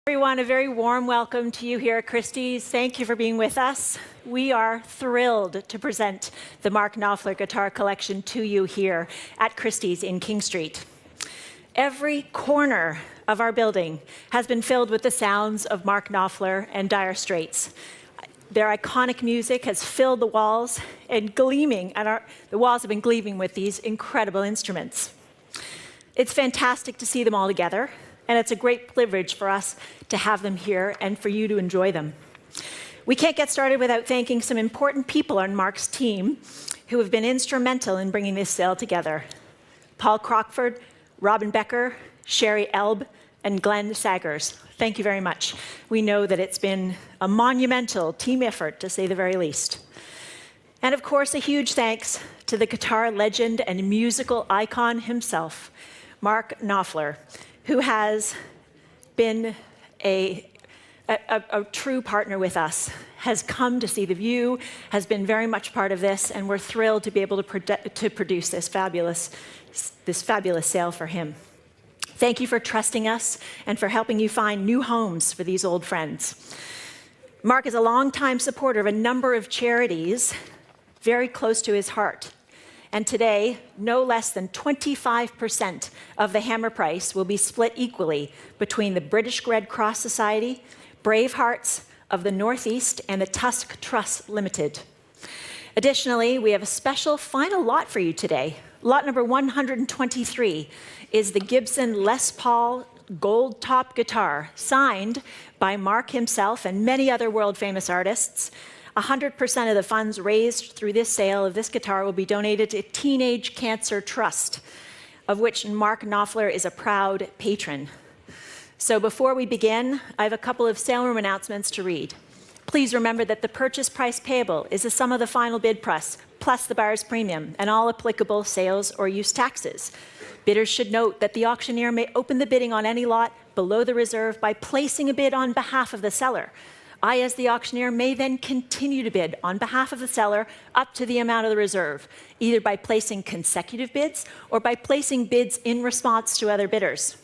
Everyone, a very warm welcome to you here at Christies. Thank you for being with us. We are thrilled to present the Mark Knopfler Guitar Collection to you here at Christies in King Street. Every corner of our building has been filled with the sounds of Mark Knopfler and Dire Straits. Their iconic music has filled the walls and the walls have been gleaming with these incredible instruments. It's fantastic to see them all together, and it's a great privilege for us to have them here and for you to enjoy them. We can't get started without thanking some important people on Mark's team who have been instrumental in bringing this sale together. Paul Crockford, Robin Becker, Sherry Elb, and Glenn Saggers. Thank you very much. We know that it's been a monumental team effort, to say the very least. And of course, a huge thanks to the guitar legend and musical icon himself, Mark Knopfler, who has been a true partner with us, has come to see the view, has been very much part of this, and we're thrilled to be able to produce this fabulous sale for him. Thank you for trusting us and for helping you find new homes for these old friends. Mark is a longtime supporter of a number of charities very close to his heart. And today, no less than 25% of the hammer price will be split equally between the British Red Cross Society, Brave Hearts of the Northeast, and the Tusk Trust Limited. Additionally, we have a special final lot for you today. Lot number 123 is the Gibson Les Paul Gold Top guitar, signed by Mark himself and many other world-famous artists. 100% of the funds raised through this sale of this guitar will be donated to Teenage Cancer Trust, of which Mark Knopfler is a proud patron. So before we begin, I have a couple of sale room announcements to read. Please remember that the purchase price payable is the sum of the final bid price, plus the buyer's premium, and all applicable sales or use taxes. Bidders should note that the auctioneer may open the bidding on any lot below the reserve by placing a bid on behalf of the seller. I, as the auctioneer, may then continue to bid on behalf of the seller up to the amount of the reserve, either by placing consecutive bids or by placing bids in response to other bidders.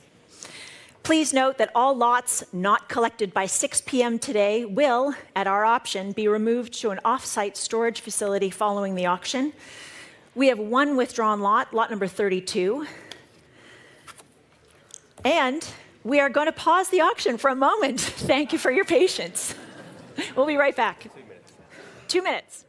Please note that all lots not collected by 6 p.m. today will, at our option, be removed to an off-site storage facility following the auction. We have one withdrawn lot, lot number 32. And we are going to pause the auction for a moment. Thank you for your patience. We'll be right back. 2 minutes.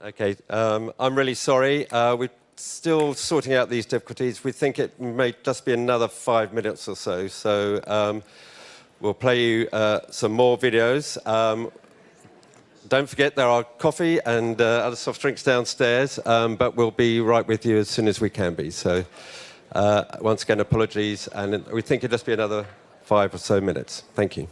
Okay, I'm really sorry. We're still sorting out these difficulties. We think it may just be another 5 minutes or so. So we'll play you some more videos. Don't forget there are coffee and other soft drinks downstairs, but we'll be right with you as soon as we can be. So once again, apologies. And we think it'll just be another 5 or so minutes. Thank you.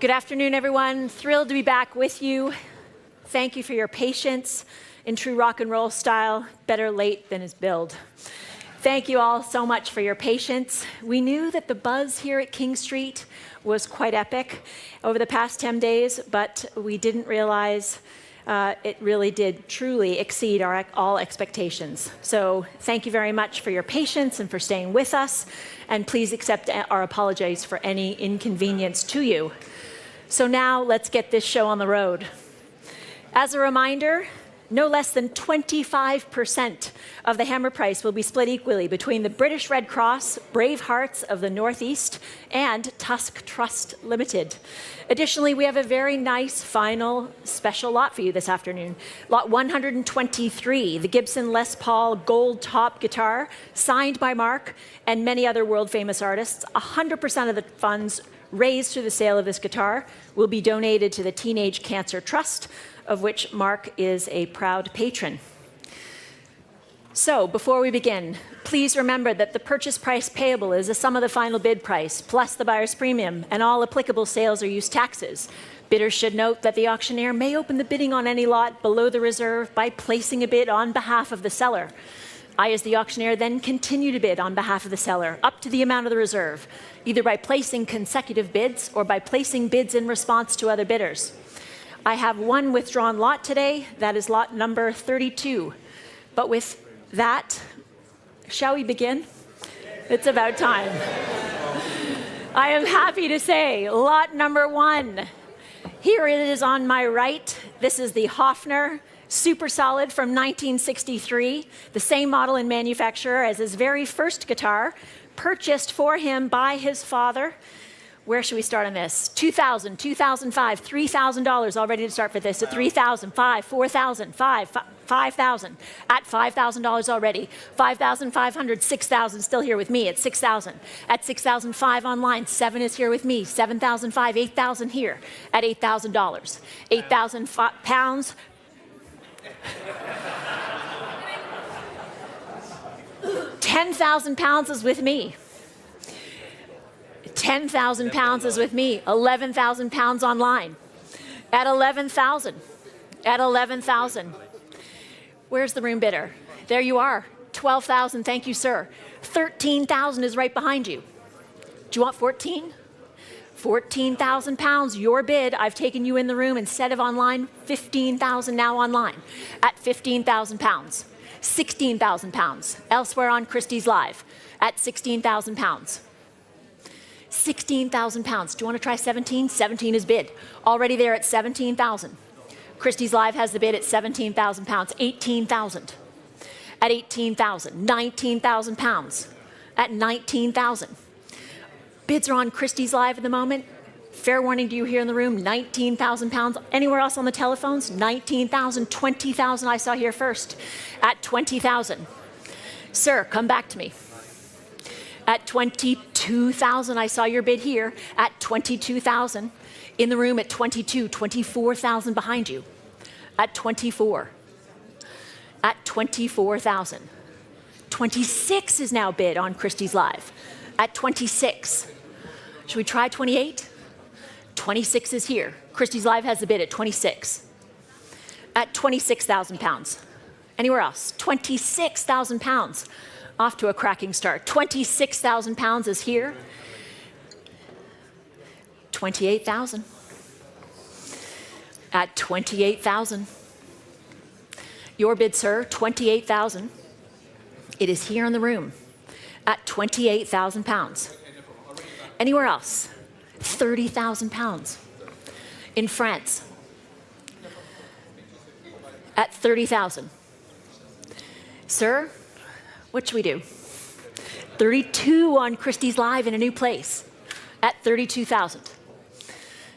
Good afternoon, everyone. Thrilled to be back with you. Thank you for your patience. In true rock and roll style, better late than is billed. Thank you all so much for your patience. We knew that the buzz here at King Street was quite epic over the past 10 days, but we didn't realize it really did truly exceed all expectations. So thank you very much for your patience and for staying with us, and please accept our apologies for any inconvenience to you. So now let's get this show on the road. As a reminder, no less than 25% of the hammer price will be split equally between the British Red Cross, Brave Hearts of the Northeast, and Tusk Trust Limited. Additionally, we have a very nice final special lot for you this afternoon. Lot 123, the Gibson Les Paul gold top guitar, signed by Mark and many other world-famous artists. 100% of the funds raised through the sale of this guitar will be donated to the Teenage Cancer Trust, of which Mark is a proud patron. So, before we begin, please remember that the purchase price payable is the sum of the final bid price, plus the buyer's premium, and all applicable sales or use taxes. Bidders should note that the auctioneer may open the bidding on any lot below the reserve by placing a bid on behalf of the seller. I, as the auctioneer, then continue to bid on behalf of the seller, up to the amount of the reserve, either by placing consecutive bids or by placing bids in response to other bidders. I have one withdrawn lot today. That is lot number 32. But with that, shall we begin? It's about time. I am happy to say lot number 1. Here it is on my right. This is the Hofner Super Solid from 1963, the same model and manufacturer as his very first guitar, purchased for him by his father. Where should we start on this? $2,000, $2,005, $3,000, all ready to start for this at $3,000, $5,000, $4,000, $5,000, at $5,000 already, $5,500, $6,000, still here with me at $6,000, at $6,005 online, 7 is here with me, $7,005, $8,000 here at $8,000, 8,000 pounds, 10,000 pounds is with me. 10,000 pounds is with me, 11,000 pounds online, at 11,000, at 11,000. Where's the room bidder? There you are, 12,000, thank you, sir. 13,000 is right behind you. Do you want 14? 14,000 pounds, your bid. I've taken you in the room instead of online, 15,000 now online, at 15,000 pounds. 16,000 pounds, elsewhere on Christies Live, at 16,000 pounds. 16,000 pounds. Do you want to try 17? 17 is bid. Already there at 17,000. Christies Live has the bid at 17,000 pounds. 18,000. At 18,000. 19,000 pounds. At 19,000. Bids are on Christies Live at the moment. Fair warning to you here in the room, 19,000 pounds. Anywhere else on the telephones? 19,000, 20,000 I saw here first. At 20,000. Sir, come back to me. At 22,000, I saw your bid here. At 22,000, in the room at 22, 24,000 behind you. At 24. At 24,000. 26 is now bid on Christies Live. At 26. Should we try 28? 26 is here. Christies Live has the bid at 26. At 26,000 pounds. Anywhere else? 26,000 pounds. Off to a cracking start. 26,000 pounds is here. 28,000. At 28,000. Your bid, sir, 28,000. It is here in the room at 28,000 pounds. Anywhere else? 30,000 pounds. In France, at 30,000. Sir, what should we do? 32 on Christies Live in a new place at 32,000.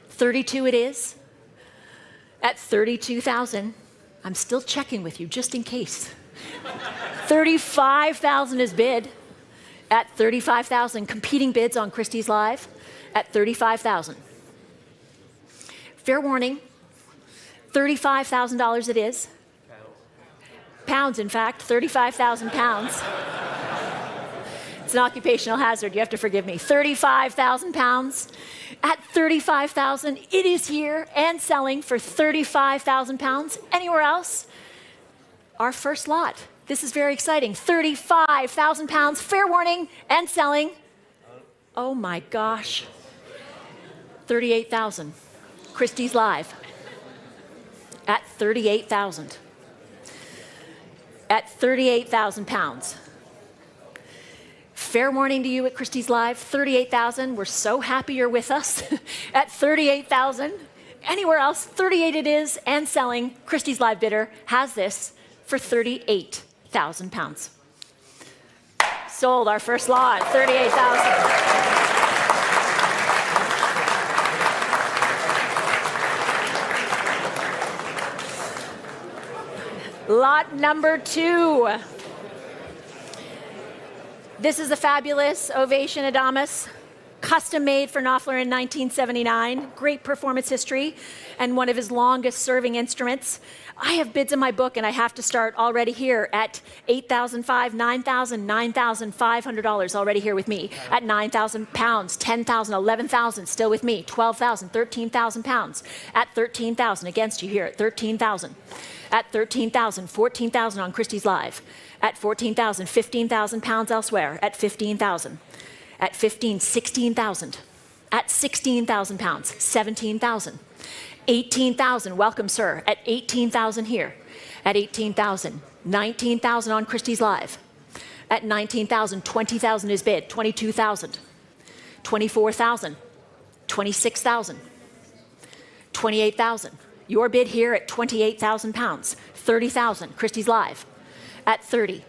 32 it is. At 32,000, I'm still checking with you just in case. 35,000 is bid. At 35,000, competing bids on Christies Live at 35,000. Fair warning, $35,000 it is. Pounds, in fact, 35,000 pounds. It's an occupational hazard. You have to forgive me. 35,000 pounds. At 35,000, it is here and selling for 35,000 pounds. Anywhere else? Our first lot. This is very exciting. 35,000 pounds, fair warning, and selling. Oh my gosh. 38,000. Christie's Live. At 38,000. At 38,000 pounds. Fair warning to you at Christie's Live, 38,000. We're so happy you're with us. At 38,000. Anywhere else, 38 it is, and selling. Christie's Live bidder has this for 38,000 pounds. Sold our first lot, 38,000. Lot number 2. This is a fabulous Ovation Adamus, custom made for Knopfler in 1979. Great performance history and one of his longest serving instruments. I have bids in my book and I have to start already here at $8,500, $9,000, $9,500 already here with me. At 9,000 pounds, 10,000, 11,000 still with me. 12,000, 13,000 pounds. At 13,000 against you here at 13,000. At 13,000, 14,000 on Christie's Live. At 14,000, 15,000 pounds elsewhere. At 15,000. At 15, 16,000. At 16,000 pounds, 17,000. 18,000, welcome sir. At 18,000 here. At 18,000, 19,000 on Christie's Live. At 19,000, 20,000 is bid. 22,000. 24,000. 26,000. 28,000. Your bid here at 28,000 pounds. 30,000, Christie's Live. At 30.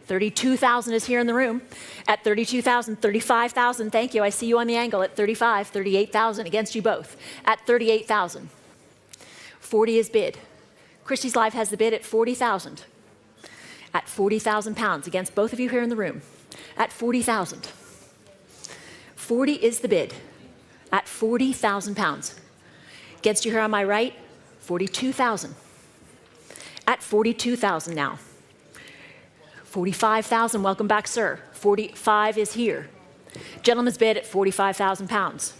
32,000 is here in the room. At 32,000, 35,000, thank you. I see you on the angle at 35, 38,000 against you both. At 38,000. 40 is bid. Christie's Live has the bid at 40,000. At 40,000 pounds against both of you here in the room. At 40,000. 40 is the bid. At 40,000 pounds. Against you here on my right, 42,000. At 42,000 now. 45,000, welcome back, sir. 45 is here. Gentleman's bid at 45,000 pounds.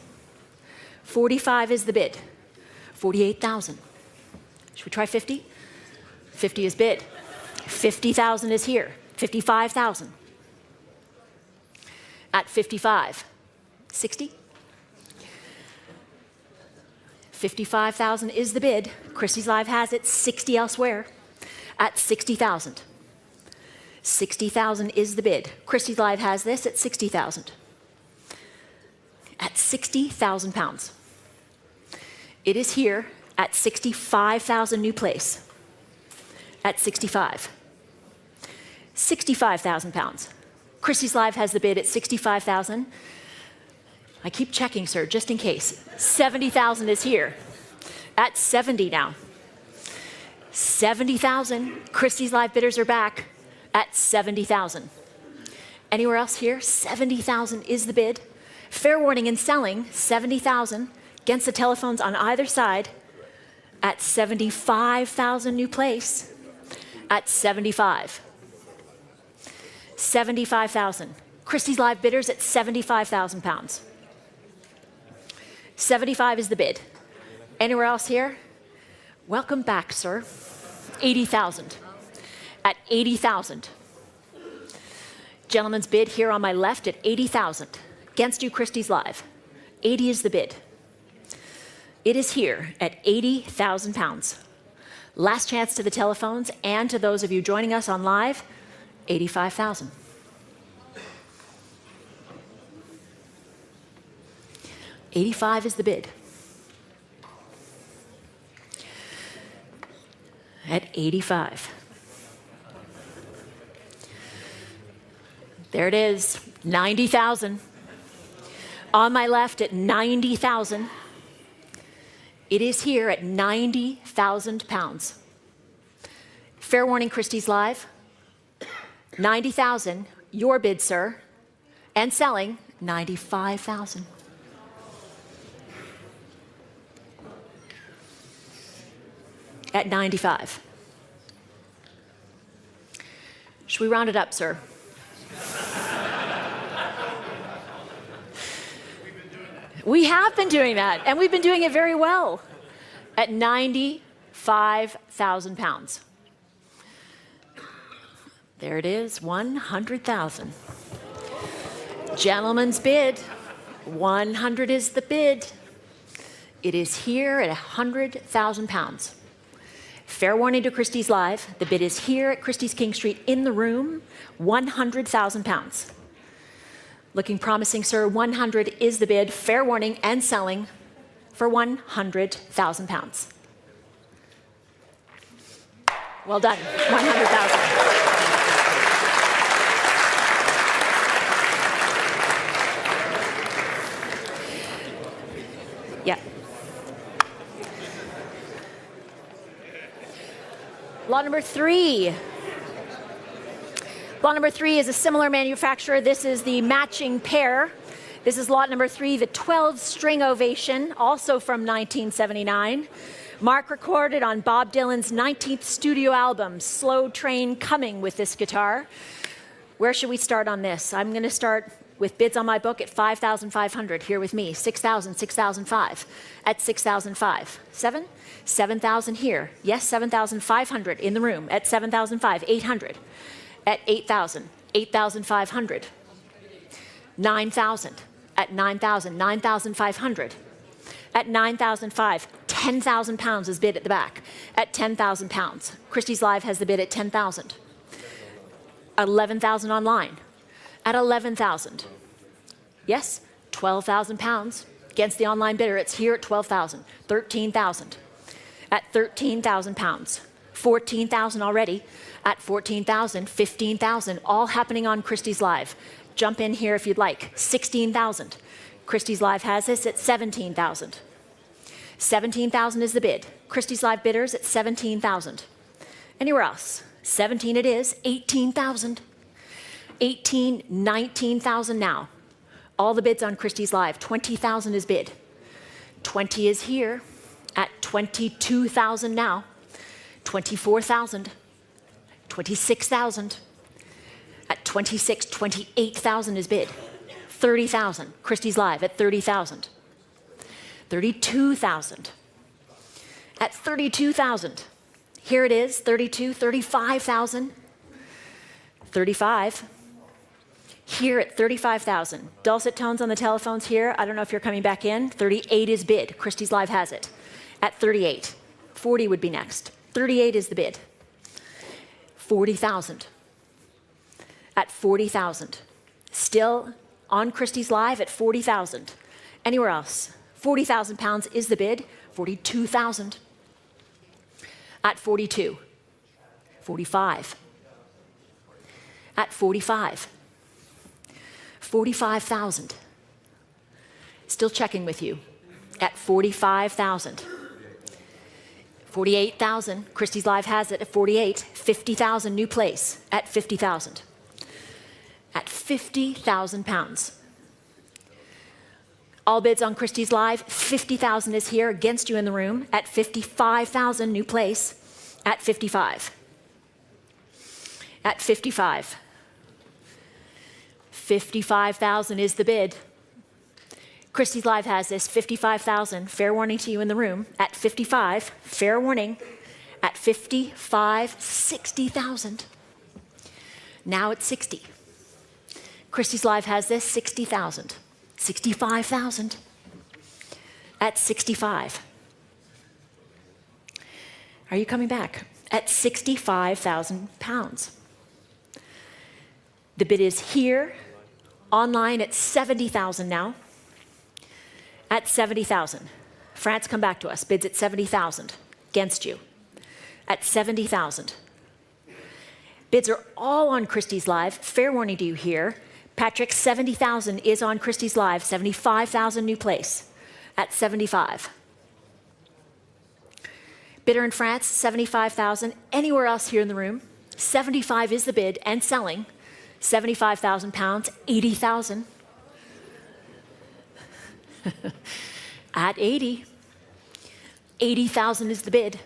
45 is the bid. 48,000. Should we try 50? 50 is bid. 50,000 is here. 55,000. At 55. 60? 55,000 is the bid. Christie's Live has it. 60 elsewhere. At 60,000. 60,000 is the bid. Christie's Live has this at 60,000. At 60,000 pounds. It is here at 65,000 new place. At 65. 65,000 pounds. Christie's Live has the bid at 65,000. I keep checking, sir, just in case. 70,000 is here. At 70 now. 70,000. Christie's Live bidders are back at 70,000. Anywhere else here? 70,000 is the bid. Fair warning in selling, 70,000 against the telephones on either side at 75,000 new place. At 75. 75,000. Christie's Live bidders at 75,000 pounds. 75 is the bid. Anywhere else here? Welcome back, sir. 80,000. At 80,000. Gentleman's bid here on my left at 80,000. Against you, Christie's Live. 80 is the bid. It is here at 80,000 pounds. Last chance to the telephones and to those of you joining us on live, 85,000. 85 is the bid. At 85. There it is, 90,000. On my left at 90,000. It is here at 90,000 pounds. Fair warning, Christie's Live. 90,000, your bid, sir. And selling, 95,000. At 95. Should we round it up, sir? We have been doing that, and we've been doing it very well at 95,000 pounds. There it is, 100,000. Gentleman's bid, 100 is the bid. It is here at 100,000 pounds. Fair warning to Christies Live, the bid is here at Christies King Street in the room, 100,000 pounds. Looking promising, sir, 100 is the bid, fair warning and selling for 100,000 pounds. Well done, 100,000. Yeah. Lot number 3. Lot number 3 is a similar manufacturer. This is the matching pair. This is lot number 3, the 12-string Ovation, also from 1979. Mark recorded on Bob Dylan's 19th studio album, Slow Train Coming, with this guitar. Where should we start on this? I'm going to start with bids on my book at 5,500. Here with me, 6,000, 6,005. At 6,005. 7? 7,000 here. Yes, 7,500 in the room. At 7,005. 800. At 8,000. 8,500. 9,000. At 9,000. 9,500. At 9,005. 10,000 pounds is bid at the back. At 10,000 pounds. Christies Live has the bid at 10,000. 11,000 online. At 11,000. Yes, 12,000 pounds against the online bidder. It's here at 12,000. 13,000. At 13,000 pounds. 14,000 already. At 14,000, 15,000, all happening on Christies Live. Jump in here if you'd like. 16,000. Christies Live has this at 17,000. 17,000 is the bid. Christies Live bidders at 17,000. Anywhere else? 17 it is. 18,000. 18, 19,000 now. All the bids on Christies Live. 20,000 is bid. 20 is here at 22,000 now. 24,000. 26,000. At 26, 28,000 is bid. 30,000. Christies Live at 30,000. 32,000. At 32,000. Here it is, 32, 35,000. 35. Here at 35,000. Dulcet tones on the telephones here. I don't know if you're coming back in. 38 is bid. Christies Live has it. At 38. 40 would be next. 38 is the bid. 40,000. At 40,000. Still on Christies Live at 40,000. Anywhere else? 40,000 pounds is the bid. 42,000. At 42. 45. At 45. 45,000. Still checking with you. At 45,000. 48,000. Christies Live has it at 48. 50,000 new place at 50,000. At 50,000 pounds. All bids on Christies Live. 50,000 is here against you in the room at 55,000 new place at 55. At 55. 55,000 is the bid. Christies Live has this, 55,000. Fair warning to you in the room. At 55, fair warning. At 55, 60,000. Now at 60. Christies Live has this, 60,000. 65,000. At 65. Are you coming back? At 65,000 pounds. The bid is here, online at 70,000 now. At 70,000. France, come back to us. Bids at 70,000 against you. At 70,000. Bids are all on Christies Live. Fair warning to you here. Patrick, 70,000 is on Christies Live. 75,000 new place. At 75. Bidder in France, 75,000. Anywhere else here in the room, 75 is the bid and selling. 75,000 pounds, 80,000. At 80. 80,000 is the bid.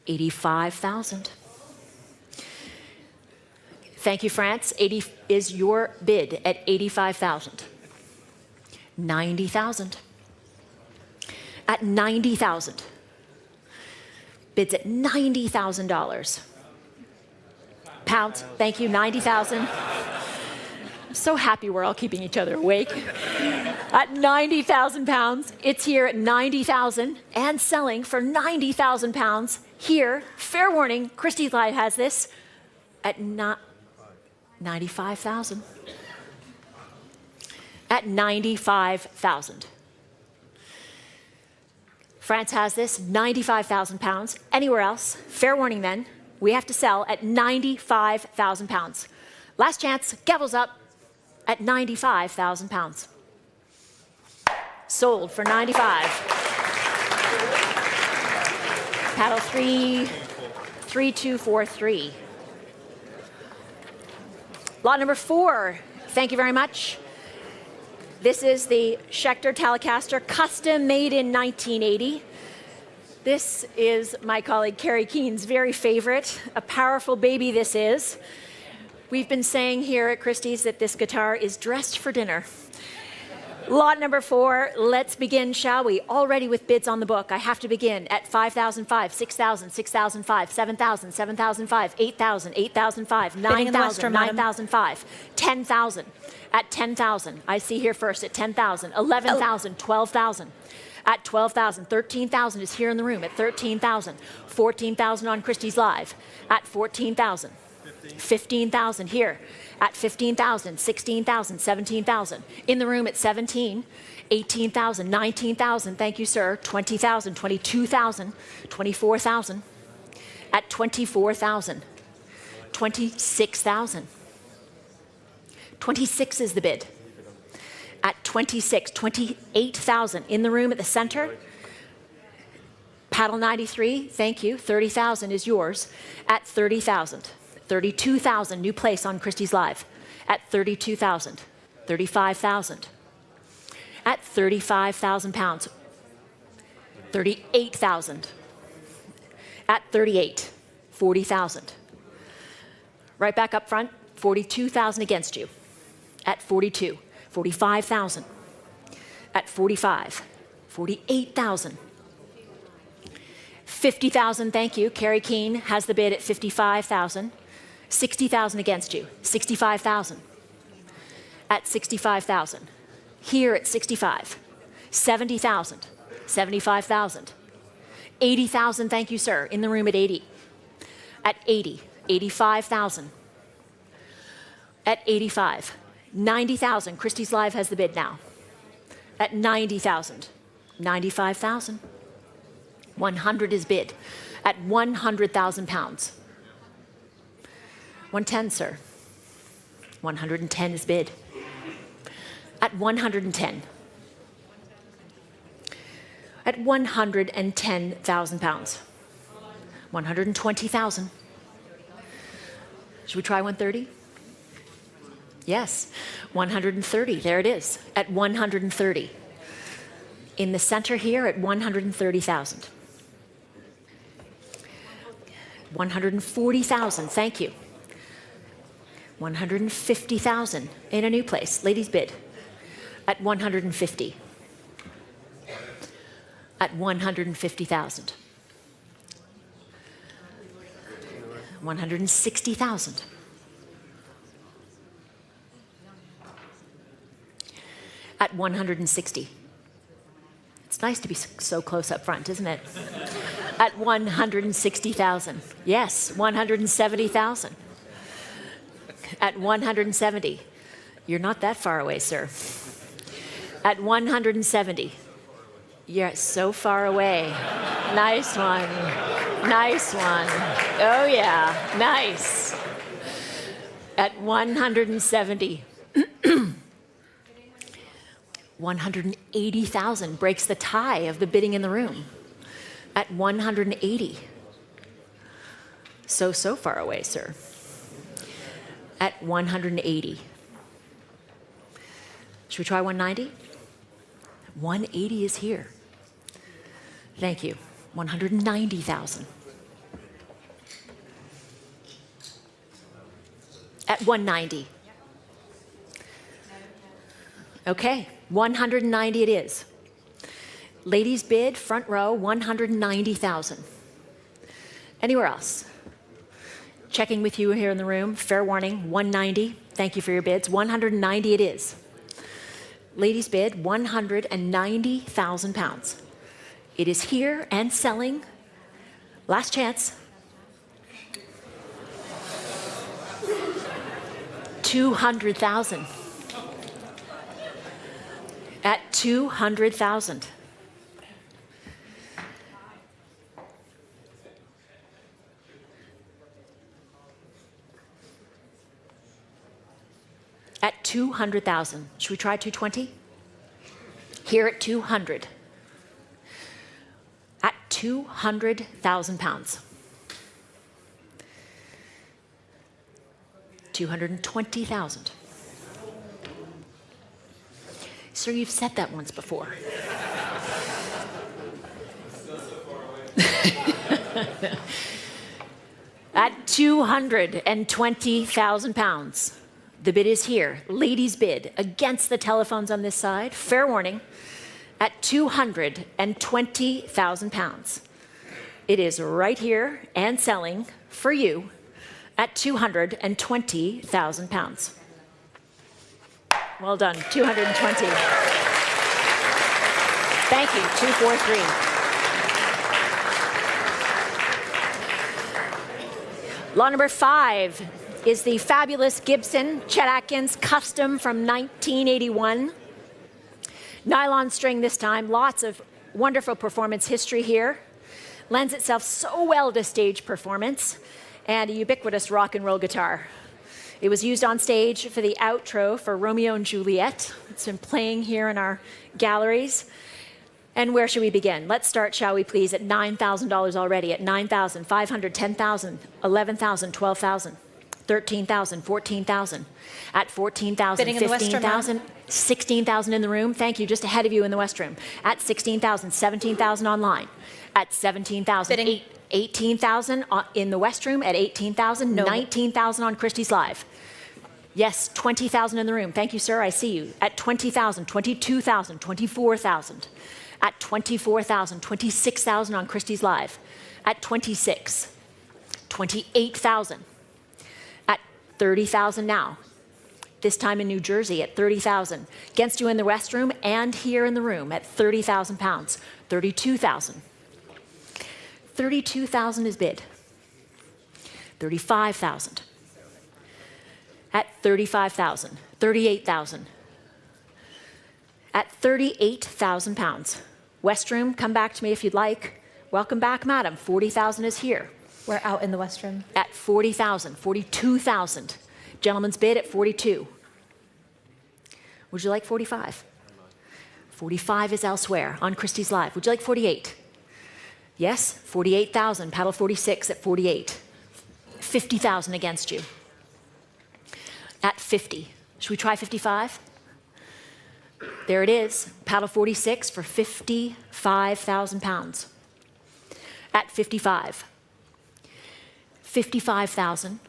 85,000. Thank you, France. 80 is your bid at 85,000. 90,000. At 90,000. Bids at $90,000. Pounds, thank you, 90,000. I'm so happy we're all keeping each other awake. At 90,000 pounds, it's here at 90,000 and selling for 90,000 pounds. Here, fair warning, Christies Live has this at 95,000. At 95,000. France has this, 95,000 pounds. Anywhere else, fair warning then, we have to sell at 95,000 pounds. Last chance, gavels up at 95,000 pounds. Sold for 95. Paddle 3243. Lot number 4, thank you very much. This is the Schecter Telecaster, custom made in 1980. This is my colleague Carrie Keen's very favorite. A powerful baby this is. We've been saying here at Christie's that this guitar is dressed for dinner. Lot number 4, let's begin, shall we? Already with bids on the book. I have to begin at 5,005, 6,000, 6,005, 7,000, 7,005, 8,000, 8,005, 9,000, 9,005, 10,000. At 10,000, I see here first at 10,000, 11,000, 12,000. At 12,000, 13,000 is here in the room at 13,000, 14,000 on Christie's Live. At 14,000, 15,000 here. At 15,000, 16,000, 17,000. In the room at 17, 18,000, 19,000, thank you, sir. 20,000, 22,000, 24,000. At 24,000, 26,000. 26 is the bid. At 26, 28,000 in the room at the center. Paddle 93, thank you. 30,000 is yours. At 30,000. 32,000, new place on Christie's Live. At 32,000, 35,000. At 35,000 pounds, 38,000. At 38, 40,000. Right back up front, 42,000 against you. At 42, 45,000. At 45, 48,000. 50,000, thank you. Carrie Keen has the bid at 55,000. 60,000 against you, 65,000. At 65,000. Here at 65, 70,000, 75,000. 80,000, thank you, sir, in the room at 80. At 80, 85,000. At 85, 90,000. Christie's Live has the bid now. At 90,000, 95,000. 100 is bid at 100,000 pounds. 110, sir. 110 is bid. At 110. At 110,000 pounds. 120,000. Should we try 130? Yes. 130. There it is. At 130. In the center here at 130,000. 140,000. Thank you. 150,000 in a new place. Ladies bid at 150. At 150,000. 160,000. At 160. It's nice to be so close up front, isn't it? At 160,000. Yes, 170,000. At 170. You're not that far away, sir. At 170. You're so far away. Nice one. Nice one. Oh, yeah. Nice. At 170. 180,000 breaks the tie of the bidding in the room. At 180. So far away, sir. At 180. Should we try 190? 180 is here. Thank you. 190,000. At 190. Okay. 190 it is. Ladies bid, front row, 190,000. Anywhere else? Checking with you here in the room, fair warning, 190. Thank you for your bids. 190 it is. Ladies bid, 190,000 pounds. It is here and selling. Last chance. 200,000. At 200,000. At 200,000. Should we try 220? Here at 200. At 200,000 pounds. 220,000. Sir, you've said that once before. At 220,000 pounds. The bid is here. Ladies bid against the telephones on this side. Fair warning. At 220,000 pounds. It is right here and selling for you at 220,000 pounds. Well done, 220. Thank you, 243. Lot number 5 is the fabulous Gibson Chet Atkins Custom from 1981. Nylon string this time, lots of wonderful performance history here. Lends itself so well to stage performance and a ubiquitous rock and roll guitar. It was used on stage for the outro for Romeo and Juliet. It's been playing here in our galleries. And where should we begin? Let's start, shall we please, at $9,000 already, at $9,000, $500, $10,000, $11,000, $12,000. 13,000, 14,000, at 14,000, 15,000, 16,000 in the room. Thank you, just ahead of you in the West Room. At 16,000, 17,000 online. At 17,000, 18,000 in the West Room. At 18,000, 19,000 on Christies Live. Yes, 20,000 in the room. Thank you, sir, I see you. At 20,000, 22,000, 24,000. At 24,000, 26,000 on Christies Live. At 26, 28,000. 30,000 now. This time in New Jersey at 30,000. Against you in the restroom and here in the room at 30,000 pounds. 32,000. 32,000 is bid. 35,000. At 35,000. 38,000. At 38,000 pounds. West Room, come back to me if you'd like. Welcome back, madam. 40,000 is here. We're out in the West Room. At 40,000, 42,000. Gentleman's bid at 42. Would you like 45? 45 is elsewhere on Christies Live. Would you like 48? Yes, 48,000. Paddle 46 at 48. 50,000 against you. At 50. Should we try 55? There it is. Paddle 46 for 55,000 pounds. At 55. 55,000.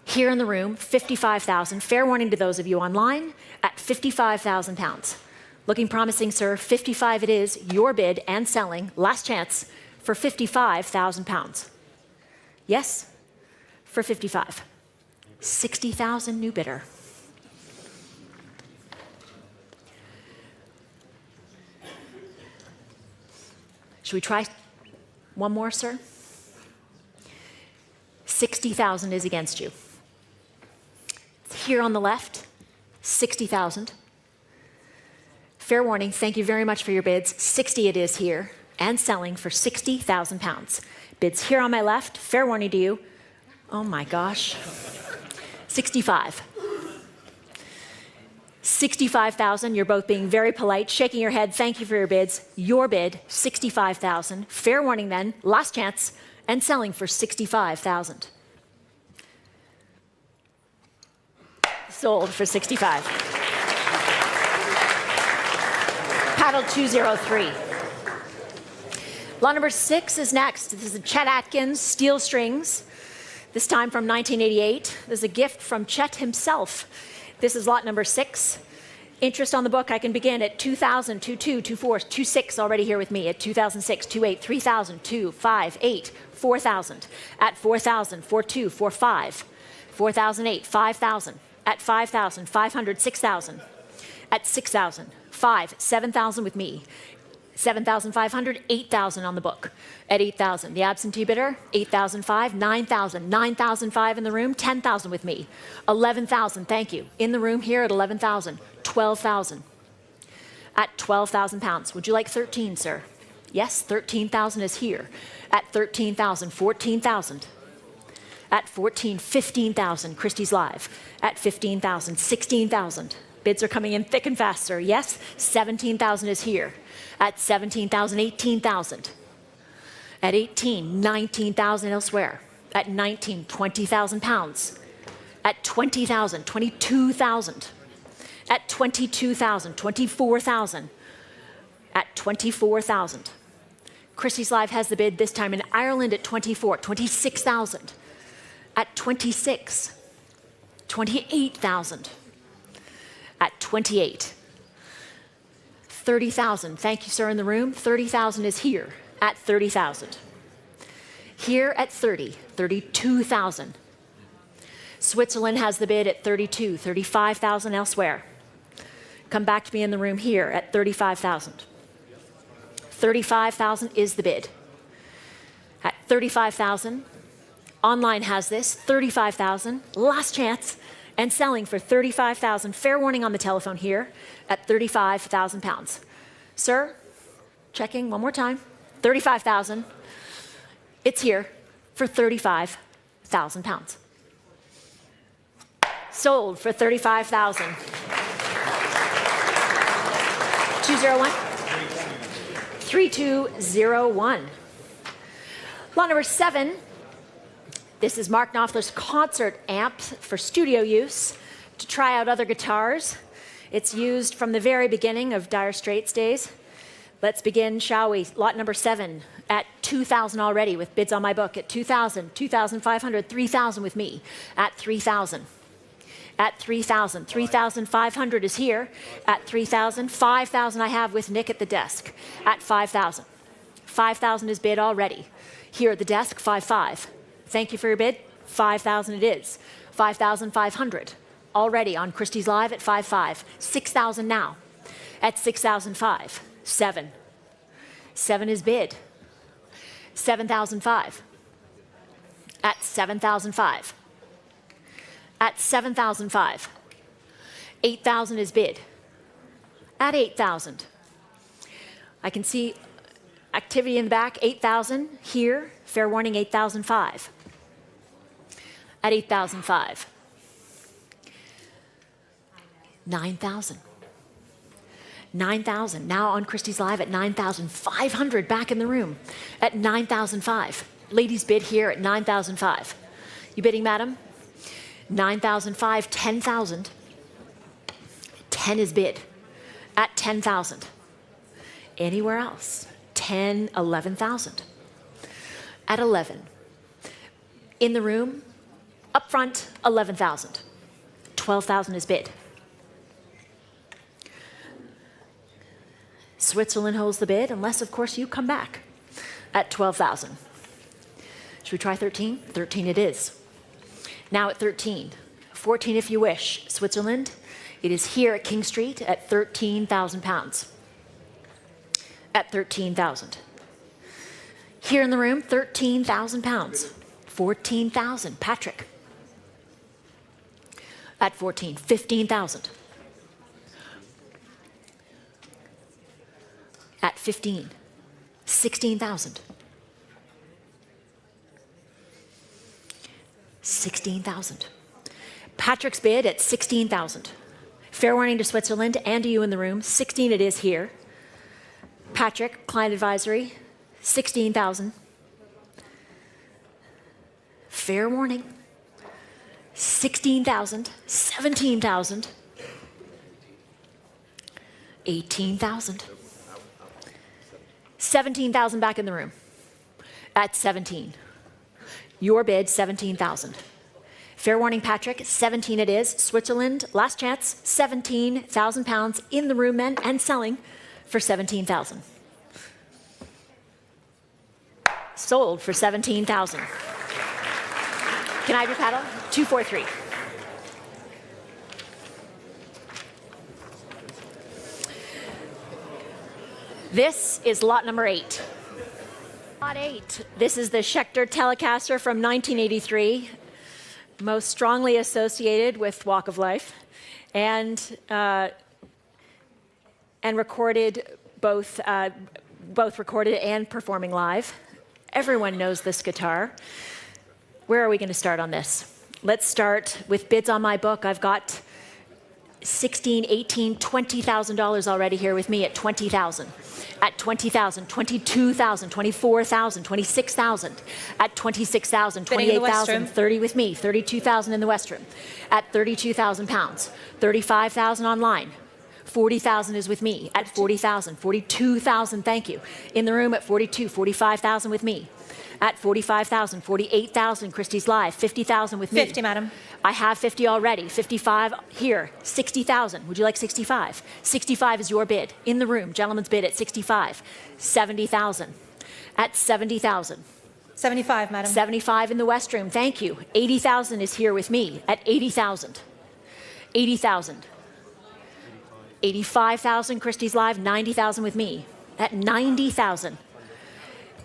Here in the room, 55,000. Fair warning to those of you online, at 55,000 pounds. Looking promising, sir. 55 it is, your bid and selling, last chance, for 55,000 pounds. Yes, for 55. 60,000 new bidder. Should we try one more, sir? 60,000 is against you. Here on the left, 60,000. Fair warning, thank you very much for your bids. 60 it is here, and selling for 60,000 pounds. Bids here on my left, fair warning to you. Oh my gosh. 65. 65,000, you're both being very polite, shaking your head, thank you for your bids. Your bid, 65,000. Fair warning then, last chance, and selling for 65,000. Sold for 65. Paddle 203. Lot number 6 is next. This is a Chet Atkins steel strings, this time from 1988. This is a gift from Chet himself. This is lot number 6 Interest on the book, I can begin at 2,000, 2,2, 2,4, 2,6 already here with me. At 2,006, 2,8, 3,000, 2, 5, 8, 4,000. At 4,000, 4,2, 4,5, 4,008, 5,000. At 5,000, 500, 6,000. At 6,000, 5, 7,000 with me. 7,500, 8,000 on the book. At 8,000, the absentee bidder, 8,005, 9,000, 9,005 in the room, 10,000 with me. 11,000, thank you. In the room here at 11,000, 12,000. At 12,000 pounds. Would you like 13, sir? Yes, 13,000 is here. At 13,000, 14,000. At 14, 15,000, Christie's Live. At 15,000, 16,000. Bids are coming in thick and fast, sir. Yes, 17,000 is here. At 17,000, 18,000. At 18, 19,000 elsewhere. At 19, 20,000 pounds. At 20,000, 22,000. At 22,000, 24,000. At 24,000. Christie's Live has the bid this time in Ireland at 24, 26,000. At 26, 28,000. At 28, 30,000. Thank you, sir, in the room. 30,000 is here at 30,000. Here at 30, 32,000. Switzerland has the bid at 32, 35,000 elsewhere. Come back to me in the room here at 35,000. 35,000 is the bid. At 35,000, online has this, 35,000, last chance, and selling for 35,000. Fair warning on the telephone here at 35,000 pounds. Sir, checking one more time, 35,000. It's here for 35,000 pounds. Sold for 35,000. 201? 3201. Lot number 7. This is Mark Knopfler's concert amp for studio use to try out other guitars. It's used from the very beginning of Dire Straits days. Let's begin, shall we? Lot number 7 at 2,000 already with bids on my book at 2,000, 2,500, 3,000 with me at 3,000. At 3,000, 3,500 is here at 3,000, 5,000 I have with Nick at the desk at 5,000. 5,000 is bid already. Here at the desk, 5,500. Thank you for your bid. 5,000 it is. 5,500 already on Christie's Live at 5,500. 6,000 now at 6,005. 7. 7 is bid. 7,005 at 7,005. At 7,005. 8,000 is bid. At 8,000. I can see activity in the back. 8,000 here. Fair warning, 8,005. At 8,005. 9,000. 9,000. Now on Christie's Live at 9,500. Back in the room at 9,005. Ladies bid here at 9,005. You bidding, madam? 9,005. 10,000. 10 is bid at 10,000. Anywhere else? 10, 11,000. At 11. In the room, up front, 11,000. 12,000 is bid. Switzerland holds the bid, unless, of course, you come back at 12,000. Should we try 13? 13 it is. Now at 13. 14 if you wish. Switzerland, it is here at King Street at 13,000 pounds. At 13,000. Here in the room, 13,000 pounds. 14,000. Patrick. At 14, 15,000. At 15, 16,000. 16,000. Patrick's bid at 16,000. Fair warning to Switzerland and to you in the room. 16 it is here. Patrick, client advisory, 16,000. Fair warning. 16,000, 17,000. 18,000. 17,000 back in the room at 17. Your bid, 17,000. Fair warning, Patrick, 17 it is. Switzerland, last chance, 17,000 pounds in the room, men, and selling for 17,000. Sold for 17,000. Can I have your paddle? 243. This is lot number 8. Lot 8. This is the Schecter Telecaster from 1983, most strongly associated with Walk of Life, and recorded both recorded and performing live. Everyone knows this guitar. Where are we going to start on this? Let's start with bids on my book. I've got $16,000, $18,000, $20,000 already here with me at 20,000. At 20,000, 22,000, 24,000, 26,000. At 26,000, 28,000, 30 with me, 32,000 in the West Room. At 32,000 pounds, 35,000 online. 40,000 is with me at 40,000, 42,000, thank you. In the room at 42, 45,000 with me. At 45,000, 48,000, Christies Live, 50,000 with me. 50, madam. I have 50 already, 55 here, 60,000. Would you like 65? 65 is your bid. In the room, gentleman's bid at 65. 70,000. At 70,000. 75, madam. 75 in the West Room, thank you. 80,000 is here with me at 80,000. 80,000. 85,000, Christies Live, 90,000 with me. At 90,000.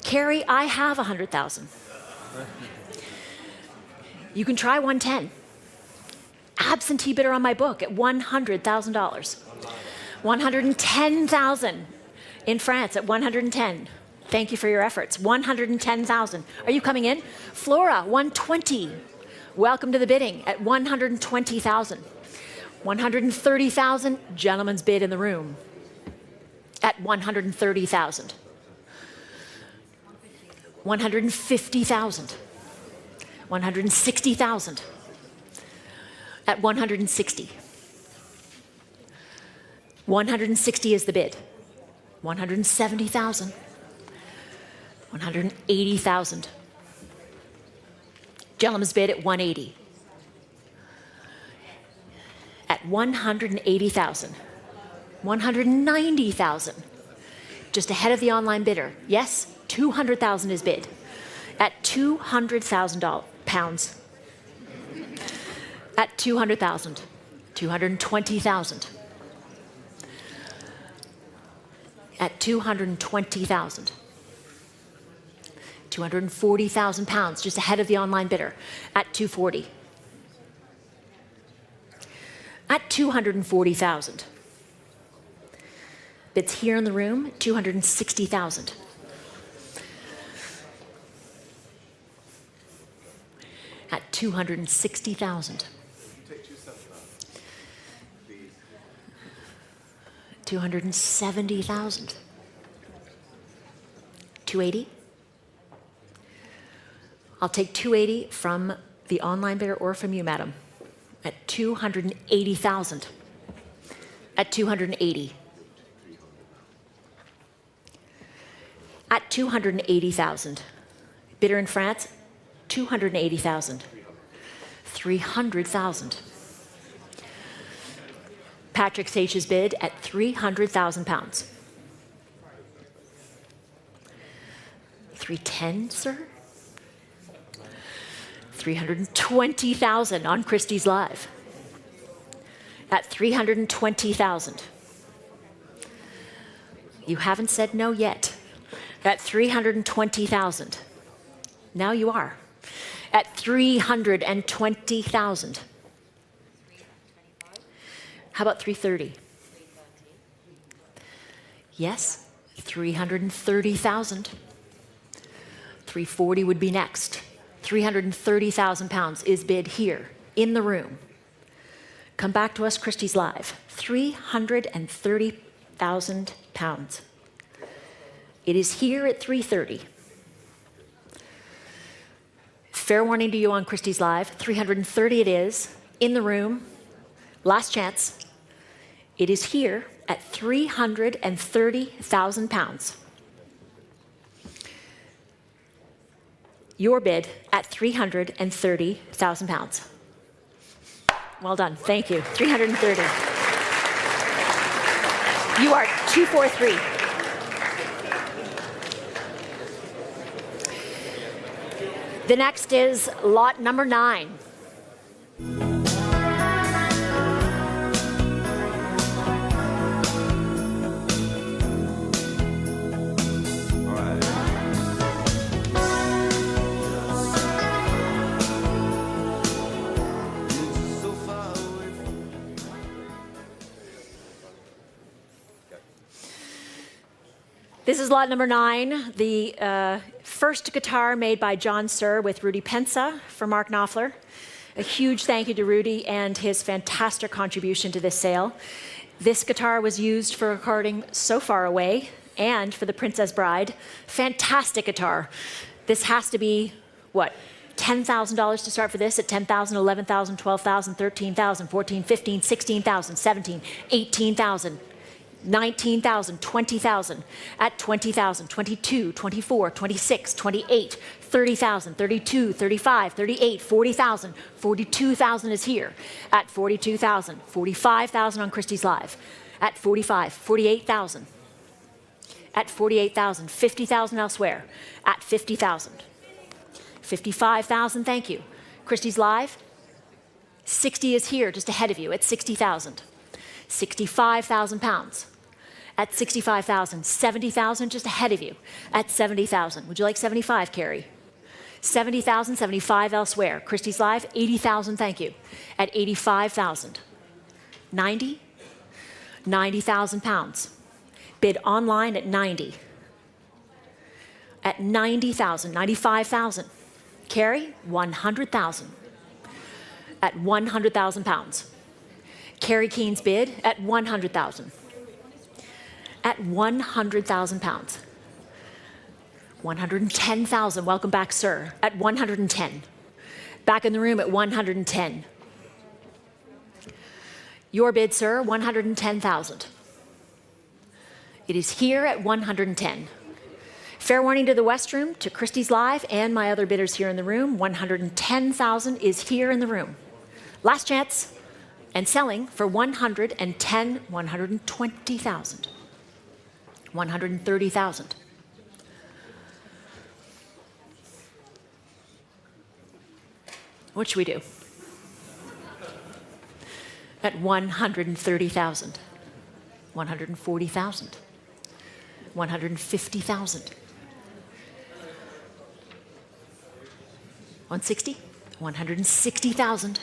Carrie, I have 100,000. You can try 110. Absentee bidder on my book at $100,000. 110,000 in France at 110. Thank you for your efforts. 110,000. Are you coming in? Flora, 120. Welcome to the bidding at 120,000. 130,000, gentleman's bid in the room at 130,000. 150,000. 160,000 at 160. 160 is the bid. 170,000. 180,000. Gentleman's bid at 180. At 180,000. 190,000. Just ahead of the online bidder. Yes, 200,000 is bid. At 200,000 pounds. At 200,000. 220,000. At 220,000. 240,000 pounds, just ahead of the online bidder. At 240. At 240,000. Bids here in the room, 260,000. At 260,000. 270,000. 280. I'll take 280 from the online bidder or from you, madam. At 280,000. At 280. At 280,000. Bidder in France, 280,000. 300,000. Patrick Sage's bid at 300,000 pounds. 310, sir? 320,000 on Christies Live. At 320,000. You haven't said no yet. At 320,000. Now you are. At 320,000. How about 330? Yes, 330,000. 340 would be next. 330,000 pounds is bid here in the room. Come back to us, Christies Live. 330,000 pounds. It is here at 330. Fair warning to you on Christies Live. 330 it is in the room. Last chance. It is here at 330,000 pounds. Your bid at 330,000 pounds. Well done. Thank you. 330. You are 243. The next is lot number 9. This is lot number 9, the first guitar made by John Suhr with Rudy Pensa for Mark Knopfler. A huge thank you to Rudy and his fantastic contribution to this sale. This guitar was used for recording So Far Away and for The Princess Bride. Fantastic guitar. This has to be, what, $10,000 to start for this at 10,000, 11,000, 12,000, 13,000, 14, 15, 16,000, 17, 18,000. 19,000, 20,000, at 20,000, 22, 24, 26, 28, 30,000, 32, 35, 38, 40,000, 42,000 is here, at 42,000, 45,000 on Christie's Live, at 45, 48,000, at 48,000, 50,000 elsewhere, at 50,000, 55,000, thank you. Christie's Live, 60 is here, just ahead of you, at 60,000. 65,000 pounds at 65,000, 70,000 just ahead of you at 70,000. Would you like 75, Carrie? 70,000, 75 elsewhere. Christie's Live, 80,000, thank you, at 85,000. 90, 90,000 pounds. Bid online at 90. At 90,000, 95,000. Carrie, 100,000. At 100,000 pounds. Carrie Keene's bid at 100,000. At 100,000 pounds. 110,000, welcome back, sir, at 110. Back in the room at 110. Your bid, sir, 110,000. It is here at 110. Fair warning to the West Room, to Christie's Live, and my other bidders here in the room, 110,000 is here in the room. Last chance. And selling for 110, 120,000, 130,000. What should we do? At 130,000, 140,000, 150,000. 160, 160,000.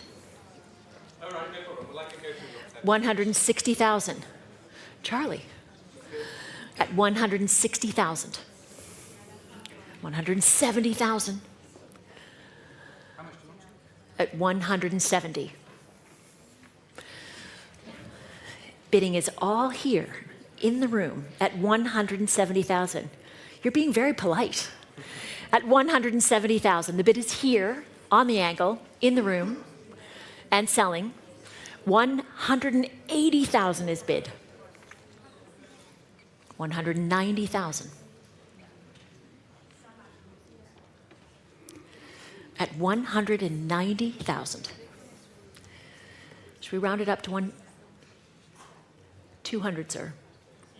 160,000. Charlie, at 160,000. 170,000. At 170. Bidding is all here in the room at 170,000. You're being very polite. At 170,000, the bid is here on the angle in the room and selling. 180,000 is bid. 190,000. At 190,000. Should we round it up to 200, sir?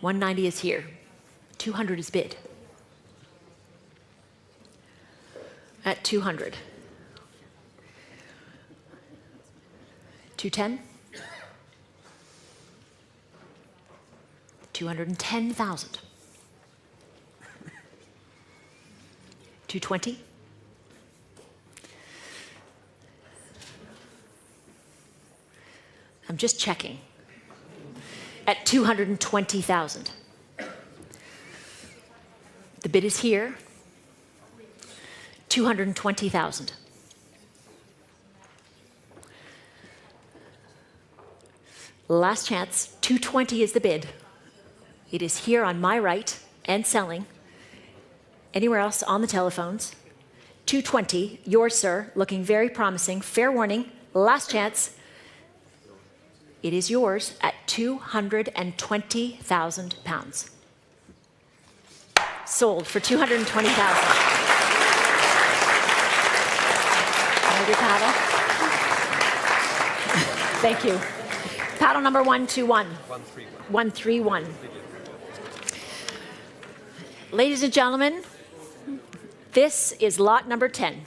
190 is here. 200 is bid. At 200. 210. 210,000. 220. 'm just checking. At 220,000. The bid is here. 220,000. Last chance. 220 is the bid. It is here on my right and selling. Anywhere else on the telephones? 220, yours, sir, looking very promising. Fair warning, last chance. It is yours at 220,000 pounds. Sold for 220,000. Hold your paddle. Thank you. Paddle number 121. 131. Ladies and gentlemen, this is lot number 10.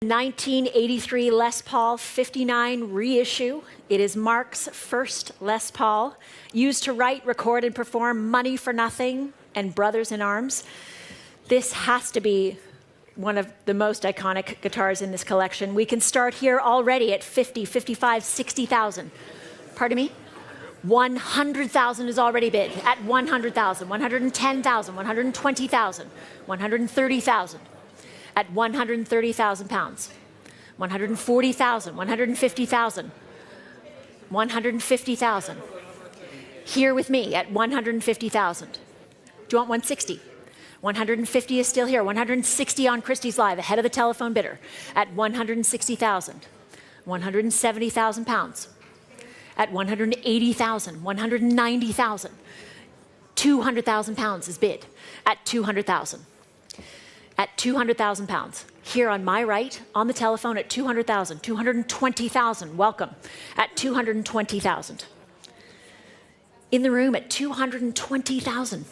The 1983 Les Paul 59 reissue. It is Mark's first Les Paul, used to write, record, and perform Money for Nothing and Brothers in Arms. This has to be one of the most iconic guitars in this collection. We can start here already at 50, 55, 60,000. Pardon me? 100,000 is already bid at 100,000, 110,000, 120,000, 130,000. At 130,000 pounds, 140,000, 150,000, 150,000. Here with me at 150,000. Do you want 160? 150 is still here. 160 on Christies Live, ahead of the telephone bidder, at 160,000, 170,000 pounds, at 180,000, 190,000, 200,000 pounds is bid at 200,000. At 200,000 pounds. Here on my right, on the telephone at 200,000, 220,000, welcome, at 220,000. In the room at 220,000,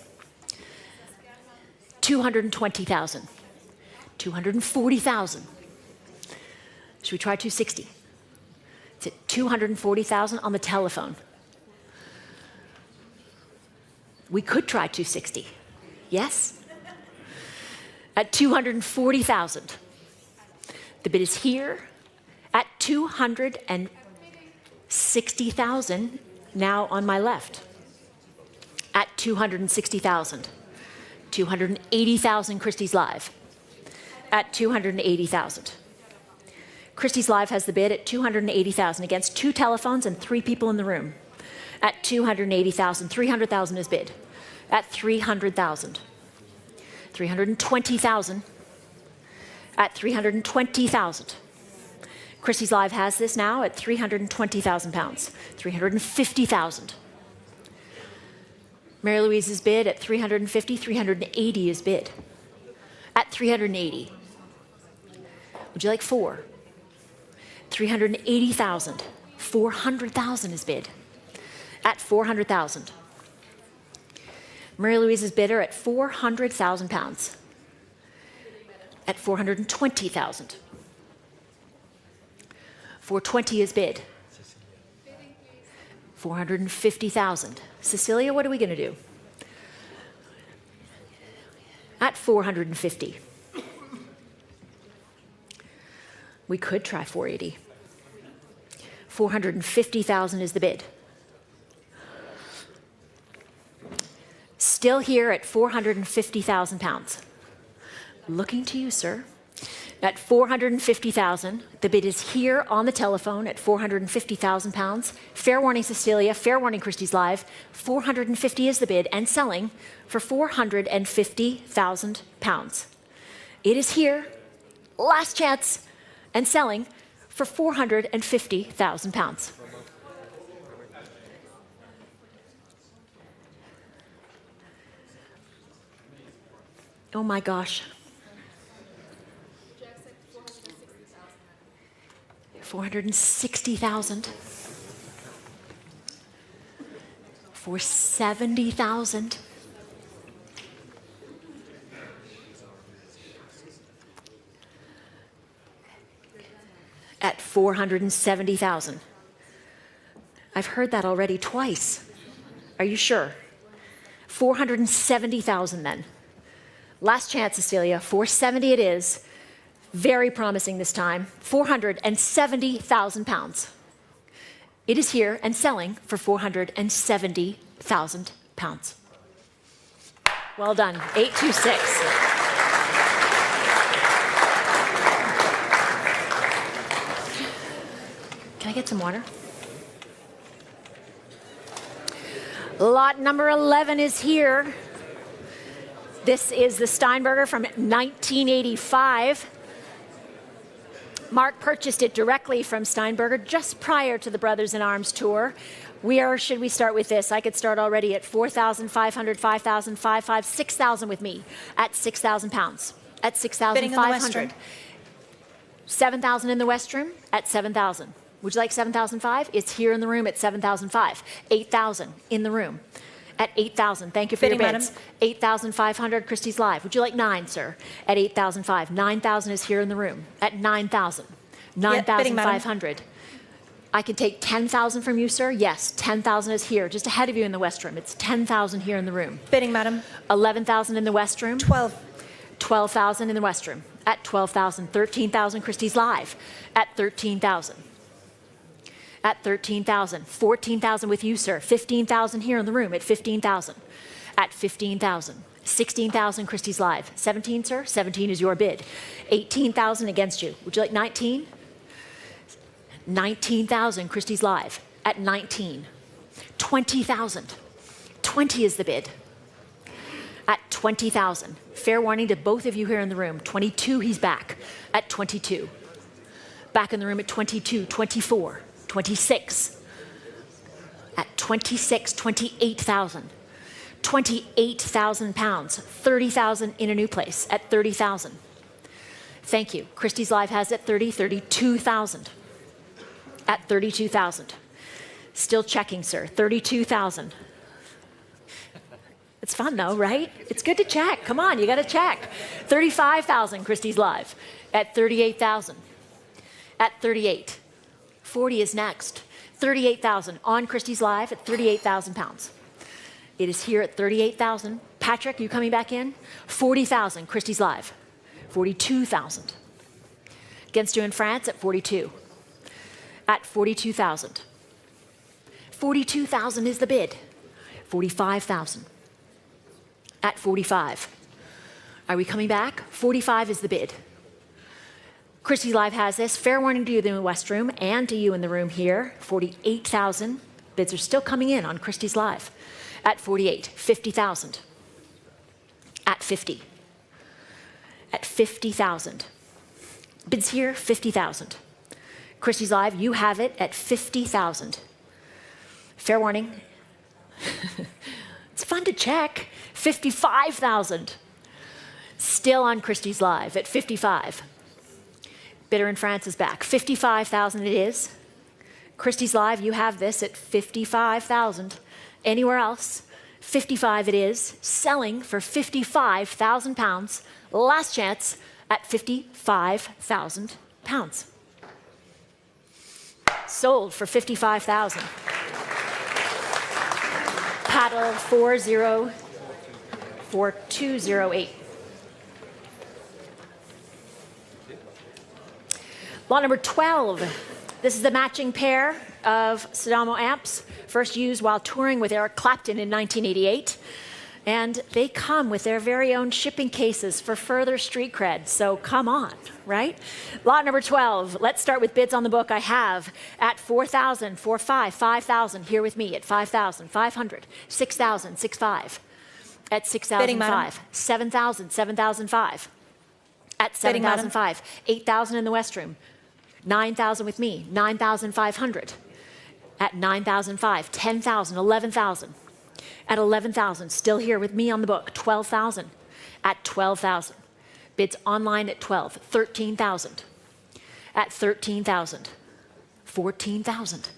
220,000, 240,000. Should we try 260? It's at 240,000 on the telephone. We could try 260, yes? At 240,000. The bid is here at 260,000, now on my left. At 260,000. 280,000 Christies Live. At 280,000. Christies Live has the bid at 280,000 against 2 telephones and 3 people in the room. At 280,000, 300,000 is bid. At 300,000. 320,000 at 320,000. Christies Live has this now at 320,000 pounds, 350,000. Mary Louise's bid at 350, 380 is bid. At 380. Would you like 4? 380,000, 400,000 is bid. At 400,000. Mary Louise's bidder at 400,000 pounds. At 420,000. 420 is bid. 450,000. Cecilia, what are we going to do? At 450. We could try 480. 450,000 is the bid. Still here at 450,000 pounds. Looking to you, sir. At 450,000, the bid is here on the telephone at 450,000 pounds. Fair warning, Cecilia, fair warning, Christies Live. 450 is the bid and selling for 450,000 pounds. It is here, last chance, and selling for 450,000 pounds. Oh my gosh. 460,000. 470,000. At 470,000. I've heard that already twice. Are you sure? 470,000 then. Last chance, Cecilia, 470 it is. Very promising this time, 470,000 pounds. It is here and selling for 470,000 pounds. Well done, 826. Can I get some water? Lot number 11 is here. This is the Steinberger from 1985. Mark purchased it directly from Steinberger just prior to the Brothers in Arms tour. Should we start with this? I could start already at 4,500, 5,000, 5,500, 6,000 with me at 6,000 pounds. At 6,500. 7,000 in the West Room at 7,000. Would you like 7,005? It's here in the room at 7,005. 8,000 in the room at 8,000. Thank you for your bids. 8,500, Christie's Live. Would you like 9, sir? At 8,005. 9,000 is here in the room at 9,000. 9,500. I can take 10,000 from you, sir. Yes, 10,000 is here, just ahead of you in the West Room. It's 10,000 here in the room. Bidding, madam. 11,000 in the West Room. 12. 12,000 in the West Room at 12,000. 13,000, Christie's Live at 13,000. At 13,000. 14,000 with you, sir. 15,000 here in the room at 15,000. At 15,000. 16,000, Christie's Live. 17, sir? 17 is your bid. 18,000 against you. Would you like 19? 19,000, Christie's Live at 19. 20,000. 20 is the bid. At 20,000. Fair warning to both of you here in the room. 22, he's back at 22. Back in the room at 22, 24, 26. At 26, 28,000. 28,000 pounds. 30,000 in a new place at 30,000. Thank you. Christie's Live has it 30, 32,000. At 32,000. Still checking, sir. 32,000. It's fun though, right? It's good to check. Come on, you got to check. 35,000, Christie's Live. At 38,000. At 38. 40 is next. 38,000 on Christie's Live at 38,000 pounds. It is here at 38,000. Patrick, you coming back in? 40,000, Christie's Live. 42,000. Against you in France at 42. At 42,000. 42,000 is the bid. 45,000. At 45. Are we coming back? 45 is the bid. Christie's Live has this. Fair warning to you in the West Room and to you in the room here. 48,000. Bids are still coming in on Christie's Live. At 48. 50,000. At 50. At 50,000. Bids here, 50,000. Christie's Live, you have it at 50,000. Fair warning. It's fun to check. 55,000. Still on Christie's Live at 55. Bidder in France is back. 55,000 it is. Christie's Live, you have this at 55,000. Anywhere else, 55 it is. Selling for 55,000 pounds. Last chance at 55,000 pounds. Sold for 55,000. Paddle 404208. Lot number 12. This is the matching pair of Sadamo amps, first used while touring with Eric Clapton in 1988. And they come with their very own shipping cases for further street cred. So come on, right? Lot number 12. Let's start with bids on the book. I have at 4,000, 4,500, 5,000. Here with me at 5,000, 500, 6,000, 6,500. At 6,005. 7,000, 7,005. At 7,005. 8,000 in the West Room. 9,000 with me. 9,500. At 9,005. 10,000, 11,000. At 11,000, still here with me on the book, 12,000. At 12,000. Bids online at 12, 13,000. At 13,000. 14,000.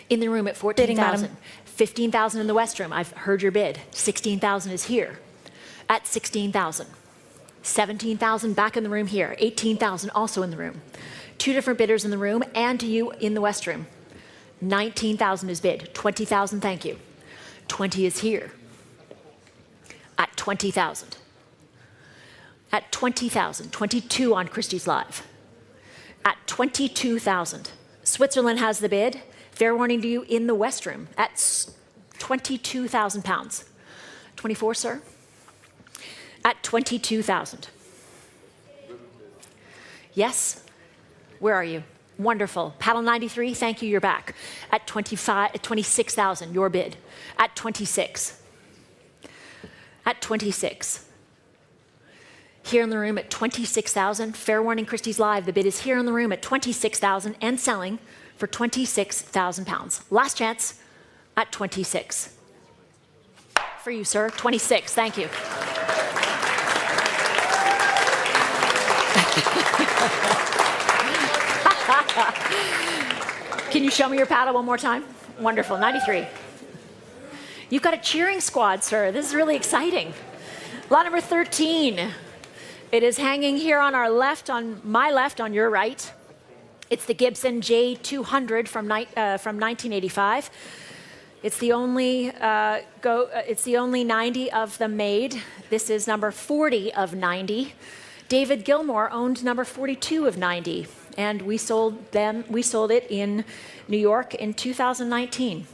In the room at 14,000. 15,000 in the West Room. I've heard your bid. 16,000 is here. At 16,000. 17,000 back in the room here. 18,000 also in the room. Two different bidders in the room and to you in the West Room. 19,000 is bid. 20,000, thank you. 20 is here. At 20,000. At 20,000. 22 on Christie's Live. At 22,000. Switzerland has the bid. Fair warning to you in the West Room at 22,000 pounds. 24, sir? At 22,000. Yes? Where are you? Wonderful. Paddle 93, thank you, you're back. At 26,000, your bid. At 26. At 26. here in the room at 26,000. Fair warning, Christie's Live, the bid is here in the room at 26,000 and selling for 26,000 pounds. Last chance at 26. For you, sir, 26, thank you. Can you show me your paddle one more time? Wonderful, 93. You've got a cheering squad, sir. This is really exciting. Lot number 13. It is hanging here on our left, on my left, on your right. It's the Gibson J200 from 1985. It's the only 90 of them made. This is number 40 of 90. David Gilmour owned number 42 of 90, and we sold it in New York in 2019.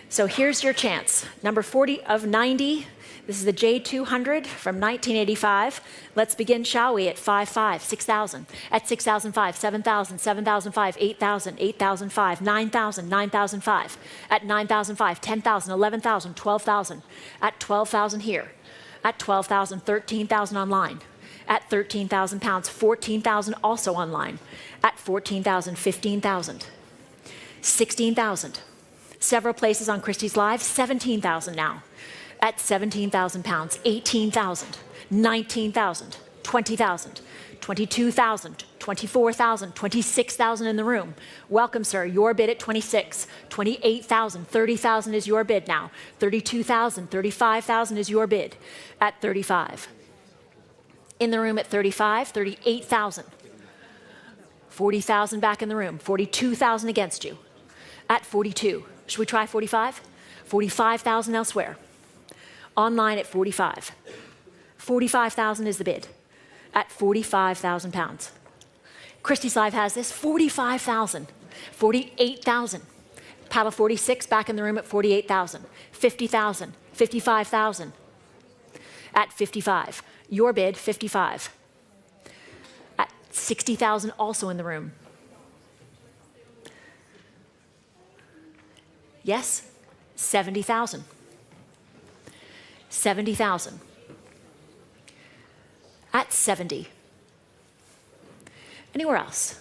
So here's your chance. Number 40 of 90. This is the J200 from 1985. Let's begin, shall we, at 5,500, 6,000. At 6,005, 7,000, 7,005, 8,000, 8,005, 9,000, 9,005. At 9,005, 10,000, 11,000, 12,000. At 12,000 here. At 12,000, 13,000 online. At 13,000 pounds, 14,000 also online. At 14,000, 15,000. 16,000. Several places on Christie's Live, 17,000 now. At 17,000 pounds, 18,000, 19,000, 20,000, 22,000, 24,000, 26,000 in the room. Welcome, sir. Your bid at 26, 28,000, 30,000 is your bid now. 32,000, 35,000 is your bid at 35. In the room at 35, 38,000. 40,000 back in the room. 42,000 against you. At 42. Should we try 45? 45,000 elsewhere. Online at 45. 45,000 is the bid at 45,000 pounds. Christie's Live has this, 45,000, 48,000. Paddle 46 back in the room at 48,000, 50,000, 55,000 at 55. Your bid, 55. At 60,000 also in the room. Yes, 70,000. 70,000. At 70. Anywhere else?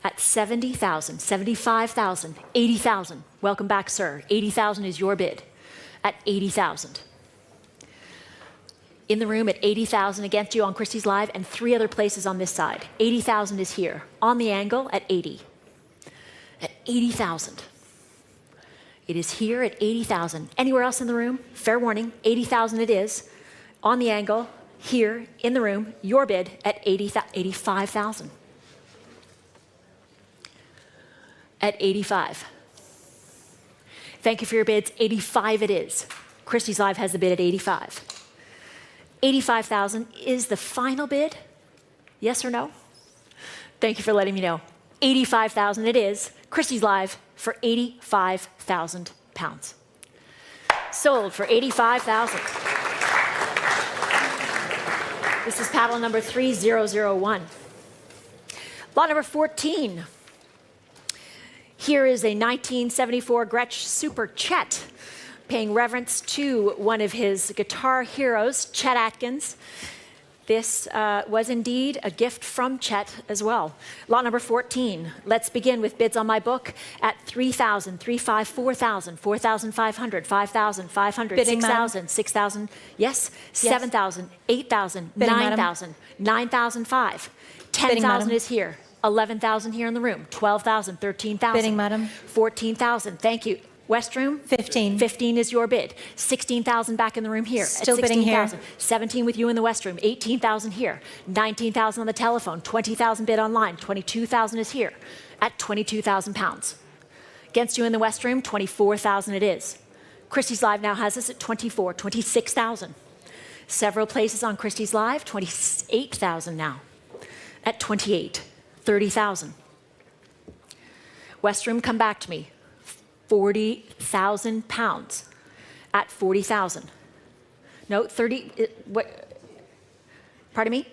At 70,000, 75,000, 80,000. Welcome back, sir. 80,000 is your bid. At 80,000. In the room at 80,000 against you on Christie's Live and 3 other places on this side. 80,000 is here. On the angle at 80. At 80,000. It is here at 80,000. Anywhere else in the room? Fair warning, 80,000 it is. On the angle, here in the room, your bid at 85,000. At 85. Thank you for your bids. 85 it is. Christie's Live has the bid at 85. 85,000 is the final bid? Yes or no? Thank you for letting me know. 85,000 it is. Christie's Live for 85,000 pounds. Sold for 85,000. This is paddle number 3001. Lot number 14. Here is a 1974 Gretsch Super Chet, paying reverence to one of his guitar heroes, Chet Atkins. This was indeed a gift from Chet as well. Lot number 14. Let's begin with bids on my book at 3,000, 3,500, 4,000, 4,500, 5,500, 6,000, 6,000, yes, 7,000, 8,000, 9,000, 9,005. 10,000 is here. 11,000 here in the room. 12,000, 13,000. Bidding, madam. 14,000. Thank you. West room? 15. 15 is your bid. 16,000 back in the room here. Still at bidding here. 17 with you in the West room. 18,000 here. 19,000 on the telephone. 20,000 bid online. 22,000 is here at 22,000 pounds. Against you in the West room, 24,000 it is. Christie's Live now has us at 24, 26,000. Several places on Christie's Live, 28,000 now. At 28, 30,000. West room, come back to me. 40,000 pounds at 40,000. No, 30, what, pardon me?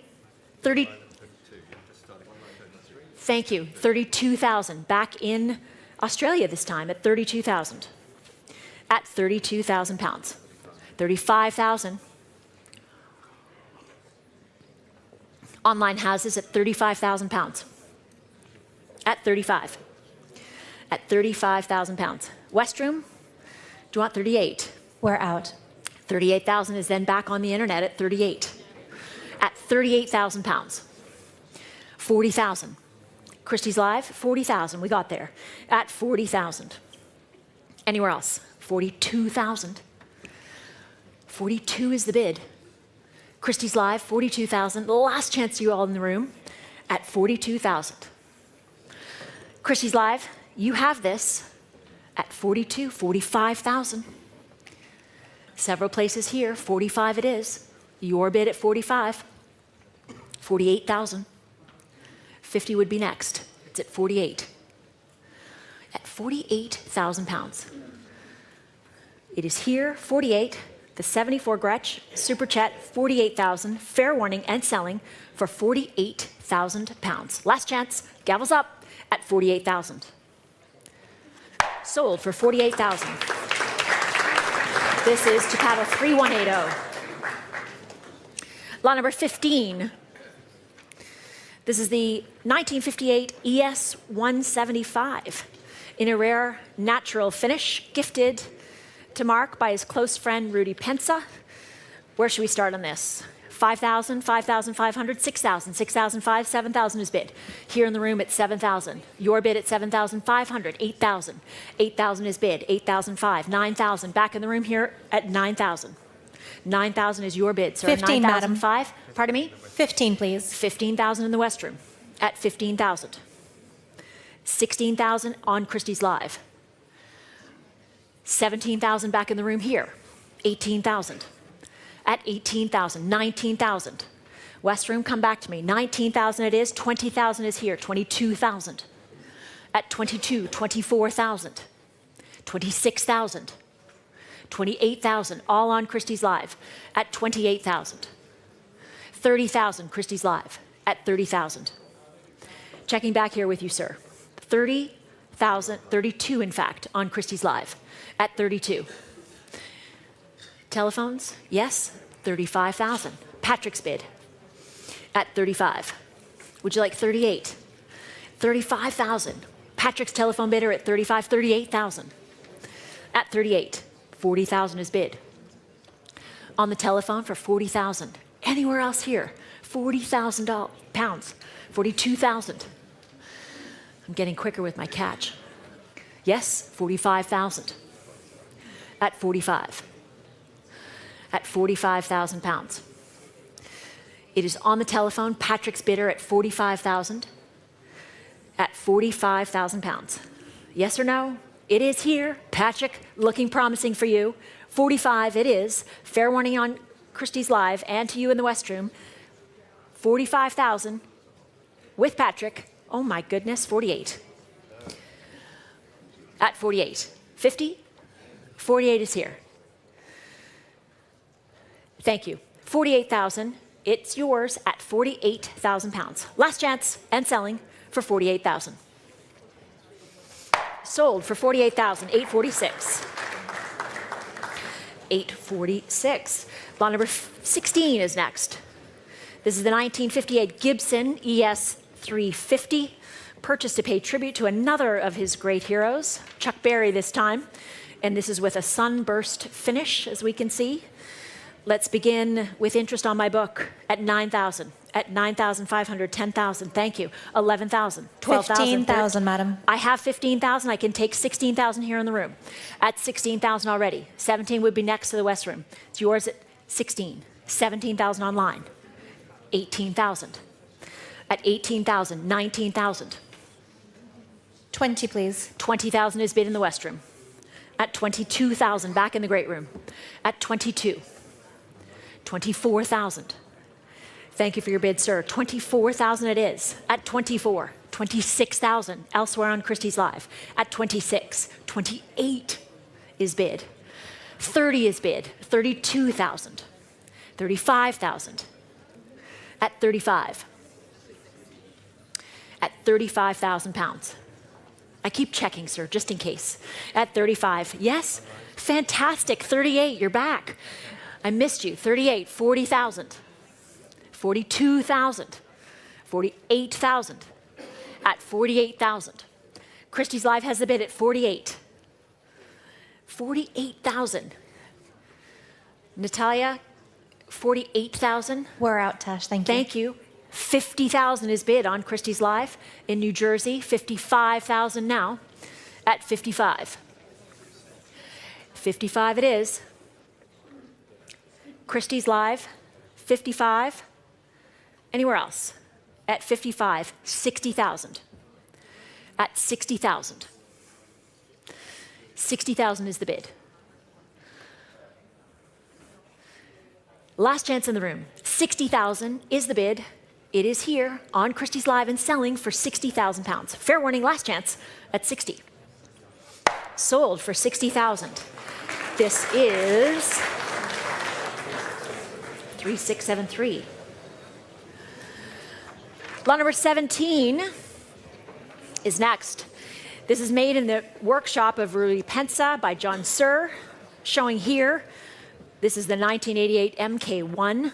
30, thank you, 32,000, back in Australia this time at 32,000. At 32,000 pounds. 35,000. Online houses at 35,000 pounds. At 35. At 35,000 pounds. West Room, do you want 38? We're out. 38,000 is then back on the internet at 38. At 38,000 pounds. 40,000. Christie's Live, 40,000. We got there. At 40,000. Anywhere else? 42,000. 42 is the bid. Christie's Live, 42,000. Last chance to you all in the room at 42,000. Christie's Live, you have this at 42, 45,000. Several places here, 45 it is. Your bid at 45. 48,000. 50 would be next. It's at 48. At 48,000 pounds. It is here, 48. The 74 Gretsch, Super Chet, 48,000, fair warning and selling for 48,000 pounds. Last chance, gavels up at 48,000. Sold for 48,000. This is to paddle 3180. Lot number 15. This is the 1958 ES 175 in a rare natural finish, gifted to Mark by his close friend Rudy Pensa. Where should we start on this? 5,000, 5,500, 6,000, 6,005, 7,000 is bid. Here in the room at 7,000. Your bid at 7,500, 8,000. 8,000 is bid, 8,005, 9,000. Back in the room here at 9,000. 9,000 is your bid, sir. 15, madam. 9,005. Pardon me? 15, please. 15,000 in the West Room at 15,000. 16,000 on Christie's Live. 17,000 back in the room here. 18,000. At 18,000. 19,000. West Room, come back to me. 19,000 it is. 20,000 is here. 22,000. At 22, 24,000. 26,000. 28,000, all on Christie's Live at 28,000. 30,000, Christie's Live at 30,000. Checking back here with you, sir. 30,000, 32 in fact, on Christie's Live at 32. Telephones, yes, 35,000. Patrick's bid at 35. Would you like 38? 35,000. Patrick's telephone bidder at 35, 38,000. At 38. 40,000 is bid. On the telephone for 40,000. Anywhere else here, 40,000 pounds, 42,000. I'm getting quicker with my catch. Yes, 45,000. At 45. At 45,000 pounds. It is on the telephone, Patrick's bidder at 45,000. At 45,000 pounds. Yes or no? It is here. Patrick, looking promising for you. 45 it is. Fair warning on Christie's Live and to you in the West Room. 45,000 with Patrick. Oh my goodness, 48. At 48. 50? 48 is here. Thank you. 48,000. It's yours at 48,000 pounds. Last chance and selling for 48,000. Sold for 48,000, 846. 846. Lot number 16 is next. This is the 1958 Gibson ES 350, purchased to pay tribute to another of his great heroes, Chuck Berry this time. And this is with a sunburst finish, as we can see. Let's begin with interest on my book at 9,000. At 9,500, 10,000, thank you. 11,000, 12,000. 15,000, madam. I have 15,000, I can take 16,000 here in the room. At 16,000 already. 17 would be next to the West Room. It's yours at 16. 17,000 online. 18,000. At 18,000, 19,000. 20, please. 20,000 is bid in the West Room. At 22,000, back in the Great Room. At 22. 24,000. Thank you for your bid, sir. 24,000 it is. At 24. 26,000 elsewhere on Christie's Live. At 26. 28 is bid. 30 is bid. 32,000. 35,000. At 35. At 35,000 pounds. I keep checking, sir, just in case. At 35. Yes? Fantastic. 38, you're back. I missed you. 38, 40,000. 42,000. 48,000. At 48,000. Christie's Live has the bid at 48. 48,000. Natalia, 48,000. We're out, Tash. Thank you. Thank you. 50,000 is bid on Christie's Live in New Jersey. 55,000 now at 55. 55 it is. Christie's Live, 55. Anywhere else? At 55, 60,000. At 60,000. 60,000 is the bid. Last chance in the room. 60,000 is the bid. It is here on Christie's Live and selling for 60,000 pounds. Fair warning, last chance at 60. Sold for 60,000. This is 3673. Lot number 17 is next. This is made in the workshop of Rui Pensa by John Sir, showing here. This is the 1988 MK1.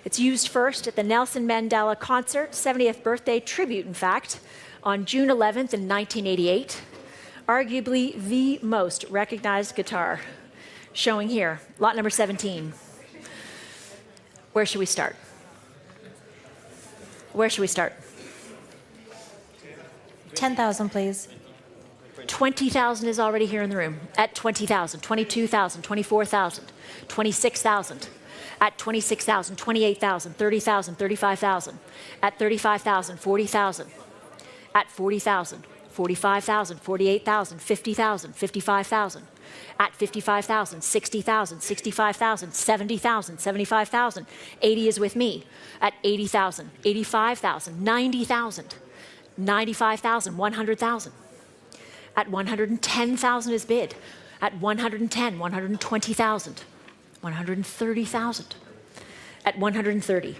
It's used first at the Nelson Mandela concert, 70th birthday tribute, in fact, on June 11th in 1988. Arguably the most recognized guitar, showing here. Lot number 17. Where should we start? Where should we start? 10,000, please. 20,000 is already here in the room. At 20,000, 22,000, 24,000, 26,000. At 26,000, 28,000, 30,000, 35,000. At 35,000, 40,000. At 40,000, 45,000, 48,000, 50,000, 55,000. At 55,000, 60,000, 65,000, 70,000, 75,000. 80 is with me. At 80,000, 85,000, 90,000, 95,000, 100,000. At 110,000 is bid. At 110, 120,000, 130,000. At 130,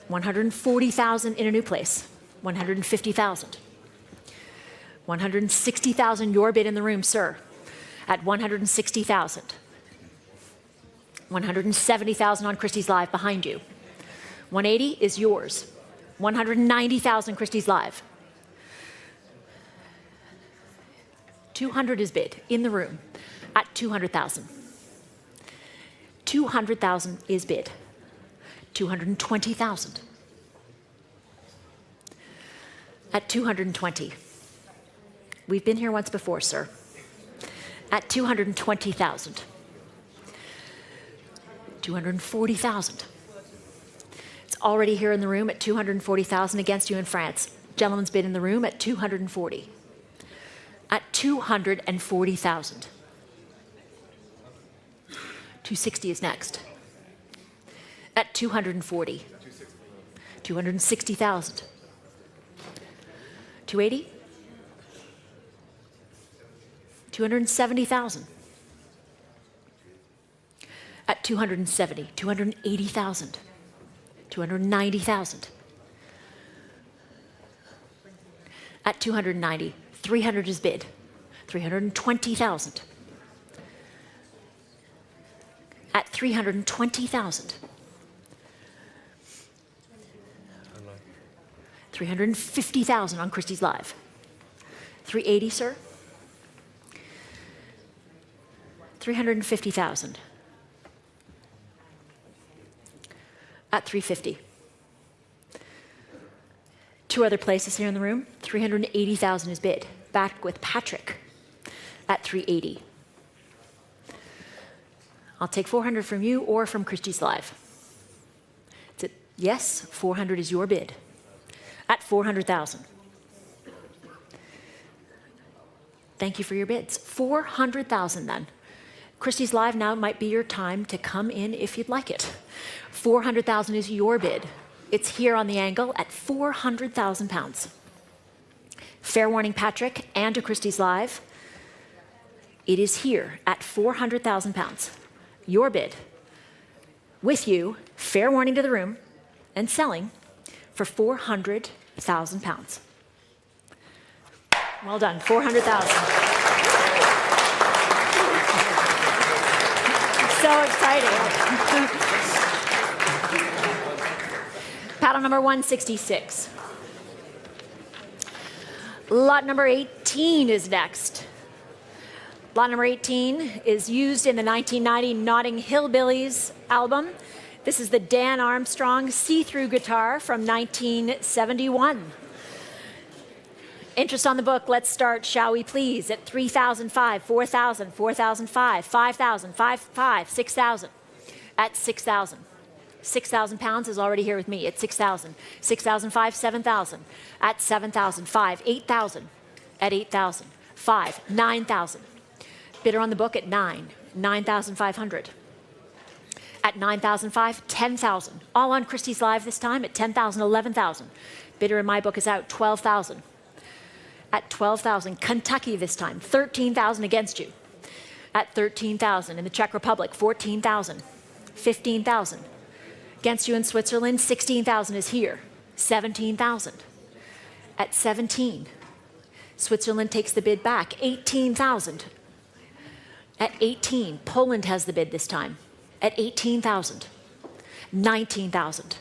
140,000 in a new place. 150,000. 160,000, your bid in the room, sir. At 160,000. 170,000 on Christie's Live behind you. 180 is yours. 190,000 Christie's Live. 200 is bid in the room at 200,000. 200,000 is bid. 220,000. At 220. We've been here once before, sir. At 220,000. 240,000. It's already here in the room at 240,000 against you in France. Gentleman's bid in the room at 240. At 240,000. 260 is next. At 240. 260,000. 280. 270,000. At 270, 280,000. 290,000. At 290, 300 is bid. 320,000. At 320,000. 350,000 on Christie's Live. 380, sir. 350,000. At 350. Two other places here in the room. 380,000 is bid. Back with Patrick at 380. I'll take 400 from you or from Christie's Live. Yes, 400 is your bid. At 400,000. Thank you for your bids. 400,000 then. Christie's Live, now might be your time to come in if you'd like it. 400,000 is your bid. It's here on the angle at 400,000 pounds. Fair warning, Patrick, and to Christie's Live. It is here at 400,000 pounds. Your bid. With you, fair warning to the room, and selling for 400,000 pounds. Well done, 400,000. So exciting. Paddle number 166. Lot number 18 is next. Lot number 18 is used in the 1990 Notting Hillbillies album. This is the Dan Armstrong see-through guitar from 1971. Interest on the book, let's start, shall we please, at 3,005, 4,000, 4,005, 5,000, 5,500, 6,000. At 6,000. 6,000 pounds is already here with me at 6,000. 6,005, 7,000. At 7,000, 5, 8,000. At 8,000, 5, 9,000. Bidder on the book at 9, 9,500. At 9,005, 10,000. All on Christie's Live this time at 10,000, 11,000. Bidder in my book is out, 12,000. At 12,000, Kentucky this time, 13,000 against you. At 13,000, in the Czech Republic, 14,000, 15,000. Against you in Switzerland, 16,000 is here, 17,000. At 17, Switzerland takes the bid back, 18,000. At 18, Poland has the bid this time, at 18,000, 19,000.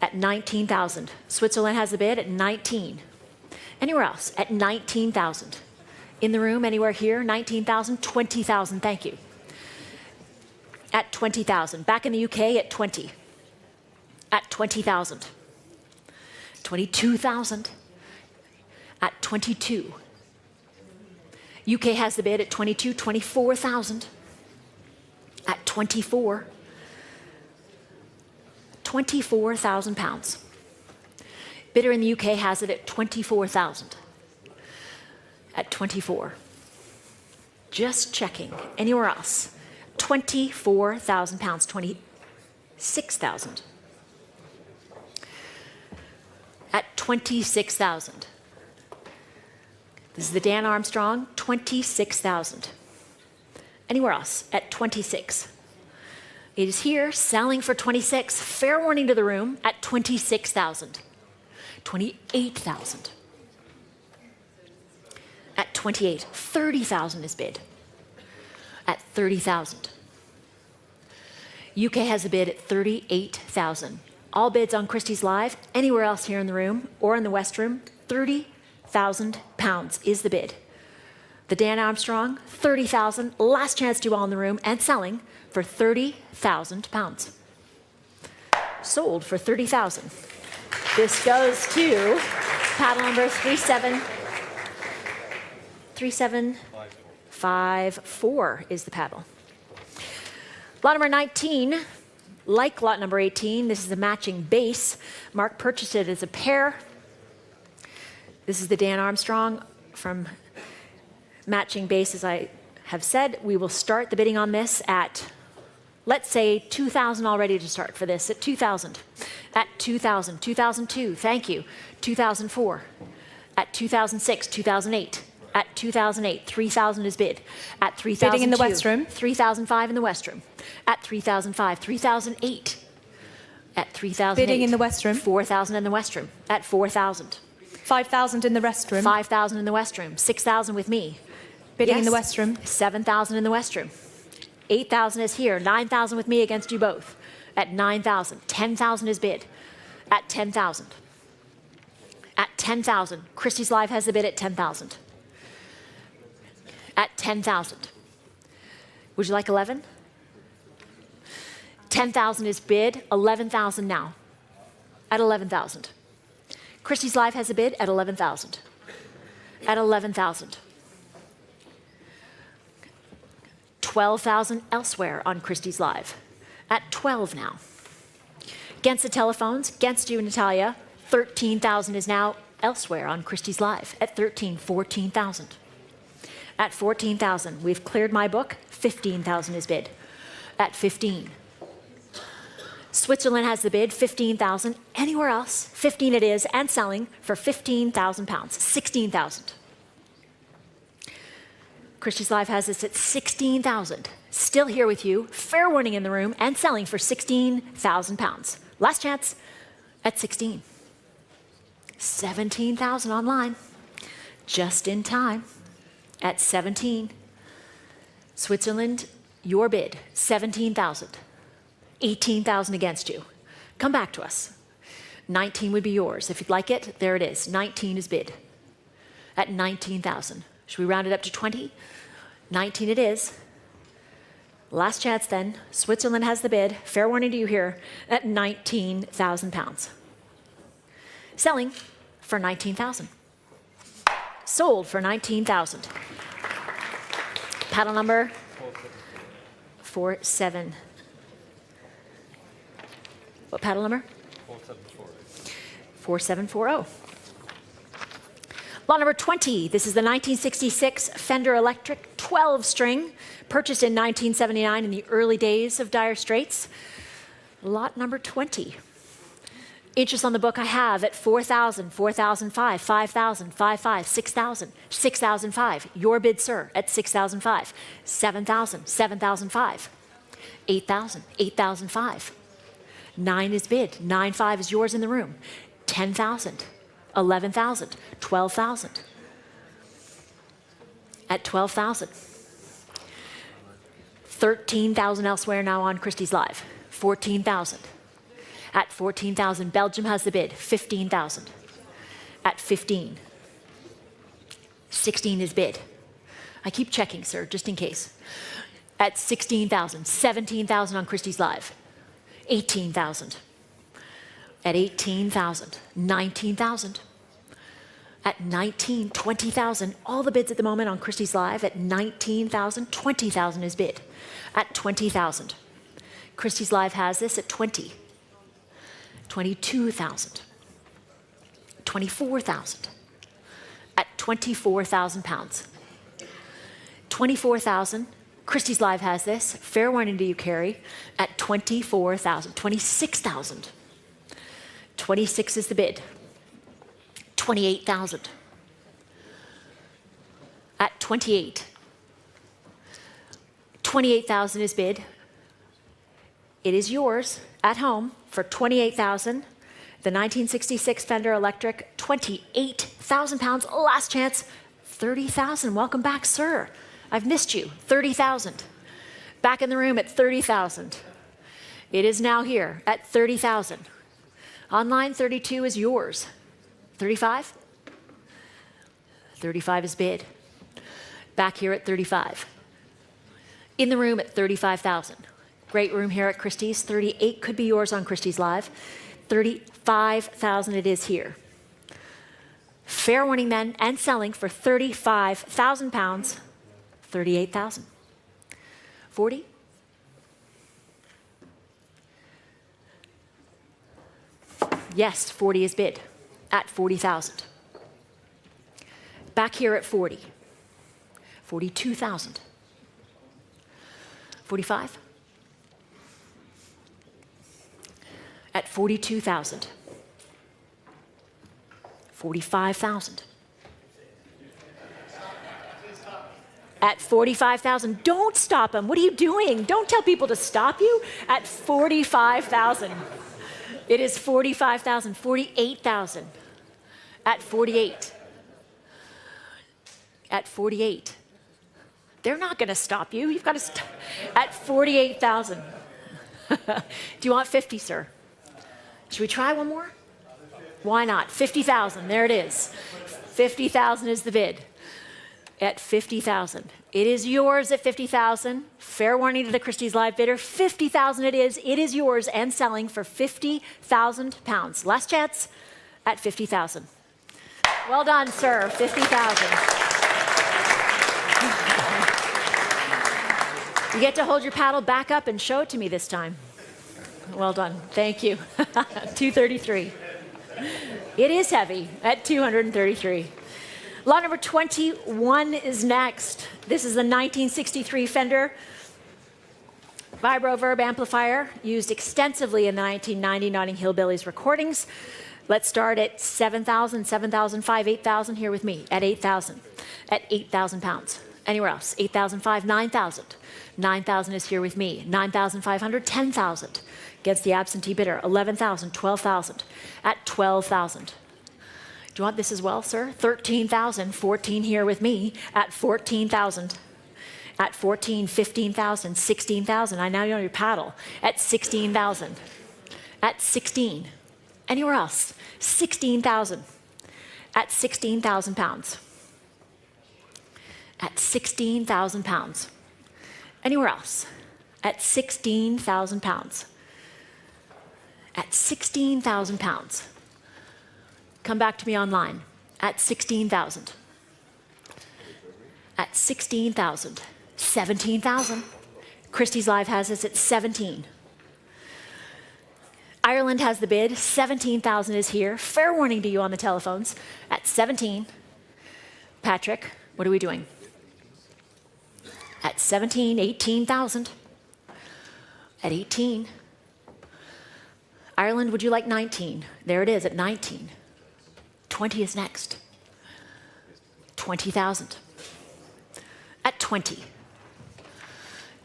At 19,000, Switzerland has the bid at 19. Anywhere else, at 19,000. In the room, anywhere here, 19,000, 20,000, thank you. At 20,000. Back in the UK at 20. At 20,000. 22,000. At 22. UK has the bid at 22, 24,000. At 24. 24,000 pounds. Bidder in the UK has it at 24,000. At 24. Just checking. Anywhere else? 24,000 pounds, 26,000. At 26,000. This is the Dan Armstrong, 26,000. Anywhere else? At 26. It is here, selling for 26. Fair warning to the room, at 26,000. 28,000. At 28, 30,000 is bid. At 30,000. UK has a bid at 38,000. All bids on Christie's Live, anywhere else here in the room or in the West Room, 30,000 pounds is the bid. The Dan Armstrong, 30,000, last chance to all in the room and selling for 30,000 pounds. Sold for 30,000. This goes to paddle number 3754 is the paddle. Lot number 19, like lot number 18, this is a matching base. Mark purchased it as a pair. This is the Dan Armstrong from matching base, as I have said. We will start the bidding on this at, let's say, 2,000 already to start for this, at 2,000. At 2,000, 2002, thank you. 2004, at 2006, 2008. At 2008, 3,000 is bid. At 3,002, bidding in the West Room. 3,005 in the West Room. At 3,005, 3,008. At 3,008. Bidding in the West Room. 4,000 in the West Room. At 4,000. 5,000 in the West Room. 5,000 in the West Room. 6,000 with me. Bidding Yes. in the West Room. 7,000 in the West Room. 8,000 is here. 9,000 with me against you both. At 9,000. 10,000 is bid. At 10,000. At 10,000. Christie's Live has the bid at 10,000. At 10,000. Would you like 11? 10,000 is bid, 11,000 now. At 11,000. Christie's Live has a bid at 11,000. At 11,000. 12,000 elsewhere on Christie's Live. At 12 now. Against the telephones, against you, Natalia, 13,000 is now elsewhere on Christie's Live. At 13, 14,000. At 14,000, we've cleared my book, 15,000 is bid. At 15. Switzerland has the bid, 15,000. Anywhere else, 15 it is, and selling for 15,000 pounds, 16,000. Christie's Live has this at 16,000. Still here with you, fair warning in the room, and selling for 16,000 pounds. Last chance at 16. 17,000 online, just in time. At 17, Switzerland, your bid, 17,000. 18,000 against you. Come back to us. 19 would be yours. If you'd like it, there it is. 19 is bid at 19,000. Should we round it up to 20? 19 it is. Last chance then. Switzerland has the bid. Fair warning to you here at 19,000 pounds. Selling for 19,000. Sold for 19,000. Paddle number 47. What paddle number? 4740. 4740. Lot number 20. This is the 1966 Fender Electric 12-string, purchased in 1979 in the early days of dire straits. Lot number 20. Interest on the book I have at 4,000, 4,005, 5,000, 5,500, 6,000, 6,005. Your bid, sir, at 6,005. 7,000, 7,005. 8,000, 8,005. 9 is bid. 9,500 is yours in the room. 10,000, 11,000, 12,000. At 12,000. 13,000 elsewhere now on Christie's Live. 14,000. At 14,000, Belgium has the bid. 15,000. At 15. 16 is bid. I keep checking, sir, just in case. At 16,000. 17,000 on Christie's Live. 18,000. At 18,000. 19,000. At 19, 20,000. All the bids at the moment on Christie's Live at 19,000. 20,000 is bid. At 20,000. Christie's Live has this at 20. 22,000. 24,000. At 24,000 pounds. 24,000. Christie's Live has this. Fair warning to you, Carrie. At 24,000. 26,000. 26 is the bid. 28,000. At 28. 28,000 is bid. It is yours at home for 28,000. The 1966 Fender Electric, 28,000 pounds. Last chance, 30,000. Welcome back, sir. I've missed you. 30,000. Back in the room at 30,000. It is now here at 30,000. Online, 32 is yours. 35? 35 is bid. Back here at 35. In the room at 35,000. Great room here at Christie's. 38 could be yours on Christie's Live. 35,000 it is here. Fair warning then, and selling for 35,000 pounds. 38,000. 40? Yes, 40 is bid at 40,000. Back here at 40. 42,000. 45? At 42,000. 45,000. At 45,000. Don't stop them. What are you doing? Don't tell people to stop you. At 45,000. It is 45,000. 48,000. At 48. At 48. They're not going to stop you. You've got to at 48,000. Do you want 50, sir? Should we try one more? Why not? 50,000. There it is. 50,000 is the bid. At 50,000. It is yours at 50,000. Fair warning to the Christie's Live bidder. 50,000 it is. It is yours and selling for 50,000 pounds. Last chance at 50,000. Well done, sir. 50,000. You get to hold your paddle back up and show it to me this time. Well done. Thank you. 233. It is heavy at 233. Lot number 21 is next. This is the 1963 Fender Vibroverb amplifier, used extensively in the 1990 Notting Hill Billies recordings. Let's start at 7,000, 7,005, 8,000 here with me at 8,000. At 8,000 pounds. Anywhere else? 8,005, 9,000. 9,000 is here with me. 9,500, 10,000. Against the absentee bidder, 11,000, 12,000. At 12,000. Do you want this as well, sir? 13,000, 14 here with me at 14,000. At 14, 15,000, 16,000. I now know your paddle. At 16,000. At 16. Anywhere else? 16,000. At 16,000 pounds. At 16,000 pounds. Anywhere else? At 16,000 pounds. At 16,000 pounds. Come back to me online. At 16,000. At 16,000. 17,000. Christies Live has us at 17. Ireland has the bid. 17,000 is here. Fair warning to you on the telephones. At 17. Patrick, what are we doing? At 17, 18,000. At 18. Ireland, would you like 19? There it is at 19. 20 is next. 20,000. At 20.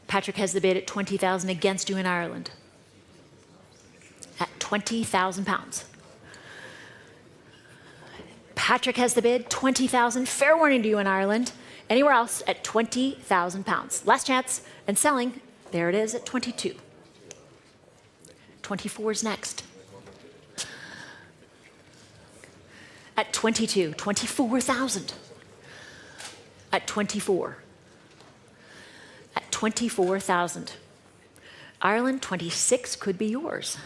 Patrick has the bid at 20,000 against you in Ireland. At 20,000 pounds. Patrick has the bid, 20,000. Fair warning to you in Ireland. Anywhere else at 20,000 pounds. Last chance and selling. There it is at 22. 24 is next. At 22, 24,000. At 24. At 24,000. Ireland, 26 could be yours.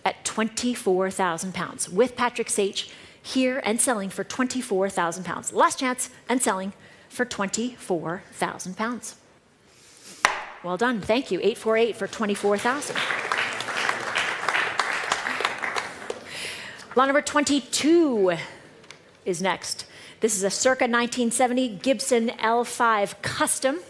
At 24,000 pounds with Patrick Sage here and selling for 24,000 pounds. Last chance and selling for 24,000 pounds. Well done, thank you. 848 for 24,000. Lot number 22 is next. This is a circa 1970 Gibson L5 Custom.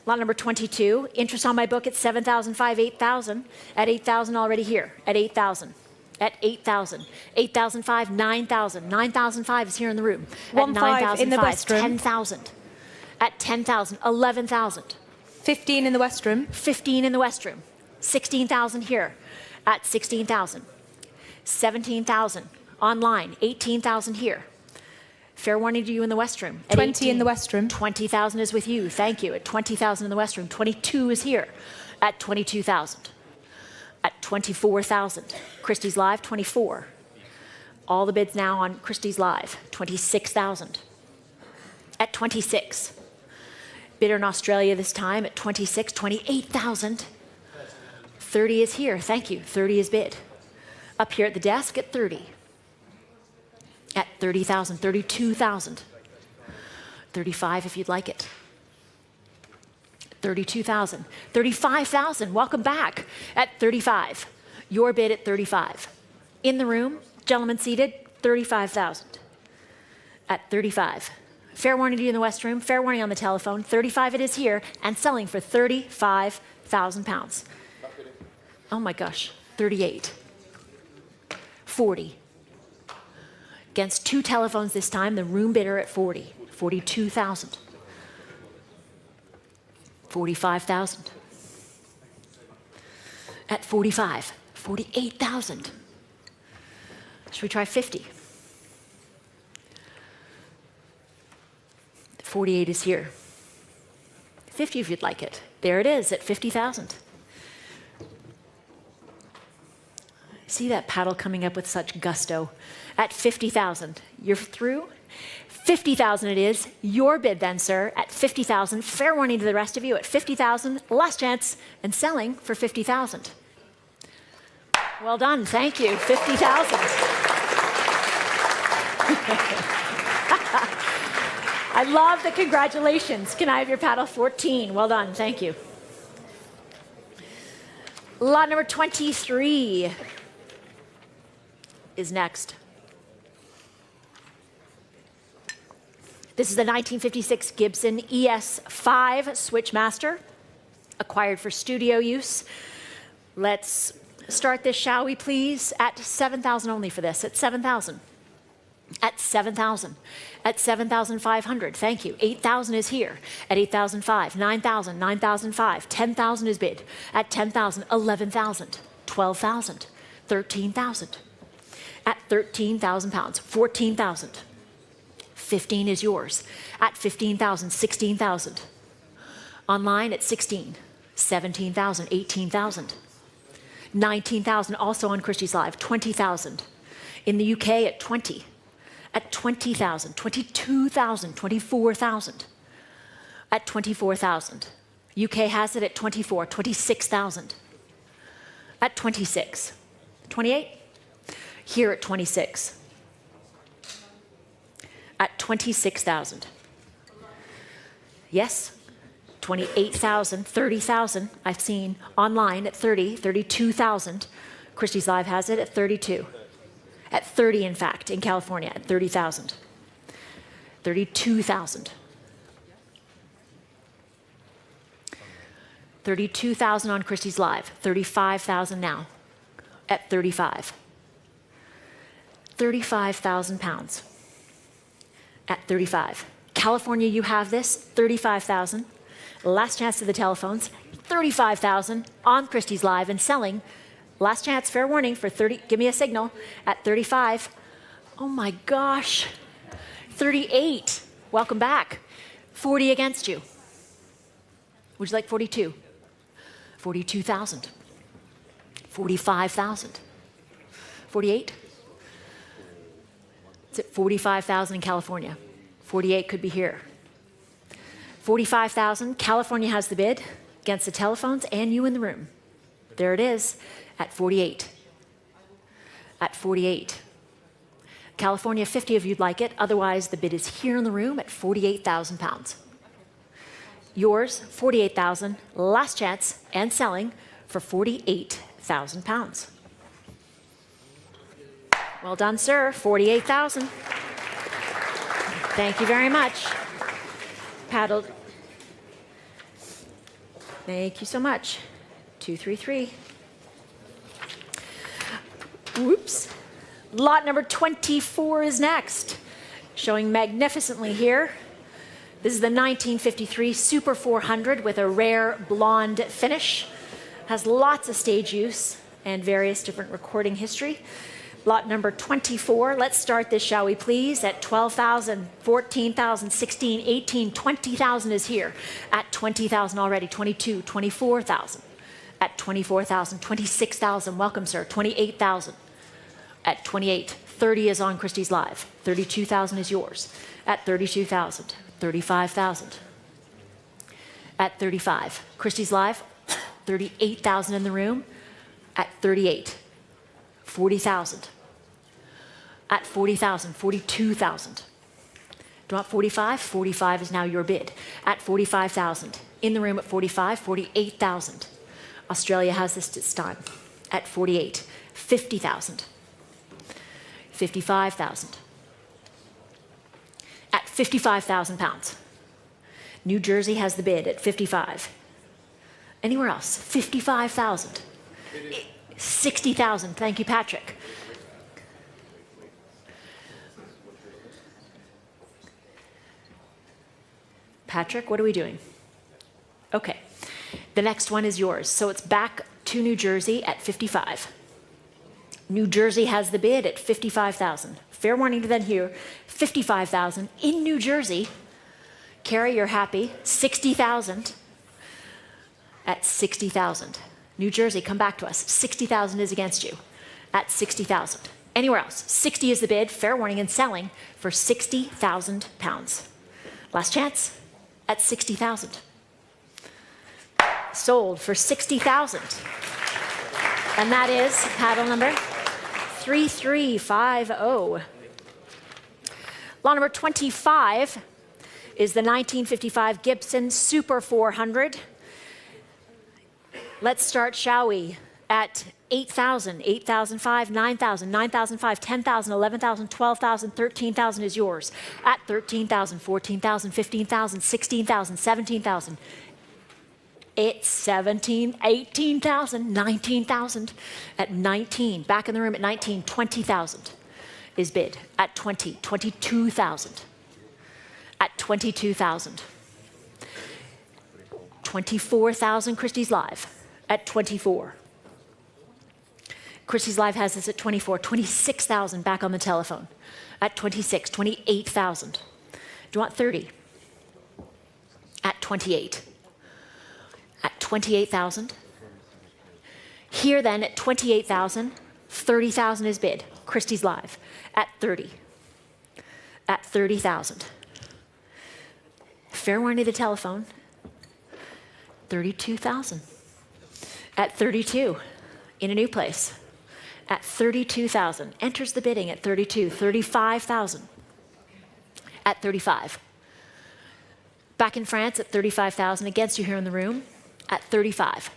Lot number 22. Interest on my book at 7,005, 8,000. At 8,000 already here. At 8,000. At 8,000. 8,005, 9,000. 9,005 is here in the room. At 1,500 in the West Room. 10,000. At 10,000, 11,000. 15 in the West Room. 15 in the West Room. 16,000 here. At 16,000. 17,000 online. 18,000 here. Fair warning to you in the West Room. At 20 in the West Room. 20,000 is with you. Thank you. At 20,000 in the West Room. 22 is here. At 22,000. At 24,000. Christies Live, 24. All the bids now on Christies Live. 26,000. At 26. Bidder in Australia this time at 26, 28,000. 30 is here. Thank you. 30 is bid. Up here at the desk at 30. At 30,000, 32,000. 35 if you'd like it. 32,000. 35,000. Welcome back. At 35. Your bid at 35. In the room, gentlemen seated, 35,000. At 35. Fair warning to you in the West Room, fair warning on the telephone. 35 it is here, and selling for 35,000 pounds. Oh my gosh, 38. 40. Against two telephones this time, the room bidder at 40. 42,000. 45,000. At 45. 48,000. Should we try 50? 48 is here. 50 if you'd like it. There it is at 50,000. See that paddle coming up with such gusto. At 50,000. You're through? 50,000 it is. Your bid then, sir, at 50,000. Fair warning to the rest of you at 50,000. Last chance and selling for 50,000. Well done. Thank you. 50,000. I love the congratulations. Can I have your paddle? 14. Well done. Thank you. Lot number 23 is next. This is the 1956 Gibson ES5 Switchmaster, acquired for studio use. Let's start this, shall we please? At 7,000 only for this. At 7,000. At 7,000. At 7,500. Thank you. 8,000 is here. At 8,005. 9,000. 9,005. 10,000 is bid. At 10,000. 11,000. 12,000. 13,000. At 13,000 pounds. 14,000. 15 is yours. At 15,000. 16,000. Online at 16. 17,000. 18,000. 19,000 also on Christies Live. 20,000. In the UK at 20. At 20,000. 22,000. 24,000. At 24,000. UK has it at 24. 26,000. At 26. 28. Here at 26. At 26,000. Yes, 28,000, 30,000 I've seen online at 30, 32,000. Christies Live has it at 32. At 30, in fact, in California, at 30,000. 32,000. 32,000 on Christies Live. 35,000 now. At 35. 35,000 pounds. At 35. California, you have this, 35,000. Last chance to the telephones, 35,000 on Christies Live and selling. Last chance, fair warning for 30, give me a signal, at 35. Oh my gosh, 38, welcome back. 40 against you. Would you like 42? 42,000. 45,000. 48? It's at 45,000 in California. 48 could be here. 45,000, California has the bid against the telephones and you in the room. There it is at 48. At 48. California, 50 if you'd like it. Otherwise, the bid is here in the room at 48,000 pounds. Yours, 48,000, last chance and selling for 48,000 pounds. Well done, sir, 48,000. Thank you very much. Paddled. Thank you so much. 233. Whoops. Lot number 24 is next. Showing magnificently here. This is the 1953 Super 400 with a rare blonde finish. Has lots of stage use and various different recording history. Lot number 24. Let's start this, shall we please, at 12,000, 14,000, 16, 18, 20,000 is here. At 20,000 already, 22, 24,000. At 24,000, 26,000, welcome, sir, 28,000. At 28, 30 is on Christies Live. 32,000 is yours. At 32,000, 35,000. At 35, Christies Live, 38,000 in the room. At 38. 40,000. At 40,000, 42,000. Do you want 45? 45 is now your bid. At 45,000. In the room at 45, 48,000. Australia has this time. At 48, 50,000. 55,000. At 55,000 pounds. New Jersey has the bid at 55. Anywhere else? 55,000. 60,000. Thank you, Patrick. Patrick, what are we doing? Okay. The next one is yours. So it's back to New Jersey at 55. New Jersey has the bid at 55,000. Fair warning to them here. 55,000 in New Jersey. Carrie, you're happy. 60,000 at 60,000. New Jersey, come back to us. 60,000 is against you at 60,000. Anywhere else, 60 is the bid, fair warning, and selling for 60,000 pounds. Last chance at 60,000. Sold for 60,000. And that is paddle number 3350. Lot number 25 is the 1955 Gibson Super 400. Let's start, shall we, at 8,000, 8,005, 9,000, 9,005, 10,000, 11,000, 12,000, 13,000 is yours. At 13,000, 14,000, 15,000, 16,000, 17,000. It's 17, 18,000, 19,000. At 19, back in the room at 19, 20,000 is bid. At 20, 22,000. At 22,000. 24,000 Christies Live. At 24. Christies Live has this at 24. 26,000 back on the telephone. At 26, 28,000. Do you want 30? At 28. At 28,000. Here then at 28,000, 30,000 is bid. Christie's Live at 30. At 30,000. Fair warning to the telephone. 32,000. At 32, in a new place. At 32,000, enters the bidding at 32, 35,000. At 35. Back in France at 35,000, against you here in the room, at 35.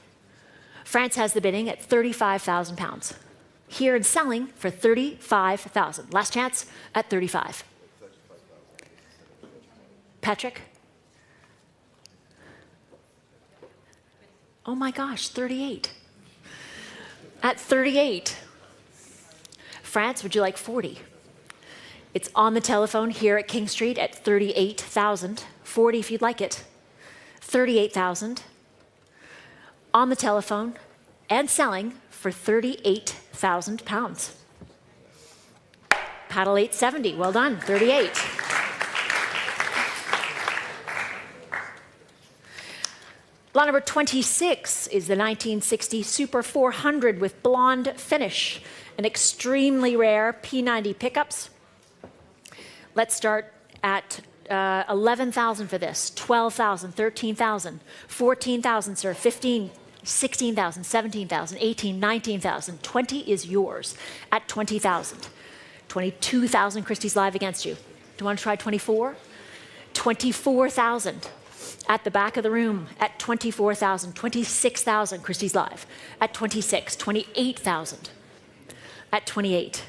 France has the bidding at 35,000 pounds. Here and selling for 35,000. Last chance at 35. Patrick? Oh my gosh, 38. At 38. France, would you like 40? It's on the telephone here at King Street at 38,000. 40 if you'd like it. 38,000. On the telephone and selling for 38,000 pounds. Paddle 870, well done, 38. Lot number 26 is the 1960 Super 400 with blonde finish, an extremely rare P90 pickups. Let's start at 11,000 for this, 12,000, 13,000, 14,000, sir, 15, 16,000, 17,000, 18, 19,000. 20 is yours at 20,000. 22,000, Christie's Live against you. Do you want to try 24? 24,000 at the back of the room at 24,000. 26,000, Christie's Live at 26. 28,000 at 28.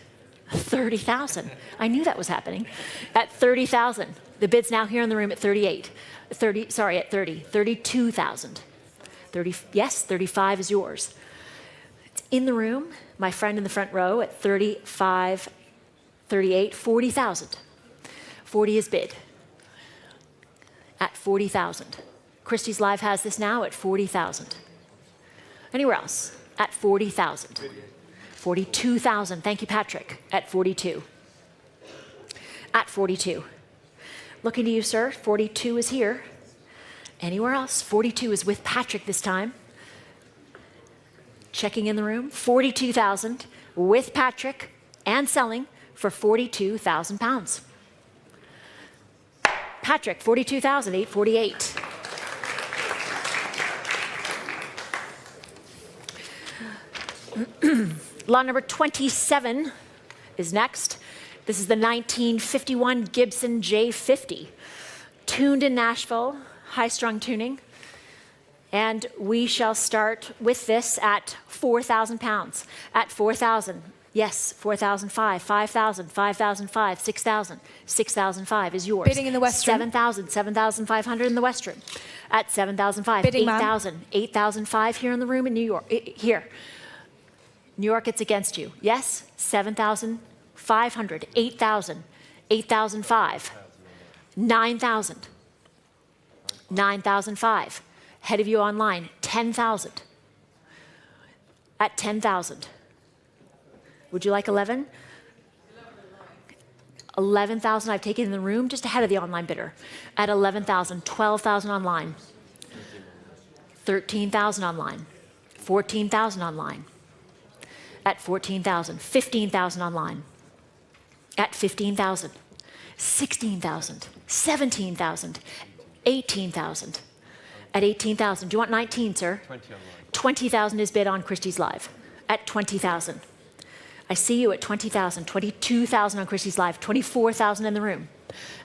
30,000. I knew that was happening. At 30,000. The bid's now here in the room at 38. At 30. 32,000. 30, yes, 35 is yours. It's in the room, my friend in the front row at 35, 38, 40,000. 40 is bid. At 40,000. Christie's Live has this now at 40,000. Anywhere else? At 40,000. 42,000. Thank you, Patrick. At 42. At 42. Looking to you, sir. 42 is here. Anywhere else? 42 is with Patrick this time. Checking in the room. 42,000 with Patrick and selling for 42,000 pounds. Patrick, 42,000, 848. Lot number 27 is next. This is the 1951 Gibson J50, tuned in Nashville, high-strung tuning. And we shall start with this at 4,000 pounds. At 4,000, yes, 4,005, 5,000, 5,005, 6,000, 6,005 is yours. Bidding in the West Room. 7,000, 7,500 in the West Room. At 7,005, Bidding, ma'am. 8,000, 8,005 here in the room in New York. Here. New York, it's against you. Yes, 7,500, 8,000, 8,005, 9,000, 9,005. Ahead of you online, 10,000. At 10,000. Would you like 11? 11,000 I've taken in the room, just ahead of the online bidder. At 11,000, 12,000 online. 13,000 online. 14,000 online. At 14,000, 15,000 online. At 15,000, 16,000, 17,000, 18,000. At 18,000, do you want 19, sir? 20 online. 20,000 is bid on Christie's Live. At 20,000. I see you at 20,000, 22,000 on Christie's Live, 24,000 in the room.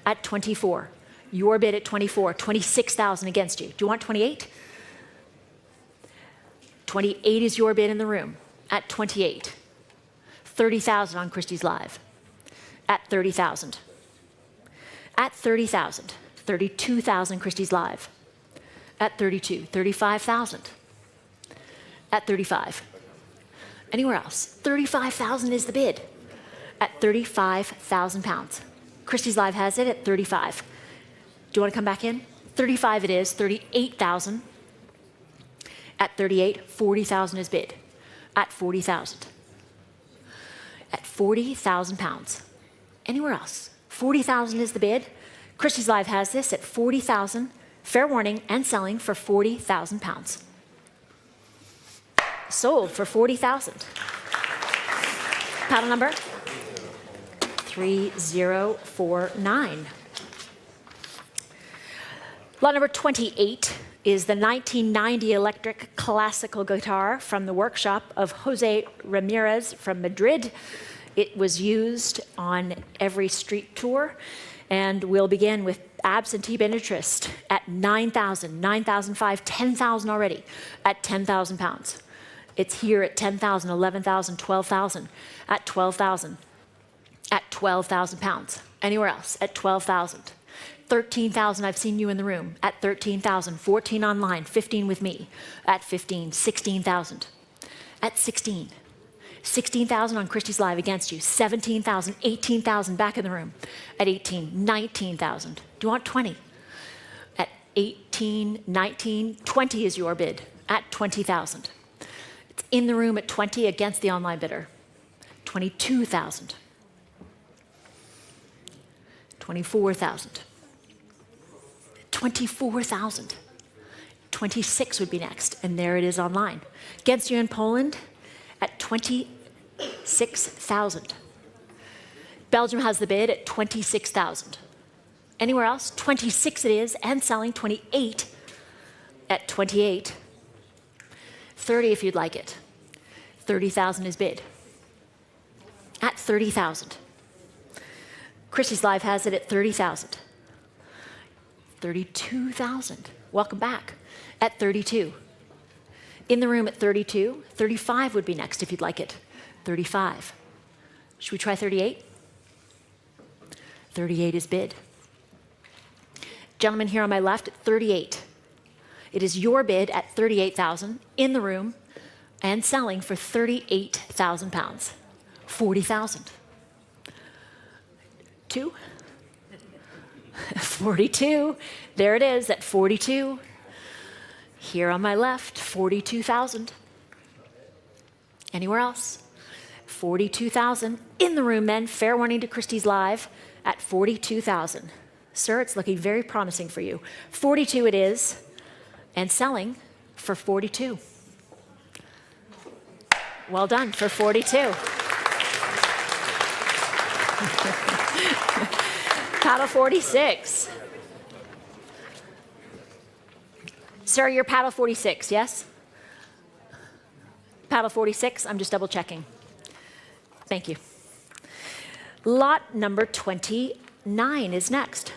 At 24, your bid at 24, 26,000 against you. Do you want 28? 28 is your bid in the room. At 28, 30,000 on Christie's Live. At 30,000. At 30,000, 32,000 Christie's Live. At 32, 35,000. At 35. Anywhere else? 35,000 is the bid. At 35,000 pounds. Christie's Live has it at 35. Do you want to come back in? 35 it is, 38,000. At 38, 40,000 is bid. At 40,000. At 40,000 pounds. Anywhere else? 40,000 is the bid. Christie's Live has this at 40,000. Fair warning and selling for 40,000 pounds. sold for 40,000. Paddle number 3049. Lot number 28 is the 1990 electric classical guitar from the workshop of Jose Ramirez from Madrid. It was used on every street tour, and we'll begin with absentee bid interest at 9,000, 9,005, 10,000 already at 10,000 pounds. It's here at 10,000, 11,000, 12,000, at 12,000, at 12,000 pounds. Anywhere else at 12,000. 13,000, I've seen you in the room, at 13,000, 14 online, 15 with me, at 15, 16,000, at 16, 16,000 on Christie's Live against you, 17,000, 18,000 back in the room, at 18, 19,000. Do you want 20? At 18, 19, 20 is your bid, at 20,000. It's in the room at 20 against the online bidder, 22,000, 24,000. 24,000. 26 would be next, and there it is online. Against you in Poland at 26,000. Belgium has the bid at 26,000. Anywhere else? 26 it is, and selling 28 at 28. 30 if you'd like it. 30,000 is bid. At 30,000. Christie's Live has it at 30,000. 32,000. Welcome back. At 32. In the room at 32. 35 would be next if you'd like it. 35. Should we try 38? 38 is bid. Gentleman here on my left at 38. It is your bid at 38,000 in the room and selling for 38,000 pounds. 40,000. 2. 42. There it is at 42. Here on my left, 42,000. Anywhere else? 42,000. In the room, men. Fair warning to Christie's Live at 42,000. Sir, it's looking very promising for you. 42 it is, and selling for 42. Well done for 42. Paddle 46. Sir, you're paddle 46, yes? Paddle 46, I'm just double checking. Thank you. Lot number 29 is next.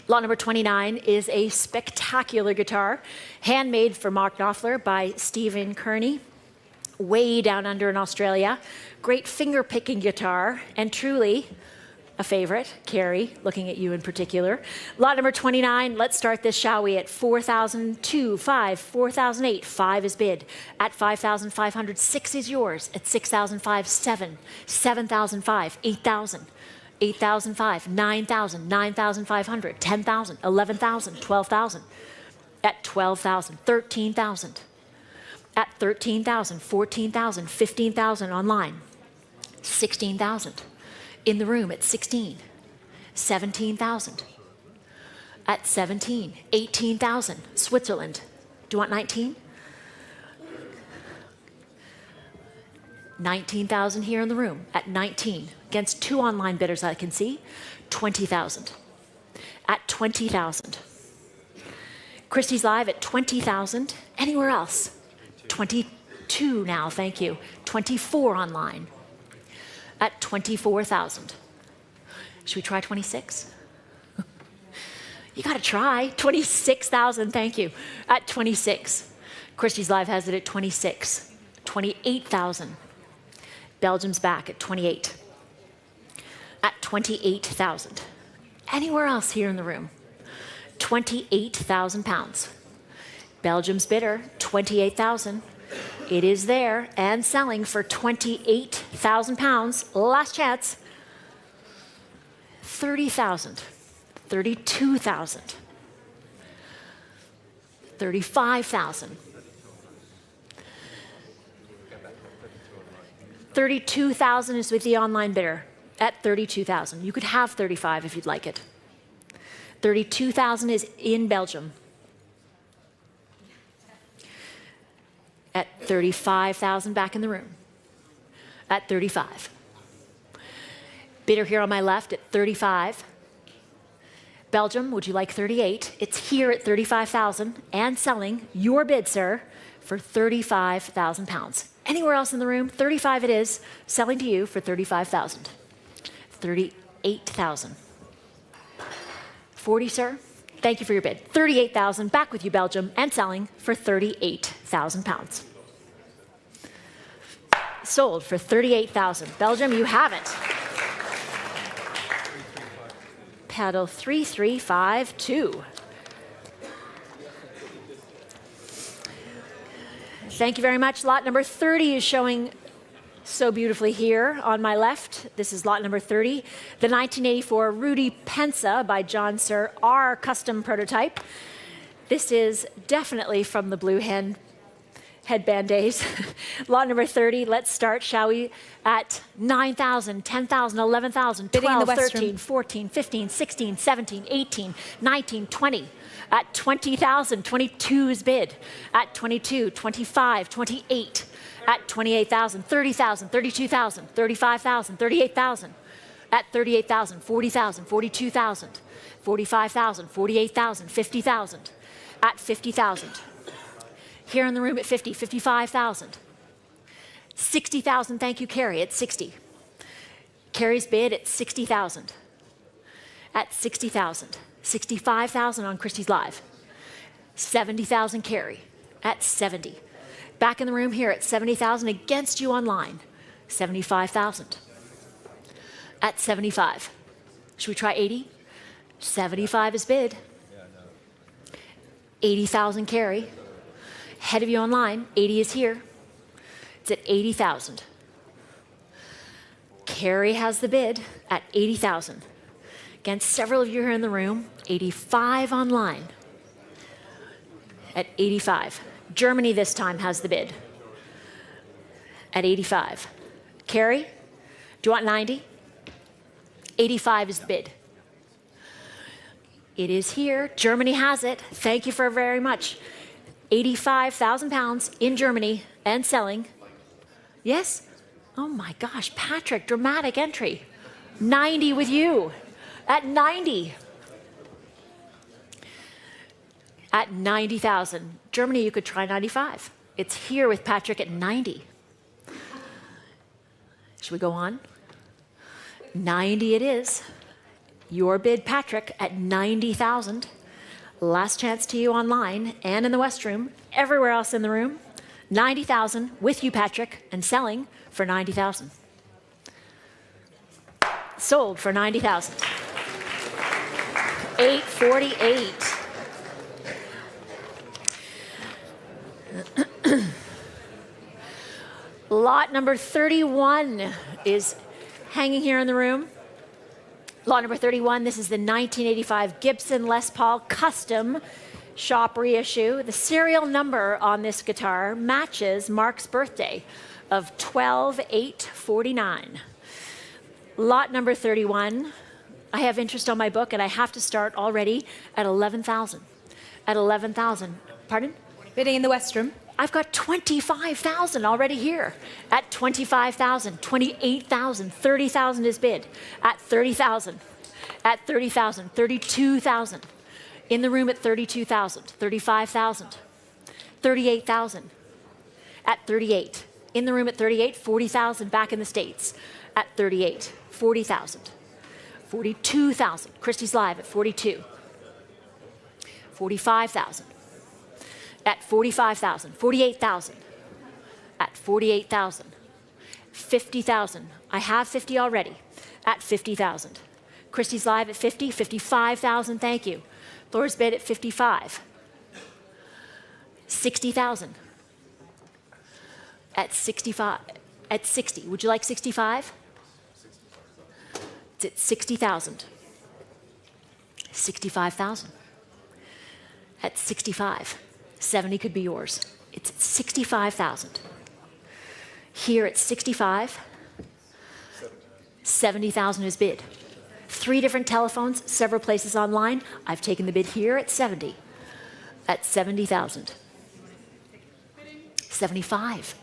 Lot number 29 is a spectacular guitar, handmade for Mark Knopfler by Stephen Kearney, way down under in Australia. Great finger-picking guitar, and truly a favorite. Carrie, looking at you in particular. Lot number 29, let's start this, shall we, at 4,002, 5, 4,008, 5 is bid. At 5,500, 6 is yours. At 6,005, 7, 7,005, 8,000. 8,005, 9,000, 9,500, 10,000, 11,000, 12,000. At 12,000, 13,000. At 13,000, 14,000, 15,000 online. 16,000. In the room at 16. 17,000. At 17, 18,000. Switzerland. Do you want 19? 19,000 here in the room at 19. Against 2 online bidders I can see. 20,000. At 20,000. Christie's Live at 20,000. Anywhere else? 22 now, thank you. 24 online. At 24,000. Should we try 26? You gotta try. 26,000, thank you. At 26. Christie's Live has it at 26. 28,000. Belgium's back at 28. At 28,000. Anywhere else here in the room? 28,000 pounds. Belgium's bidder, 28,000. It is there and selling for 28,000 pounds. Last chance. 30,000. 32,000. 35,000. 32,000 is with the online bidder at 32,000. You could have 35 if you'd like it. 32,000 is in Belgium At 35,000 back in the room. At 35. Bidder here on my left at 35. Belgium, would you like 38? It's here at 35,000 and selling your bid, sir, for 35,000 pounds. Anywhere else in the room, 35 it is, selling to you for 35,000. 38,000. 40, sir. Thank you for your bid. 38,000, back with you, Belgium, and selling for 38,000 pounds. Sold for 38,000. Belgium, you have it. Paddle 3352. Thank you very much. Lot number 30 is showing so beautifully here on my left. This is lot number 30. The 1984 Rudy Pensa by John Sir, our custom prototype. This is definitely from the Blue Hen headband days. Lot number 30, let's start, shall we, at 9,000, 10,000, 11,000, 12, 13, 14, 15, 16, 17, 18, 19, 20. At 20,000, 22 is bid. At 22, 25, 28. At 28,000, 30,000, 32,000, 35,000, 38,000. At 38,000, 40,000, 42,000, 45,000, 48,000, 50,000. At 50,000. Here in the room at 50, 55,000. 60,000, thank you, Carrie, at 60. Carrie's bid at 60,000. At 60,000. 65,000 on Christie's Live. 70,000, Carrie, at 70. Back in the room here at 70,000 against you online. 75,000. At 75. Should we try 80? 75 is bid. 80,000, Carrie. Ahead of you online, 80 is here. It's at 80,000. Carrie has the bid at 80,000. Against several of you here in the room, 85 online. At 85. Germany this time has the bid. At 85. Carrie, do you want 90? 85 is the bid. It is here. Germany has it. Thank you for very much. 85,000 pounds in Germany and selling. Yes? Oh my gosh, Patrick, dramatic entry. 90 with you. At 90. At 90,000. Germany, you could try 95. It's here with Patrick at 90. Should we go on? 90 it is. Your bid, Patrick, at 90,000. Last chance to you online and in the West Room, everywhere else in the room. 90,000 with you, Patrick, and selling for 90,000. Sold for 90,000. 848. Lot number 31 is hanging here in the room. Lot number 31, this is the 1985 Gibson Les Paul Custom Shop reissue. The serial number on this guitar matches Mark's birthday of 12/8/49. Lot number 31, I have interest on my book and I have to start already at 11,000. At 11,000, pardon? Bidding in the West Room. I've got 25,000 already here. At 25,000, 28,000, 30,000 is bid. At 30,000, at 30,000, 32,000. In the room at 32,000, 35,000, 38,000. At 38. In the room at 38, 40,000 back in the States. At 38, 40,000, 42,000. Christie's Live at 42. 45,000. At 45,000, 48,000, at 48,000, 50,000. I have 50 already, at 50,000. Christie's Live at 50, 55,000, thank you. Laura's bid at 55. 60,000. At 65, at 60. Would you like 65? It's at 60,000. 65,000. At 65. 70 could be yours. It's at 65,000. Here at 65, 70,000 is bid. 3 different telephones, several places online. I've taken the bid here at 70. At 70,000. 75.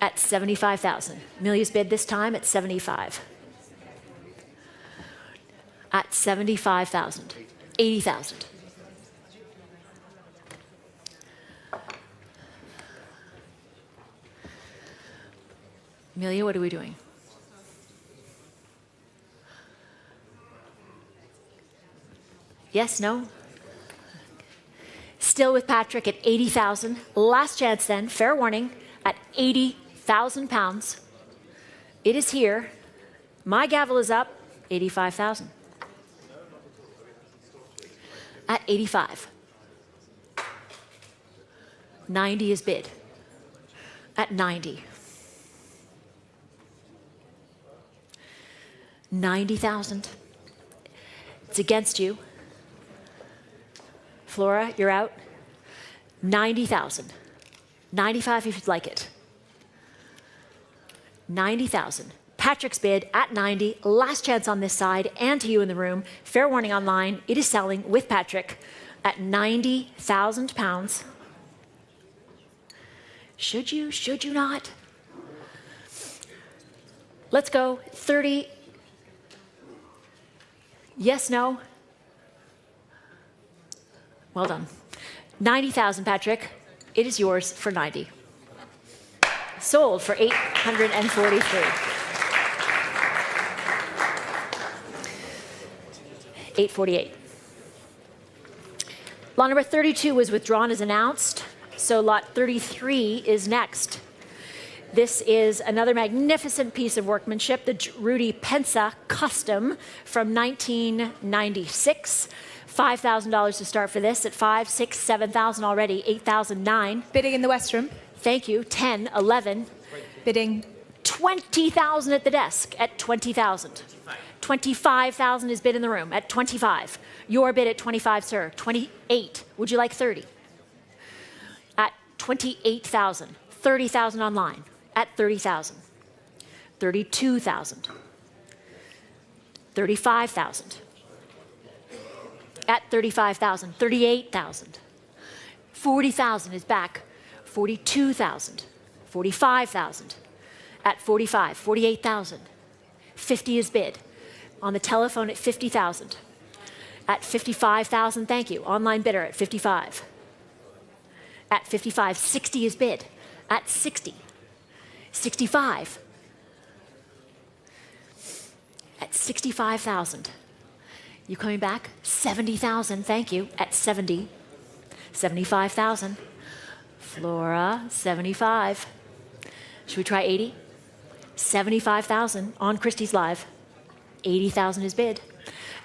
At 75,000. Amelia's bid this time at 75. At 75,000. 80,000. Amelia, what are we doing? Yes, no? Still with Patrick at 80,000. Last chance then, fair warning, at 80,000 pounds. It is here. My gavel is up, 85,000. At 85. 90 is bid. At 90. 90,000. It's against you. Flora, you're out. 90,000. 95 if you'd like it. 90,000. Patrick's bid at 90. Last chance on this side and to you in the room. Fair warning online. It is selling with Patrick at 90,000 pounds. Should you not? Let's go. 30. Yes, no? Well done. 90,000, Patrick. It is yours for 90. Sold for 843. 848. Lot number 32 was withdrawn as announced, so lot 33 is next. This is another magnificent piece of workmanship, the Rudy Pensa Custom from 1996. $5,000 to start for this at 5, 6, 7,000 already, 8,009. Bidding in the West Room. Thank you. 10, 11. Bidding. 20,000 at the desk at 20,000. 25,000 is bid in the room at 25. Your bid at 25, sir. 28. Would you like 30? At 28,000. 30,000 online at 30,000. 32,000. 35,000. At 35,000. 38,000. 40,000 is back. 42,000. 45,000. At 45. 48,000. 50 is bid. On the telephone at 50,000. At 55,000, thank you. Online bidder at 55. At 55, 60 is bid. At 60. 65. At 65,000. You coming back? 70,000, thank you. At 70. 75,000. Flora, 75. Should we try 80? 75,000 on Christie's Live. 80,000 is bid.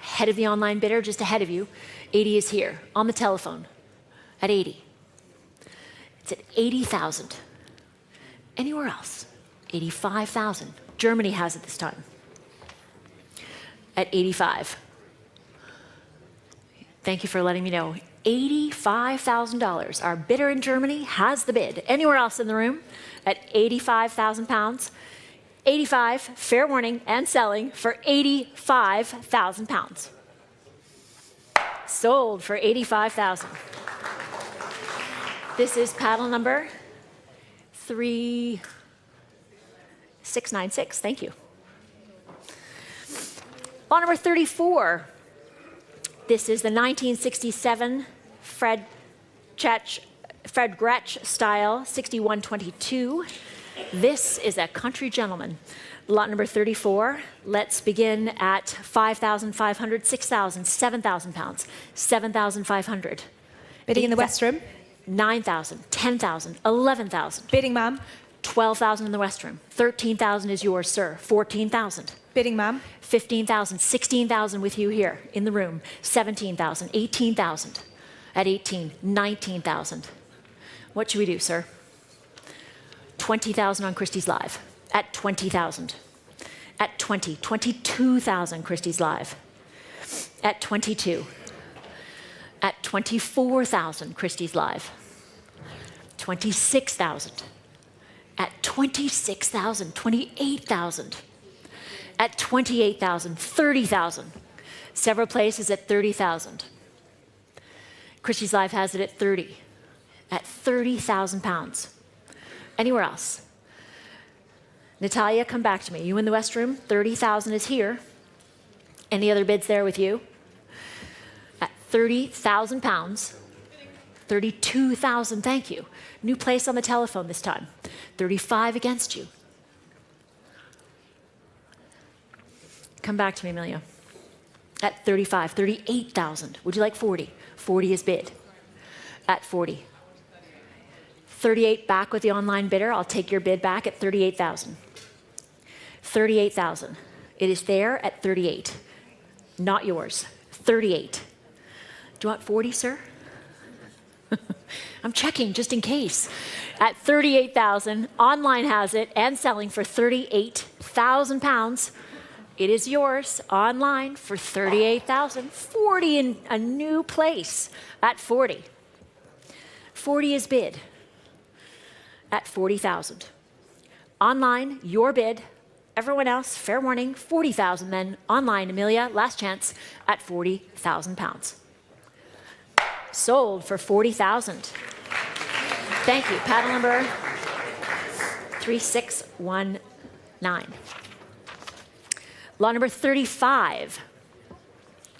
Ahead of the online bidder, just ahead of you. 80 is here on the telephone at 80. It's at 80,000. Anywhere else? 85,000. Germany has it this time. At 85. Thank you for letting me know. $85,000. Our bidder in Germany has the bid. Anywhere else in the room? At 85,000 pounds. 85, fair warning, and selling for 85,000 pounds. Sold for 85,000. This is paddle number 3696. Thank you. Lot number 34. This is the 1967 Fred Gretsch style 6122. This is a country gentleman. Lot number 34. Let's begin at 5,500, 6,000, 7,000 pounds, 7,500. Bidding in the West Room. 9,000, 10,000, 11,000. Bidding, ma'am. 12,000 in the West Room. 13,000 is yours, sir. 14,000. Bidding, ma'am. 15,000, 16,000 with you here in the room. 17,000, 18,000. At 18, 19,000. What should we do, sir? 20,000 on Christie's Live. At 20,000. At 20, 22,000 Christie's Live. At 22. At 24,000 Christie's Live. 26,000. At 26,000, 28,000. At 28,000, 30,000. Several places at 30,000. Christie's Live has it at 30. at 30,000 pounds. Anywhere else? Natalia, come back to me. You in the West Room? 30,000 is here. Any other bids there with you? At 30,000 pounds. 32,000, thank you. New place on the telephone this time. 35 against you. Come back to me, Amelia. At 35, 38,000. Would you like 40? 40 is bid. At 40. 38 back with the online bidder. I'll take your bid back at 38,000. 38,000. It is there at 38. Not yours. 38. Do you want 40, sir? I'm checking just in case. At 38,000, online has it and selling for 38,000 pounds. It is yours online for 38,000. 40 in a new place at 40. 40 is bid at 40,000. Online, your bid. Everyone else, fair warning, 40,000 then. Online, Amelia, last chance at 40,000 pounds. Sold for 40,000. Thank you. Paddle number 3619. Lot number 35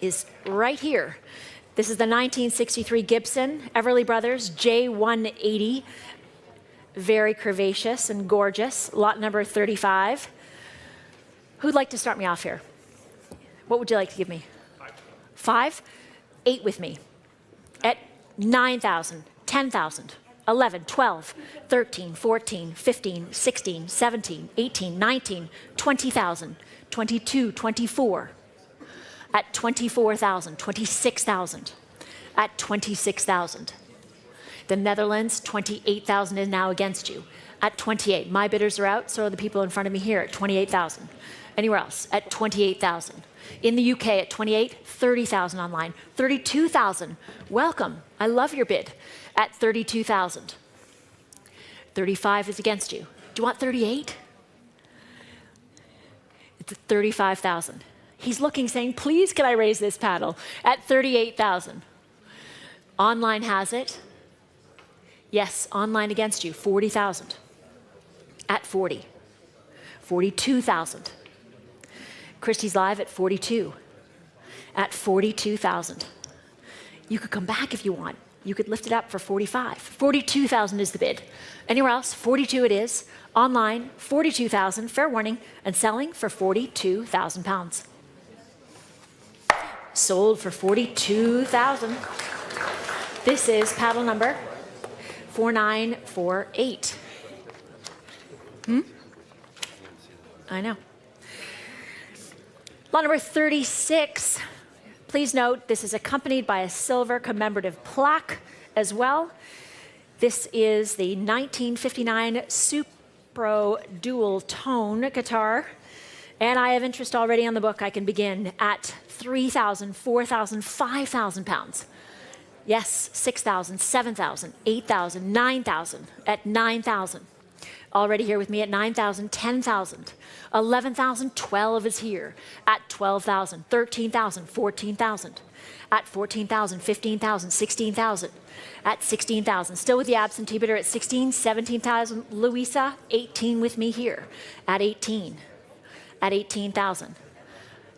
is right here. This is the 1963 Gibson, Everly Brothers, J180. Very curvaceous and gorgeous. Lot number 35. Who'd like to start me off here? What would you like to give me? 5? 8 with me. At 9,000, 10,000, 11, 12, 13, 14, 15, 16, 17, 18, 19, 20,000, 22, 24. At 24,000, 26,000. At 26,000. The Netherlands, 28,000 is now against you. At 28, my bidders are out, so are the people in front of me here at 28,000. Anywhere else? At 28,000. In the UK at 28, 30,000 online. 32,000, welcome. I love your bid. At 32,000. 35 is against you. Do you want 38? It's at 35,000. He's looking, saying, please can I raise this paddle? At 38,000. Online has it. Yes, online against you, 40,000. At 40. 42,000. Christies live at 42. At 42,000. You could come back if you want. You could lift it up for 45. 42,000 is the bid. Anywhere else? 42 it is. Online, 42,000, fair warning, and selling for 42,000 pounds. Sold for 42,000. This is paddle number 4948. I know. Lot number 36. Please note, this is accompanied by a silver commemorative plaque as well. This is the 1959 Supro dual tone guitar. And I have interest already on the book. I can begin at 3,000, 4,000, 5,000 pounds. Yes, 6,000, 7,000, 8,000, 9,000, at 9,000. Already here with me at 9,000, 10,000, 11,000, 12 is here. At 12,000, 13,000, 14,000. At 14,000, 15,000, 16,000. At 16,000, still with the absentee bidder at 16, 17,000. Louisa, 18 with me here. At 18. At 18,000.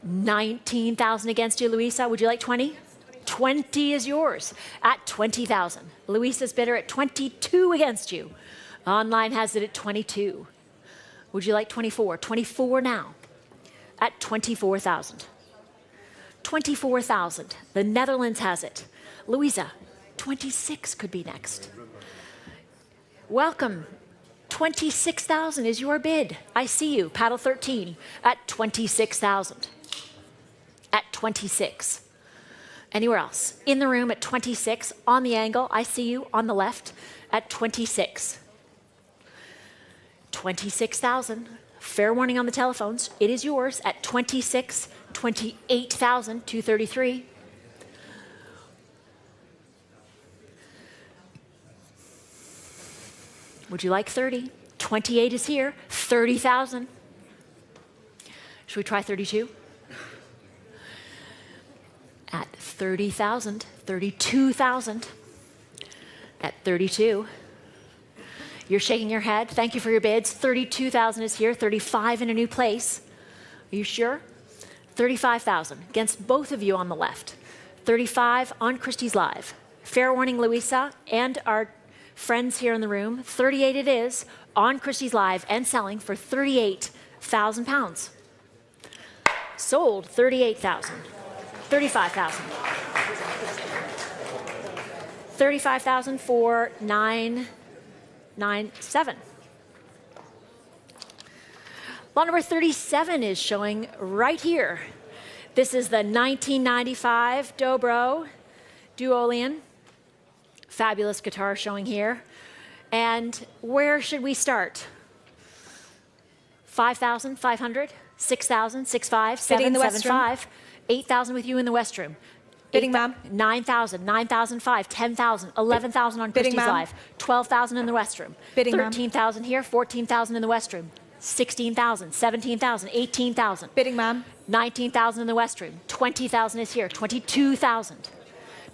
19,000 against you, Louisa. Would you like 20? 20 is yours. At 20,000. Louisa's bidder at 22 against you. Online has it at 22. Would you like 24? 24 now. At 24,000. 24,000. The Netherlands has it. Louisa, 26 could be next. Welcome. 26,000 is your bid. I see you. Paddle 13 at 26,000. At 26. Anywhere else? In the room at 26. On the angle, I see you on the left at 26. 26,000. Fair warning on the telephones. It is yours at 26, 28,000, 233. Would you like 30? 28 is here. 30,000. Should we try 32? At 30,000, 32,000. at 32. You're shaking your head. Thank you for your bids. 32,000 is here, 35 in a new place. Are you sure? 35,000 against both of you on the left. 35 on Christies Live. Fair warning, Louisa, and our friends here in the room. 38 it is on Christies Live and selling for 38,000 pounds. Sold 38,000. 35,000. 35,000 for 997. Lot number 37 is showing right here. This is the 1995 Dobro Duolian. Fabulous guitar showing here. And where should we start? 5,000, 500, 6,000, 6,500, Bidding in the 7, West 7,500, 8,000 with you in the West Room. Bidding, ma'am. 9,000, 9,500, 10,000, 11,000 on Bidding, Christies ma'am. Live, 12,000 in the West Room, Bidding, ma'am. 13,000 here, 14,000 in the West Room, 16,000, 17,000, 18,000. Bidding, ma'am. 19,000 in the West Room, 20,000 is here, 22,000,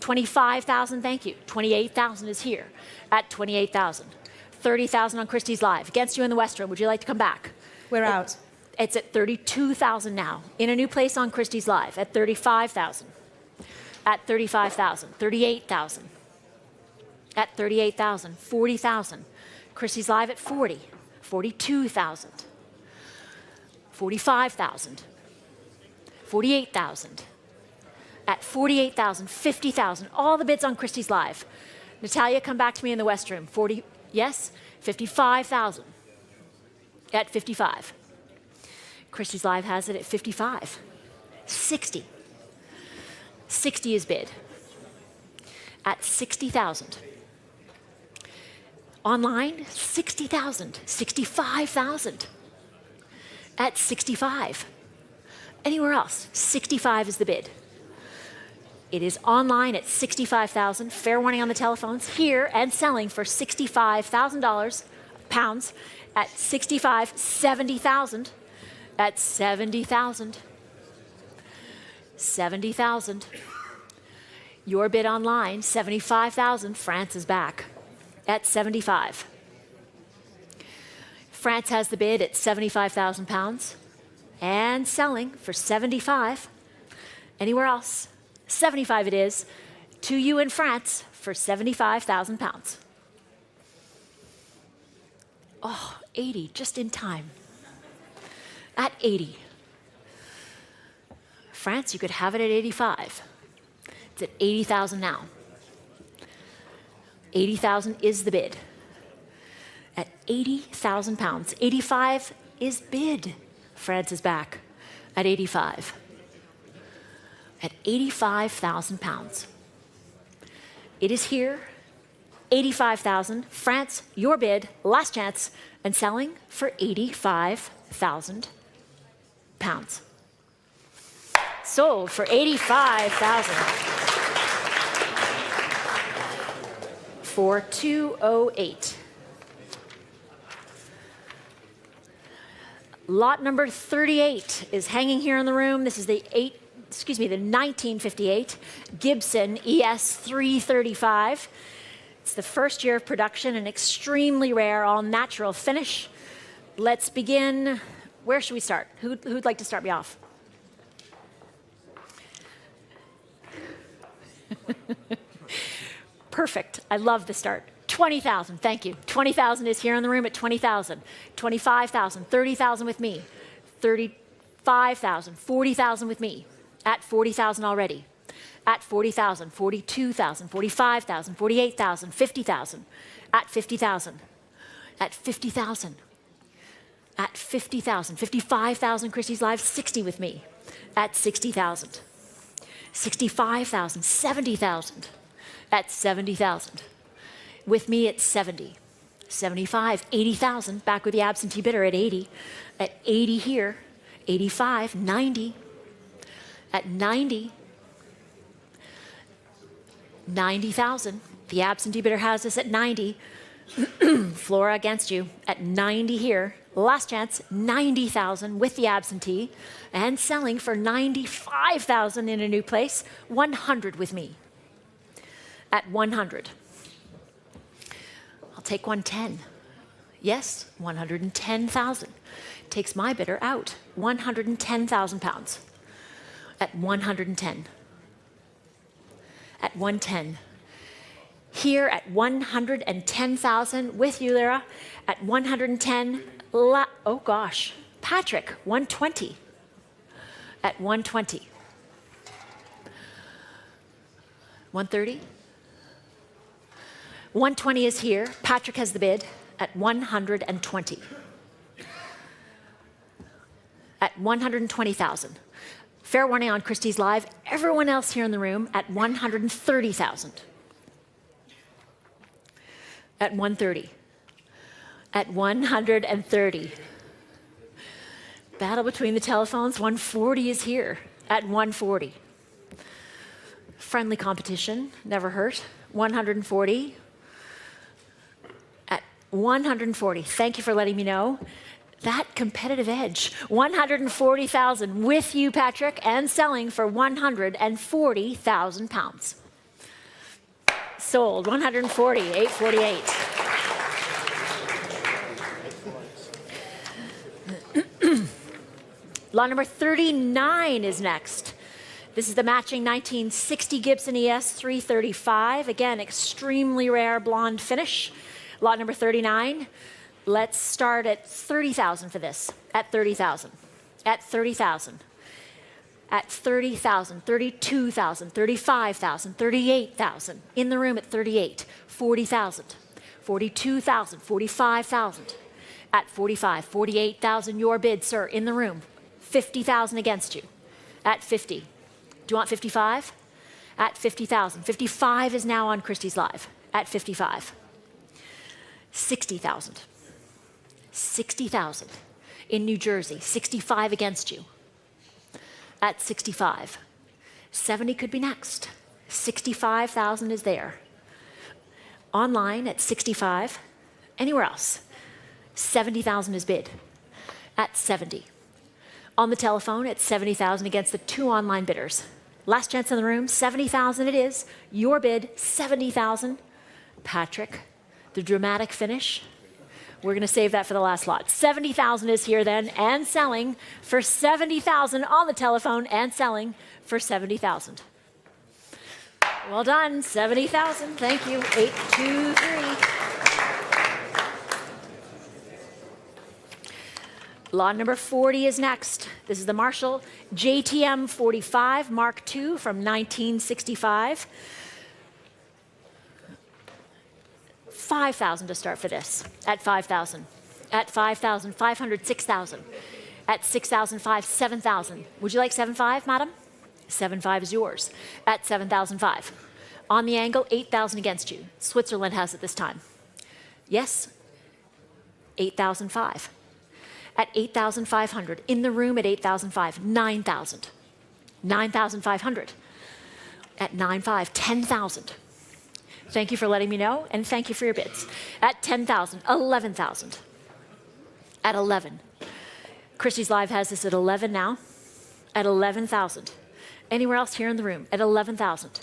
25,000, thank you, 28,000 is here at 28,000, 30,000 on Christies Live. Against you in the West Room, would you like to come back? We're out. It's at 32,000 now, in a new place on Christies Live at 35,000, at 35,000, 38,000, at 38,000, 40,000, Christies Live at 40, 42,000, 45,000, 48,000, at 48,000, 50,000, all the bids on Christies Live. Natalia, come back to me in the West Room. 40, yes, 55,000 at 55. Christies Live has it at 55. 60. 60 is bid at 60,000. Online, 60,000, 65,000 at 65. Anywhere else, 65 is the bid. It is online at 65,000. Fair warning on the telephones here and selling for $65,000 pounds at 65, 70,000 at 70,000. 70,000. Your bid online, 75,000. France is back at 75. France has the bid at 75,000 pounds and selling for 75. Anywhere else? 75 it is to you in France for 75,000 pounds. Oh, 80, just in time. At 80. France, you could have it at 85. It's at 80,000 now. 80,000 is the bid. At 80,000 pounds. 85 is bid. France is back at 85. At 85,000 pounds. It is here. 85,000. France, your bid, last chance, and selling for 85,000 pounds. Sold for 85,000. For 208. Lot number 38 is hanging here in the room. This is the 1958 Gibson ES 335. It's the first year of production, an extremely rare all-natural finish. Let's begin. Where should we start? Who'd like to start me off? Perfect. I love the start. 20,000, thank you. 20,000 is here in the room at 20,000. 25,000, 30,000 with me. 35,000, 40,000 with me. At 40,000 already. At 40,000, 42,000, 45,000, 48,000, 50,000. At 50,000. At 50,000. At 50,000, 55,000 Christies Live, 60 with me. At 60,000. 65,000, 70,000. At 70,000. With me at 70. 75, 80,000, back with the absentee bidder at 80. At 80 here, 85, 90. At 90, 90,000. The absentee bidder has us at 90. Flora against you at 90 here. Last chance, 90,000 with the absentee and selling for 95,000 in a new place. 100 with me. At 100. I'll take 110. Yes, 110,000. Takes my bidder out. 110,000 pounds. At 110. At 110. Here at 110,000 with you, Lyra. At 110. Oh gosh. Patrick, 120. At 120. 130. 120 is here. Patrick has the bid at 120. At 120,000. Fair warning on Christies Live, everyone else here in the room at 130,000. At 130. At 130. Battle between the telephones, 140 is here at 140. Friendly competition, never hurt. 140. At 140, thank you for letting me know. That competitive edge, 140,000 with you, Patrick, and selling for 140,000 pounds. Sold, 140, 848. Lot number 39 is next. This is the matching 1960 Gibson ES 335. Again, extremely rare blonde finish. Lot number 39. Let's start at 30,000 for this. At 30,000. At 30,000. At 30,000, 32,000, 35,000, 38,000. In the room at 38. 40,000. 42,000, 45,000. At 45, 48,000, your bid, sir, in the room. 50,000 against you. At 50. Do you want 55? At 50,000. 55 is now on Christies Live. At 55. 60,000. 60,000. In New Jersey. 65 against you. At 65. 70 could be next. 65,000 is there. Online at 65. Anywhere else. 70,000 is bid. At 70. On the telephone at 70,000 against the two online bidders. Last chance in the room, 70,000 it is. Your bid, 70,000. Patrick, the dramatic finish. We're going to save that for the last lot. 70,000 is here then, and selling for 70,000 on the telephone, and selling for 70,000. Well done, 70,000. Thank you. 823. Lot number 40 is next. This is the Marshall JTM 45 Mark II from 1965. 5,000 to start for this. At 5,000. At 5,000, 500, 6,000. At 6,005, 7,000. Would you like 7,500, madam? 7,500 is yours. At 7,005. On the angle, 8,000 against you. Switzerland has it this time. Yes? 8,005. At 8,500. In the room at 8,500. 9,000. 9,500. At 9,500. 10,000. Thank you for letting me know, and thank you for your bids. At 10,000. 11,000. At 11. Christies Live has this at 11 now. At 11,000. Anywhere else here in the room? At 11,000.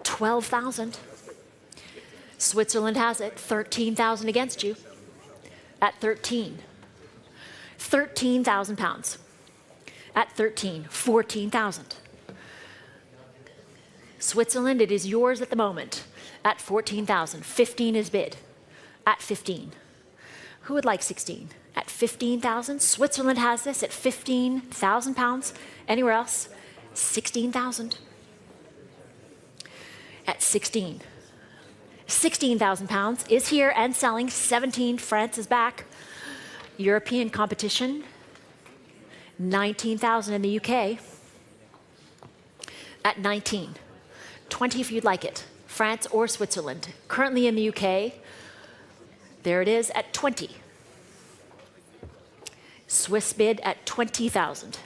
12,000. Switzerland has it. 13,000 against you. At 13. 13,000 pounds. At 13, 14,000. Switzerland, it is yours at the moment. At 14,000, 15 is bid. At 15. Who would like 16? At 15,000, Switzerland has this at 15,000 pounds. Anywhere else? 16,000. At 16. 16,000 pounds is here and selling. 17, France is back. European competition, 19,000 in the UK. At 19. 20 if you'd like it. France or Switzerland. Currently in the UK. There it is at 20. Swiss bid at 20,000.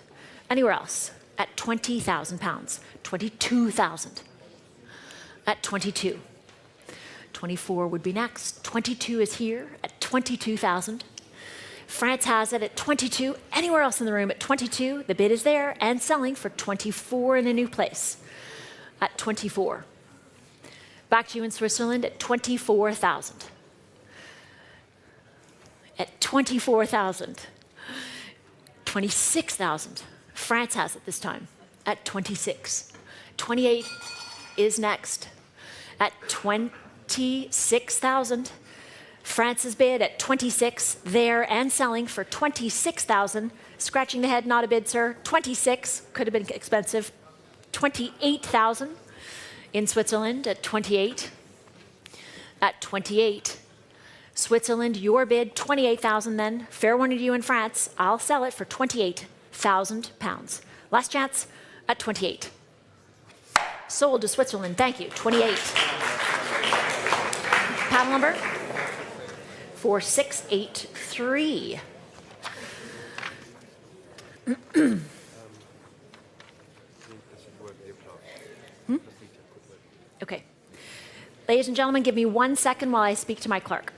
Anywhere else? At 20,000 pounds. 22,000. At 22. 24 would be next. 22 is here at 22,000. France has it at 22. Anywhere else in the room at 22, the bid is there and selling for 24 in a new place. At 24. Back to you in Switzerland at 24,000. at 24,000. 26,000. France has it this time at 26. 28 is next at 26,000. France's bid at 26 there and selling for 26,000. Scratching the head, not a bid, sir. 26, could have been expensive. 28,000 in Switzerland at 28. At 28. Switzerland, your bid, 28,000 then. Fair one to you in France. I'll sell it for 28,000 pounds. Last chance at 28. Sold to Switzerland, thank you, 28. Paddle number 4683. Okay. Ladies and gentlemen, give me 1 second while I speak to my clerk.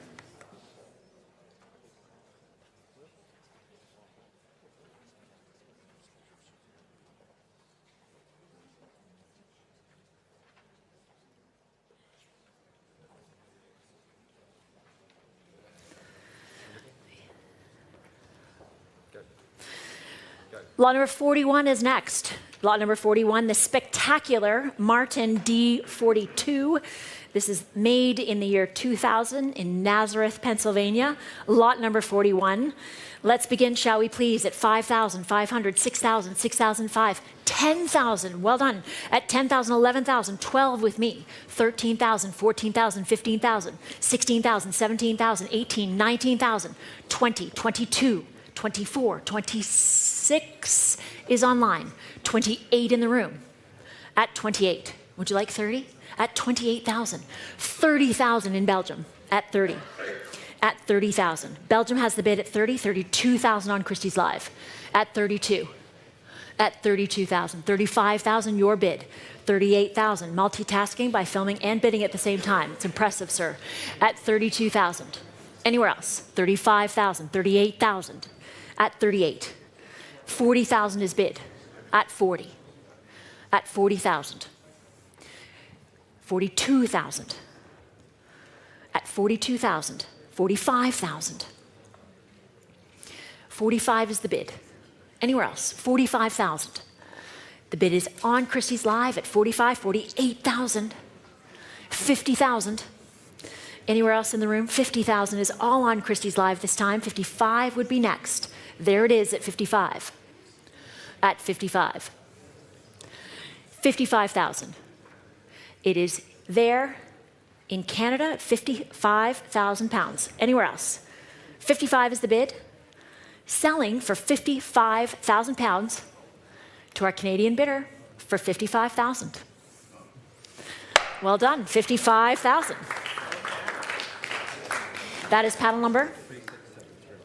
Lot number 41 is next. Lot number 41, the spectacular Martin D42. This is made in the year 2000 in Nazareth, Pennsylvania. Lot number 41. Let's begin, shall we please, at 5,000, 500, 6,000, 6,005, 10,000. Well done. At 10,000, 11,000, 12 with me. 13,000, 14,000, 15,000, 16,000, 17,000, 18, 19,000, 20, 22. 24, 26 is online, 28 in the room. At 28, would you like 30? At 28,000, 30,000 in Belgium, at 30. At 30,000. Belgium has the bid at 30, 32,000 on Christies Live. At 32. At 32,000, 35,000 your bid. 38,000, multitasking by filming and bidding at the same time. It's impressive, sir. At 32,000. Anywhere else? 35,000, 38,000. At 38. 40,000 is bid. At 40. At 40,000. 42,000. At 42,000. 45,000. 45 is the bid. Anywhere else? 45,000. The bid is on Christies Live at 45, 48,000. 50,000. Anywhere else in the room? 50,000 is all on Christies Live this time. 55 would be next. There it is at 55. At 55. 55,000. It is there in Canada at 55,000 pounds. Anywhere else? 55 is the bid. Selling for 55,000 pounds to our Canadian bidder for 55,000. Well done, 55,000. That is paddle number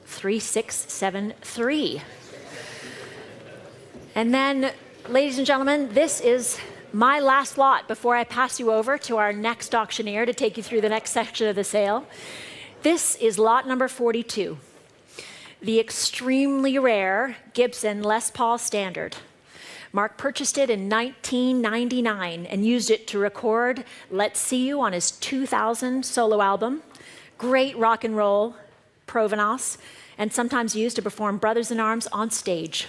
3673. And then, ladies and gentlemen, this is my last lot before I pass you over to our next auctioneer to take you through the next section of the sale. This is lot number 42, the extremely rare Gibson Les Paul Standard. Mark purchased it in 1999 and used it to record Let's See You on his 2000 solo album. Great rock and roll provenance, and sometimes used to perform Brothers in Arms on stage.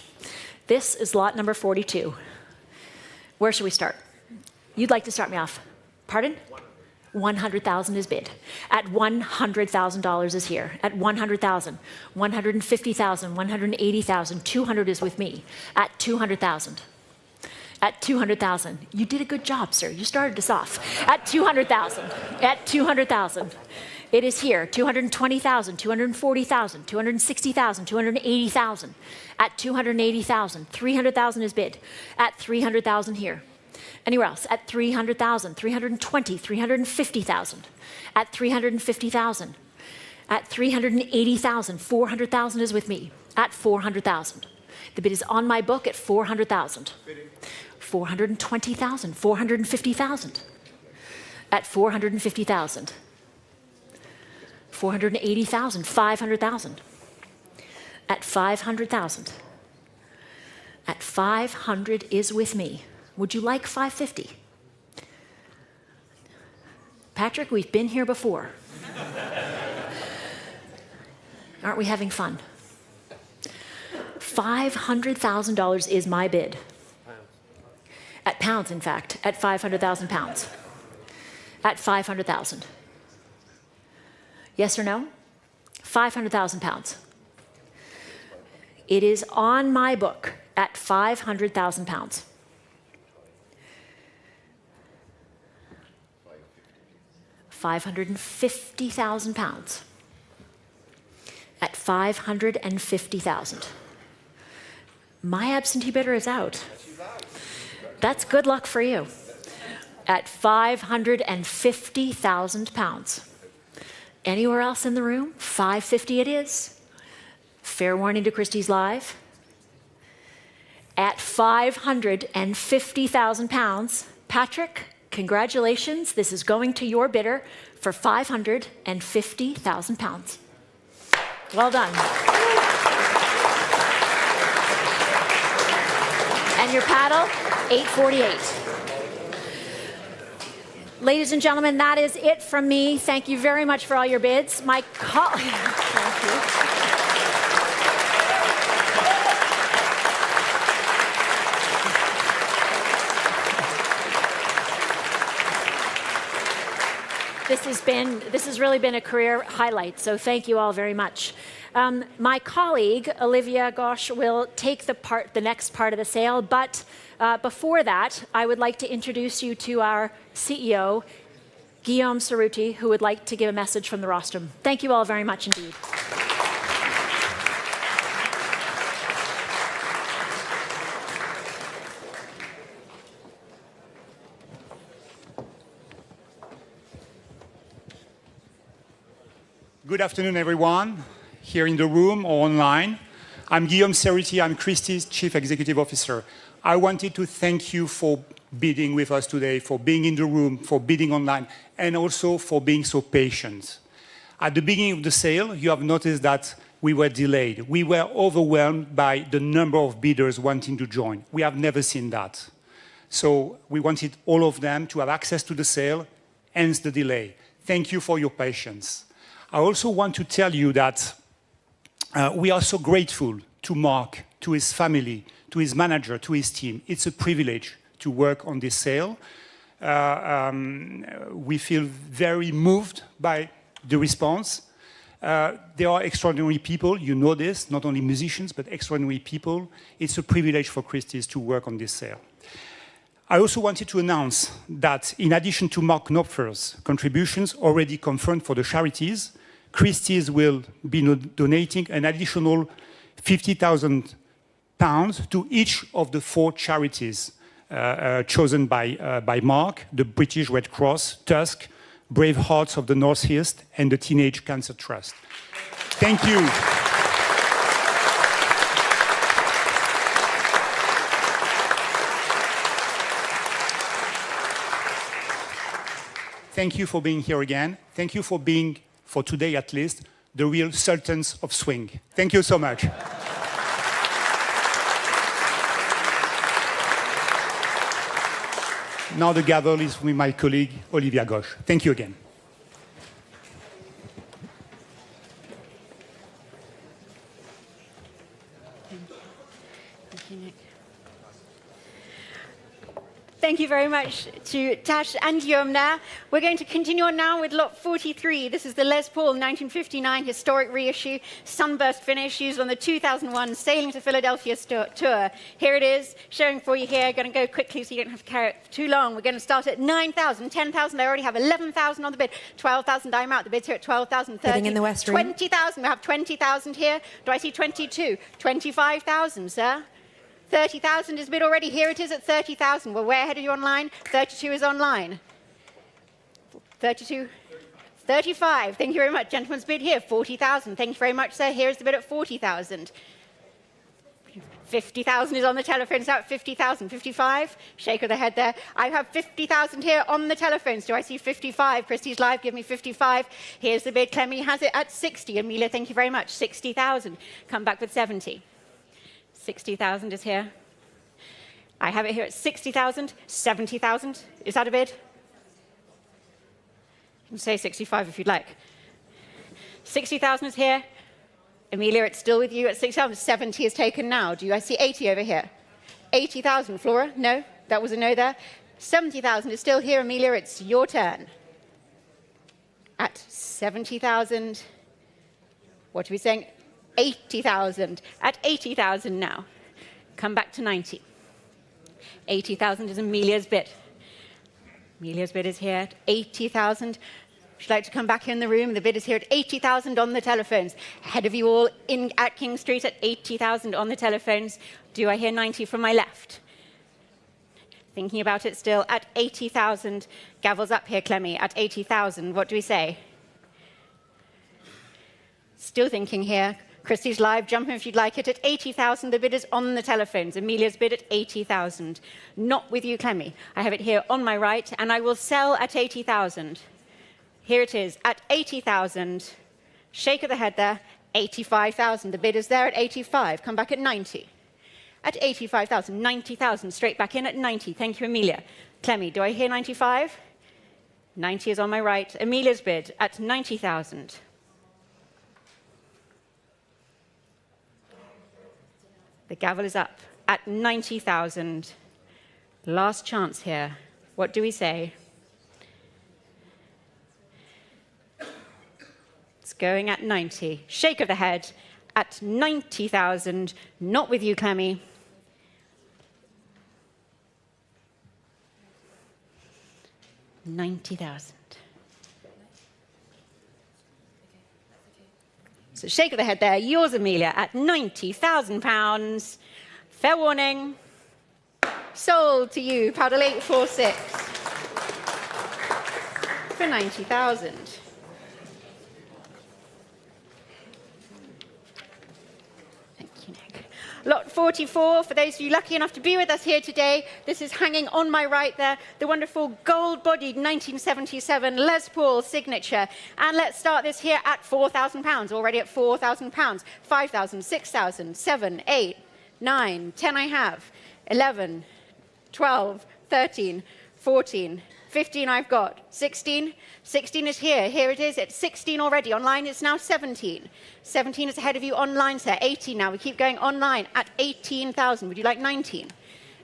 This is lot number 42. Where should we start? You'd like to start me off. Pardon? 100,000 is bid. At $100,000 is here. At 100,000, 150,000, 180,000, 200 is with me. At 200,000. At 200,000. You did a good job, sir. You started us off. At 200,000. At 200,000. It is here, 220,000, 240,000, 260,000, 280,000. At 280,000, 300,000 is bid. At 300,000 here. Anywhere else? At 300,000, 320, 350,000. At 350,000. At 380,000, 400,000 is with me. At 400,000. The bid is on my book at 400,000. 420,000, 450,000. At 450,000. 480,000, 500,000. At 500,000. At 500 is with me. Would you like 550? Patrick, we've been here before. Aren't we having fun? $500,000 is my bid. At pounds, in fact, at 500,000 pounds. At 500,000. Yes or no? 500,000 pounds. It is on my book at 500,000 pounds. £550,000 at 550,000. My absentee bidder is out. That's good luck for you. At 550,000 pounds. Anywhere else in the room? 550 it is. Fair warning to Christies Live. At 550,000 pounds, Patrick, congratulations. This is going to your bidder for 550,000 pounds. Well done. And your paddle, 848. Ladies and gentlemen, that is it from me. Thank you very much for all your bids. My colleague, thank you. This has really been a career highlight, so thank you all very much. My colleague, Olivia Ghosh, will take the next part of the sale, but before that, I would like to introduce you to our CEO, Guillaume Cerruti, who would like to give a message from the rostrum. Thank you all very much indeed. Good afternoon, everyone, here in the room or online. I'm Guillaume Cerruti. I'm Christies' Chief Executive Officer. I wanted to thank you for bidding with us today, for being in the room, for bidding online, and also for being so patient. At the beginning of the sale, you have noticed that we were delayed. We were overwhelmed by the number of bidders wanting to join. We have never seen that. So we wanted all of them to have access to the sale, hence the delay. Thank you for your patience. I also want to tell you that we are so grateful to Mark, to his family, to his manager, to his team. It's a privilege to work on this sale. We feel very moved by the response. There are extraordinary people, you know this, not only musicians, but extraordinary people. It's a privilege for Christies to work on this sale. I also wanted to announce that in addition to Mark Knopfler's contributions already confirmed for the charities, Christies will be donating an additional £50,000 to each of the 4 charities chosen by Mark, the British Red Cross, Tusk, Brave Hearts of the Northeast, and the Teenage Cancer Trust. Thank you. Thank you for being here again. Thank you for being, for today at least, the real sultans of swing. Thank you so much. Now the gavel is with my colleague, Olivia Ghosh. Thank you again. Thank you, Nick. Thank you very much to Tash and Guillaume now. We're going to continue on now with lot 43. This is the Les Paul 1959 historic reissue, sunburst finish, used on the 2001 Sailing to Philadelphia tour. Here it is, showing for you here. Going to go quickly so you don't have to carry it for too long. We're going to start at 9,000, 10,000. I already have 11,000 on the bid. 12,000, I'm out. The bid's here at 12,000, 30. Bidding in the West Room. 20,000, we have 20,000 here. Do I see 22? 25,000, sir? 30,000 is bid already. Here it is at 30,000. We're way ahead of you online. 32 is online. 32. 35. Thank you very much. Gentleman's bid here, 40,000. Thank you very much, sir. Here's the bid at 40,000. 50,000 is on the telephone. So at 50,000. 55. Shake of the head there. I have 50,000 here on the telephones. Do I see 55? Christies Live, give me 55. Here's the bid. Clemmy has it at 60. Amelia, thank you very much. 60,000. Come back with 70. 60,000 is here. I have it here at 60,000, 70,000. Is that a bid? You can say 65 if you'd like. 60,000 is here. Amelia, it's still with you at 6,000. 70 is taken now. Do you guys see 80 over here? 80,000. Flora? No? That was a no there. 70,000 is still here. Amelia, it's your turn. At 70,000. What are we saying? 80,000. At 80,000 now. Come back to 90. 80,000 is Amelia's bid. Amelia's bid is here at 80,000. Would you like to come back in the room? The bid is here at 80,000 on the telephones. Ahead of you all at King Street at 80,000 on the telephones. Do I hear 90 from my left? Thinking about it still at 80,000. Gavel's up here, Clemmy, at 80,000. What do we say? Still thinking here. Christie's live, jump in if you'd like it. At 80,000, the bid is on the telephones. Amelia's bid at 80,000. Not with you, Clemmy. I have it here on my right, and I will sell at 80,000. Here it is, at 80,000. Shake of the head there, 85,000. The bid is there at 85. Come back at 90. At 85,000, 90,000. Straight back in at 90. Thank you, Amelia. Clemmy, do I hear 95? 90 is on my right. Amelia's bid at 90,000. The gavel is up at 90,000. Last chance here. What do we say? It's going at 90. Shake of the head at 90,000. Not with you, Clemmy. $90,000. So shake of the head there. Yours, Amelia, at £90,000. Fair warning. Sold to you, paddle 846 for 90,000. Thank you, Nick. Lot 44, for those of you lucky enough to be with us here today, this is hanging on my right there, the wonderful gold-bodied 1977 Les Paul signature. And let's start this here at £4,000, already at £4,000. 5,000, 6,000, 7, 8, 9, 10 I have, 11, 12, 13, 14, 15 I've got, 16. 16 is here. Here it is. It's 16 already. Online it's now 17. 17 is ahead of you online, sir. 18 now. We keep going online at 18,000. Would you like 19?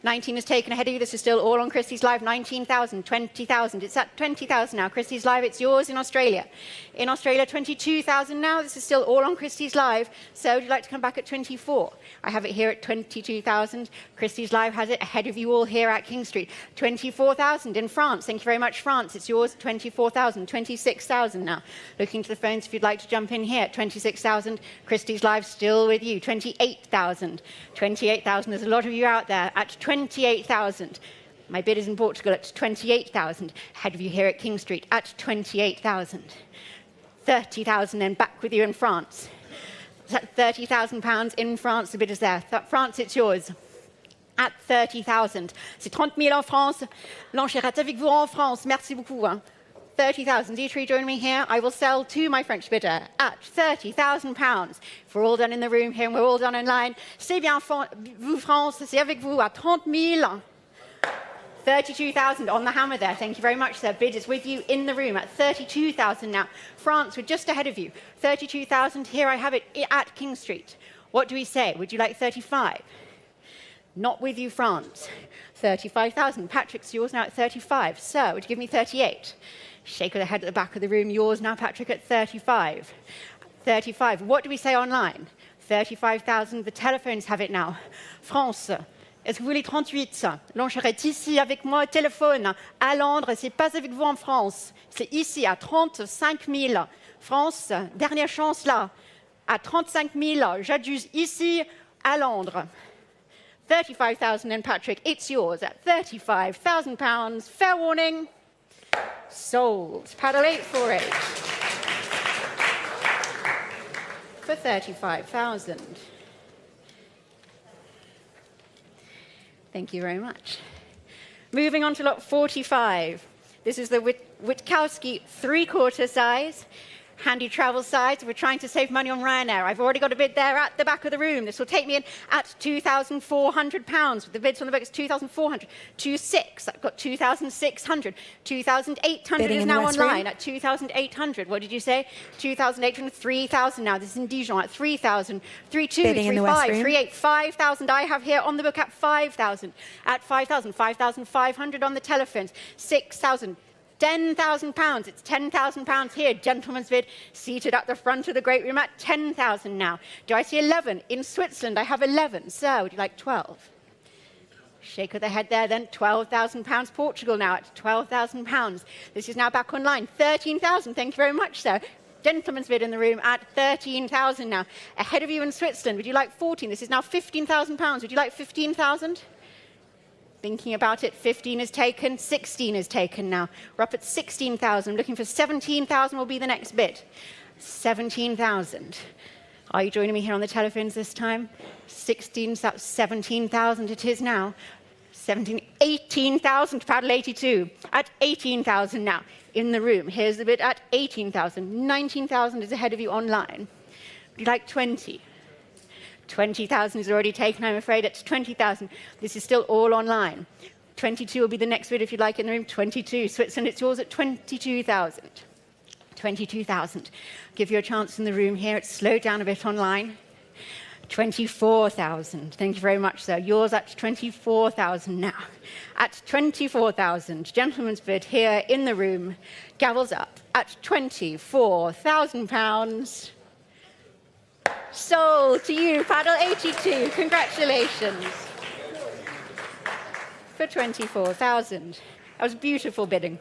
19 is taken ahead of you. This is still all on Christie's Live. 19,000, 20,000. It's at 20,000 now. Christie's Live, it's yours in Australia. In Australia, 22,000 now. This is still all on Christie's Live. So would you like to come back at 24? I have it here at 22,000. Christie's Live has it ahead of you all here at King Street. 24,000 in France. Thank you very much, France. It's yours at 24,000. 26,000 now. Looking to the phones if you'd like to jump in here at 26,000. Christie's Live still with you. 28,000. 28,000. There's a lot of you out there at 28,000. My bid is in Portugal at 28,000. Ahead of you here at King Street at 28,000. 30,000 and back with you in France. It's at £30,000 in France. The bid is there. France, it's yours. At 30,000. C'est 30 000 en France. L'enchère est avec vous en France. Merci beaucoup. 30,000. Dietrich, join me here. I will sell to my French bidder at £30,000. If we're all done in the room here and we're all done online, c'est bien vous, France. C'est avec vous à 30 000. 32,000 on the hammer there. Thank you very much, sir. Bid is with you in the room at 32,000 now. France, we're just ahead of you. 32,000. Here I have it at King Street. What do we say? Would you like 35? Not with you, France. 35,000. Patrick's yours now at 35. Sir, would you give me 38? Shake of the head at the back of the room. Yours now, Patrick, at 35. 35. What do we say online? 35,000. The telephones have it now. France. Est-ce que vous voulez 38? L'enchère est ici avec moi au téléphone. À Londres, c'est pas avec vous en France. C'est ici à 35 000. France, dernière chance là. À 35 000, j'adjuse ici à Londres. 35,000 and Patrick, it's yours at £35,000. Fair warning. Sold. Paddle 848. For 35,000. Thank you very much. Moving on to lot 45. This is the Witkowski 3/4 size. handy travel size. We're trying to save money on Ryanair. I've already got a bid there at the back of the room. This will take me in at £2,400. With the bids on the book, it's 2,400. 2,600. I've got 2,600. 2,800 Bidding is in the now West Room. online at 2,800. What did you say? 2,800. 3,000 now. This is in Dijon at 3,000. 3,200. Bidding in the West 3,500. Room. 3,800. 5,000 I have here on the book at 5,000. At 5,000. 5,500 on the telephones. 6,000. £10,000. It's £10,000 here. Gentleman's bid seated at the front of the great room at 10,000 now. Do I see 11? In Switzerland, I have 11. Sir, would you like 12? Shake of the head there then. £12,000. Portugal now at £12,000. This is now back online. 13,000. Thank you very much, sir. Gentleman's bid in the room at 13,000 now. Ahead of you in Switzerland, would you like 14? This is now £15,000. Would you like 15,000? Thinking about it, 15 is taken, 16 is taken now. We're up at 16,000. Looking for 17,000 will be the next bid. 17,000. Are you joining me here on the telephones this time? 17,000 it is now. 18,000, paddle 82. At 18,000 now in the room. Here's the bid at 18,000. 19,000 is ahead of you online. Would you like 20? 20,000 is already taken, I'm afraid. It's 20,000. This is still all online. 22 will be the next bid if you'd like in the room. 22. Switzerland, it's yours at 22,000. 22,000. Give you a chance in the room here. It's slowed down a bit online. 24,000. Thank you very much, sir. Yours at 24,000 now. At 24,000. Gentleman's bid here in the room. Gavels up at £24,000. Sold to you, paddle 82. Congratulations. For 24,000. That was beautiful bidding.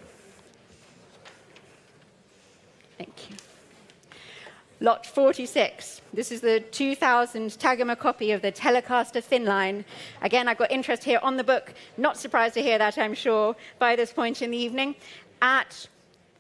Thank you. Lot 46. This is the 2000 Tagama copy of the Telecaster thin line. Again, I've got interest here on the book. Not surprised to hear that, I'm sure, by this point in the evening. At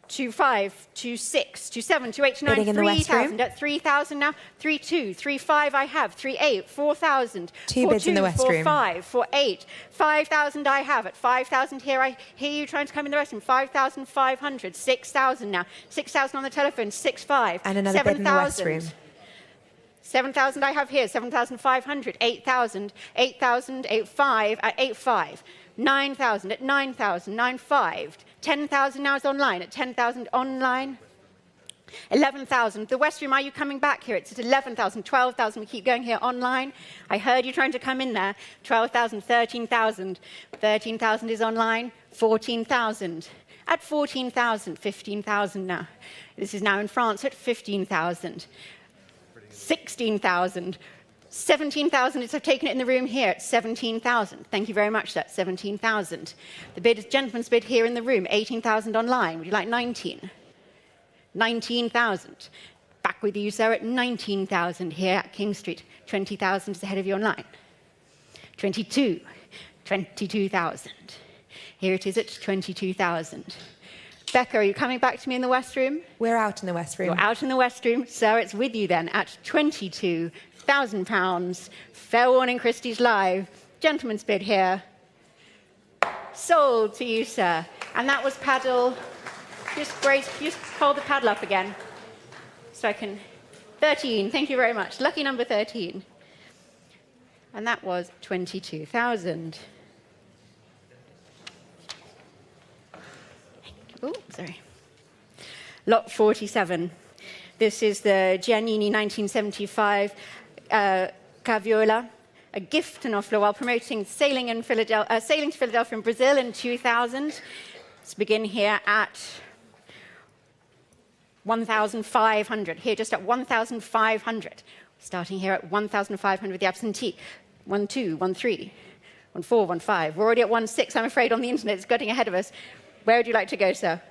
2,500, 2,600, 2,700, 2,800, 9,000, 3,000. At 3,000 now. 3,200, 3,500 I have. 3,800, 4,000. Two bids in the West Room. 4,500, 4,800. 5,000 I have. At 5,000 here, I hear you trying to come in the West Room. 5,500. 6,000 now. 6,000 on the telephone. 6,500. And another bid in the West Room. 7,000 I have here. 7,500. 8,000. 8,000. 8,500 at 8,500. 9,000 at 9,000. 9,500. 10,000 now is online. At 10,000 online. 11,000. The West Room, are you coming back here? It's at 11,000, 12,000. We keep going here online. I heard you trying to come in there. 12,000, 13,000. 13,000 is online. 14,000. At 14,000, 15,000 now. This is now in France at 15,000. 16,000. 17,000 is I've taken it in the room here at 17,000. Thank you very much, sir. 17,000. The bid is gentleman's bid here in the room. 18,000 online. Would you like 19? 19,000. Back with you, sir, at 19,000 here at King Street. 20,000 is ahead of you online. 22. 22,000. Here it is at 22,000. Becca, are you coming back to me in the West Room? We're out in the West Room. You're out in the West Room. Sir, it's with you then at £22,000. Fair warning, Christies live. Gentleman's bid here. Sold to you, sir. And that was paddle. Just hold the paddle up again. So I can. 13. Thank you very much. Lucky number 13. And that was 22,000. Oh, sorry. Lot 47. This is the Giannini 1975 Caviola, a gift to Knopfler while promoting sailing to Philadelphia and Brazil in 2000. Let's begin here at 1,500. Here, just at 1,500. Starting here at 1,500 with the absentee. 1, 2, 1, 3, 1, 4, 1, 5. We're already at 1, 6. I'm afraid on the internet it's getting ahead of us. Where would you like to go, sir?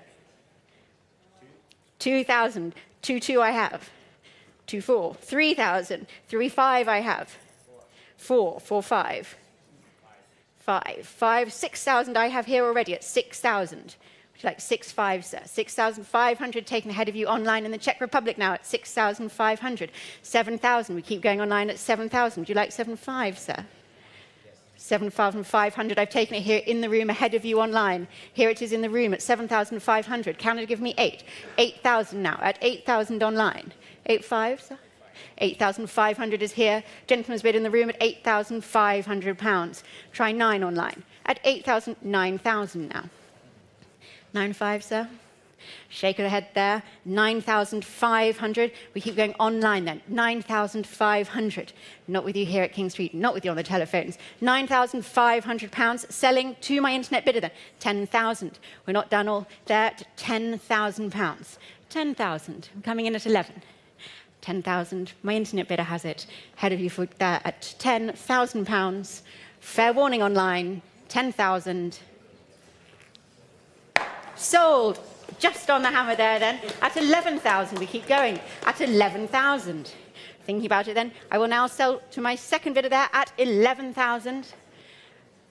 2,000. 2, 2 I have. 2, 4. 3,000. 3, 5 I have. 4, 4, 5. 5, 5. 6,000 I have here already at 6,000. Would you like 6,500, sir? 6,500 taken ahead of you online in the Czech Republic now at 6,500. 7,000. We keep going online at 7,000. Would you like 7,500, sir? 7,500. I've taken it here in the room ahead of you online. Here it is in the room at 7,500. Canada, give me 8. 8,000 now. At 8,000 online. 8,500, sir? 8,500 is here. Gentleman's bid in the room at £8,500. Try 9 online. At 8,000, 9,000 now. 9,500, sir? Shake of the head there. 9,500. We keep going online then. 9,500. Not with you here at King Street. Not with you on the telephones. £9,500. Selling to my internet bidder then. 10,000. We're not done all there. At £10,000. 10,000. I'm coming in at 11. 10,000. My internet bidder has it. Head of you for there at £10,000. Fair warning online. 10,000. Sold. Just on the hammer there then. At 11,000. We keep going. At 11,000. Thinking about it then. I will now sell to my second bidder there at 11,000.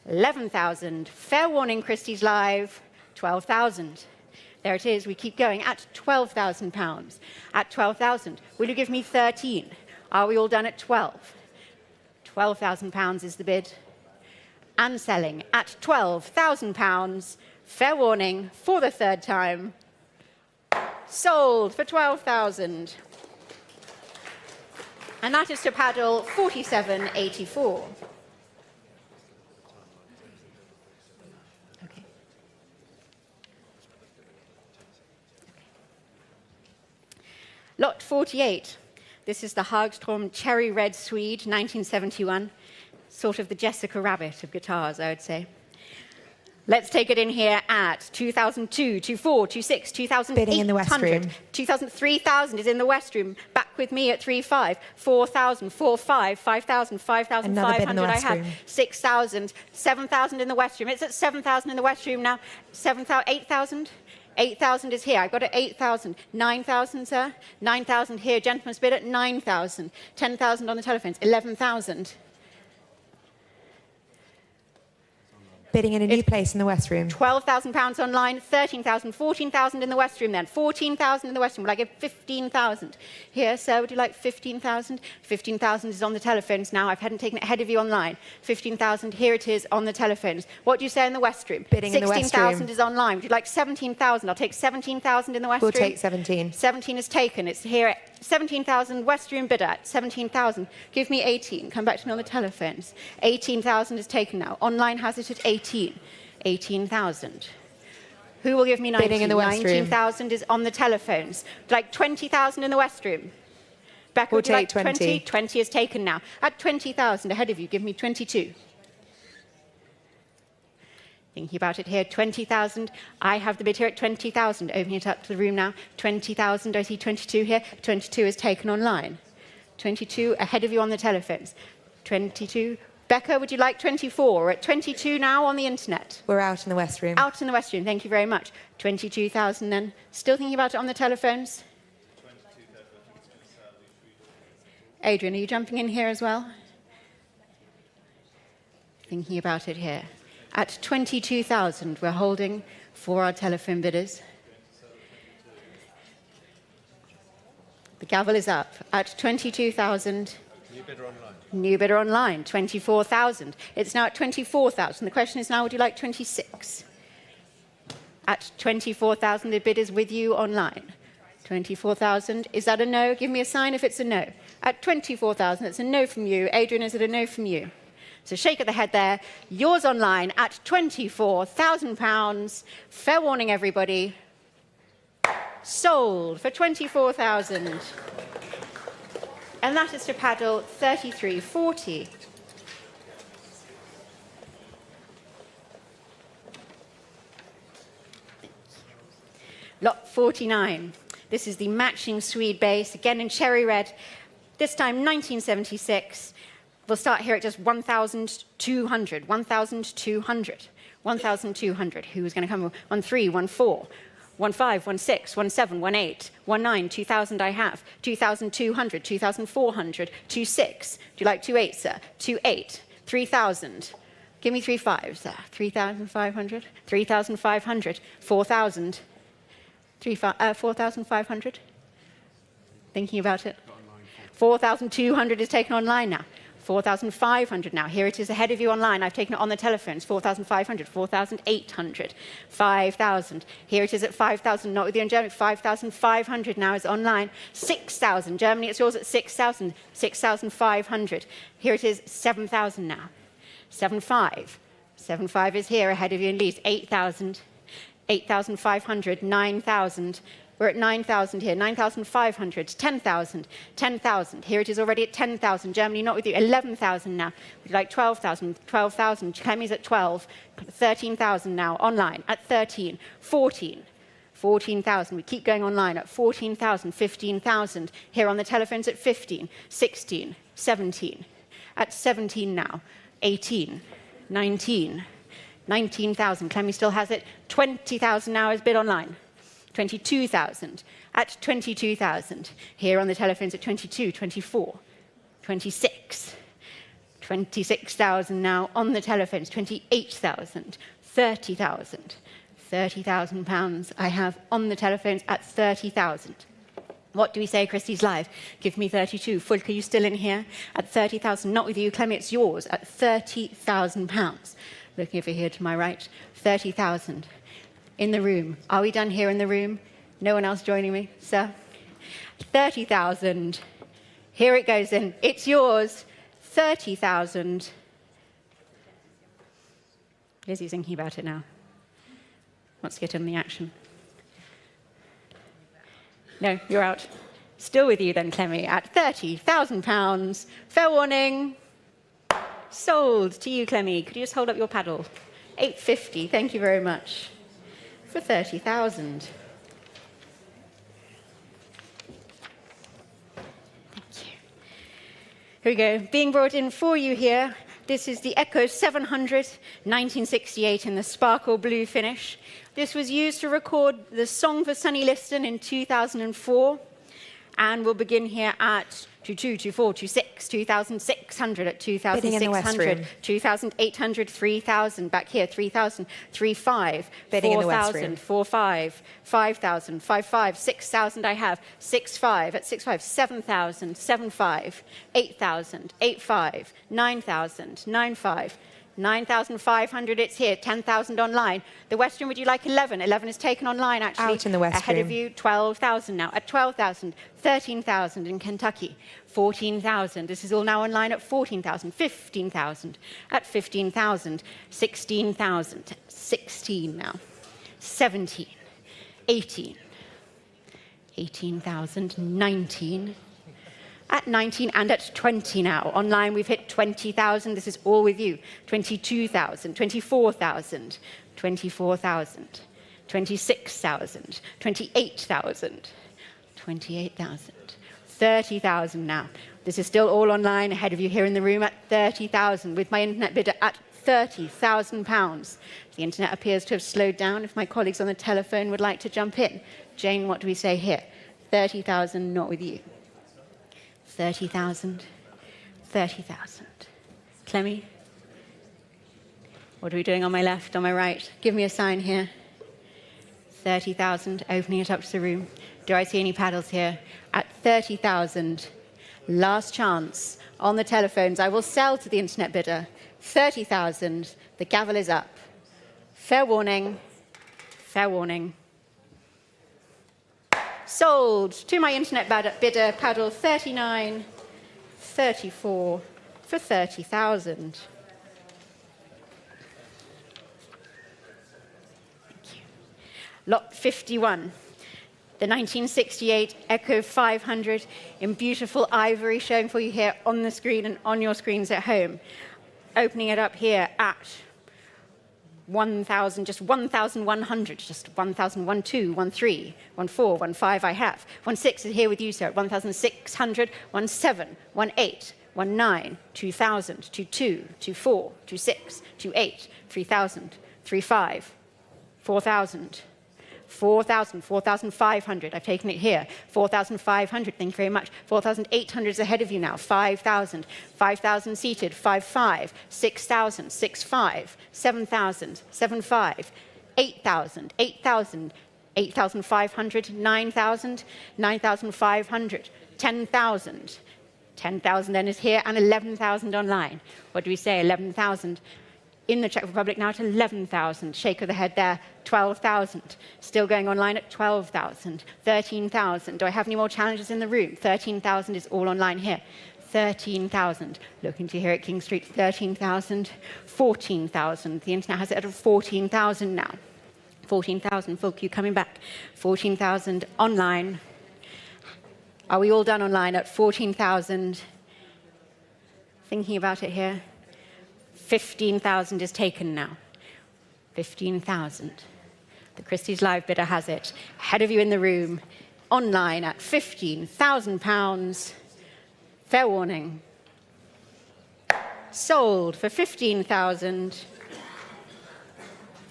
11,000. Fair warning, Christies live. 12,000. There it is. We keep going at £12,000. At 12,000. Will you give me 13? Are we all done at 12? £12,000 is the bid. And selling at £12,000. Fair warning for the third time. Sold for 12,000. And that is to paddle 47.84. Okay. Lot 48. This is the Hagström Cherry Red Swede, 1971. Sort of the Jessica Rabbit of guitars, I would say. Let's take it in here at 2,002, 2,400, 2,600, 2,800. Bidding in the West Room. 2,000, 3,000 is in the West Room. Back with me at 3,500, 4,000, 4,500, 5,000, 5,500 I West have. Room. 6,000, 7,000 in the West Room. It's at 7,000 in the West Room now. 7,000, 8,000? 8,000 is here. I've got it 8,000. 9,000, sir? 9,000 here. Gentleman's bid at 9,000. 10,000 on the telephones. 11,000. Bidding in a new place in the West Room. £12,000 online, 13,000, 14,000 in the West Room then. 14,000 in the West Room. Will I give 15,000? Here, sir, would you like 15,000? 15,000 is on the telephones now. I hadn't taken it ahead of you online. 15,000, here it is on the telephones. What do you say in the West Room? Bidding in the West Room. 16,000 is online. Would you like 17,000? I'll take 17,000 in the West We'll Room. take 17. 17 is taken. It's here at 17,000, West Room bidder at 17,000. Give me 18. Come back to me on the telephones. 18,000 is taken now. Online has it at 18. 18,000. Who will give me 19? Bidding in the West Room. 19,000 is on the telephones. Would you like 20,000 in the West Room? Becca, We'll would you like take 20. 20 is taken now. At 20,000, ahead of you, give me 22. Thinking about it here, 20,000. I have the bid here at 20,000. Opening it up to the room now. 20,000. I see 22 here. 22 is taken online. 22 ahead of you on the telephones. 22. Becca, would you like 24? We're at 22 now on the internet. We're out in the West Room. Out in the West Room. Thank you very much. 22,000 then. Still thinking about it on the telephones? Adrian, are you jumping in here as well? Thinking about it here. At 22,000, we're holding for our telephone bidders. The gavel is up. At 22,000. New bidder online. New bidder online, 24,000. It's now at 24,000. The question is now, would you like 26? At 24,000, the bid is with you online. 24,000. Is that a no? Give me a sign if it's a no. At 24,000, it's a no from you. Adrian, is it a no from you? So shake of the head there. Yours online at £24,000. Fair warning, everybody. Sold for 24,000. And that is to paddle 33.40. Lot 49. This is the matching Swede base, again in cherry red. This time 1976. We'll start here at just 1,200. 1,200. 1,200. Who's going to come? 13, 14. 15, 16, 17, 18, 19, 2,000 I have. 2,200, 2,400, 26. Do you like 28, sir? 28. 3,000. Give me 3,500, sir. 3,500. 3,500. 4,000. 4,500. Thinking about it. 4,200 is taken online now. 4,500 now. Here it is ahead of you online. I've taken it on the telephones. 4,500, 4,800, 5,000. Here it is at 5,000, not with you in Germany. 5,500 now is online. 6,000. Germany, it's yours at 6,000, 6,500. Here it is, 7,000 now. 7,500. 7,500 is here ahead of you in Leeds. 8,000, 8,500, 9,000. We're at 9,000 here, 9,500, 10,000, 10,000. Here it is already at 10,000. Germany, not with you, 11,000 now. Would you like 12,000? 12,000. Clemmy's at 12. 13,000 now, online at 13. 14. 14,000. We keep going online at 14,000, 15,000. Here on the telephones at 15, 16, 17. At 17 now, 18, 19, 19,000. Clemmy still has it. 20,000 now is bid online. 22,000, at 22,000. Here on the telephones at 22, 24, 26, 26,000 now on the telephones, 28,000, 30,000, 30,000 pounds I have on the telephones at 30,000. What do we say, Christies Live? Give me 32. Fulke, are you still in here? At 30,000, not with you. Clemmy, it's yours at 30,000 pounds. Looking over here to my right, 30,000. In the room. Are we done here in the room? No one else joining me, sir? 30,000. Here it goes in. It's yours. 30,000. Lizzie's thinking about it now. Wants to get in the action. No, you're out. Still with you then, Clemmy, at 30,000 pounds. Fair warning. Sold to you, Clemmy. Could you just hold up your paddle? 850. Thank you very much. For 30,000. Thank you. Here we go. Being brought in for you here, this is the Echo 700, 1968 in the sparkle blue finish. This was used to record the song for Sonny Liston in 2004. And we'll begin here at 22, 24, 26, 2,600 at 2,600, 2,800, 3,000, back here, 3,000, 3,500, 4,000, 4,500, 5,000, 5,500, 6,000 I have, 6,500 at 6,500, 7,000, 7,500, 8,000, 8,500, 9,000, 9,500, 9,500, it's here, 10,000 online. The West Room, would you like 11? 11 is taken online, actually. Out in the West Ahead Room. of you, 12,000 now. At 12,000, 13,000 in Kentucky. 14,000. This is all now online at 14,000. 15,000. At 15,000. 16,000. 16 now. 17. 18. 18,000. 19. At 19 and at 20 now. Online, we've hit 20,000. This is all with you. 22,000, 24,000, 24,000, 26,000, 28,000, 28,000, 30,000 now. This is still all online ahead of you here in the room at 30,000 with my internet bidder at 30,000 pounds. The internet appears to have slowed down. If my colleagues on the telephone would like to jump in. Jane, what do we say here? 30,000, not with you. 30,000, 30,000. Clemmy? What are we doing on my left, on my right? Give me a sign here. 30,000, opening it up to the room. Do I see any paddles here? At 30,000, last chance on the telephones. I will sell to the internet bidder. 30,000, the gavel is up. Fair warning, fair warning. Sold to my internet bidder, paddle 39, 34 for 30,000. Thank you. Lot 51, the 1968 Echo 500 in beautiful ivory, showing for you here on the screen and on your screens at home. Opening it up here at 1,000, just 1,100, just 1,000, 12, 13, 14, 15 I have. 16 is here with you, sir, at 1,600, 17, 18, 19, 2,000, 22, 24, 26, 28, 3,000, 35, 4,000, 4,000, 4,500. I've taken it here. 4,500, thank you very much. 4,800 is ahead of you now. 5,000, 5,000 seated. 5,500, 6,000, 6,500, 7,000, 7,500, 8,000, 8,000, 8,500, 9,000, 9,500, 10,000, 10,000 then is here, and 11,000 online. What do we say? 11,000. In the Czech Republic now at 11,000. Shake of the head there, 12,000. Still going online at 12,000. 13,000. Do I have any more challenges in the room? 13,000 is all online here. 13,000. Looking to here at King Street, 13,000. 14,000. The internet has it at 14,000 now. 14,000, full queue coming back. 14,000 online. Are we all done online at 14,000? Thinking about it here. 15,000 is taken now. 15,000. The Christies Live bidder has it. Ahead of you in the room, online at £15,000. Fair warning. Sold for 15,000.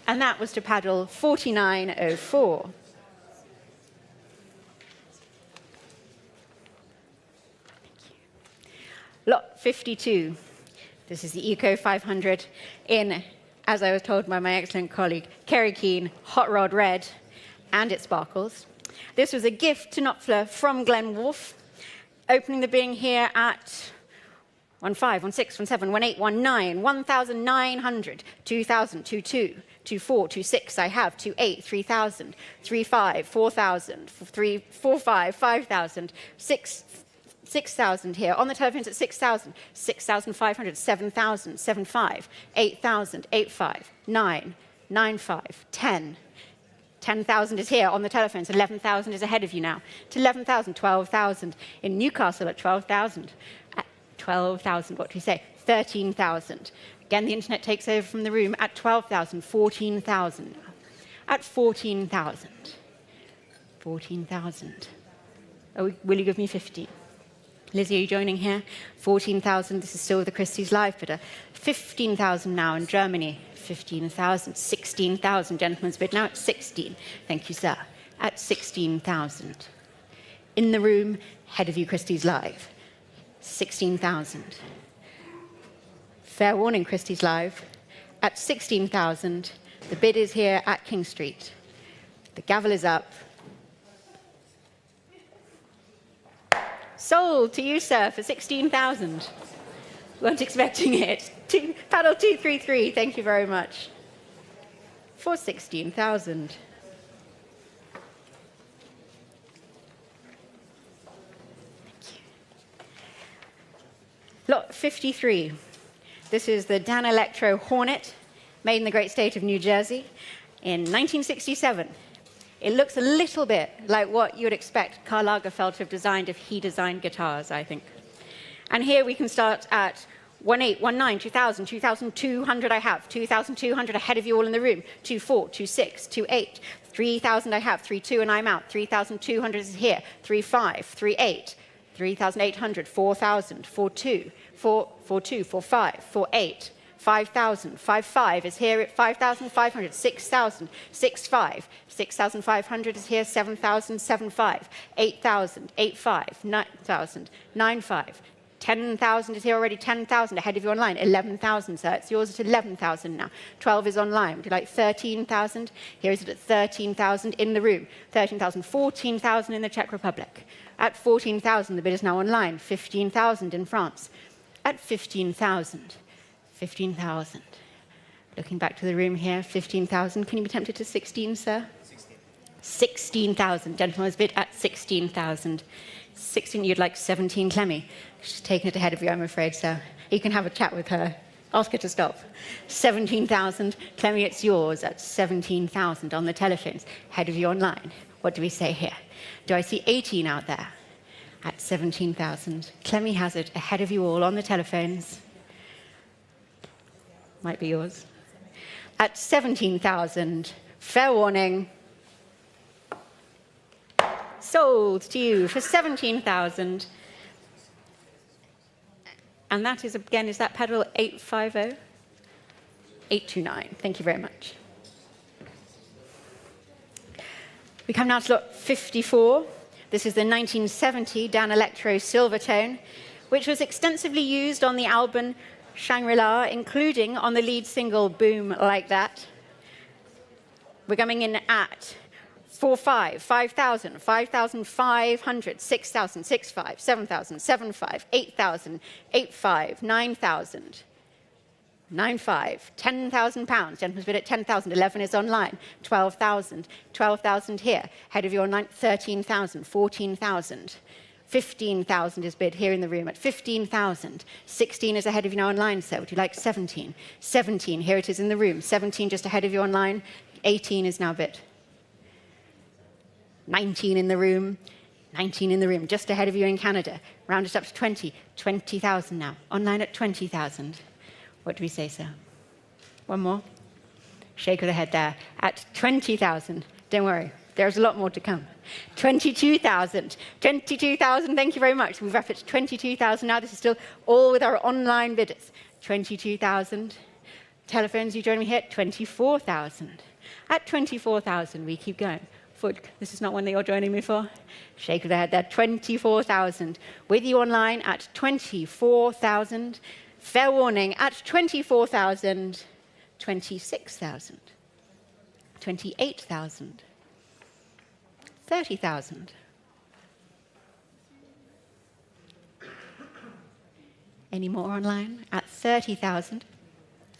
And that was to paddle 4904. Lot 52. This is the Eco 500 in, as I was told by my excellent colleague, Kerry Keane, Hot Rod Red, and it sparkles. This was a gift to Knopfler from Glen Wolf, opening the bidding here at 15, 16, 17, 18, 19, 1,900, 2,000, 22, 24, 26, I have, 28, 3,000, 35, 4,000, 45, 5,000, 6,000 here. On the telephones at 6,000, 6,500, 7,000, 7,500, 8,000, 8,500, 9, 9,500, 10. 10,000 is here on the telephones. 11,000 is ahead of you now. To 11,000, 12,000. In Newcastle at 12,000. At 12,000, what do we say? 13,000. Again, the internet takes over from the room at 12,000, 14,000. At 14,000. 14,000. Oh, will you give me 15? Lizzie, are you joining here? 14,000, this is still the Christies Live bidder. 15,000 now in Germany. 15,000, 16,000. Gentleman's bid now at 16. Thank you, sir. At 16,000. In the room, head of you, Christies Live. 16,000. Fair warning, Christies Live. At 16,000, the bid is here at King Street. The gavel is up. Sold to you, sir, for 16,000. Weren't expecting it. Paddle 233, thank you very much. For 16,000. Lot 53. This is the Dan Electro Hornet, made in the great state of New Jersey in 1967. It looks a little bit like what you would expect Karl Lagerfeld to have designed if he designed guitars, I think. And here we can start at 18, 19, 2,000, 2,200 I have, 2,200 ahead of you all in the room, 24, 26, 28, 3,000 I have, 32 and I'm out, 3,200 is here, 35, 38, 3,800, 4,000, 42, 42, 45, 48, 5,000, 55 is here at 5,500, 6,000, 6,500, 6,500 is here, 7,000, 7,500, 8,000, 8,500, 9,000, 9,500, 10,000 is here already, 10,000 ahead of you online, 11,000, sir. It's yours at 11,000 now. 12 is online. Would you like 13,000? Here is it at 13,000 in the room. 13,000, 14,000 in the Czech Republic. At 14,000, the bid is now online. 15,000 in France. At 15,000. 15,000. Looking back to the room here, 15,000. Can you be tempted to 16, sir? 16,000. Gentleman's bid at 16,000. 16, you'd like 17, Clemmy. She's taken it ahead of you, I'm afraid, sir. You can have a chat with her. Ask her to stop. 17,000. Clemmy, it's yours at 17,000 on the telephones. Ahead of you online. What do we say here? Do I see 18 out there? At 17,000. Clemmy has it ahead of you all on the telephones. Might be yours. At 17,000. Fair warning. Sold to you for 17,000. And that is, again, is that pedal 850? 829. Thank you very much. We come now to lot 54. This is the 1970 Dan Electro Silvertone, which was extensively used on the album Shangri-La, including on the lead single Boom Like That. We're coming in at 4,500, 5,000, 5,500, 6,000, 6,500, 7,000, 7,500, 8,000, 8,500, 9,000, 9,500, £10,000. Gentleman's bid at 10,000. 11 is online. 12,000, 12,000 here. Ahead of you online, 13,000, 14,000. 15,000 is bid here in the room at 15,000. 16 is ahead of you now online, sir. Would you like 17? 17, here it is in the room. 17 just ahead of you online. 18 is now bid. 19 in the room. 19 in the room, just ahead of you in Canada. Round it up to 20. 20,000 now. Online at 20,000. What do we say, sir? One more? Shake of the head there. At 20,000. Don't worry. There's a lot more to come. 22,000. 22,000, thank you very much. We've up it to 22,000 now. This is still all with our online bidders. 22,000. Telephones, you join me here at 24,000. At 24,000, we keep going. Foot, this is not one that you're joining me for. Shake of the head there. 24,000. With you online at 24,000. Fair warning, at 24,000. 26,000. 28,000. 30,000. Any more online? At 30,000.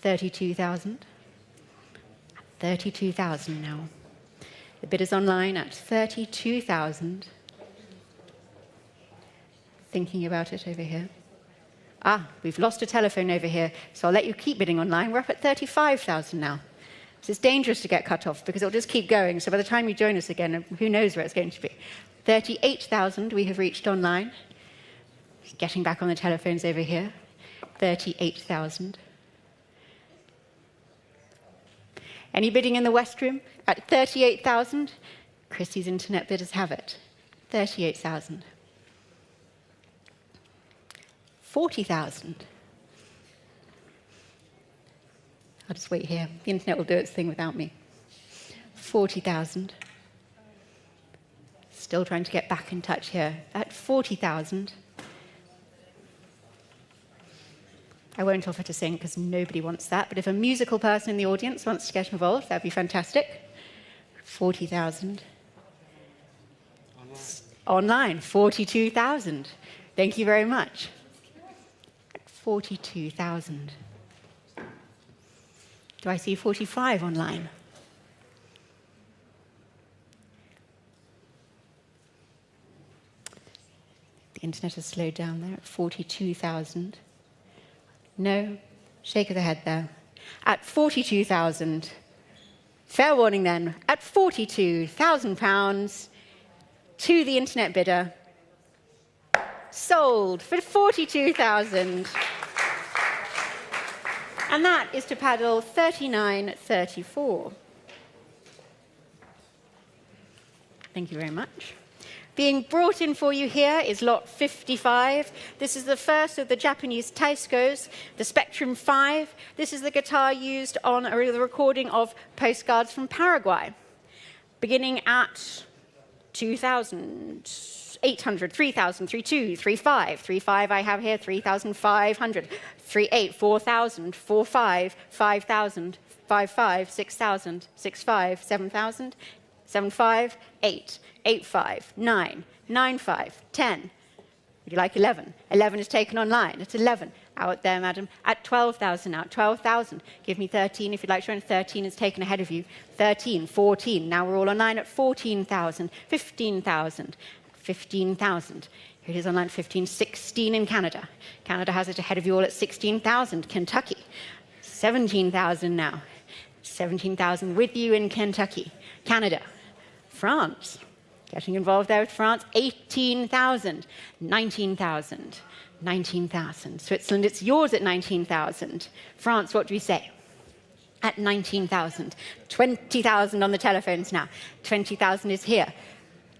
32,000. 32,000 now. The bid is online at 32,000. Thinking about it over here. Ah, we've lost a telephone over here, so I'll let you keep bidding online. We're up at 35,000 now. So it's dangerous to get cut off because it'll just keep going. So by the time you join us again, who knows where it's going to be. 38,000 we have reached online. Getting back on the telephones over here. 38,000. Any bidding in the West Room? At 38,000, Christie's internet bidders have it. 38,000. 40,000. I'll just wait here. The internet will do its thing without me. 40,000. Still trying to get back in touch here. At 40,000. I won't offer to sing because nobody wants that, but if a musical person in the audience wants to get involved, that'd be fantastic. 40,000. Online, 42,000. Thank you very much. 42,000. Do I see 45 online? The internet has slowed down there at 42,000. No, shake of the head there. At 42,000. Fair warning then, at £42,000 to the internet bidder. Sold for 42,000. And that is to paddle 3934. Thank you very much. Being brought in for you here is lot 55. This is the first of the Japanese Taiscos, the Spectrum 5. This is the guitar used on the recording of postcards from Paraguay. Beginning at 2,800, 3,000, 3,200, 3,500. 3,500 I have here, 3,500. 3,800, 4,000, 4,500, 5,000, 5,500, 6,000, 6,500, 7,000, 7,500, 8,000. 8,500, 9,000, 9,500, 10,000. Would you like 11? 11 is taken online. It's 11. Out there, madam. At 12,000 now. 12,000. Give me 13 if you'd like to. 13 is taken ahead of you. 13, 14. Now we're all online at 14,000. 15,000. 15,000. Here it is online at 15. 16 in Canada. Canada has it ahead of you all at 16,000. Kentucky. 17,000 now. 17,000 with you in Kentucky. Canada. France. Getting involved there with France, 18,000, 19,000, 19,000. Switzerland, it's yours at 19,000. France, what do we say? At 19,000. 20,000 on the telephones now. 20,000 is here.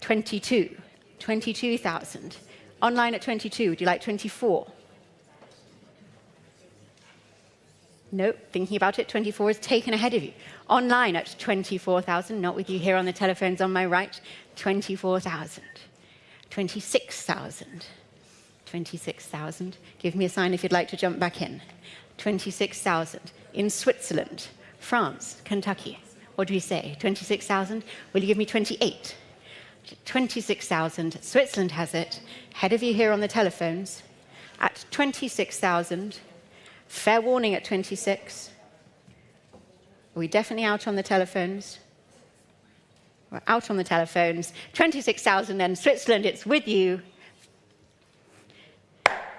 22, 22,000. Online at 22, would you like 24? No, thinking about it, 24 is taken ahead of you. Online at 24,000, not with you here on the telephones on my right. 24,000. 26,000. 26,000. Give me a sign if you'd like to jump back in. 26,000. In Switzerland, France, Kentucky. What do we say? 26,000? Will you give me 28? 26,000. Switzerland has it. Ahead of you here on the telephones. At 26,000. Fair warning at 26. Are we definitely out on the telephones? We're out on the telephones. 26,000 then. Switzerland, it's with you.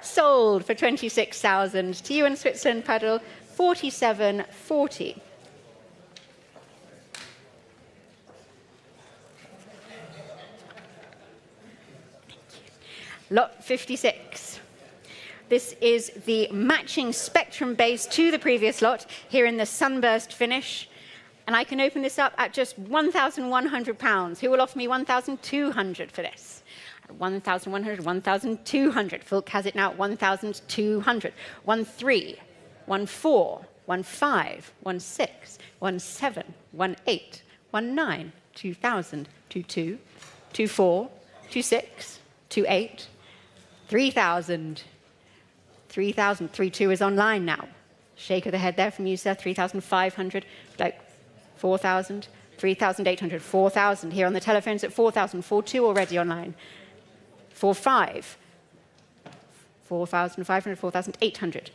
Sold for 26,000. To you in Switzerland, Paddle, 47.40. Lot 56. This is the matching spectrum base to the previous lot here in the sunburst finish. And I can open this up at just £1,100. Who will offer me 1,200 for this? 1,100, 1,200. Fulk has it now at 1,200. 1,3, 1,4, 1,5, 1,6, 1,7, 1,8, 1,9, 2,000, 2,2, 2,4, 2,6, 2,8, 3,000. 3,000. 3,2 is online now. Shake of the head there from you, sir. 3,500. Like 4,000. 3,800. 4,000. Here on the telephones at 4,000. 4,2 already online. 4,5. 4,500. 4,800.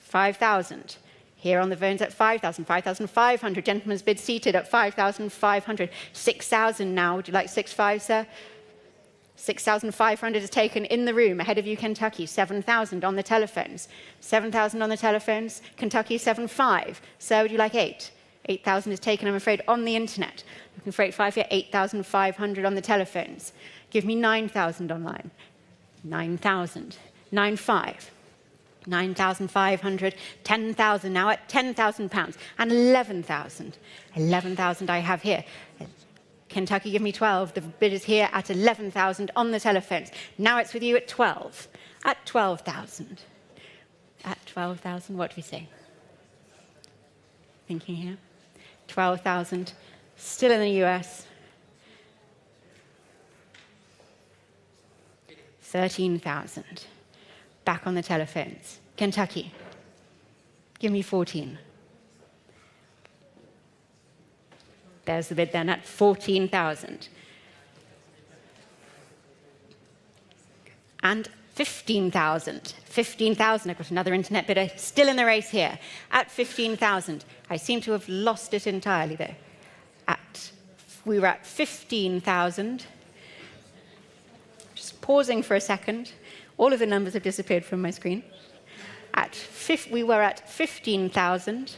5,000. Here on the phones at 5,000. 5,500. Gentleman's bid seated at 5,500. 6,000 now. Would you like 6,500, sir? 6,500 is taken in the room. Ahead of you, Kentucky. 7,000 on the telephones. 7,000 on the telephones. Kentucky, 7,500. Sir, would you like 8? 8,000 is taken, I'm afraid, on the internet. Looking for 8,500 here. 8,500 on the telephones. Give me 9,000 online. 9,000. 9,500. 9,500. 10,000 now at £10,000. And 11,000. 11,000 I have here. Kentucky, give me 12. The bid is here at 11,000 on the telephones. Now it's with you at 12. At 12,000. At 12,000, what do we say? Thinking here. 12,000. Still in the US. 13,000. Back on the telephones. Kentucky, give me 14. There's the bid then at 14,000. And 15,000. 15,000. I've got another internet bidder still in the race here at 15,000. I seem to have lost it entirely though. We were at 15,000. Just pausing for a second. All of the numbers have disappeared from my screen. We were at 15,000.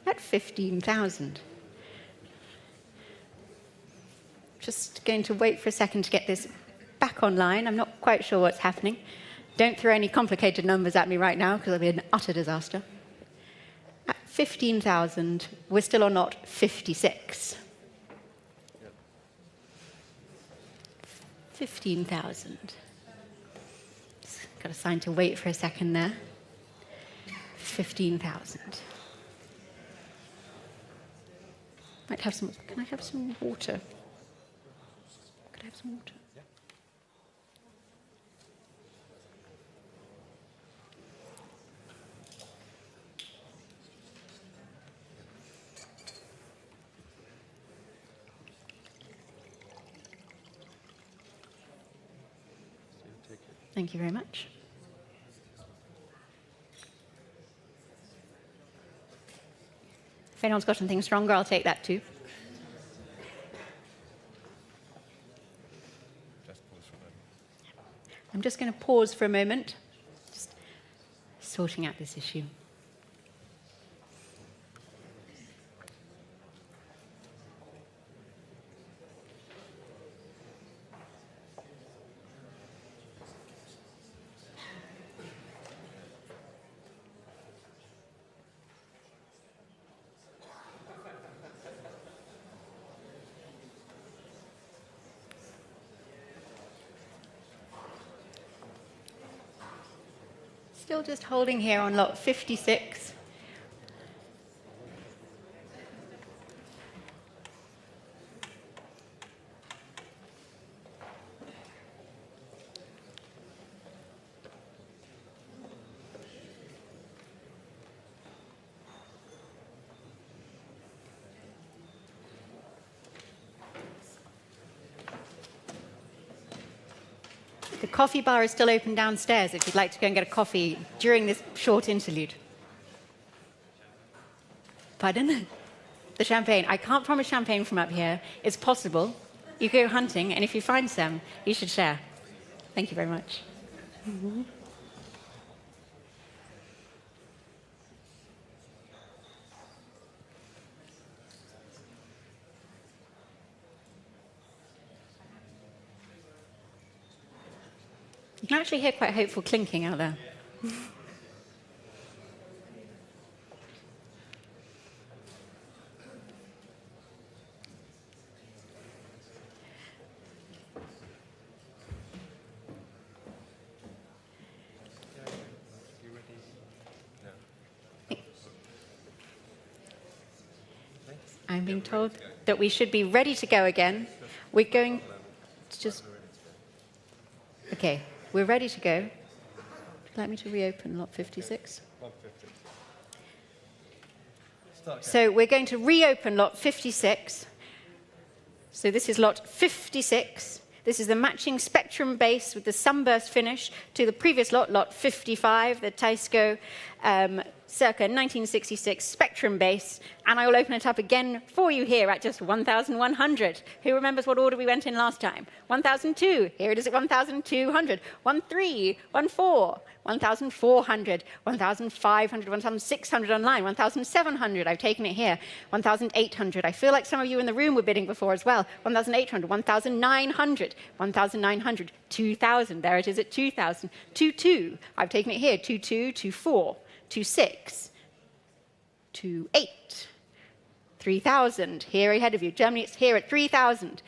At 15,000. Just going to wait for a second to get this back online. I'm not quite sure what's happening. Don't throw any complicated numbers at me right now because it'll be an utter disaster. At 15,000, we're still on lot 56. 15,000. Got a sign to wait for a second there. 15,000. Might have some. Can I have some water? Could I have some water? Yeah. Thank you very much. If anyone's got something stronger, I'll take that too. I'm just going to pause for a moment, just sorting out this issue. Still just holding here on lot 56. The coffee bar is still open downstairs if you'd like to go and get a coffee during this short interlude. Pardon? The champagne. I can't promise champagne from up here. It's possible. You go hunting, and if you find some, you should share. Thank you very much. You can actually hear quite hopeful clinking out there. I'm being told that we should be ready to go again. We're going to just... Okay, we're ready to go. Would you like me to reopen lot 56? So we're going to reopen lot 56. So this is lot 56. This is the matching spectrum base with the sunburst finish to the previous lot, lot 55, the Taisco circa 1966 spectrum base. And I will open it up again for you here at just 1,100. Who remembers what order we went in last time? 1,002. Here it is at 1,200. 1,300. 1,400. 1,400, 1,500, 1,600 online, 1,700, I've taken it here, 1,800. I feel like some of you in the room were bidding before as well. 1,800, 1,900, 1,900, 2,000, there it is at 2,000. 2,2, I've taken it here, 2,2, 2,4, 2,6, 2,8, 3,000, here ahead of you. Germany, it's here at 3,000.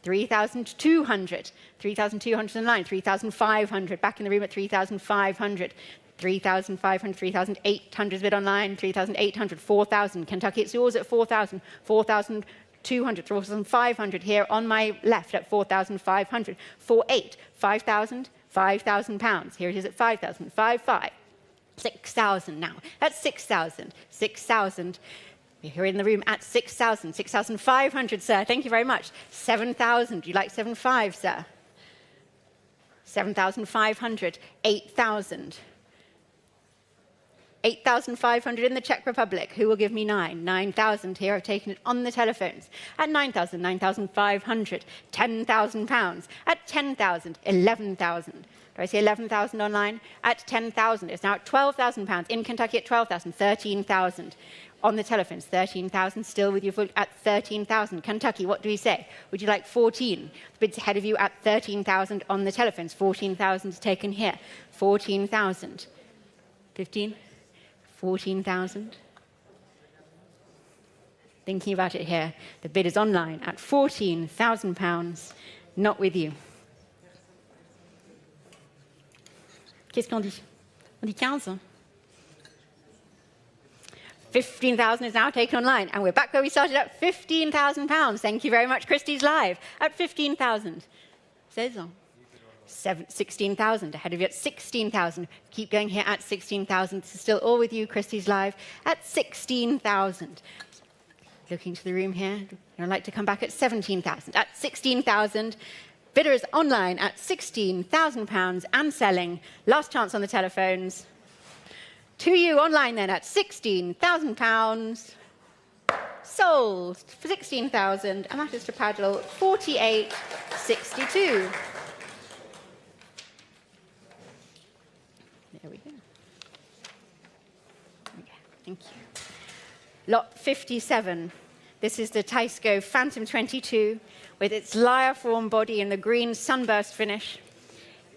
3,200, 3,209, 3,500, back in the room at 3,500, 3,500, 3,800 bid online, 3,800, 4,000. Kentucky, it's yours at 4,000, 4,200, 4,500 here on my left at 4,500, 4,800, 5,000, 5,000 pounds. Here it is at 5,000, 5,500, 6,000 now. That's 6,000, 6,000. You're in the room at 6,000, 6,500, sir. Thank you very much. 7,000. You like 7,500, sir? 7,500. 8,000. 8,500 in the Czech Republic. Who will give me 9? 9,000 here. I've taken it on the telephones. At 9,000, 9,500. 10,000 pounds. At 10,000, 11,000. Do I see 11,000 online? At 10,000. It's now at 12,000 pounds. In Kentucky at 12,000, 13,000. On the telephones, 13,000, still with you at 13,000. Kentucky, what do we say? Would you like 14? The bid's ahead of you at 13,000 on the telephones. 14,000 is taken here. 14,000. 15? 14,000. Thinking about it here. The bid is online at 14,000 pounds. Not with you. Qu'est-ce qu'on dit? On dit 15? 15,000 is now taken online, and we're back where we started at 15,000 pounds. Thank you very much, Christies Live. At 15,000. 16,000. Ahead of you at 16,000. Keep going here at 16,000. This is still all with you, Christies Live. At 16,000. Looking to the room here. I'd like to come back at 17,000. At 16,000. Bidder is online at 16,000 pounds and selling. Last chance on the telephones. To you online then at 16,000 pounds. Sold for 16,000, and that is to paddle 48.62. There we go. Okay, thank you. Lot 57. This is the Taisco Phantom 22 with its lyre-form body and the green sunburst finish.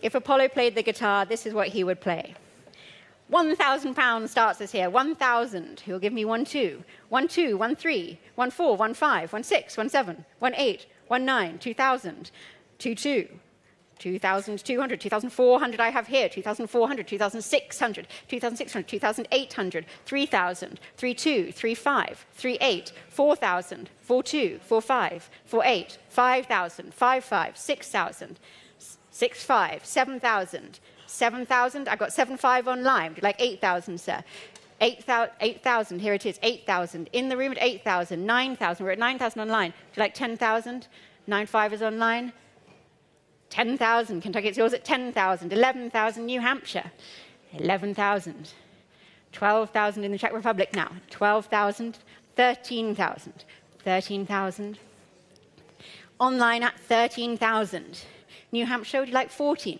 If Apollo played the guitar, this is what he would play. 1,000 pounds starts us here. 1,000. Who will give me 1,2? 1,2, 1,3, 1,4, 1,5, 1,6, 1,7, 1,8, 1,9, 2,000, 2,2, 2,200, 2,400 I have here. 2,400, 2,600, 2,600, 2,800, 3,000, 3,2, 3,5, 3,8, 4,000, 4,2, 4,5, 4,8, 5,000, 5,5, 6,000, 6,5, 7,000. 7,000, I've got 7,500 online. Would you like 8,000, sir? 8,000, here it is, 8,000. In the room at 8,000, 9,000, we're at 9,000 online. Would you like 10,000? 9,500 is online. 10,000. Kentucky, it's yours at 10,000. 11,000, New Hampshire. 11,000. 12,000 in the Czech Republic now. 12,000. 13,000. 13,000. Online at 13,000. New Hampshire, would you like 14?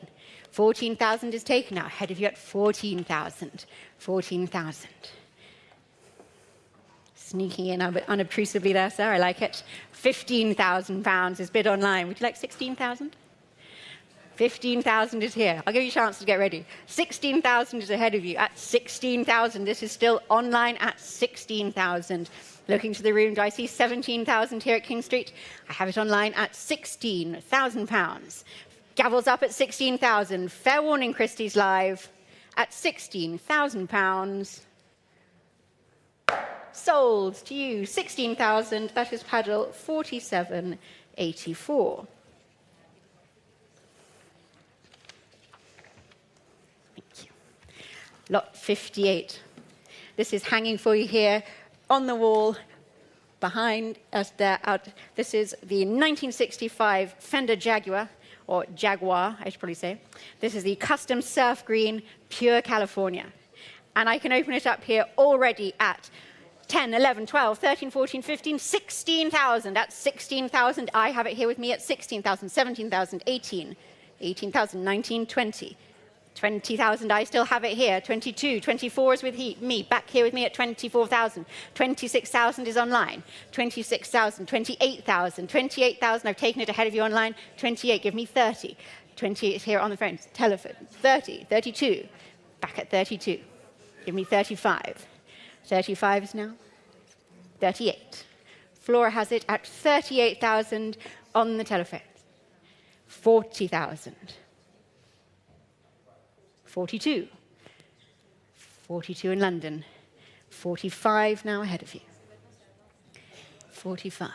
14,000 is taken now. Ahead of you at 14,000. 14,000. Sneaking in unobtrusively there, sir. I like it. £15,000 is bid online. Would you like 16,000? 15,000 is here. I'll give you a chance to get ready. 16,000 is ahead of you at 16,000. This is still online at 16,000. Looking to the room, do I see 17,000 here at King Street? I have it online at £16,000. Gavels up at 16,000. Fair warning, Christies live at £16,000. Sold to you, 16,000. That is paddle 4784. Thank you. Lot 58. This is hanging for you here on the wall behind us there. This is the 1965 Fender Jaguar, or Jaguar, I should probably say. This is the custom surf green, pure California. And I can open it up here already at 10, 11, 12, 13, 14, 15, 16,000. At 16,000, I have it here with me at 16,000, 17,000, 18, 18,000, 19, 20. 20,000, I still have it here. 22, 24 is with me, back here with me at 24,000. 26,000 is online. 26,000, 28,000, 28,000, I've taken it ahead of you online. 28, give me 30. 28 is here on the phone, telephone. 30, 32, back at 32. Give me 35. 35 is now 38. Flora has it at 38,000 on the telephone. 40,000. 42. 42 in London. 45 now ahead of you. 45.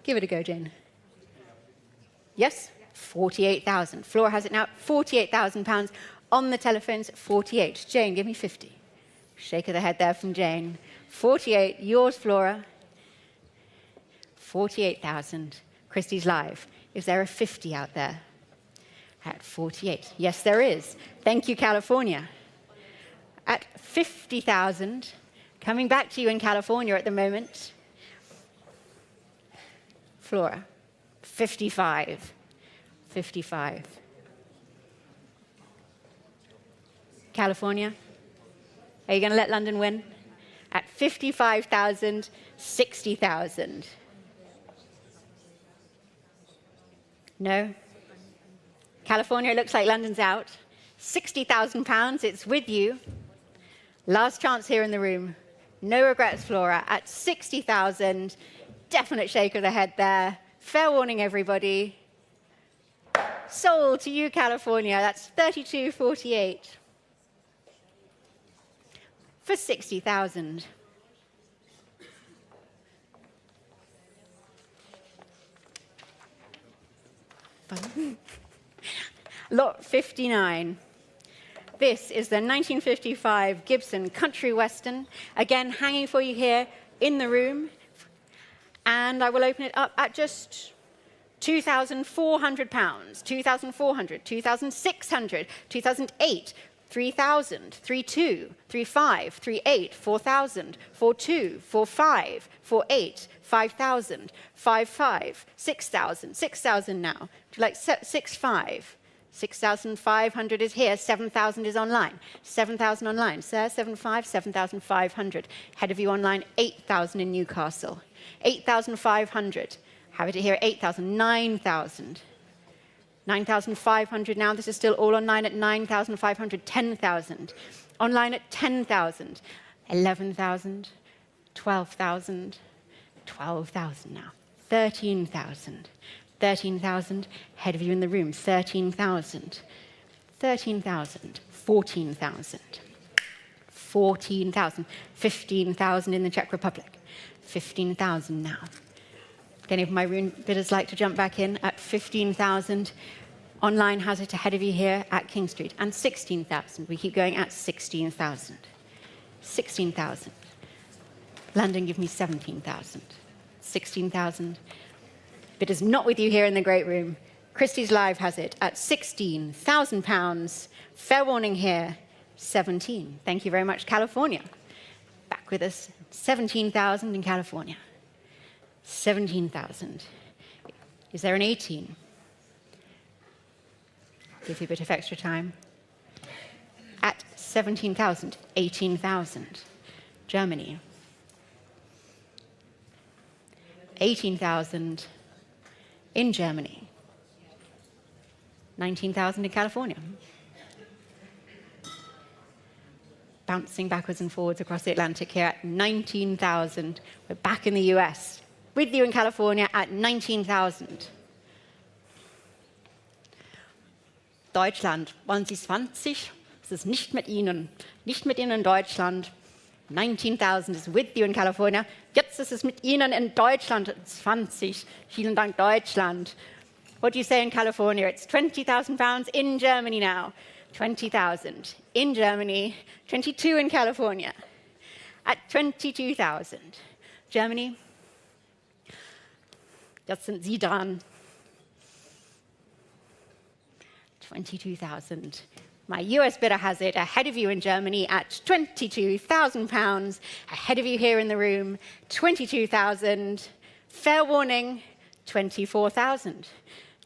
Give it a go, Jane. Yes? 48,000. Flora has it now, £48,000 on the telephones, 48. Jane, give me 50. Shake of the head there from Jane. 48, yours, Flora. 48,000. Christie's live. Is there a 50 out there? At 48. Yes, there is. Thank you, California. At 50,000, coming back to you in California at the moment. Flora, 55. 55. California, are you going to let London win? At 55,000, 60,000. No? California, it looks like London's out. £60,000, it's with you. Last chance here in the room. No regrets, Flora. At 60,000, definite shake of the head there. Fair warning, everybody. Sold to you, California. That's 32.48. For 60,000. Lot 59. This is the 1955 Gibson Country Western, again hanging for you here in the room. And I will open it up at just £2,400, 2,400, 2,600, 2,008, 3,000, 3,2, 3,5, 3,8, 4,000, 4,2, 4,5, 4,8, 5,000, 5,5, 6,000, 6,000 now. Would you like 6,5? 6,500 is here, 7,000 is online. 7,000 online, sir, 7,500, 7,500. Head of you online, 8,000 in Newcastle. 8,500. Have it here, 8,000, 9,000. 9,500 now. This is still all online at 9,500, 10,000. Online at 10,000. 11,000, 12,000, 12,000 now. 13,000. 13,000, head of you in the room, 13,000, 13,000, 14,000, 14,000, 15,000 in the Czech Republic, 15,000 now. If any of my room bidders like to jump back in at 15,000, online has it ahead of you here at King Street, and 16,000. We keep going at 16,000, 16,000. London, give me 17,000, 16,000. it is not with you here in the great room. Christies Live has it at £16,000. Fair warning here, 17. Thank you very much, California. Back with us, 17,000 in California. 17,000. Is there an 18? Give you a bit of extra time. At 17,000, 18,000. Germany. 18,000 in Germany. 19,000 in California. Bouncing backwards and forwards across the Atlantic here at 19,000. We're back in the US. With you in California at 19,000. Deutschland, wollen Sie 20? Es ist nicht mit Ihnen. Nicht mit Ihnen in Deutschland. 19,000 is with you in California. Jetzt ist es mit Ihnen in Deutschland. 20. Vielen Dank, Deutschland. What do you say in California? It's 20,000 pounds in Germany now. 20,000 in Germany. 22 in California. At 22,000. Germany. Jetzt sind Sie dran. 22,000. My US bidder has it ahead of you in Germany at £22,000. Ahead of you here in the room, 22,000. Fair warning, 24,000.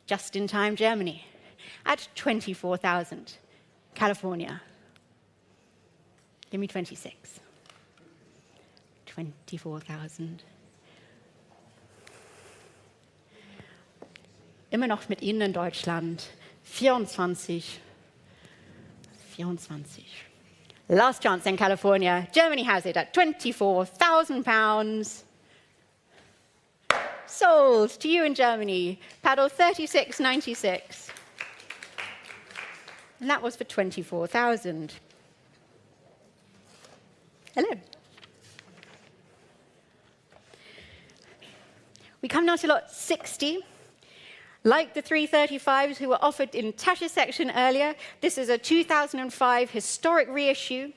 Just in time, Germany at 24,000. California. Give me 26. 24,000. Immer noch mit Ihnen in Deutschland. 24. 24. Last chance in California. Germany has it at £24,000. Sold to you in Germany. Paddle 36.96. And that was for 24,000. Hello. We come now to lot 60. Like the 335s who were offered in Tasha's section earlier, this is a 2005 historic reissue.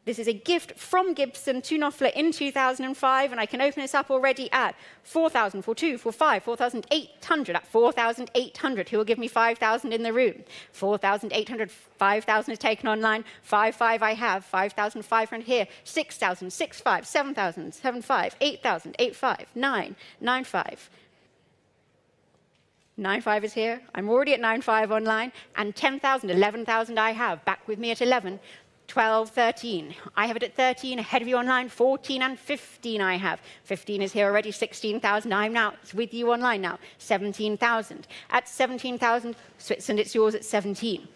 This is a gift from Gibson to Knopfler in 2005, and I can open this up already at 4,000, 4,200, 4,500, 4,800, at 4,800. Who will give me 5,000 in the room? 4,800, 5,000 is taken online. 5,500 I have, 5,500 here. 6,000, 6,500, 7,000, 7,500, 8,000, 8,500, 9,000, 9,500. 9,500 is here. I'm already at 9,500 online. And 10,000, 11,000 I have. Back with me at 11. 12, 13. I have it at 13. Ahead of you online. 14 and 15 I have. 15 is here already. 16,000. I'm now. It's with you online now. 17,000. At 17,000, Switzerland, it's yours at 17.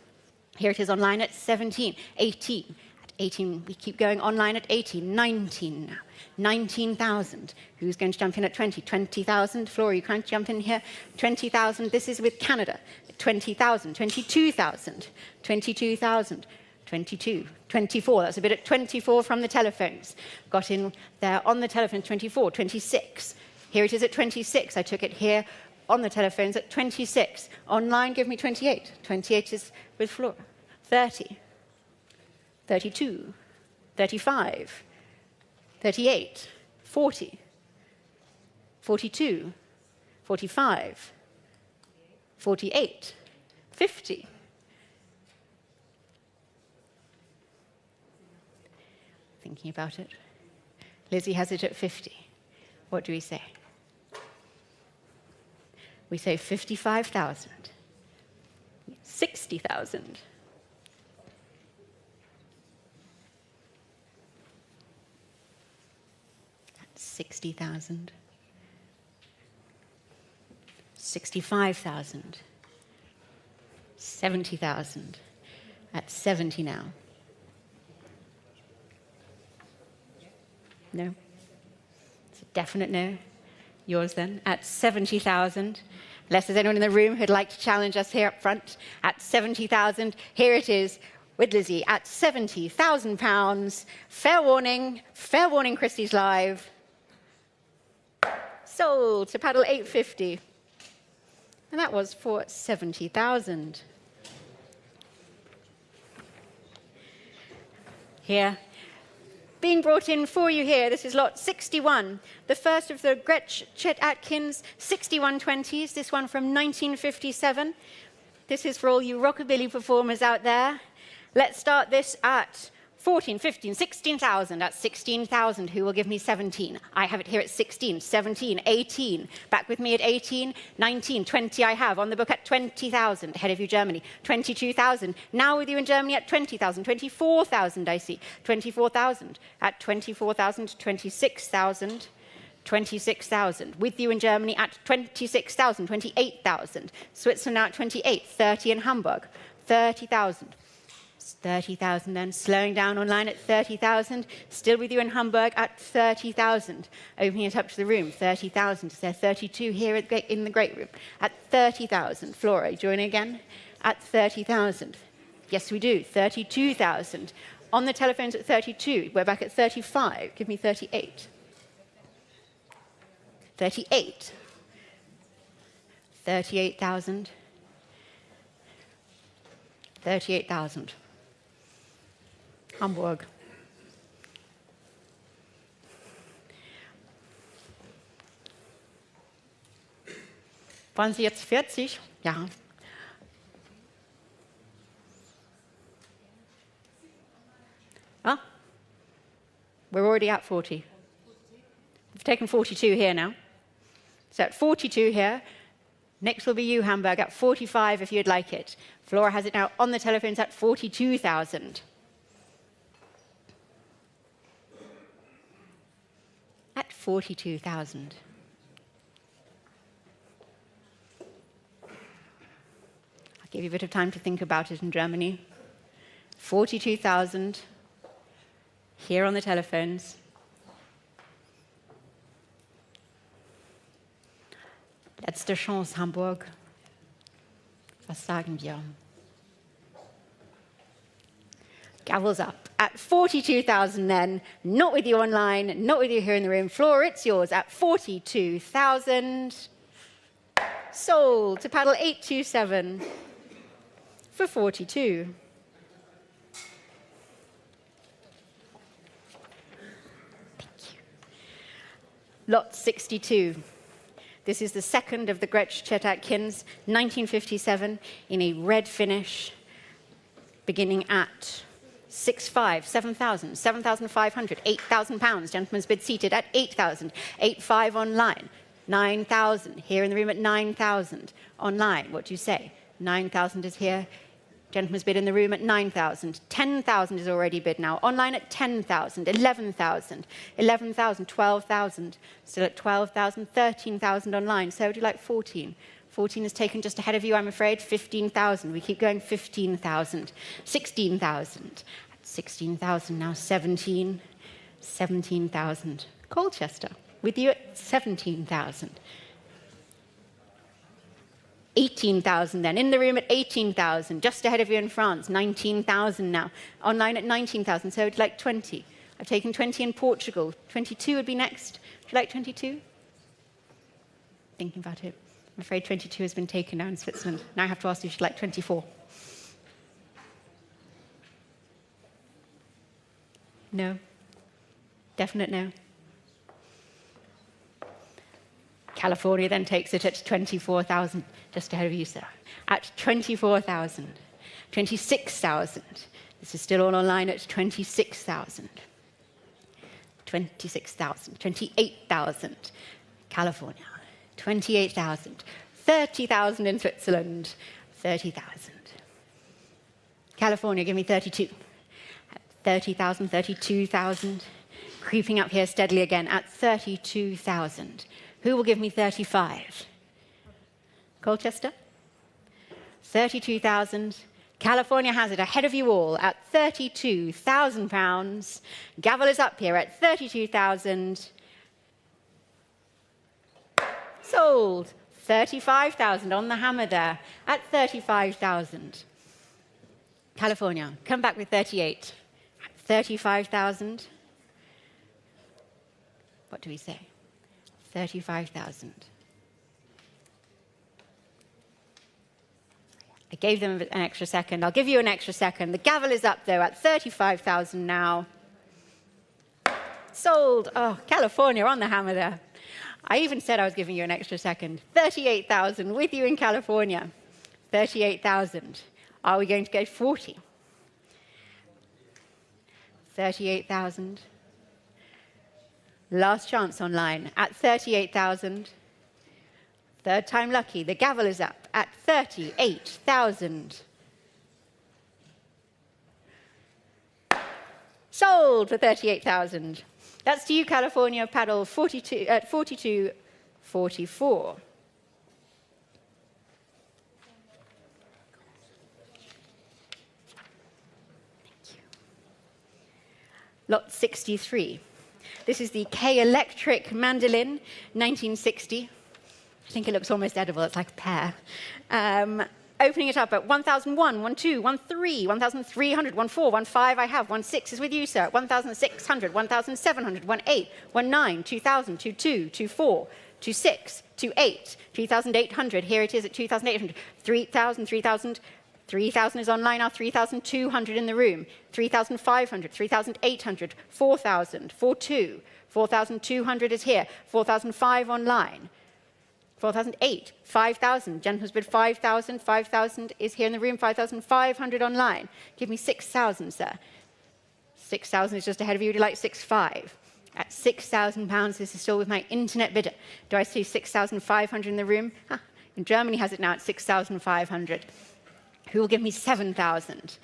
Here it is online at 17. 18. At 18, we keep going online at 18. 19 now. 19,000. Who's going to jump in at 20? 20,000. Flora, you can't jump in here. 20,000. This is with Canada. 20,000. 22,000. 22,000. 22. 24. That's a bit at 24 from the telephones. Got in there on the telephone. 24. 26. Here it is at 26. I took it here on the telephones at 26. Online, give me 28. 28 is with Flora. 30. 32. 35. 38, 40, 42, 45, 48, 50. Thinking about it. Lizzie has it at 50. What do we say? We say 55,000, 60,000. 60,000, 65,000, 70,000. At 70 now. No? It's a definite no. Yours then. At 70,000. Unless there's anyone in the room who'd like to challenge us here up front. At 70,000. Here it is with Lizzie at £70,000. Fair warning, Christies Live. Sold to paddle 850. And that was for 70,000. Here, being brought in for you here, this is lot 61, the first of the Gretsch Chet Atkins 6120s, this one from 1957. This is for all you rockabilly performers out there. Let's start this at 14, 15, 16,000. At 16,000, who will give me 17? I have it here at 16, 17, 18. Back with me at 18, 19, 20 I have. On the book at 20,000. Ahead of you, Germany. 22,000. Now with you in Germany at 20,000. 24,000, I see. 24,000. At 24,000, 26,000. 26,000. With you in Germany at 26,000. 28,000. Switzerland now at 28. 30 in Hamburg. 30,000. 30,000 then, slowing down online at 30,000, still with you in Hamburg at 30,000, opening it up to the room, 30,000, is there 32 here in the great room, at 30,000, Flora, joining again, at 30,000, yes we do, 32,000, on the telephones at 32, we're back at 35, give me 38, 38, 38,000, 38,000. Hamburg. Waren Sie jetzt 40? Ja. Ah, we're already at 40. We've taken 42 here now. So at 42 here. Next will be you, Hamburg, at 45 if you'd like it. Flora has it now on the telephones at 42,000. At 42,000. I'll give you a bit of time to think about it in Germany. 42,000 here on the telephones. Letzte Chance, Hamburg. Was sagen wir? Gavel's up. At 42,000 then, not with you online, not with you here in the room. Floor, it's yours at 42,000. Sold to paddle 827 for 42. Thank you. Lot 62. This is the second of the Gretsch Chet Atkins, 1957, in a red finish, beginning at 6,500, 7,000, 7,500, 8,000 pounds. Gentleman's bid seated at 8,000, 8,500 online, 9,000. Here in the room at 9,000 online. What do you say? 9,000 is here. Gentleman's bid in the room at 9,000. 10,000 is already bid now. Online at 10,000, 11,000, 11,000, 12,000. Still at 12,000, 13,000 online. So would you like 14? 14 is taken just ahead of you, I'm afraid. 15,000. We keep going. 15,000. 16,000. At 16,000 now. 17. 17,000. Colchester. With you at 17,000. 18,000 then. In the room at 18,000. Just ahead of you in France. 19,000 now. Online at 19,000. So would you like 20? I've taken 20 in Portugal. 22 would be next. Would you like 22? Thinking about it. I'm afraid 22 has been taken now in Switzerland. Now I have to ask you if you'd like 24. No? Definite no? California then takes it at 24,000, just ahead of you, sir. At 24,000. 26,000. This is still all online at 26,000. 26,000. 28,000. California. 28,000. 30,000 in Switzerland. 30,000. California, give me 32. At 30,000, 32,000. Creeping up here steadily again at 32,000. Who will give me 35? Colchester? 32,000. California has it ahead of you all at 32,000 pounds. Gavel is up here at 32,000. Sold. 35,000 on the hammer there at 35,000. California, come back with 38. 35,000. What do we say? 35,000. I gave them an extra second. I'll give you an extra second. The gavel is up, though, at 35,000 now. Sold. Oh, California on the hammer there. I even said I was giving you an extra second. 38,000 with you in California. 38,000. Are we going to go 40? 38,000. Last chance online at 38,000. Third time lucky. The gavel is up at 38,000. Sold for 38,000. That's to you, California, paddle 42 at 42.44. Lot 63. This is the K Electric Mandolin, 1960. I think it looks almost edible. It's like a pear. Opening it up at 1,001, 12, 13, 1,300, 14, 15 I have, 16 is with you, sir, 1,600, 1,700, 18, 19, 2,000, 22, 24, 26, 28, 3,800, here it is at 2,800, 3,000, 3,000, 3,000 is online now, 3,200 in the room, 3,500, 3,800, 4,000, 4,2, 4,200 is here, 4,005 online. 4,008, 5,000. Gentleman's bid 5,000. 5,000 is here in the room. 5,500 online. Give me 6,000, sir. 6,000 is just ahead of you. Would you like 6,500? At £6,000, this is still with my internet bidder. Do I see 6,500 in the room? In Germany has it now at 6,500. Who will give me 7,000?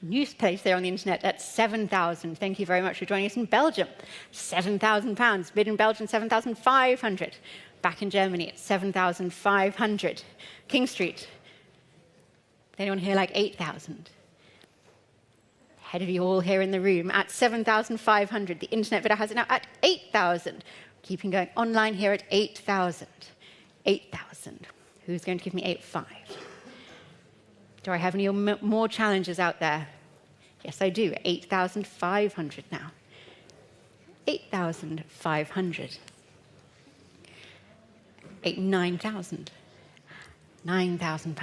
News place there on the internet at 7,000. Thank you very much for joining us in Belgium. £7,000. Bid in Belgium, 7,500. Back in Germany at 7,500. King Street. Anyone here like 8,000? Ahead of you all here in the room at 7,500. The internet bidder has it now at 8,000. Keeping going online here at 8,000. 8,000. Who's going to give me 8,500? Do I have any more challenges out there? Yes, I do. 8,500 now. 8,500. 9,000. £9,000.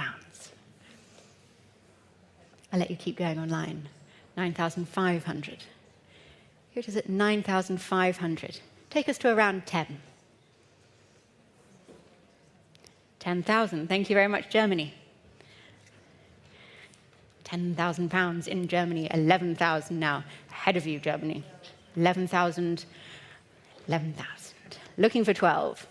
I'll let you keep going online. 9,500. Here it is at 9,500. Take us to around 10. 10,000. Thank you very much, Germany. £10,000 in Germany. 11,000 now. Ahead of you, Germany. 11,000. 11,000. Looking for 12.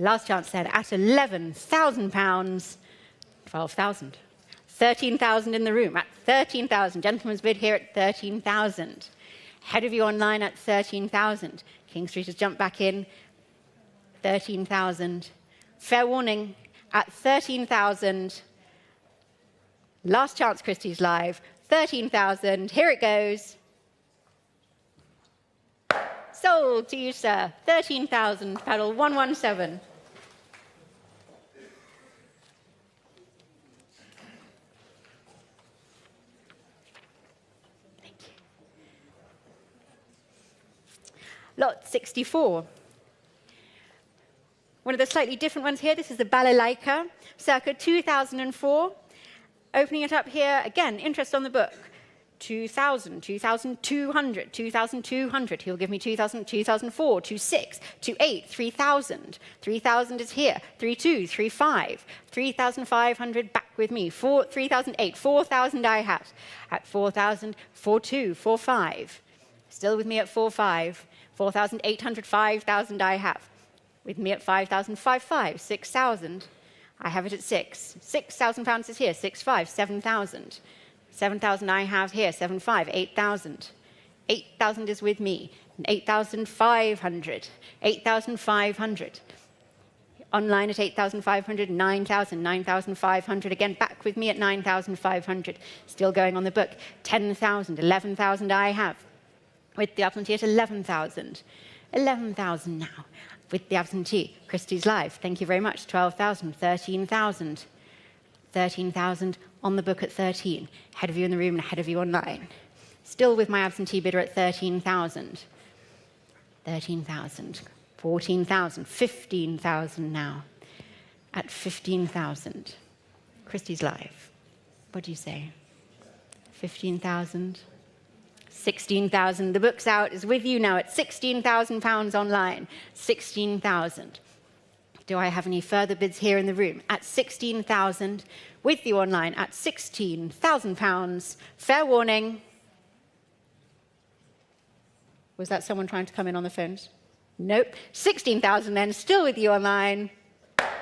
Last chance then at £11,000, 12,000. 13,000 in the room at 13,000. Gentleman's bid here at 13,000. Ahead of you online at 13,000. King Street has jumped back in. 13,000. Fair warning at 13,000. Last chance, Christies live. 13,000. Here it goes. Sold to you, sir. 13,000. Paddle 117. Thank you. Lot 64. One of the slightly different ones here. This is the balalaika, circa 2004. Opening it up here, again, interest on the book. 2,000, 2,200, 2,200. He'll give me 2,000, 2004, 26, 28, 3,000. 3,000 is here. 3,2, 3,5. 3,500 back with me. 3,008, 4,000 I have. At 4,000, 4,2, 4,5. Still with me at 4,5. 4,800, 5,000 I have. With me at 5,000, 5,5. 6,000. I have it at 6. £6,000 is here. 6,5, 7,000. 7,000 I have here, 7,500, 8,000. 8,000 is with me, 8,500, 8,500. Online at 8,500, 9,000, 9,500. Again, back with me at 9,500. Still going on the book, 10,000, 11,000 I have. With the absentee at 11,000. 11,000 now. With the absentee, Christies live. Thank you very much. 12,000, 13,000. 13,000 on the book at 13. Ahead of you in the room and ahead of you online. Still with my absentee bidder at 13,000. 13,000. 14,000. 15,000 now. At 15,000. Christies live. What do you say? 15,000. 16,000. The book's out, is with you now at £16,000 online. 16,000. Do I have any further bids here in the room? At 16,000. With you online at £16,000. Fair warning. Was that someone trying to come in on the phones? Nope. 16,000 then, still with you online.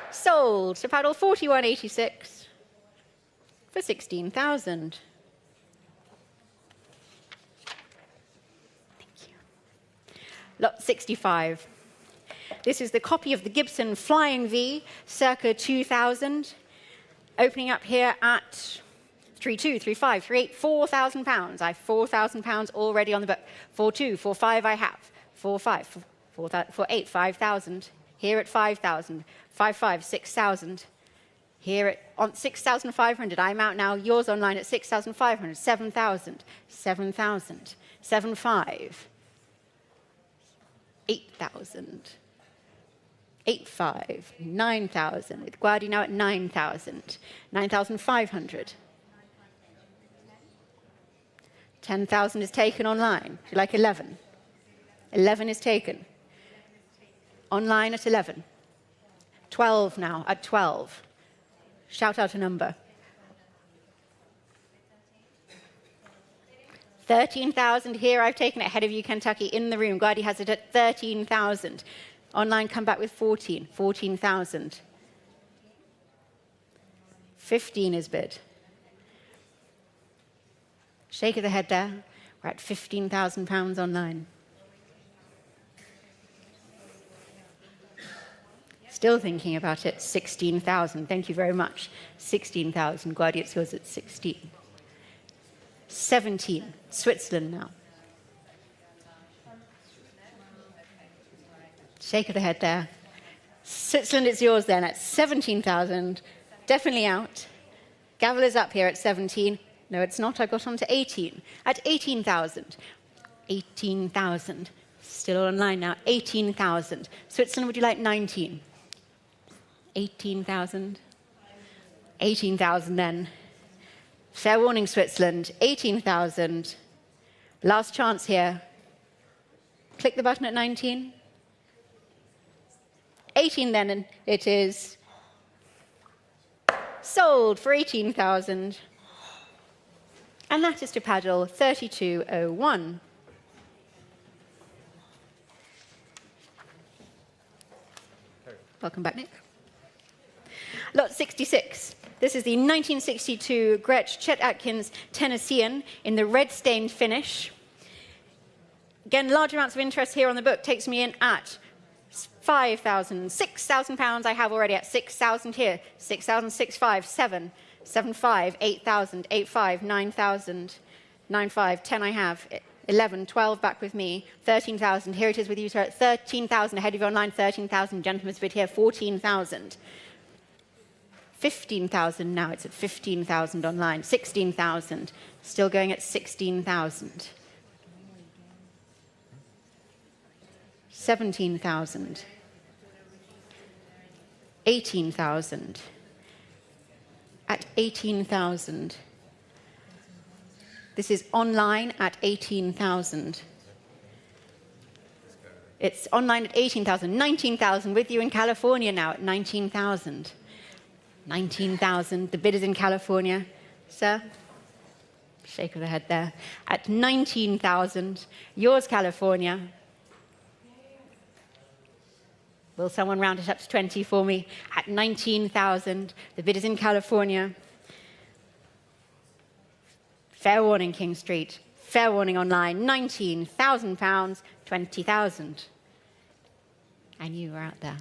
Sold. So paddle 41.86 for 16,000. Lot 65. This is the copy of the Gibson Flying V, circa 2000. Opening up here at 32, 35, 38, £4,000. I have £4,000 already on the book. 42, 45 I have. 45, 48, 5,000. Here at 5,000. 55, 6,000. Here at 6,500. I'm out now. Yours online at 6,500. 7,000. 7,000. 7,500. 8,000, 8,500, 9,000, with Guardi now at 9,000, 9,500. 10,000 is taken online. Would you like 11? 11 is taken. Online at 11. 12 now, at 12. Shout out a number. 13,000 here. I've taken it ahead of you, Kentucky, in the room. Guardi has it at 13,000. Online, come back with 14. 14,000. 15 is bid. Shake of the head there. We're at £15,000 online. Still thinking about it. 16,000. Thank you very much. 16,000. Guardi, it's yours at 16. 17, Switzerland now. Shake of the head there. Switzerland, it's yours then at 17,000. Definitely out. Gavel is up here at 17. No, it's not. I got on to 18. At 18,000. 18,000. Still online now. 18,000. Switzerland, would you like 19? 18,000. 18,000 then. Fair warning, Switzerland, 18,000. Last chance here. Click the button at 19. 18 then, and it is sold for 18,000. And that is to paddle 3201. Welcome back, Nick. Lot 66. This is the 1962 Gretsch Chet Atkins Tennessean in the red stained finish. Again, large amounts of interest here on the book. Takes me in at 5,000, 6,000 pounds. I have already at 6,000 here. 6,000, 6,500, 7, 7,500, 8,000, 8,500, 9,000, 9,500, 10 I have. 11, 12 back with me. 13,000. Here it is with you, sir, at 13,000. Ahead of you online, 13,000. Gentleman's bid here, 14,000. 15,000 now, it's at 15,000 online. 16,000, still going at 16,000. 17,000. 18,000. At 18,000. This is online at 18,000. It's online at 18,000. 19,000 with you in California now at 19,000. 19,000. The bid is in California. Sir? Shake of the head there. At 19,000. Yours, California. Will someone round it up to 20 for me? At 19,000. The bid is in California. Fair warning, King Street. Fair warning online. £19,000. 20,000. I knew you were out there.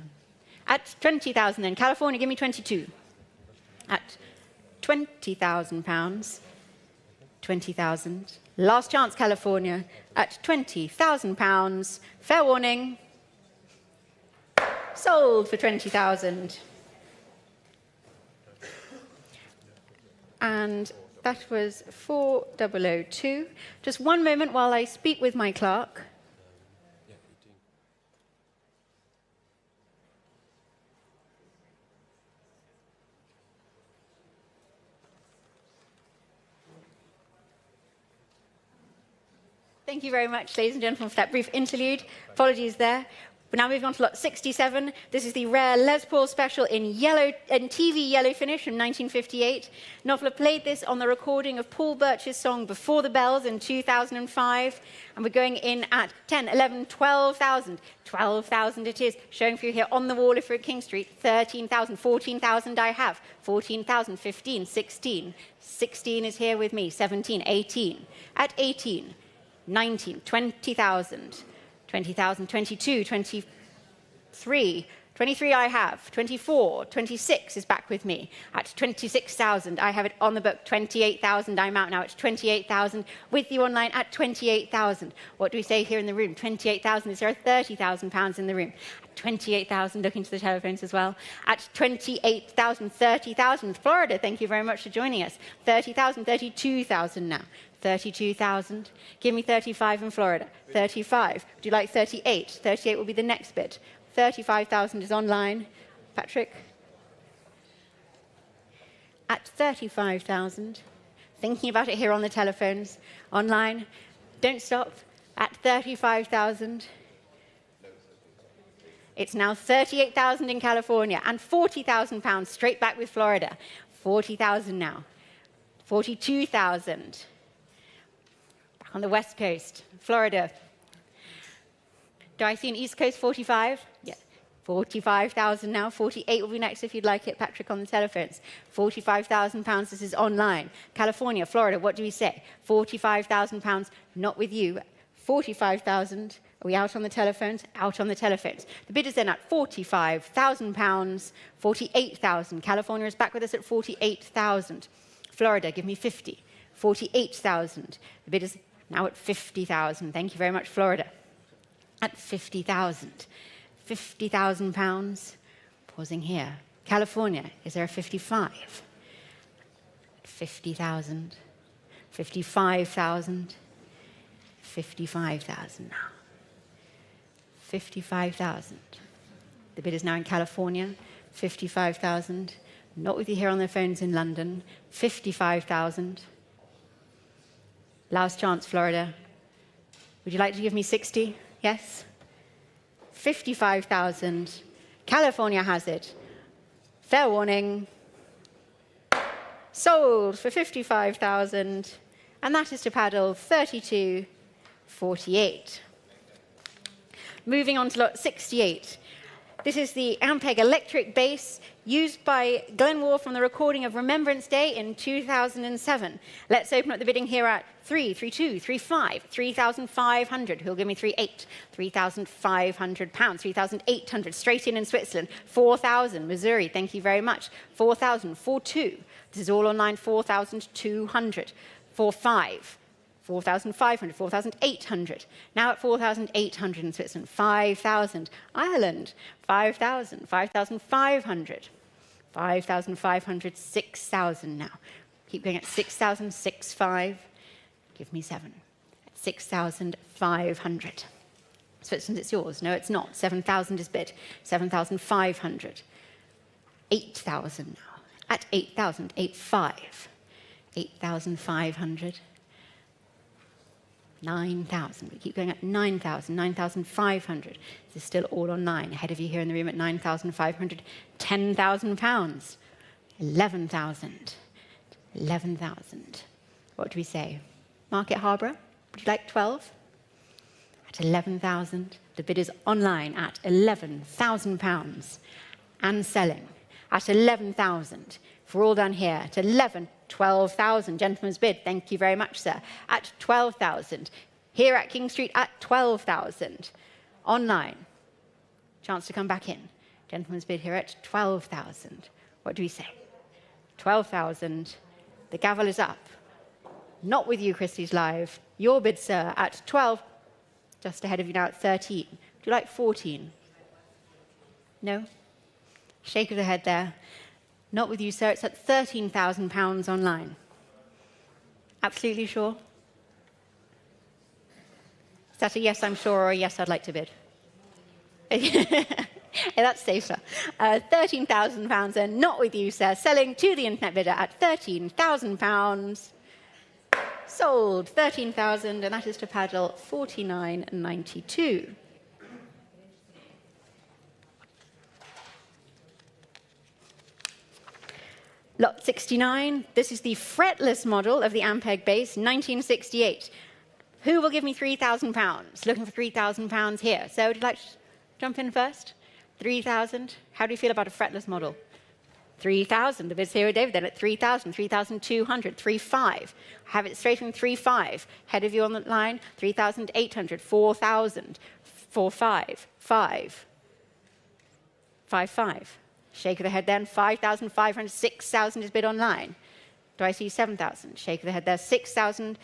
At 20,000 then. California, give me 22. At £20,000. 20,000. Last chance, California. At £20,000. Fair warning. Sold for 20,000. And that was 4002. Just one moment while I speak with my clerk. Thank you very much, ladies and gentlemen, for that brief interlude. Apologies there. We're now moving on to lot 67. This is the rare Les Paul special in TV yellow finish from 1958. Knopfler played this on the recording of Paul Birch's song Before the Bells in 2005. And we're going in at 10, 11, 12,000. 12,000 it is, showing for you here on the wall if you're at King Street. 13,000, 14,000 I have. 14,000, 15, 16. 16 is here with me. 17, 18. At 18, 19, 20,000. 20,000, 22, 23, 23 I have, 24, 26 is back with me. At 26,000, I have it on the book, 28,000, I'm out now at 28,000, with you online at 28,000. What do we say here in the room? 28,000, is there 30,000 pounds in the room? At 28,000, looking to the telephones as well. At 28,000, 30,000, Florida, thank you very much for joining us. 30,000, 32,000 now. 32,000. Give me 35 in Florida. 35. Would you like 38? 38 will be the next bit. 35,000 is online. Patrick? At 35,000. Thinking about it here on the telephones. Online. Don't stop. At 35,000. It's now 38,000 in California and 40,000 pounds straight back with Florida. 40,000 now. 42,000. On the West Coast, Florida. Do I see an East Coast 45? Yeah. 45,000 now. 48 will be next if you'd like it, Patrick, on the telephones. 45,000 pounds, this is online. California, Florida, what do we say? 45,000 pounds, not with you. 45,000. Are we out on the telephones? Out on the telephones. The bid is then at 45,000 pounds, 48,000. California is back with us at 48,000. Florida, give me 50. 48,000. The bid is now at 50,000. Thank you very much, Florida. At 50,000. 50,000 pounds. Pausing here. California, is there a 55? 50,000. 55,000. 55,000 now. 55,000. The bid is now in California. 55,000. Not with you here on the phones in London. 55,000. Last chance, Florida. Would you like to give me 60? Yes? 55,000. California has it. Fair warning. Sold for 55,000. And that is to paddle 32.48. Moving on to lot 68. This is the Ampeg electric bass used by Glenn Wharf from the recording of Remembrance Day in 2007. Let's open up the bidding here at 3, 32, 35, 3,500. Who'll give me 38? 3,500 pounds, 3,800. Straight in Switzerland. 4,000, Missouri. Thank you very much. 4,000, 4,2. This is all online. 4,200. 4,500. 4,500, 4,800. Now at 4,800 in Switzerland. 5,000. Ireland. 5,000, 5,500. 5,500, 6,000 now. Keep going at 6,000, 6,500. Give me 7. At 6,500. Switzerland, it's yours. No, it's not. 7,000 is bid. 7,500. 8,000 now. At 8,000, 8,500. 8,500. 9,000. We keep going at 9,000, 9,500. This is still all on 9. Ahead of you here in the room at 9,500. 10,000 pounds. 11,000. 11,000. What do we say? Market Harbour, would you like 12? At 11,000. The bid is online at 11,000 pounds. And selling at 11,000. For all done here at 12,000. Gentleman's bid, thank you very much, sir. At 12,000. Here at King Street at 12,000. Online. Chance to come back in. Gentleman's bid here at 12,000. What do we say? 12,000. The gavel is up. Not with you, Christies Live. Your bid, sir, at 12. Just ahead of you now at 13. Would you like 14? No? Shake of the head there. Not with you, sir. It's at £13,000 online. Absolutely sure? Is that a yes, I'm sure, or a yes, I'd like to bid? That's safer. £13,000 and not with you, sir. Selling to the internet bidder at £13,000. Sold 13,000, and that is to paddle 49.92. Lot 69, this is the fretless model of the Ampeg base, 1968. Who will give me £3,000? Looking for £3,000 here. So would you like to jump in first? 3,000. How do you feel about a fretless model? 3,000. The bid's here with David then at 3,000, 3,200, 3,500. Have it straight from 3,500. Head of you on the line, 3,800, 4,000, 4,500, 5,000, 5,500. Shake of the head then, 5,500, 6,000 is bid online. Do I see 7,000? Shake of the head there, 6,000.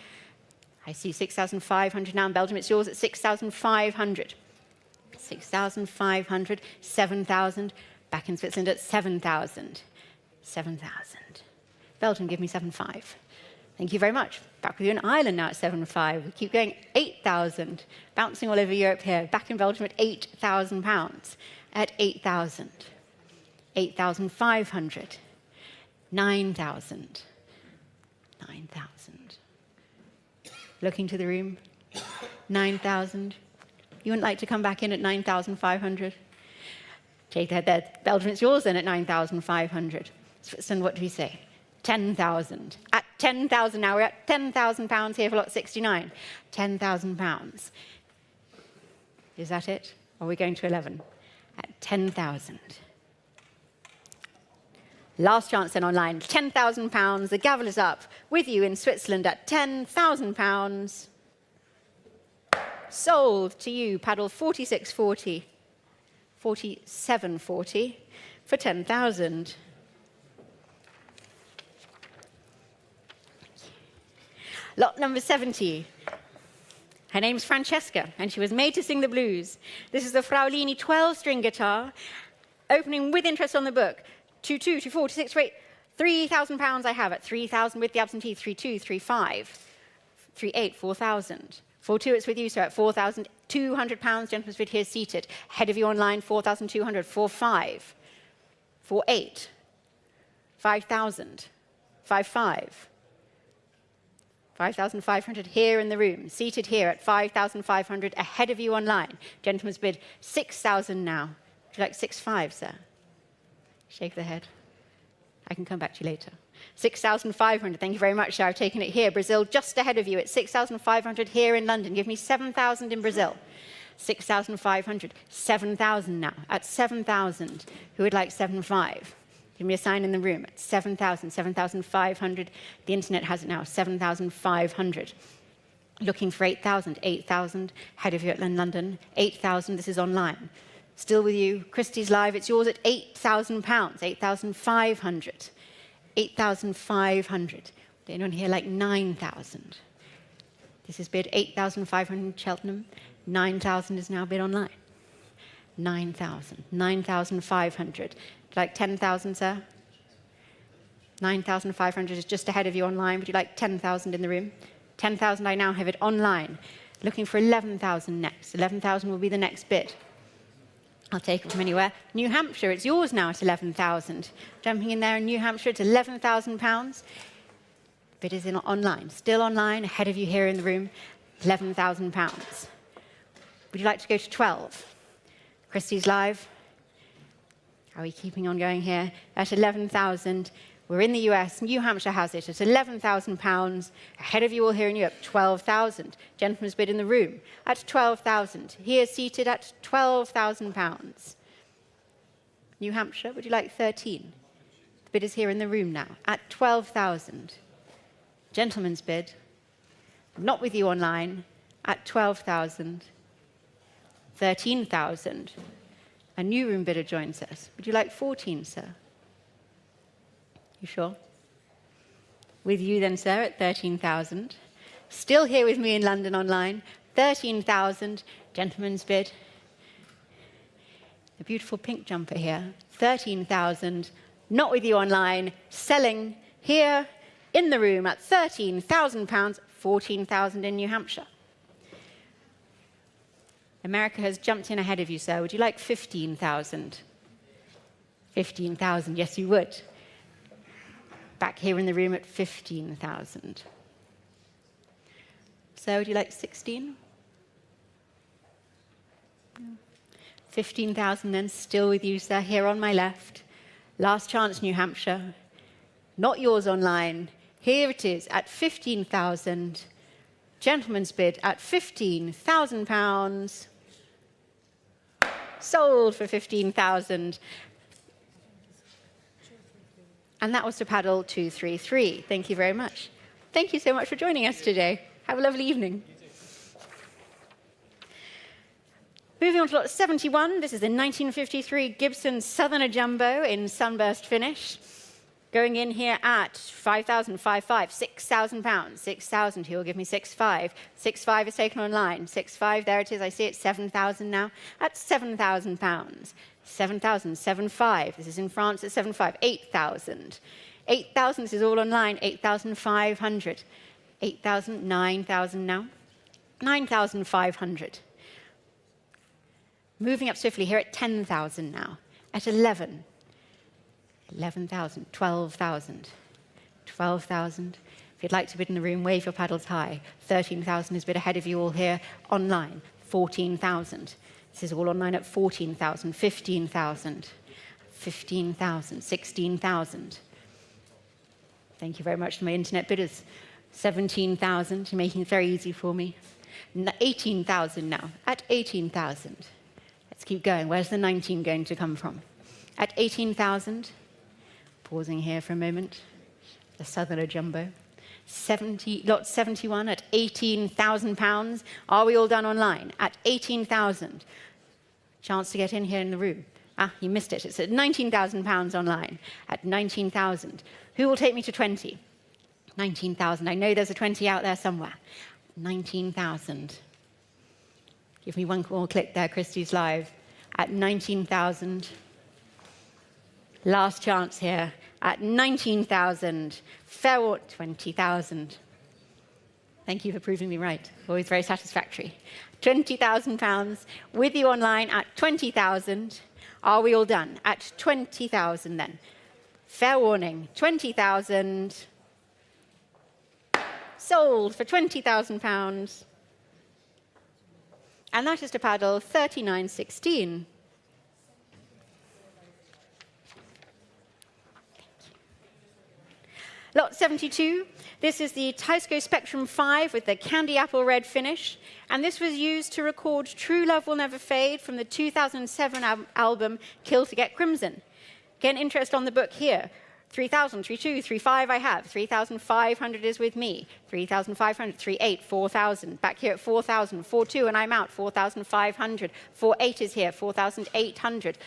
I see 6,500 now in Belgium. It's yours at 6,500. 6,500, 7,000. Back in Switzerland at 7,000. 7,000. Belgium, give me 7,500. Thank you very much. Back with you in Ireland now at 7,500. We keep going, 8,000. Bouncing all over Europe here. Back in Belgium at £8,000. At 8,000. 8,500. 9,000. 9,000. Looking to the room. 9,000. You wouldn't like to come back in at 9,500? Shake the head there. Belgium, it's yours then at 9,500. Switzerland, what do we say? 10,000. At 10,000 now, we're at £10,000 here for lot 69. £10,000. Is that it? Or are we going to 11? At 10,000. Last chance then online, £10,000. The gavel is up with you in Switzerland at £10,000. Sold to you, paddle 4640, 4740 for 10,000. Lot number 70. Her name's Francesca, and she was made to sing the blues. This is the Fraulini 12-string guitar, opening with interest on the book. 2,2, 2,4, 2,6, 2,8, £3,000 I have at 3,000 with the absentee, 3,2, 3,5, 3,8, 4,000. 4,2, it's with you, sir, at £4,200. Gentleman's bid here seated. Head of you online, 4,200, 4,500, 4,800, 5,000, 5,500, 5,500 here in the room, seated here at 5,500, ahead of you online. Gentleman's bid, 6,000 now. Would you like 6,500, sir? Shake the head. I can come back to you later. 6,500, thank you very much, sir. I've taken it here. Brazil just ahead of you at 6,500 here in London. Give me 7,000 in Brazil. 6,500, 7,000 now. At 7,000, who would like 7,500? Give me a sign in the room. At 7,000, 7,500. The internet has it now, 7,500. Looking for 8,000, 8,000. Head of you at London, 8,000. This is online. Still with you, Christies live. It's yours at £8,000, 8,500. 8,500. Anyone here like 9,000? This is bid 8,500 Cheltenham. 9,000 is now bid online. 9,000. 9,500. Like 10,000, sir? 9,500 is just ahead of you online. Would you like 10,000 in the room? 10,000 I now have it online. Looking for 11,000 next. 11,000 will be the next bid. I'll take it from anywhere. New Hampshire, it's yours now at 11,000. Jumping in there in New Hampshire, it's £11,000. Bid is in online. Still online, ahead of you here in the room, £11,000. Would you like to go to 12? Christies live. Are we keeping on going here? At 11,000. We're in the US. New Hampshire has it at £11,000. Ahead of you all here in Europe, 12,000. Gentleman's bid in the room at 12,000. Here seated at £12,000. New Hampshire, would you like 13? The bid is here in the room now at 12,000. Gentleman's bid, not with you online, at 12,000. 13,000. A new room bidder joins us. Would you like 14, sir? You sure? With you then, sir, at 13,000. Still here with me in London online, 13,000. Gentleman's bid. The beautiful pink jumper here, 13,000. Not with you online, selling here in the room at £13,000, 14,000 in New Hampshire. America has jumped in ahead of you, sir. Would you like 15,000? 15,000, yes, you would. Back here in the room at 15,000. So would you like 16? 15,000 then, still with you, sir, here on my left. Last chance, New Hampshire. Not yours online. Here it is at 15,000. Gentleman's bid at £15,000. Sold for 15,000. And that was to paddle 233. Thank you very much. Thank you so much for joining us today. Have a lovely evening. Moving on to lot 71, this is the 1953 Gibson Southerner Jumbo in sunburst finish. Going in here at 5,555, £6,000. 6,000, he will give me 6,500. 6,500 is taken online. 6,500, there it is, I see it, 7,000 now, at £7,000. 7,000, 7,500, this is in France at 7,500, 8,000. 8,000, this is all online, 8,500. 8,000, 9,000 now, 9,500. Moving up swiftly here at 10,000 now, at 11. 11,000, 12,000, 12,000. If you'd like to bid in the room, wave your paddles high. 13,000 is bid ahead of you all here online. 14,000. This is all online at 14,000, 15,000, 15,000, 16,000. Thank you very much to my internet bidders. 17,000, you're making it very easy for me. 18,000 now, at 18,000. Let's keep going. Where's the 19 going to come from? At 18,000, pausing here for a moment, the Southerner Jumbo. Lot 71 at £18,000. Are we all done online? At 18,000. Chance to get in here in the room. Ah, you missed it. It's at £19,000 online. At 19,000. Who will take me to 20? 19,000. I know there's a 20 out there somewhere. 19,000. Give me one more click there, Christies Live. At 19,000. Last chance here. At 19,000. Fair 20,000. Thank you for proving me right. Always very satisfactory. £20,000 with you online at 20,000. Are we all done? At 20,000 then. Fair warning. 20,000. Sold for £20,000. And that is to paddle 39.16. Lot 72, this is the Tysco Spectrum 5 with the candy apple red finish. And this was used to record True Love Will Never Fade from the 2007 album Kill to Get Crimson. Again, interest on the book here. 3,000, 3,2, 3,500 I have. 3,500 is with me. 3,500, 3,800, 4,000. Back here at 4,000, 4,200 and I'm out. 4,500. 4,800 is here. 4,800.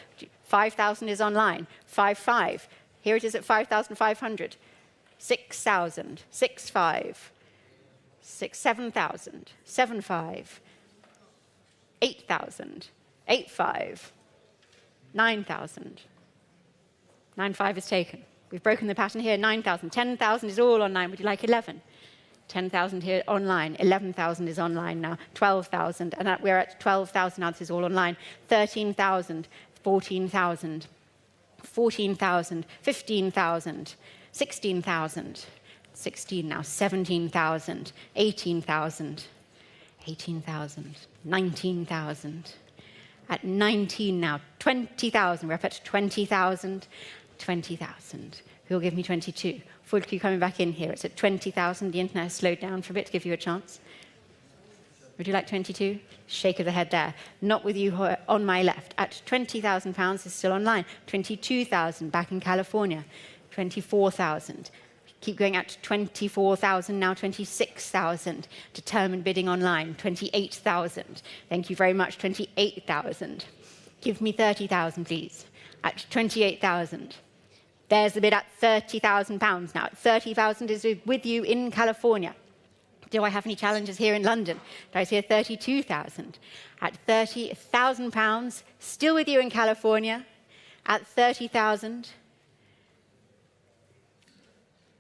5,000 is online. 5,500. Here it is at 5,500. 6,000. 6,500. 7,000. 7,500. 8,000. 8,500. 9,000. 9,500 is taken. We've broken the pattern here, 9,000. 10,000 is all online. Would you like 11? 10,000 here online. 11,000 is online now. 12,000. And we're at 12,000 now. This is all online. 13,000. 14,000. 14,000. 15,000. 16,000. 16 now. 17,000. 18,000. 18,000. 19,000. At 19 now. 20,000. We're up at 20,000. 20,000. Who will give me 22? Full queue coming back in here. It's at 20,000. The internet has slowed down for a bit to give you a chance. Would you like 22? Shake of the head there. Not with you on my left. At £20,000 is still online. 22,000 back in California. 24,000. Keep going out to 24,000, now 26,000. Determined bidding online, 28,000. Thank you very much, 28,000. Give me 30,000, please. At 28,000. There's the bid at £30,000 now. 30,000 is with you in California. Do I have any challenges here in London? Do I see a 32,000? At £30,000, still with you in California. At 30,000.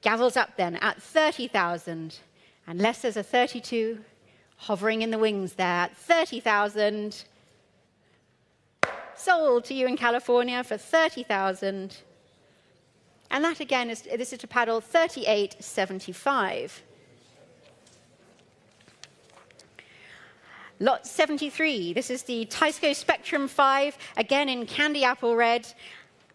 Gavels up then at 30,000. Unless there's a 32 hovering in the wings there at 30,000. Sold to you in California for 30,000. And that again is, this is to paddle 38.75. Lot 73, this is the Tysco Spectrum 5, again in candy apple red.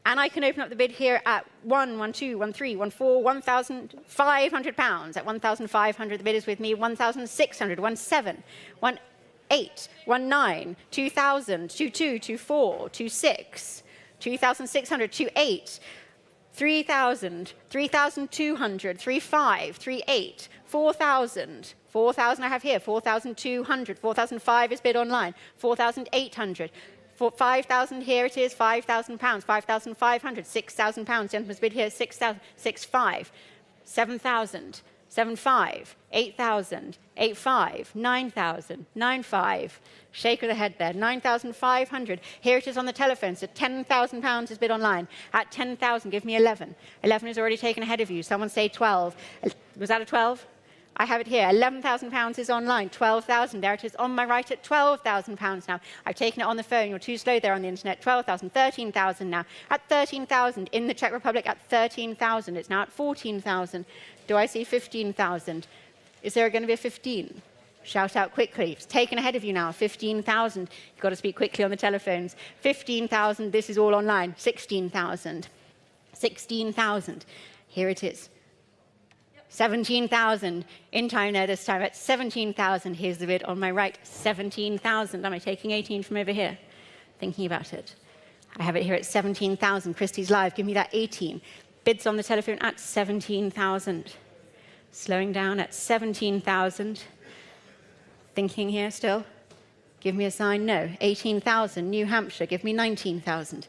And I can open up the bid here at 1,500 pounds. At 1,500, the bid is with me. 1,600, 1,700, 1,800, 1,900, 2,000, 2,200, 2,400, 2,600, 2,600, 2,800, 3,000, 3,200, 3,500, 3,800, 4,000. 4,000 I have here, 4,200, 4,005 is bid online, 4,800, 5,000 here it is, 5,000 pounds, 5,500, 6,000 pounds, gentleman's bid here, 6,000, 6,500, 7,000, 7,500, 8,000, 8,500, 9,000, 9,500, shake of the head there, 9,500, here it is on the telephone, so 10,000 pounds is bid online, at 10,000 give me 11, 11 is already taken ahead of you, someone say 12, was that a 12? I have it here. 11,000 pounds is online. 12,000. There it is on my right at 12,000 pounds now. I've taken it on the phone. You're too slow there on the internet. 12,000. 13,000 now. At 13,000 in the Czech Republic at 13,000. It's now at 14,000. Do I see 15,000? Is there going to be a 15? Shout out quickly. It's taken ahead of you now. 15,000. You've got to speak quickly on the telephones. 15,000. This is all online. 16,000. 16,000. Here it is. 17,000 in time there this time at 17,000. Here's the bid on my right, 17,000. Am I taking 18 from over here? Thinking about it. I have it here at 17,000. Christies Live, give me that 18. Bids on the telephone at 17,000. Slowing down at 17,000. Thinking here still. Give me a sign, no. 18,000. New Hampshire, give me 19,000.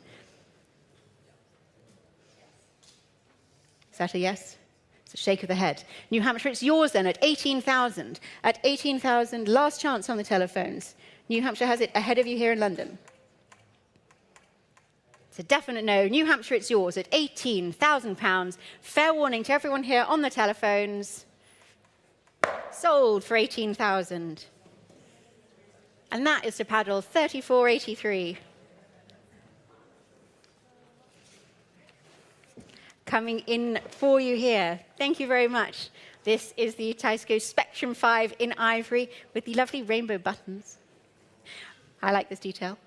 Is that a yes? It's a shake of the head. New Hampshire, it's yours then at 18,000. At 18,000, last chance on the telephones. New Hampshire has it ahead of you here in London. It's a definite no. New Hampshire, it's yours at 18,000 pounds. Fair warning to everyone here on the telephones. Sold for 18,000. And that is to paddle 3483. Coming in for you here. Thank you very much. This is the Tysco Spectrum 5 in ivory with the lovely rainbow buttons. I like this detail.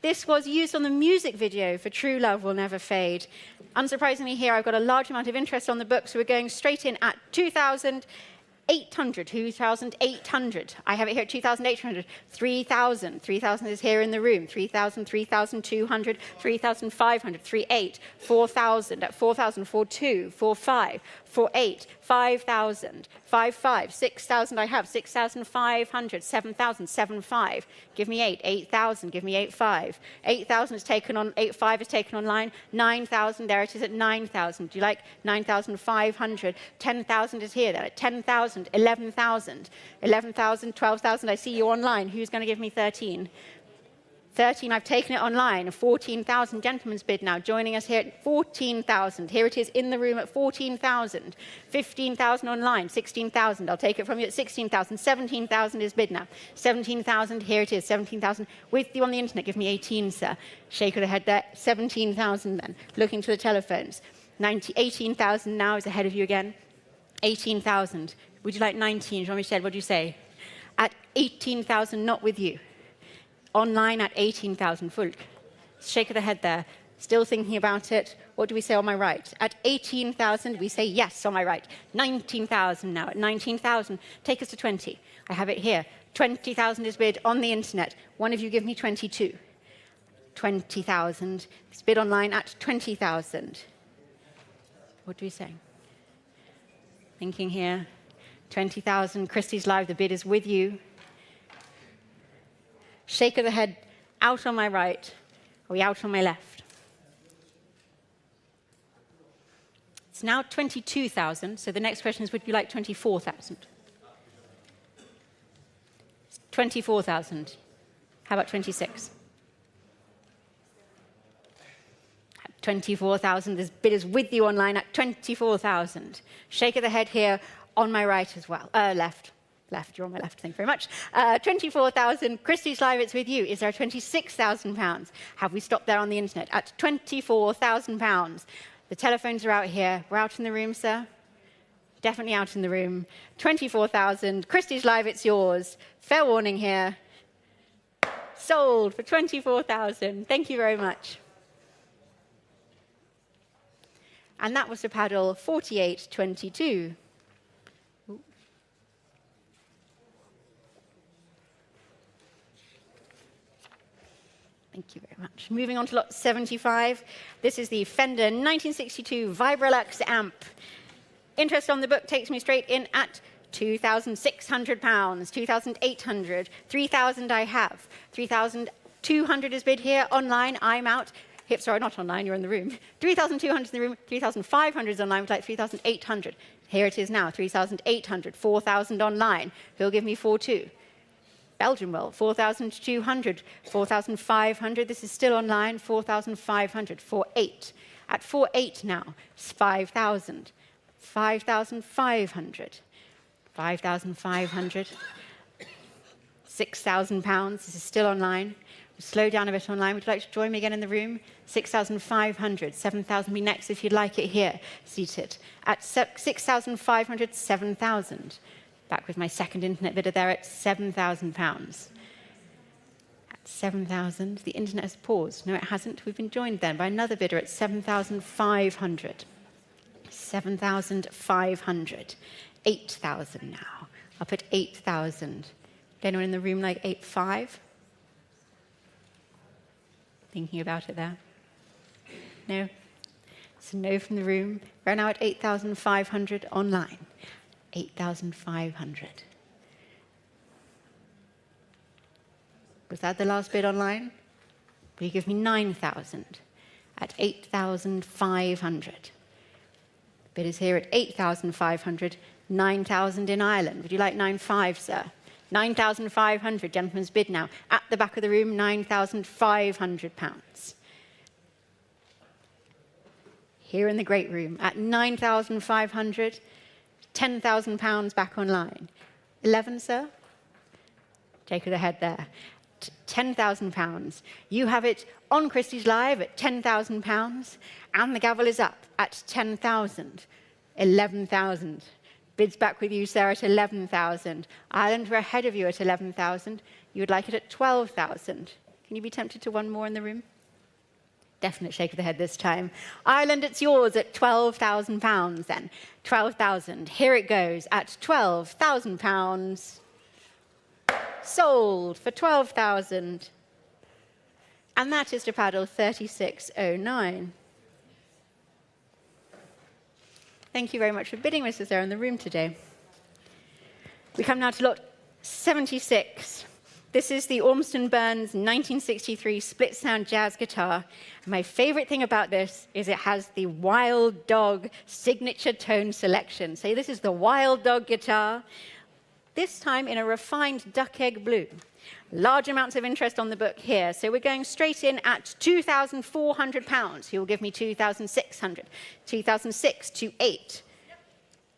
This was used on the music video for True Love Will Never Fade. Unsurprisingly here, I've got a large amount of interest on the book, so we're going straight in at 2,800. 2,800. I have it here at 2,800. 3,000. 3,000 is here in the room. 3,000, 3,200, 3,500, 3,800, 4,000. At 4,000, 4,200, 4,500, 4,800, 5,000, 5,500, 6,000 I have. 6,500, 7,000, 7,500. Give me 8. 8,000. Give me 8,500. 8,000 is taken on. 8,500 is taken online. 9,000. There it is at 9,000. Do you like 9,500? 10,000 is here. There at 10,000. 11,000. 11,000. 12,000. I see you online. Who's going to give me 13? 13, I've taken it online. 14,000, gentleman's bid now, joining us here at 14,000. Here it is in the room at 14,000. 15,000 online, 16,000. I'll take it from you at 16,000. 17,000 is bid now. 17,000, here it is, 17,000. With you on the internet, give me 18, sir. Shake of the head there. 17,000 then. Looking to the telephones. 18,000 now is ahead of you again. 18,000. Would you like 19? Jean-Michel, what do you say? At 18,000, not with you. Online at 18,000, Fulk. Shake of the head there. Still thinking about it. What do we say on my right? At 18,000, we say yes on my right. 19,000 now. At 19,000, take us to 20. I have it here. 20,000 is bid on the internet. One of you give me 22. 20,000. It's bid online at 20,000. What do we say? Thinking here. 20,000. Christies Live, the bid is with you. Shake of the head, out on my right, are we out on my left? It's now 22,000, so the next question is, would you like 24,000? 24,000. How about 26? 24,000, this bid is with you online at 24,000. Shake of the head here on my right as well, left. Left, you're on my left, thank you very much. 24,000, Christies Live, it's with you. Is there 26,000 pounds? Have we stopped there on the internet? At 24,000 pounds. The telephones are out here. We're out in the room, sir. Definitely out in the room. 24,000. Christies Live, it's yours. Fair warning here. Sold for 24,000. Thank you very much. And that was the paddle 4822. Thank you very much. Moving on to lot 75. This is the Fender 1962 Vibrolux amp. Interest on the book takes me straight in at £2,600, 2,800, 3,000 I have, 3,200 is bid here online. I'm out. Sorry, not online, you're in the room. 3,200 in the room, 3,500 is online, would like 3,800. Here it is now, 3,800, 4,000 online. Who'll give me 4,200? Belgium will, 4,200, 4,500. This is still online, 4,500, 4,800. At 4,800 now, 5,000, 5,500, 5,500, £6,000. This is still online. Slow down a bit online. Would you like to join me again in the room? 6,500, 7,000 be next if you'd like it here, seated. At 6,500, 7,000. Back with my second internet bidder there at £7,000. At 7,000, the internet has paused. No, it hasn't. We've been joined then by another bidder at 7,500. 7,500. 8,000 now. Up at 8,000. Anyone in the room like 8,500? Thinking about it there? No? It's a no from the room. We're now at 8,500 online. 8,500. Was that the last bid online? Will you give me 9,000 at 8,500? Bid is here at 8,500, 9,000 in Ireland. Would you like 9,500, sir? 9,500, gentleman's bid now. At the back of the room, £9,500. Here in the great room, at 9,500, £10,000 back online. 11, sir? Shake of the head there. £10,000. You have it on Christies Live at £10,000, and the gavel is up at 10,000. 11,000. Bids back with you, sir, at 11,000. Ireland, we're ahead of you at 11,000. You would like it at 12,000. Can you be tempted to one more in the room? Definite shake of the head this time. Ireland, it's yours at £12,000 then. 12,000. Here it goes at £12,000. Sold for 12,000. And that is to paddle 3609. Thank you very much for bidding, Mrs. There in the room today. We come now to lot 76. This is the Ormston Burns 1963 split sound jazz guitar. And my favorite thing about this is it has the Wild Dog signature tone selection. So this is the Wild Dog guitar, this time in a refined duck egg blue. Large amounts of interest on the book here. So we're going straight in at £2,400. You'll give me 2,600. 2,600, 2,800.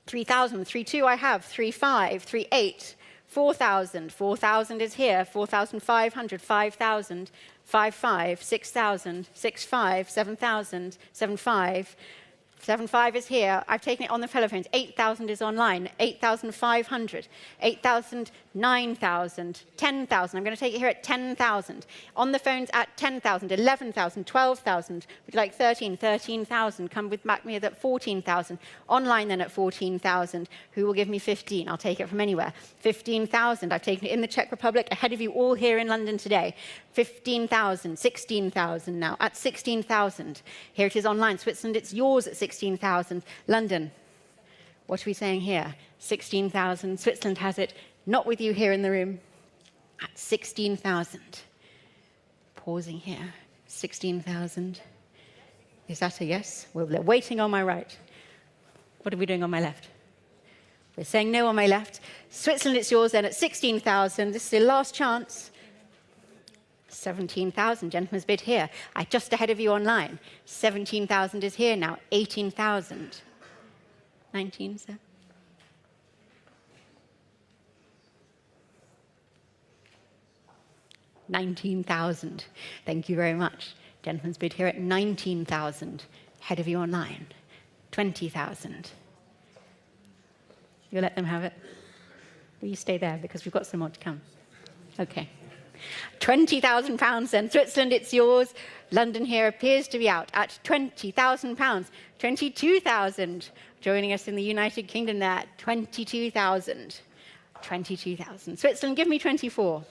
3,000, 3,200 I have. 3,500, 3,800. 4,000, 4,000 is here. 4,500, 5,000. 5,500, 6,000. 6,500, 7,000. 7,500. 7,500 is here. I've taken it on the telephones. 8,000 is online. 8,500. 8,000, 9,000. 10,000. I'm going to take it here at 10,000. On the phones at 10,000. 11,000. 12,000. Would you like 13? 13,000. Come with back me at 14,000. Online then at 14,000. Who will give me 15? I'll take it from anywhere. 15,000. I've taken it in the Czech Republic. Ahead of you all here in London today. 15,000. 16,000 now. At 16,000. Here it is online. Switzerland, it's yours at 16,000. London, what are we saying here? 16,000. Switzerland has it. Not with you here in the room. At 16,000. Pausing here. 16,000. Is that a yes? Well, they're waiting on my right. What are we doing on my left? We're saying no on my left. Switzerland, it's yours then at 16,000. This is your last chance. 17,000, gentleman's bid here. Just ahead of you online. 17,000 is here now. 18,000. 19, sir. 19,000. Thank you very much. Gentleman's bid here at 19,000. Ahead of you online. 20,000. You'll let them have it? Will you stay there because we've got some more to come? Okay. £20,000 then. Switzerland, it's yours. London here appears to be out at £20,000. 22,000. Joining us in the United Kingdom there at 22,000. 22,000. Switzerland, give me 24.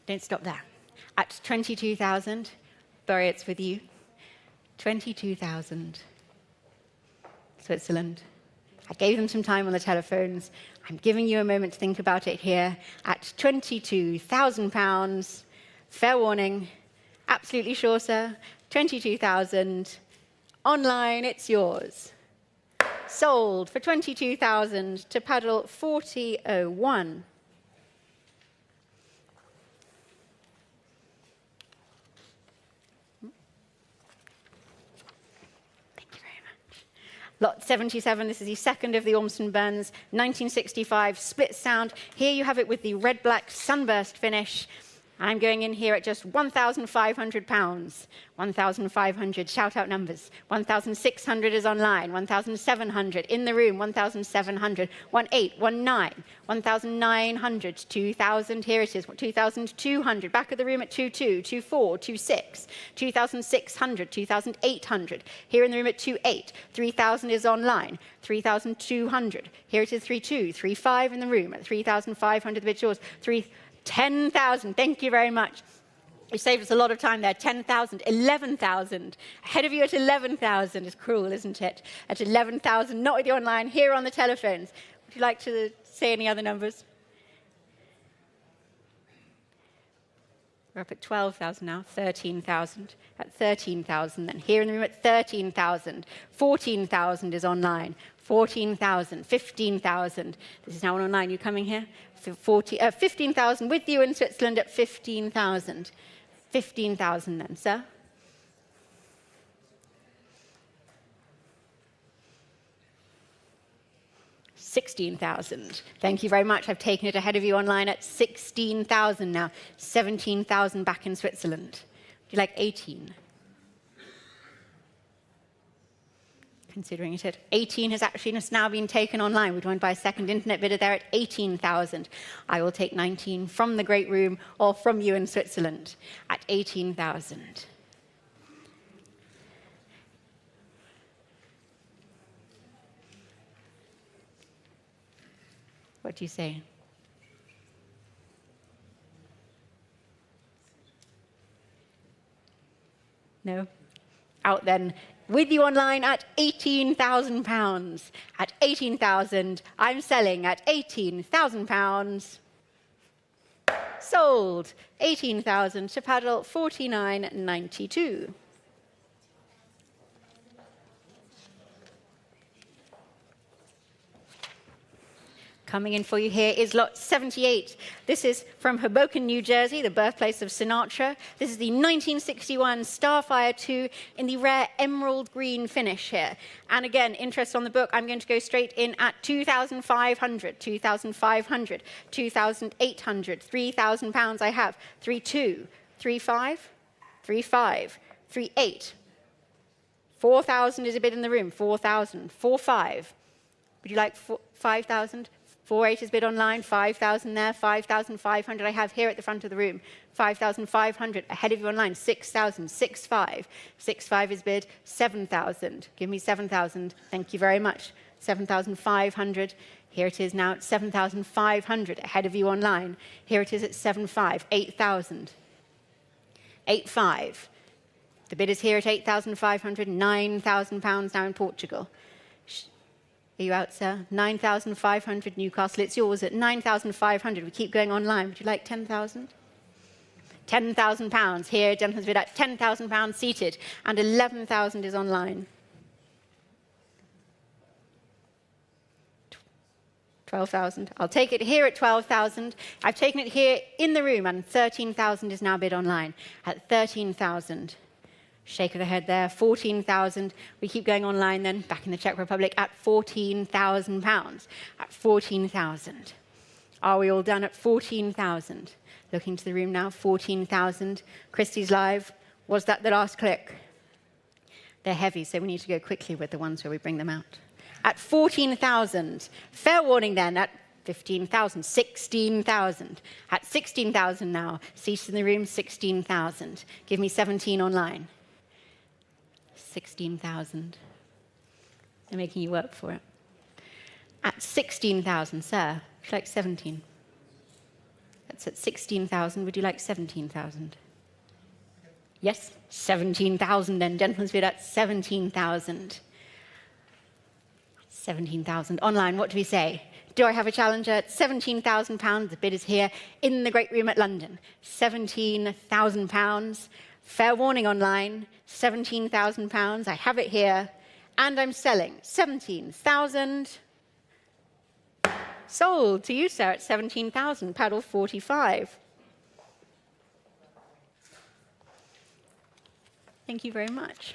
Don't stop there. At 22,000. Bury it's with you. 22,000. Switzerland. I gave them some time on the telephones. I'm giving you a moment to think about it here at £22,000. Fair warning. Absolutely sure, sir. 22,000. Online, it's yours. Sold for 22,000 to paddle 4001. Lot 77, this is the second of the Ormston Burns 1965 split sound. Here you have it with the red-black sunburst finish. I'm going in here at just £1,500. 1,500, shout out numbers. 1,600 is online. 1,700 in the room. 1,700. 1,819. 1,900. 2,000, here it is. 2,200, back of the room at 2,2. 2,4. 2,6. 2,600. 2,800. Here in the room at 2,8. 3,000 is online. 3,200. Here it is 3,2. 3,5 in the room at 3,500. The bid's yours. 10,000. Thank you very much. You saved us a lot of time there. 10,000. 11,000. Ahead of you at 11,000. It's cruel, isn't it? At 11,000, not with you online, here on the telephones. Would you like to say any other numbers? We're up at 12,000 now. 13,000. At 13,000 then. Here in the room at 13,000. 14,000 is online. 14,000. 15,000. This is now online. You coming here? 15,000 with you in Switzerland at 15,000. 15,000 then, sir. $16,000. Thank you very much. I've taken it ahead of you online at 16,000 now. 17,000 back in Switzerland. Would you like 18? Considering it at 18 has actually now been taken online. We're joined by a second internet bidder there at 18,000. I will take 19 from the great room or from you in Switzerland at 18,000. What do you say? No? Out then. With you online at £18,000. At 18,000, I'm selling at £18,000. Sold. 18,000 to paddle 49.92. Coming in for you here is lot 78. This is from Hoboken, New Jersey, the birthplace of Sinatra. This is the 1961 Starfire 2 in the rare emerald green finish here. And again, interest on the book, I'm going to go straight in at 2,500, 2,500, 2,800, £3,000 I have. 3,2, 3,5, 3,5, 3,8. 4,000 is a bid in the room, 4,000, 4,5. Would you like 5,000? 4,8 is bid online, 5,000 there, 5,500 I have here at the front of the room, 5,500 ahead of you online, 6,000, 6,5. 6,5 is bid, 7,000. Give me 7,000. Thank you very much. 7,500. Here it is now at 7,500 ahead of you online. Here it is at 7,500. 8,000. 8,500. The bid is here at 8,500. £9,000 now in Portugal. Are you out, sir? 9,500 Newcastle. It's yours at 9,500. We keep going online. Would you like 10,000? £10,000 here. Gentleman's bid at £10,000 seated. And 11,000 is online. 12,000. I'll take it here at 12,000. I've taken it here in the room. And 13,000 is now bid online at 13,000. Shake of the head there, 14,000. We keep going online then, back in the Czech Republic at £14,000. At 14,000. Are we all done at 14,000? Looking to the room now, 14,000. Christies live. Was that the last click? They're heavy, so we need to go quickly with the ones where we bring them out. at 14,000. Fair warning then, at 15,000, 16,000. At 16,000 now, seats in the room, 16,000. Give me 17 online. 16,000. They're making you work for it. At 16,000, sir, would you like 17? That's at 16,000, would you like 17,000? Yes, 17,000 then. Gentlemen's bid at 17,000. 17,000. Online, what do we say? Do I have a challenger at £17,000? The bid is here in the Great Room at London. £17,000. Fair warning online, £17,000. I have it here. And I'm selling 17,000. Sold to you, sir, at 17,000. Paddle 45. Thank you very much.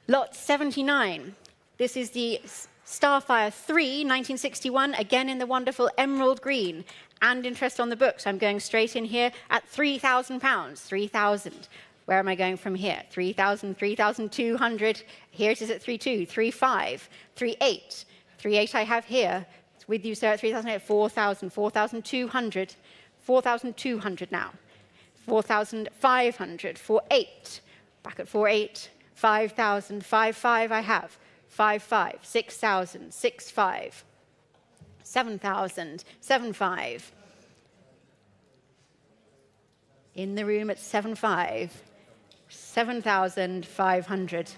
Lot 79. This is the Starfire 3, 1961, again in the wonderful emerald green. And interest on the books. I'm going straight in here at £3,000. 3,000. Where am I going from here? 3,000, 3,200. Here it is at 3,200, 3,500, 3,800. 3,800 I have here. It's with you, sir, at 3,000, 4,000, 4,200. 4,200 now. 4,500, 4,800. Back at 4,800, 5,000, 5,500 I have. 5,500, 6,000, 6,500. 7,000, 7,500. In the room at 7,500. 7,500.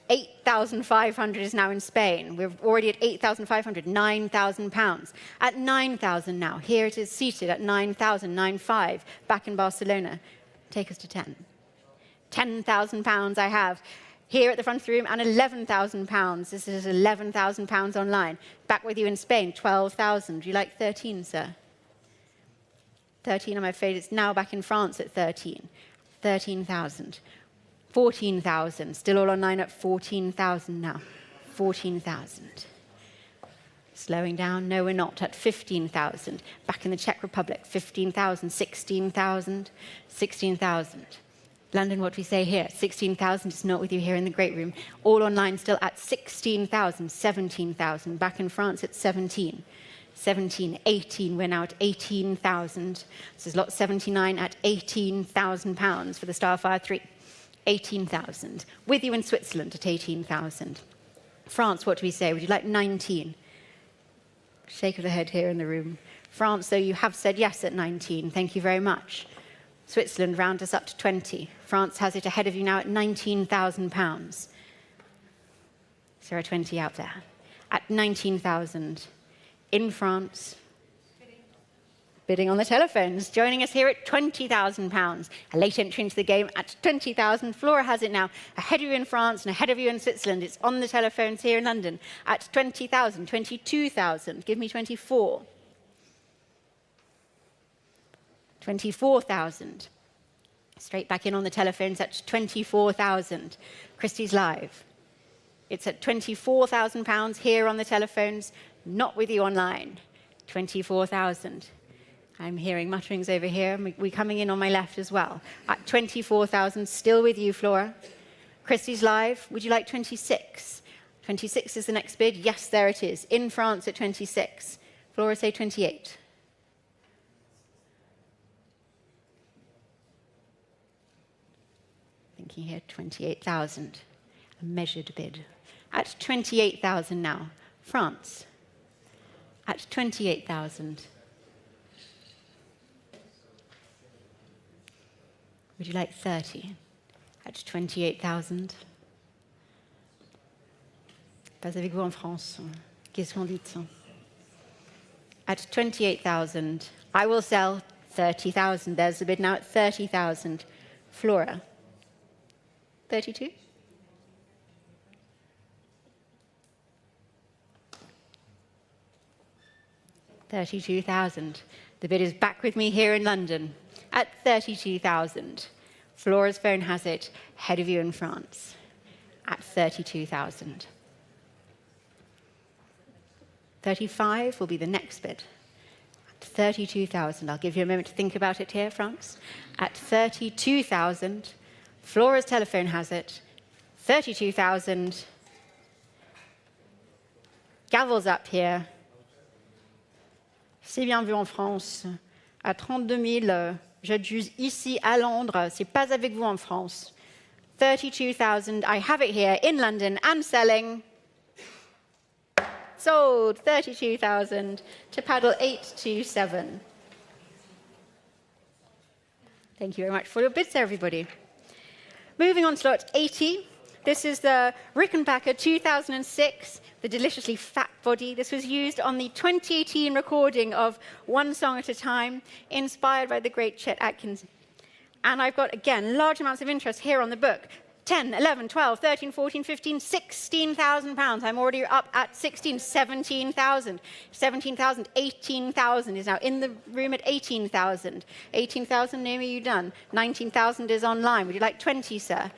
8,500 is now in Spain. We're already at 8,500, £9,000. At 9,000 now. Here it is seated at 9,000, 9,500. Back in Barcelona. Take us to 10. £10,000 I have. Here at the front of the room, and £11,000. This is £11,000 online. Back with you in Spain, 12,000. Would you like 13, sir? 13, I'm afraid it's now back in France at 13. 13,000. 14,000. Still all online at 14,000 now. 14,000. Slowing down. No, we're not. At 15,000. Back in the Czech Republic, 15,000, 16,000, 16,000. London, what do we say here? 16,000 is not with you here in the Great Room. All online still at 16,000, 17,000. Back in France at 17. 17, 18, we're now at 18,000. This is lot 79 at £18,000 for the Starfire 3. 18,000. With you in Switzerland at 18,000. France, what do we say? Would you like 19? Shake of the head here in the room. France, though, you have said yes at 19. Thank you very much. Switzerland, round us up to 20. France has it ahead of you now at £19,000. Is there a 20 out there? At 19,000. In France. Bidding on the telephones. Joining us here at £20,000. A late entry into the game at 20,000. Flora has it now. Ahead of you in France and ahead of you in Switzerland. It's on the telephones here in London at 20,000, 22,000. Give me 24. 24,000. Straight back in on the telephones at 24,000. Christies Live. It's at £24,000 here on the telephones, not with you online. 24,000. I'm hearing mutterings over here. We're coming in on my left as well. At 24,000, still with you, Flora. Christies Live, would you like 26? 26 is the next bid. Yes, there it is. In France at 26. Flora, say 28. Thinking here, 28,000. A measured bid. At 28,000 now. France. At 28,000. Would you like 30? At 28,000. Pas avec vous en France. Qu'est-ce qu'on dit? At 28,000, I will sell 30,000. There's the bid now at 30,000. Flora. 32? £32,000. The bid is back with me here in London at 32,000. Flora's phone has it, ahead of you in France, at 32,000. 35 will be the next bid. At 32,000. I'll give you a moment to think about it here, France. At 32,000. Flora's telephone has it. 32,000. Gavel's up here. C'est bien vu en France. À 32 000, j'adjuse ici à Londres. C'est pas avec vous en France. 32,000. I have it here in London and selling. Sold 32,000 to paddle 827. Thank you very much for your bids, everybody. Moving on to lot 80. This is the Rickenbacker 2006, the deliciously fat body. This was used on the 2018 recording of One Song at a Time, inspired by the great Chet Atkins. And I've got, again, large amounts of interest here on the book. 10, 11, 12, 13, 14, 15, 16,000 pounds. I'm already up at 16, 17,000. 17,000, 18,000 is now in the room at 18,000. 18,000, Naomi, you done? 19,000 is online. Would you like 20, sir?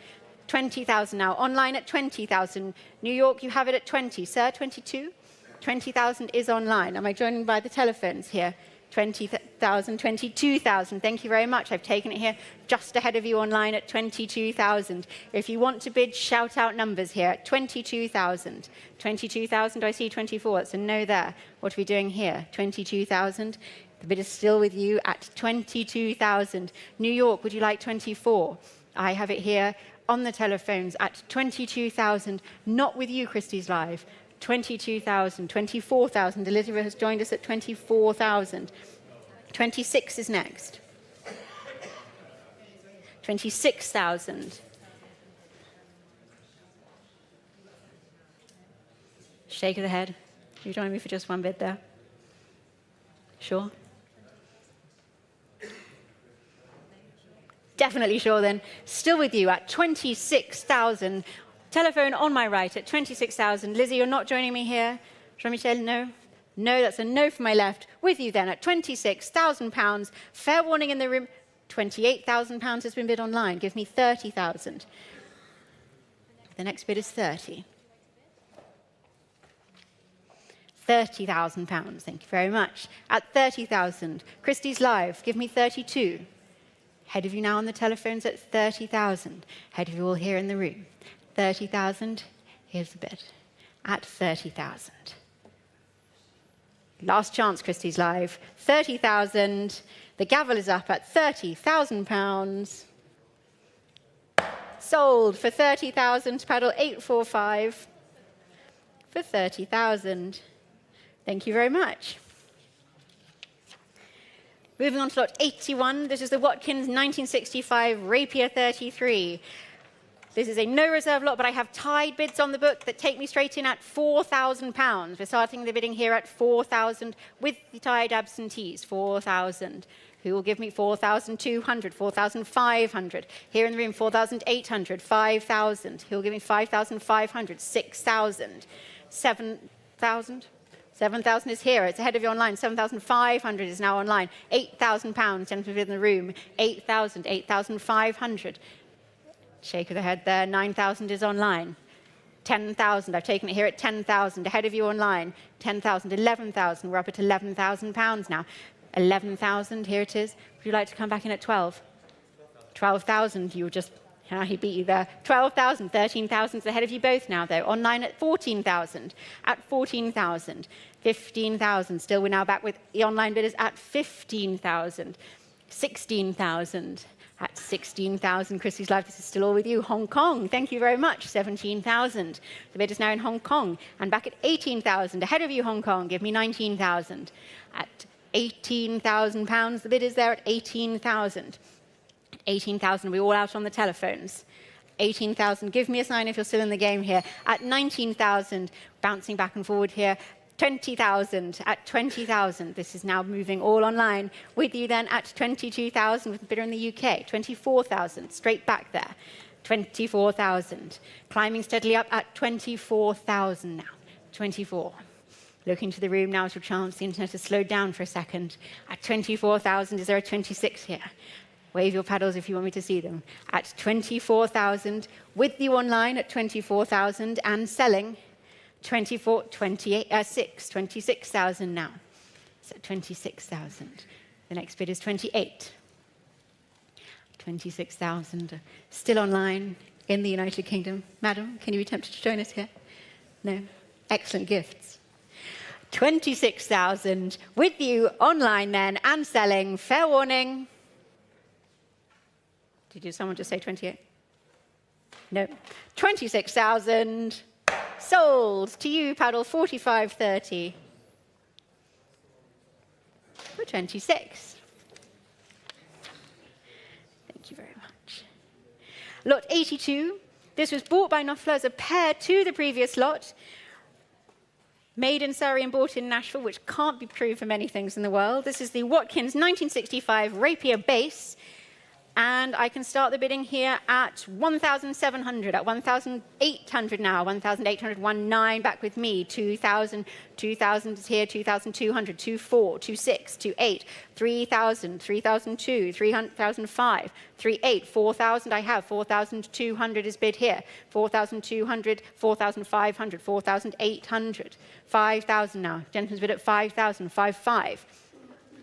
20,000 now. Online at 20,000. New York, you have it at 20. Sir, 22? 20,000 is online. Am I joining by the telephones here? 20,000, 22,000. Thank you very much. I've taken it here just ahead of you online at 22,000. If you want to bid, shout out numbers here at 22,000. 22,000, I see 24. That's a no there. What are we doing here? 22,000. The bid is still with you at 22,000. New York, would you like 24? I have it here on the telephones at 22,000. Not with you, Christies Live. 22,000, 24,000. Elizabeth has joined us at 24,000. 26 is next. 26,000. Shake of the head. You join me for just one bid there? Sure? Definitely sure then. Still with you at 26,000. Telephone on my right at 26,000. Lizzie, you're not joining me here. Jean-Michel, no? No, that's a no from my left. With you then at 26,000 pounds. Fair warning in the room. 28,000 pounds has been bid online. Give me 30,000. The next bid is 30. 30,000 pounds. Thank you very much. At 30,000. Christies Live. Give me 32. Head of you now on the telephones at 30,000. Head of you all here in the room. 30,000, here's the bid, at 30,000. Last chance, Christies Live, 30,000. The gavel is up at 30,000 pounds. Sold for 30,000 to paddle 845 for 30,000. Thank you very much. Moving on to lot 81, this is the Watkins 1965 Rapier 33. This is a no reserve lot, but I have tied bids on the book that take me straight in at £4,000. We're starting the bidding here at 4,000 with the tied absentees, 4,000. Who will give me 4,200, 4,500? Here in the room, 4,800, 5,000. Who will give me 5,500, 6,000, 7,000? 7,000 is here. It's ahead of you online. 7,500 is now online. £8,000, gentlemen in the room. 8,000, 8,500. Shake of the head there. 9,000 is online. 10,000. I've taken it here at 10,000. Ahead of you online. 10,000, 11,000. We're up at £11,000 now. 11,000. Here it is. Would you like to come back in at 12? 12,000. You were just... he beat you there. 12,000, 13,000 is ahead of you both now, though. Online at 14,000. At 14,000. 15,000. Still, we're now back with the online bidders at 15,000. 16,000. At 16,000, Christies Live, this is still all with you. Hong Kong, thank you very much. 17,000. The bid is now in Hong Kong. And back at 18,000. Ahead of you, Hong Kong. Give me 19,000. At £18,000, the bid is there at 18,000. 18,000, we're all out on the telephones. 18,000, give me a sign if you're still in the game here. At 19,000, bouncing back and forward here. 20,000, at 20,000, this is now moving all online. With you then at 22,000 with the bidder in the UK. 24,000, straight back there. 24,000, climbing steadily up at 24,000 now. 24. Look into the room now, it's your chance. The internet has slowed down for a second. At 24,000, is there a 26 here? Wave your paddles if you want me to see them. At 24,000, with you online at 24,000 and selling 26,000 now. So 26,000. The next bid is 28. 26,000. Still online in the United Kingdom. Madam, can you be tempted to join us here? No? Excellent gifts. 26,000. With you online then and selling. Fair warning. Did someone just say 28? No. 26,000. Sold. To you, paddle 45.30. For 26. Thank you very much. Lot 82. This was bought by Knopfler as a pair to the previous lot. Made in Surrey and bought in Nashville, which can't be true for many things in the world. This is the Watkins 1965 Rapier base. And I can start the bidding here at 1,700, at 1,800 now, 1,800, 19, back with me, 2,000, 2,000 is here, 2,200, 2,400, 2,600, 2,800, 3,000, 3,002, 3,005, 3,800, 4,000 I have, 4,200 is bid here, 4,200, 4,500, 4,800, 5,000 now, gentleman's bid at 5,000, 5,500.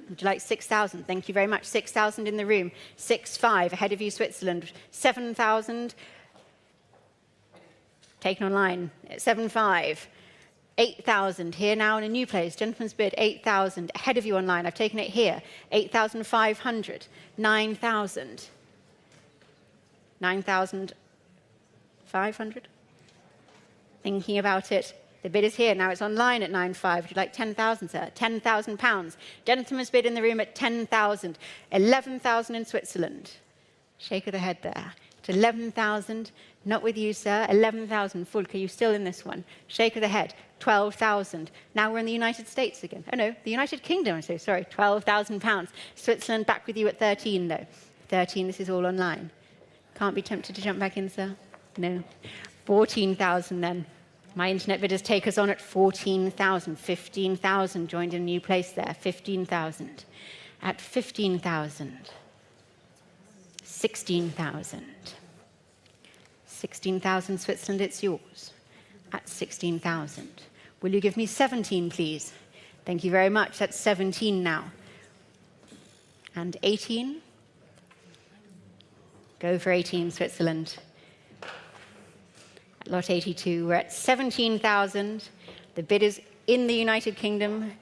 Would you like 6,000? Thank you very much. 6,000 in the room. 6,500. Ahead of you, Switzerland. 7,000. Taken online. 7,500. 8,000. Here now in a new place. Gentleman's bid. 8,000. Ahead of you online. I've taken it here. 8,500. 9,000. 9,500. Thinking about it. The bid is here. Now it's online at 9,500. Would you like 10,000, sir? £10,000. Gentleman's bid in the room at 10,000. 11,000 in Switzerland. Shake of the head there. To 11,000. Not with you, sir. 11,000. Fulke, you still in this one? Shake of the head. 12,000. Now we're in the United States again. Oh, no, the United Kingdom, I'm so sorry. £12,000. Switzerland back with you at 13, though. 13, this is all online. Can't be tempted to jump back in, sir? No. 14,000 then. My internet bidders take us on at 14,000. 15,000 joined in a new place there. 15,000. At 15,000. 16,000. 16,000 Switzerland, it's yours. At 16,000. Will you give me 17, please? Thank you very much. That's 17 now. And 18. Go for 18, Switzerland. At lot 82, we're at 17,000. The bid is in the United Kingdom.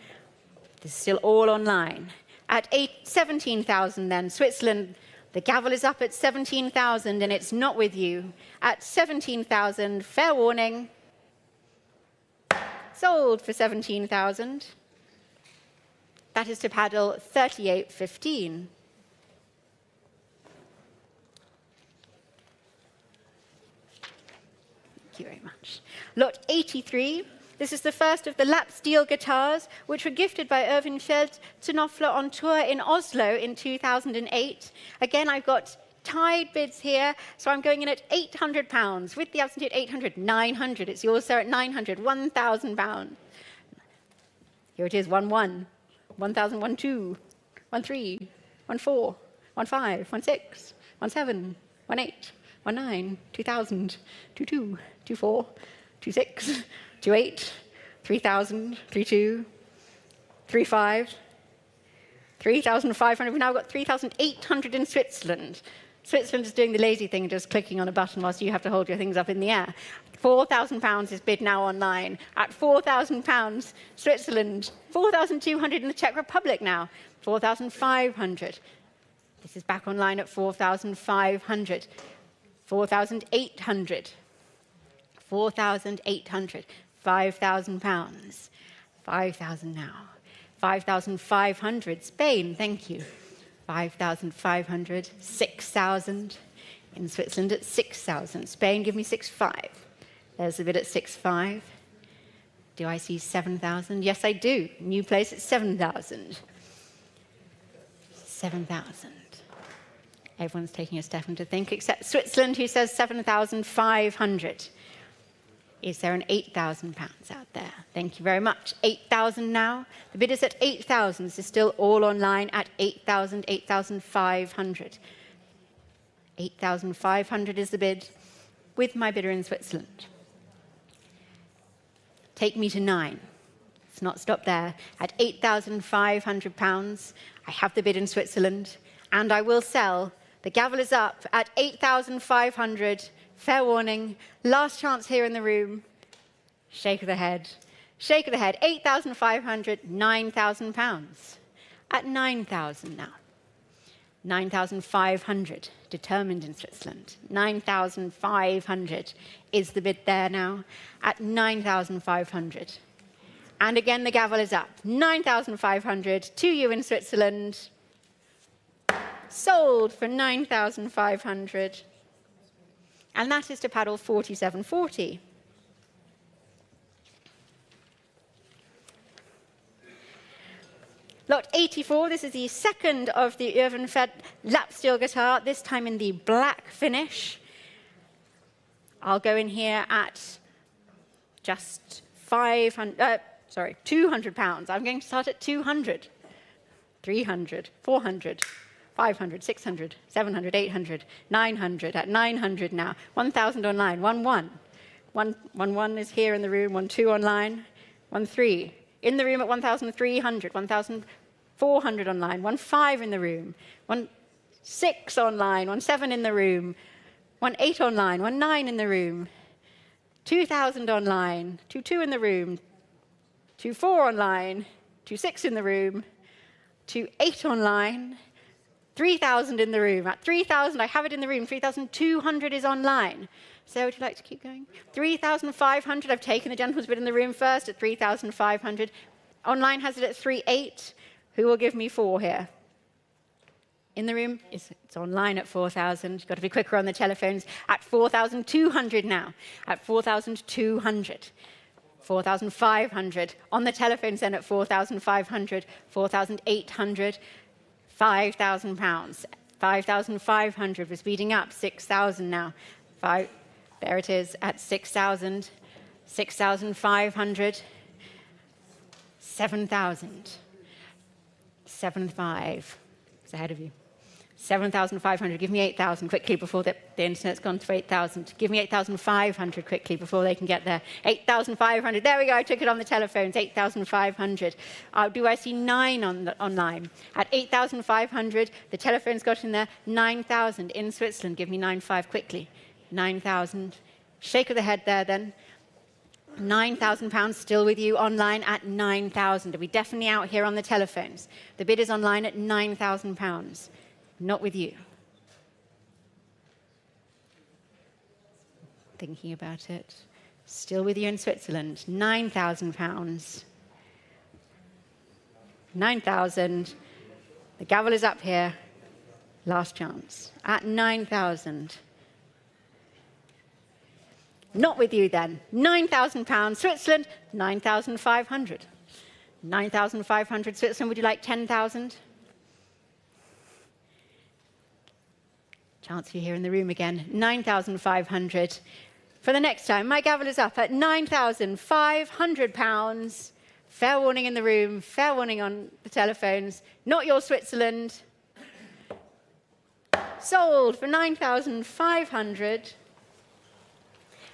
This is still all online. At 17,000 then, Switzerland, the gavel is up at 17,000 and it's not with you. At 17,000, fair warning. Sold for 17,000. That is to paddle 38.15. Thank you very much. Lot 83. This is the first of the lap steel guitars, which were gifted by Irving Feld to Knopfler on tour in Oslo in 2008. Again, I've got tied bids here, so I'm going in at £800. With the absentee at 800, 900. It's yours, sir, at 900, £1,000. Here it is, 1,1, 1,000, 1,2, 1,3, 1,4, 1,5, 1,6, 1,7, 1,8, 1,9, 2,000, 2,2, 2,4, 2,6, 2,8, 3,000, 3,2, 3,500, 3,500. We've now got 3,800 in Switzerland. Switzerland is doing the lazy thing, just clicking on a button whilst you have to hold your things up in the air. £4,000 is bid now online. At £4,000, Switzerland. 4,200 in the Czech Republic now. 4,500. This is back online at 4,500. 4,800. 4,800. £5,000. 5,000 now. 5,500. Spain, thank you. 5,500. 6,000. In Switzerland at 6,000. Spain, give me 6,500. There's a bid at 6,500. Do I see 7,000? Yes, I do. New place at 7,000. 7,000. Everyone's taking a step to think, except Switzerland, who says 7,500. Is there an £8,000 out there? Thank you very much. 8,000 now. The bid is at 8,000. This is still all online at 8,000, 8,500. 8,500 is the bid with my bidder in Switzerland. Take me to 9. It's not stopped there. At £8,500, I have the bid in Switzerland, and I will sell. The gavel is up at 8,500. Fair warning. Last chance here in the room. Shake of the head. Shake of the head, 8,500, 9,000 pounds. At 9,000 now. 9,500, determined in Switzerland. 9,500 is the bid there now. At 9,500. And again, the gavel is up. 9,500 to you in Switzerland. Sold for 9,500. And that is to paddle 4740. Lot 84, this is the second of the Irvenfed lap steel guitar, this time in the black finish. I'll go in here at just 200 pounds. I'm going to start at 200, 300, 400, 500, 600, 700, 800, 900, at 900 now. 1,000 online, 1-1. 1-1 is here in the room, 1-2 online, 1-3. In the room at 1,300, 1,400 online, 1-5 in the room, 1-6 online, 1-7 in the room, 1-8 online, 1-9 in the room, 2,000 online, 2-2 in the room, 2-4 online, 2-6 in the room, 2-8 online, 3,000 in the room. At 3,000, I have it in the room, 3,200 is online. So would you like to keep going? 3,500, I've taken the gentleman's bid in the room first at 3,500. Online has it at 3,800. Who will give me 4 here? In the room, it's online at 4,000. You've got to be quicker on the telephones. At 4,200 now. At 4,200. 4,500. On the telephones then at 4,500. 4,800. 5,000 pounds. 5,500. We're speeding up. 6,000 now. There it is at 6,000, 6,500, 7,000, 7,500. It's ahead of you. 7,500. Give me 8,000 quickly before the internet's gone to 8,000. Give me 8,500 quickly before they can get there. 8,500. There we go. I took it on the telephones. 8,500. Do I see 9 online? At 8,500, the telephone's got in there. 9,000 in Switzerland. Give me 9,500 quickly. 9,000. Shake of the head there then. 9,000 pounds still with you online at 9,000. Are we definitely out here on the telephones? The bid is online at 9,000 pounds. Not with you. Thinking about it. Still with you in Switzerland. 9,000 pounds. 9,000. The gavel is up here. Last chance. At 9,000. Not with you then. 9,000 pounds. Switzerland, 9,500. 9,500 Switzerland. Would you like 10,000? Chance for you here in the room again. 9,500. For the next time, my gavel is up at 9,500 pounds. Fair warning in the room. Fair warning on the telephones. Not your Switzerland. Sold for 9,500.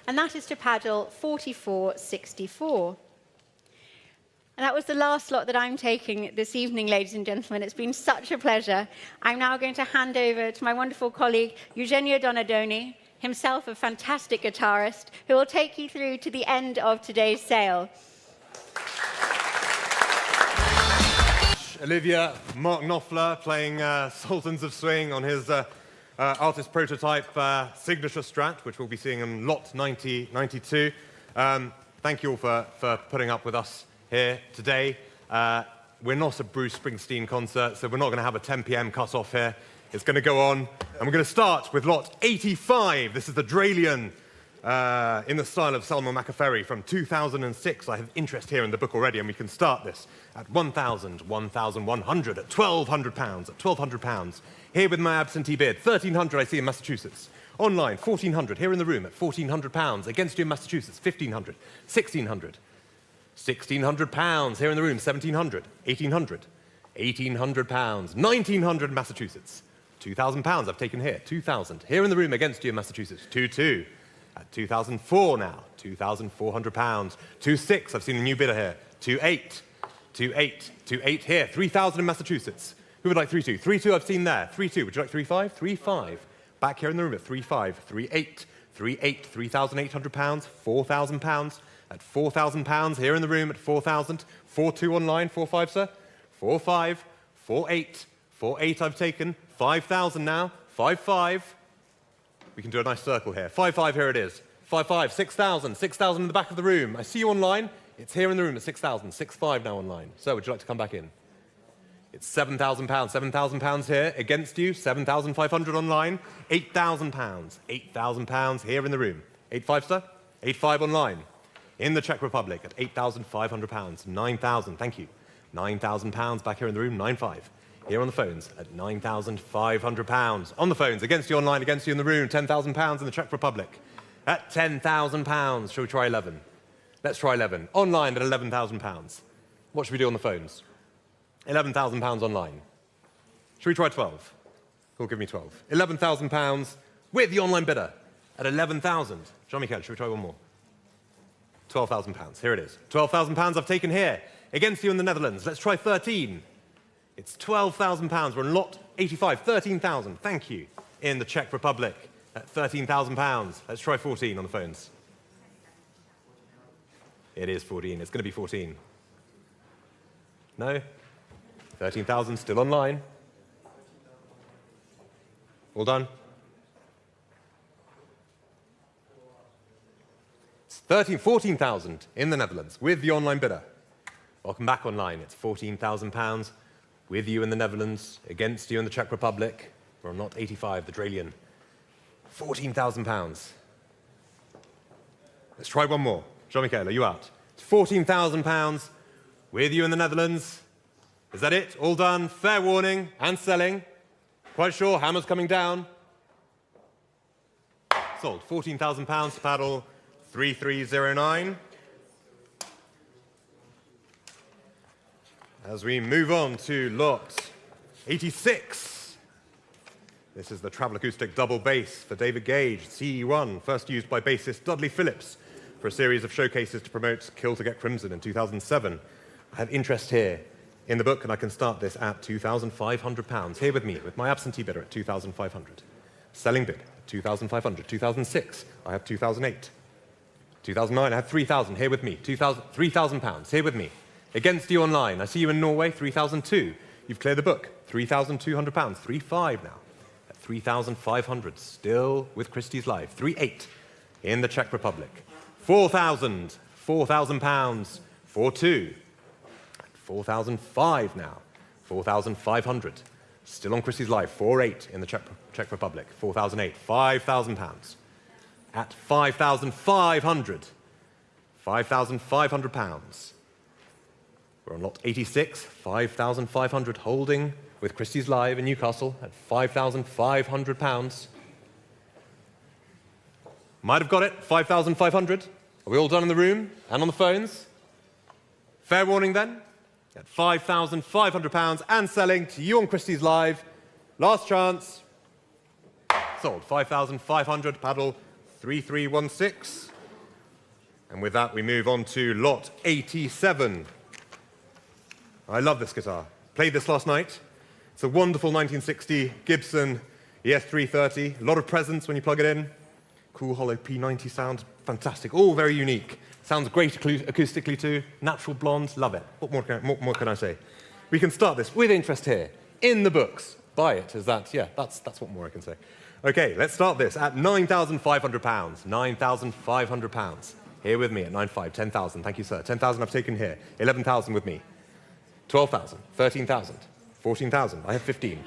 And that is to paddle 4464. And that was the last lot that I'm taking this evening, ladies and gentlemen. It's been such a pleasure. I'm now going to hand over to my wonderful colleague, Eugenio Donadoni, himself a fantastic guitarist, who will take you through to the end of today's sale. Olivia, Mark Knopfler playing Sultans of Swing on his artist prototype signature Strat, which we'll be seeing in lot 92. Thank you all for putting up with us here today. We're not a Bruce Springsteen concert, so we're not going to have a 10 p.m. cut-off here. It's going to go on, and we're going to start with lot 85. This is the Dralian in the style of Salman Macaferi from 2006. I have interest here in the book already, and we can start this at 1,000, 1,100, at 1,200 pounds, at 1,200 pounds. Here with my absentee bid, 1,300 I see in Massachusetts. Online, 1,400. Here in the room at 1,400 pounds. Against you in Massachusetts, 1,500, 1,600. 1,600 pounds. Here in the room, 1,700, 1,800, 1,800 pounds. 1,900 in Massachusetts. 2,000 pounds I've taken here, 2,000. Here in the room against you in Massachusetts, 2,200. At 2,004 now, 2,400 pounds. 2,600, I've seen a new bidder here. 2,800, 2,800, 2,800 here. 3,000 in Massachusetts. Who would like 3,200? 3,200 I've seen there. 3,200, would you like 3,500? 3,500. Back here in the room at 3,500, 3,800, 3,800, 3,800 pounds, 4,000 pounds, at £4,000, here in the room at 4,000, 4-2 online, 4-5, sir, 4-5, 4-8, 4-8 I've taken, 5,000 now, 5-5. We can do a nice circle here. 5-5, here it is. 5-5, 6,000, 6,000 in the back of the room. I see you online. It's here in the room at 6,000, 6-5 now online. So would you like to come back in? It's £7,000, £7,000 here against you, 7,500 online, £8,000, £8,000 here in the room. 8-5, sir? 8-5 online. In the Czech Republic at £8,500, 9,000, thank you. £9,000 back here in the room, 9-5. Here on the phones at £9,500. On the phones, against you online, against you in the room, £10,000 in the Czech Republic. At £10,000, shall we try 11? Let's try 11. Online at £11,000. What should we do on the phones? £11,000 online. Should we try 12? Who'll give me 12? £11,000 with the online bidder at 11,000. Jean-Michel, should we try one more? £12,000. Here it is. £12,000 I've taken here. Against you in the Netherlands. Let's try 13. It's £12,000. We're on lot 85. 13,000. Thank you. In the Czech Republic at £13,000. Let's try 14 on the phones. It is 14. It's going to be 14. No? 13,000 still online. All done? It's 14,000 in the Netherlands with the online bidder. Welcome back online. It's £14,000 with you in the Netherlands, against you in the Czech Republic. We're on lot 85, the Dralian. £14,000. Let's try one more. Jean-Michel, are you out? It's £14,000 with you in the Netherlands. Is that it? All done? Fair warning and selling. Quite sure? Hammer's coming down. Sold. £14,000 paddle 3309. As we move on to lot 86. This is the Travel Acoustic Double Bass for David Gage, CE1, first used by bassist Dudley Phillips for a series of showcases to promote Kill to Get Crimson in 2007. I have interest here in the book, and I can start this at £2,500. Here with me, with my absentee bidder at £2,500. Selling bid at £2,500. 2006, I have 2008. 2009, I have 3,000. Here with me, £3,000. Here with me. Against you online, I see you in Norway, 3,002. You've cleared the book, £3,200. 3,500 now. At 3,500, still with Christies Live. 3,800 in the Czech Republic. 4,000, £4,000. 4,200. 4,500 now. 4,500. Still on Christies Live. 4,800 in the Czech Republic. 4,008. £5,000. At 5,500. £5,500. We're on lot 86. 5,500 holding with Christies Live in Newcastle at £5,500. Might have got it. 5,500. Are we all done in the room and on the phones? Fair warning then. At £5,500 and selling to you on Christies Live. Last chance. Sold. 5,500, paddle 3316. And with that, we move on to lot 87. I love this guitar. Played this last night. It's a wonderful 1960 Gibson ES330. A lot of presence when you plug it in. Cool hollow P90 sound. Fantastic. All very unique. Sounds great acoustically too. Natural blonde, love it. What more can I say? We can start this with interest here. In the books. Buy it. Is that, yeah, that's what more I can say. Okay, let's start this at £9,500. £9,500. Here with me at 9,500. 10,000, thank you, sir. 10,000 I've taken here. 11,000 with me. 12,000, 13,000, 14,000. I have 15.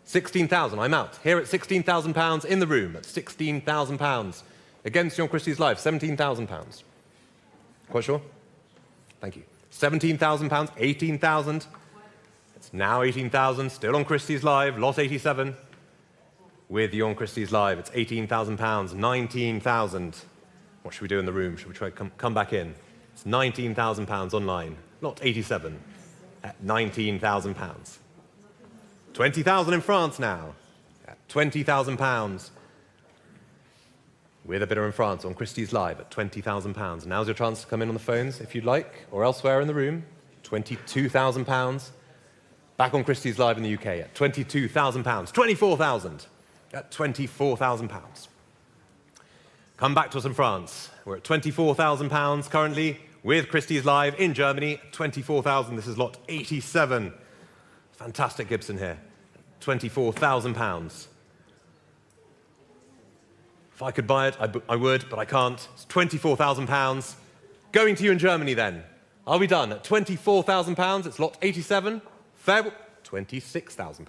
16,000, I'm out. Here at £16,000 in the room at £16,000. Against John Christie's Live, £17,000. Quite sure? Thank you. £17,000, 18,000. It's now 18,000, still on Christie's Live, lot 87. With you on Christie's Live, it's £18,000, 19,000. What should we do in the room? Should we try to come back in? It's £19,000 online, lot 87, at £19,000. 20,000 in France now, at £20,000. With a bidder in France on Christie's Live at £20,000. Now's your chance to come in on the phones if you'd like, or elsewhere in the room. £22,000. Back on Christie's Live in the UK at £22,000. 24,000 at £24,000. Come back to us in France. We're at £24,000 currently with Christies Live in Germany. 24,000. This is lot 87. Fantastic Gibson here. £24,000. If I could buy it, I would, but I can't. It's £24,000. Going to you in Germany then. Are we done? At £24,000, it's lot 87. Fair, £26,000.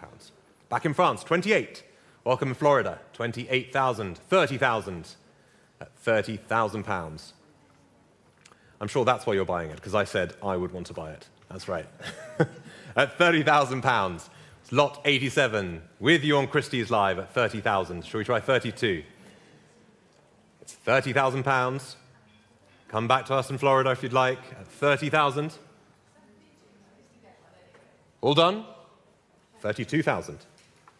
Back in France, 28. Welcome in Florida, 28,000, 30,000. At £30,000. I'm sure that's why you're buying it, because I said I would want to buy it. That's right. At £30,000. It's lot 87. With you on Christies Live at 30,000. Shall we try 32? It's £30,000. Come back to us in Florida if you'd like at 30,000. All done? 32,000.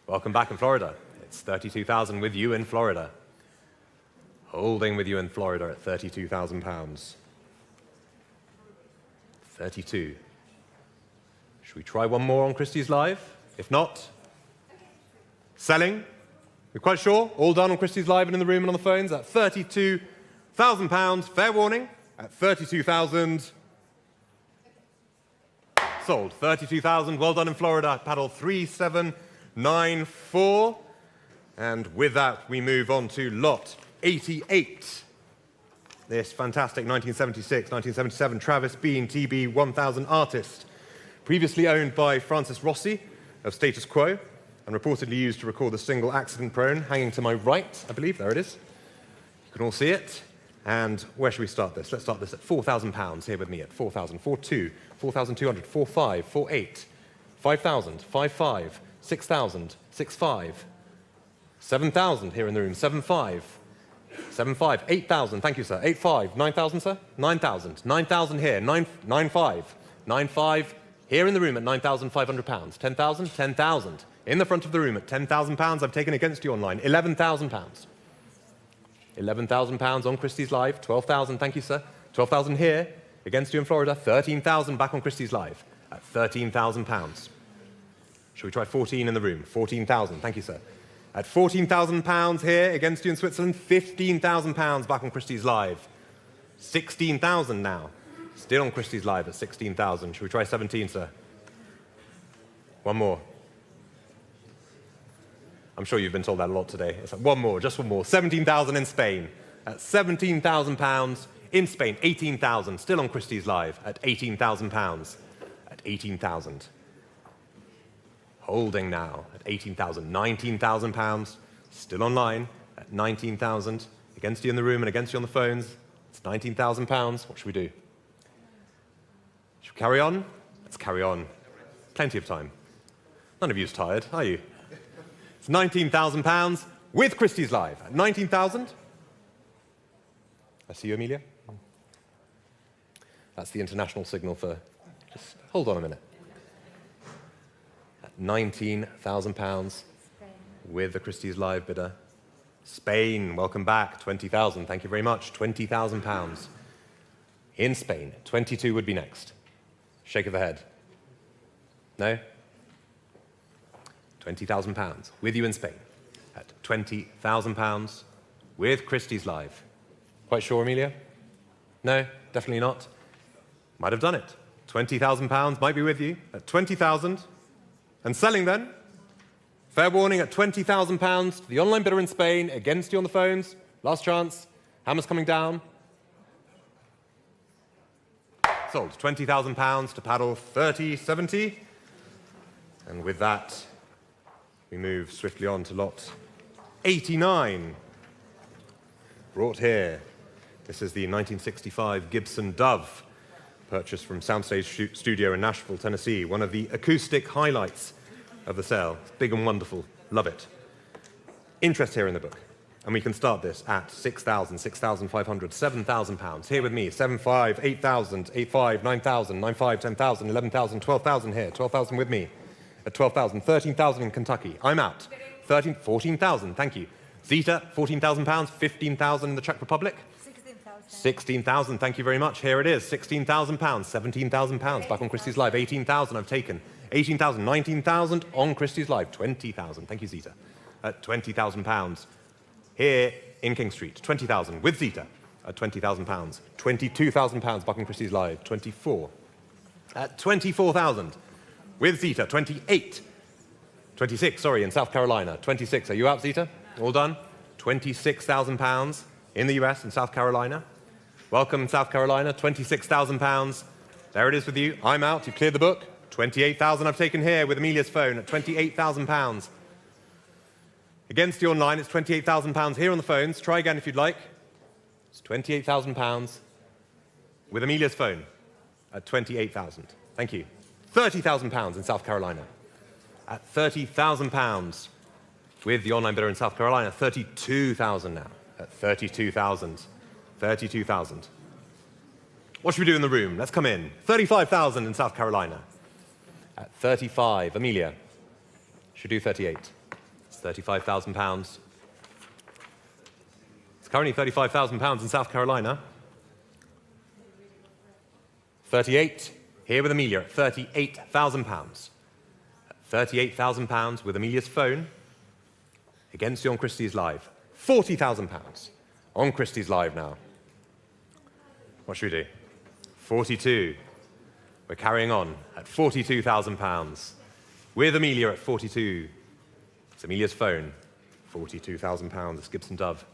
Welcome back in Florida. It's 32,000 with you in Florida. Holding with you in Florida at £32,000. 32. Should we try one more on Christies Live? If not, selling. We're quite sure? All done on Christies Live and in the room and on the phones at £32,000. Fair warning at 32,000. Sold. 32,000. Well done in Florida. Paddle 3794. And with that, we move on to lot 88. This fantastic 1976, 1977 Travis Bean TB 1000 artist, previously owned by Francis Rossi of Status Quo and reportedly used to record the single Accident Prone, hanging to my right, I believe. There it is. You can all see it. And where should we start this? Let's start this at £4,000. Here with me at 4,000, 4,200, 4,200, 4,500, 4,800, 5,000, 5,500, 6,000, 6,500, 7,000 here in the room, 7,500, 7,500, 8,000, thank you, sir, 8,500, 9,000, sir, 9,000, 9,000 here, 9,500, 9,500 here in the room at £9,500, 10,000, 10,000 in the front of the room at £10,000. I've taken against you online, £11,000. £11,000 on Christies Live, 12,000, thank you, sir, 12,000 here against you in Florida, 13,000 back on Christies Live at £13,000. Should we try 14 in the room? 14,000, thank you, sir. At £14,000 here against you in Switzerland, £15,000 back on Christies Live. 16,000 now. Still on Christies Live at 16,000. Should we try 17, sir? One more. I'm sure you've been told that a lot today. It's like one more, just one more. 17,000 in Spain. At £17,000 in Spain. 18,000. Still on Christies Live at £18,000. At 18,000. Holding now at 18,000, £19,000, still online at 19,000. Against you in the room and against you on the phones, it's £19,000. What should we do? Should we carry on? Let's carry on. Plenty of time. None of you is tired, are you? It's £19,000 with Christies Live at 19,000. I see you, Amelia. That's the international signal for, just hold on a minute. £19,000 with the Christies Live bidder. Spain, welcome back, 20,000, thank you very much, £20,000. In Spain, 22 would be next. Shake of the head. No? £20,000 with you in Spain at £20,000 with Christies Live. Quite sure, Amelia? No, definitely not. Might have done it. £20,000 might be with you at 20,000. And selling then, fair warning at £20,000 to the online bidder in Spain, against you on the phones. Last chance, hammer's coming down. Sold, £20,000 to paddle 3070. And with that, we move swiftly on to lot 89. Brought here, this is the 1965 Gibson Dove, purchased from Soundstage Studio in Nashville, Tennessee, one of the acoustic highlights of the sale. It's big and wonderful. Love it. Interest here in the book. And we can start this at 6,000, 6,500, £7,000. Here with me, 7,500, 8,000, 8,500, 9,000, 9,500, 10,000, 11,000, 12,000 here, 12,000 with me. At 12,000, 13,000 in Kentucky. I'm out. 14,000, thank you. Zeta, £14,000, 15,000 in the Czech Republic. 16,000, thank you very much. Here it is, £16,000, £17,000 back on Christies Live. 18,000 I've taken. 18,000, 19,000 on Christies Live. 20,000, thank you, Zeta. At £20,000. Here in King Street. 20,000 with Zeta at £20,000. 22,000 pounds, Buckingham Christie's Live. 24. At 24,000 with Zeta. 28. 26, sorry, in South Carolina. 26, are you out, Zeta? All done? 26,000 pounds in the US and South Carolina. Welcome, South Carolina. 26,000 pounds. There it is with you. I'm out. You've cleared the book. 28,000 I've taken here with Amelia's phone at 28,000 pounds. Against you online, it's 28,000 pounds here on the phones. Try again if you'd like. It's 28,000 pounds with Amelia's phone at 28,000. Thank you. 30,000 pounds in South Carolina. At 30,000 pounds with the online bidder in South Carolina. 32,000 now. At 32,000. 32,000. What should we do in the room? Let's come in. 35,000 in South Carolina. At 35, Amelia. Should do 38. It's 35,000 pounds. It's currently 35,000 pounds in South Carolina. 38, here with Amelia at 38,000 pounds. 38,000 pounds with Amelia's phone against you on Christie's Live. 40,000 pounds on Christie's Live now. What should we do? 42. We're carrying on at 42,000 pounds with Amelia at 42. It's Amelia's phone. 42,000 pounds. It's Gibson Dove.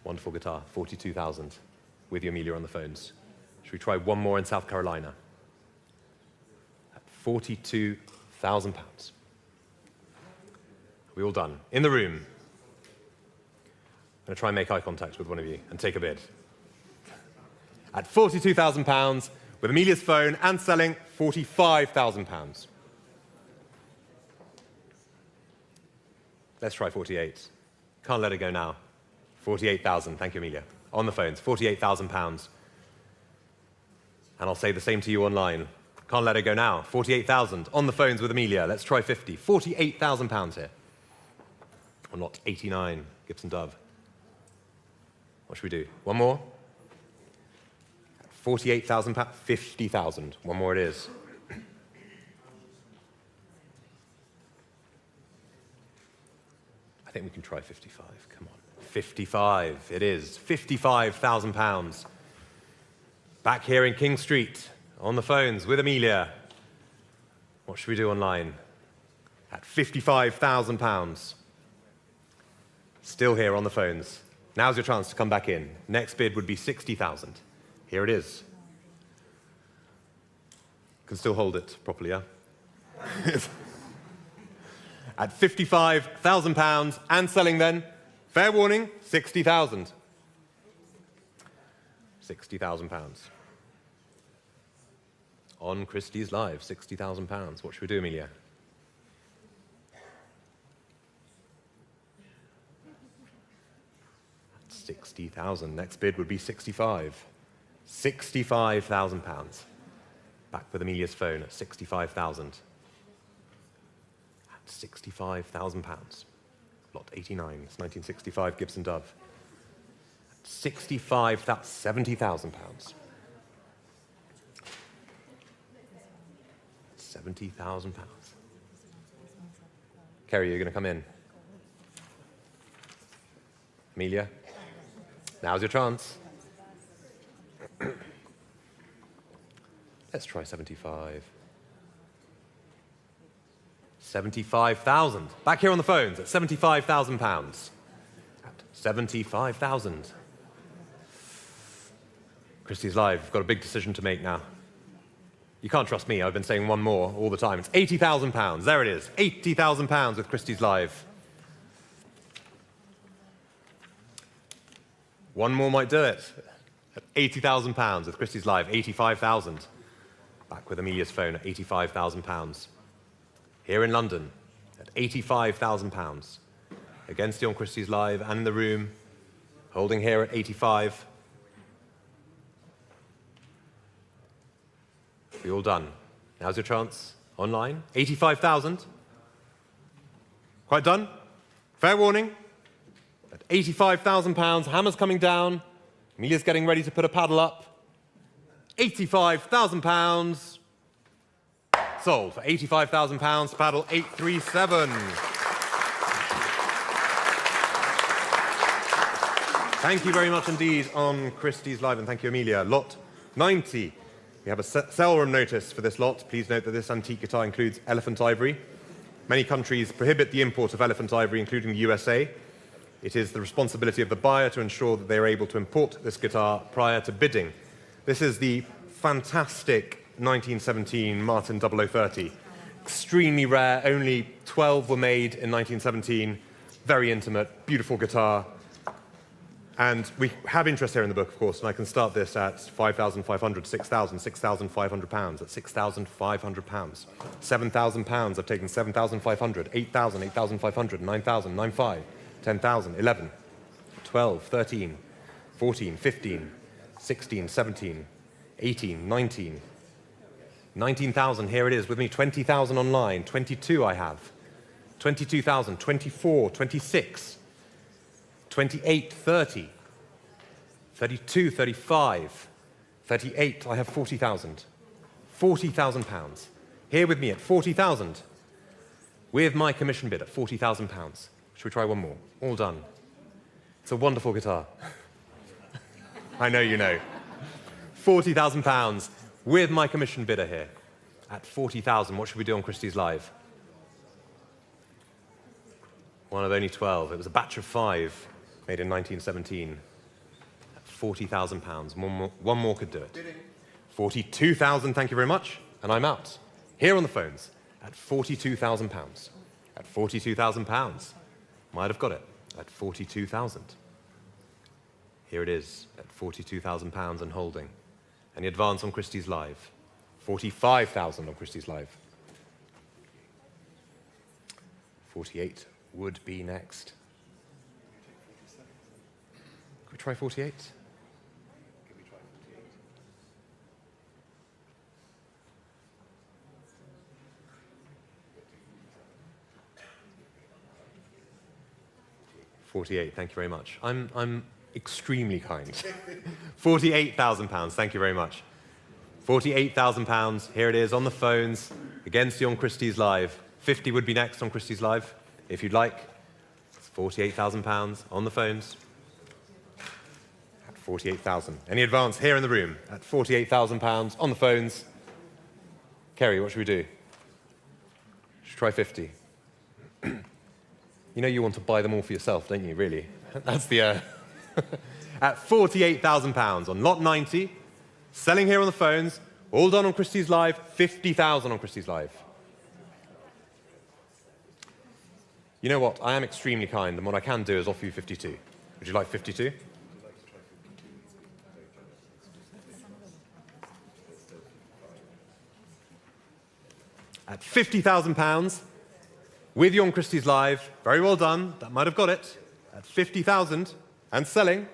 Wonderful guitar. 42,000 with you, Amelia, on the phones. Should we try one more in South Carolina? At 42,000 pounds. Are we all done? In the room. I'm going to try and make eye contact with one of you and take a bid. At 42,000 pounds with Amelia's phone and selling 45,000 pounds. Let's try 48. Can't let it go now. 48,000. Thank you, Amelia. On the phones, 48,000 pounds. And I'll say the same to you online. Can't let it go now. 48,000 on the phones with Amelia. Let's try 50. 48,000 pounds here. Or not 89, Gibson Dove. What should we do? One more? 48,000 pounds. 50,000. One more it is. I think we can try 55. Come on. 55 it is. 55,000 pounds. Back here in King Street, on the phones with Amelia. What should we do online? At 55,000 pounds. Still here on the phones. Now's your chance to come back in. Next bid would be 60,000. Here it is. Can still hold it properly, yeah? At 55,000 pounds and selling then, fair warning, 60,000. 60,000 pounds. On Christie's Live, 60,000 pounds. What should we do, Amelia? At 60,000. Next bid would be 65. 65,000 pounds. Back with Amelia's phone at 65,000. At 65,000 pounds. Lot 89. It's 1965 Gibson Dove. 70,000 pounds. 70,000 pounds. Kerry, you're going to come in. Amelia, now's your chance. Let's try 75. 75,000. Back here on the phones at 75,000 pounds. At 75,000. Christie's Live, you've got a big decision to make now. You can't trust me, I've been saying one more all the time. It's 80,000 pounds, there it is. 80,000 pounds with Christie's Live. One more might do it. At 80,000 pounds with Christie's Live, 85,000. Back with Amelia's phone at 85,000 pounds. Here in London at 85,000 pounds. Against you on Christie's Live and in the room, holding here at 85. We're all done. Now's your chance. Online, 85,000. Quite done? Fair warning. At 85,000 pounds, hammer's coming down. Amelia's getting ready to put a paddle up. 85,000 pounds. Sold for 85,000 pounds, paddle 837. Thank you very much indeed on Christies Live, and thank you, Amelia. Lot 90. We have a sell room notice for this lot. Please note that this antique guitar includes elephant ivory. Many countries prohibit the import of elephant ivory, including the USA. It is the responsibility of the buyer to ensure that they are able to import this guitar prior to bidding. This is the fantastic 1917 Martin 0030. Extremely rare, only 12 were made in 1917. Very intimate, beautiful guitar. And we have interest here in the book, of course, and I can start this at 5,500, 6,000, 6,500 pounds, at 6,500 pounds. 7,000 pounds, I've taken 7,500, 8,000, 8,500, 9,000, 9,500, 10,000, 11, 12, 13, 14, 15, 16, 17, 18, 19, 19,000, here it is with me, 20,000 online, 22 I have, 22,000, 24, 26, 28, 30, 32, 35, 38, I have 40,000. 40,000 pounds. Here with me at 40,000. With my commission bid at 40,000 pounds. Should we try one more? All done. It's a wonderful guitar. I know you know. 40,000 pounds with my commission bidder here at 40,000. What should we do on Christies Live? One of only 12. It was a batch of 5. Made in 1917, at 40,000 pounds. One more could do it. 42,000, thank you very much, and I'm out. Here on the phones, at 42,000 pounds. At 42,000 pounds. Might have got it, at 42,000. Here it is, at 42,000 pounds and holding. Any advance on Christies Live? 45,000 on Christies Live. 48 would be next. Could we try 48? Can we try 48? 48, thank you very much. I'm extremely kind. 48,000 pounds, thank you very much. 48,000 pounds, here it is on the phones, against you on Christies Live. 50 would be next on Christies Live, if you'd like. It's 48,000 pounds on the phones. 48,000. Any advance here in the room at 48,000 pounds on the phones? Kerry, what should we do? Should we try 50? You know you want to buy them all for yourself, don't you, really? That's the... At 48,000 pounds on lot 90, selling here on the phones, all done on Christies Live, 50,000 on Christies Live. You know what? I am extremely kind, and what I can do is offer you 52. Would you like 52? At 50,000 pounds, with you on Christies Live, very well done, that might have got it, at 50,000, and selling,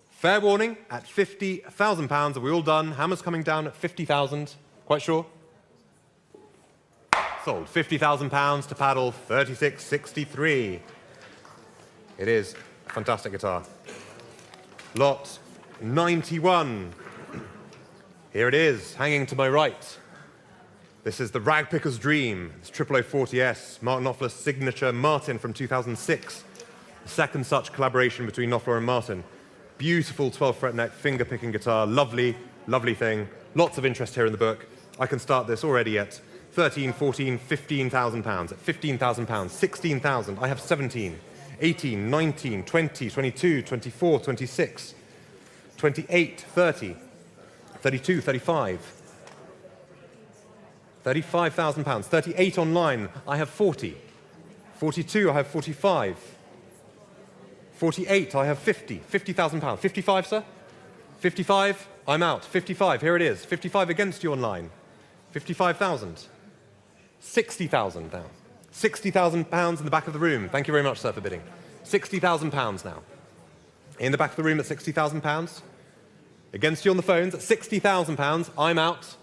fair warning, at 50,000 pounds, are we all done? Hammer's coming down at 50,000, quite sure? Sold, 50,000 pounds to paddle, 36.63. It is a fantastic guitar. Lot 91. Here it is, hanging to my right. This is the Ragpicker's Dream. It's 0040S, Mark Knopfler's signature Martin from 2006. The second such collaboration between Knopfler and Martin. Beautiful 12-fret neck, finger-picking guitar. Lovely, lovely thing. Lots of interest here in the book. I can start this already at 13, 14, 15,000 pounds. At 15,000 pounds, 16,000. I have 17, 18, 19, 20, 22, 24, 26, 28, 30, 32, 35. 35,000 pounds, 38 online, I have 40. 42, I have 45. 48, I have 50. 50,000 pounds. 55, sir? 55, I'm out. 55, here it is. 55 against you online. 55,000. 60,000 now. 60,000 pounds in the back of the room. Thank you very much, sir, for bidding. 60,000 pounds now. In the back of the room at 60,000 pounds. Against you on the phones at 60,000 pounds, I'm out.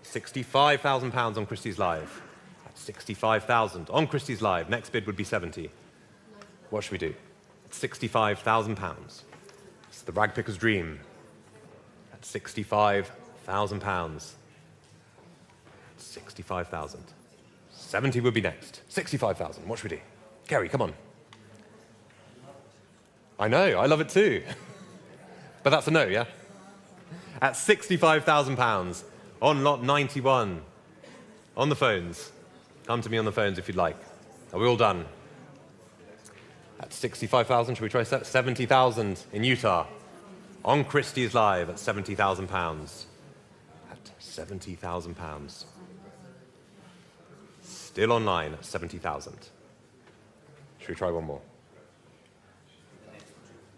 65,000 pounds on Christies Live. At 65,000 on Christies Live. Next bid would be 70. What should we do? At 65,000 pounds. It's the Ragpicker's Dream. At 65,000 pounds. 65,000. 70 would be next. 65,000. What should we do? Kerry, come on. I know, I love it too. But that's a no, yeah? At £65,000 on lot 91. On the phones. Come to me on the phones if you'd like. Are we all done? At 65,000, should we try 70,000 in Utah? On Christies Live at £70,000. At £70,000. Still online at 70,000. Should we try one more?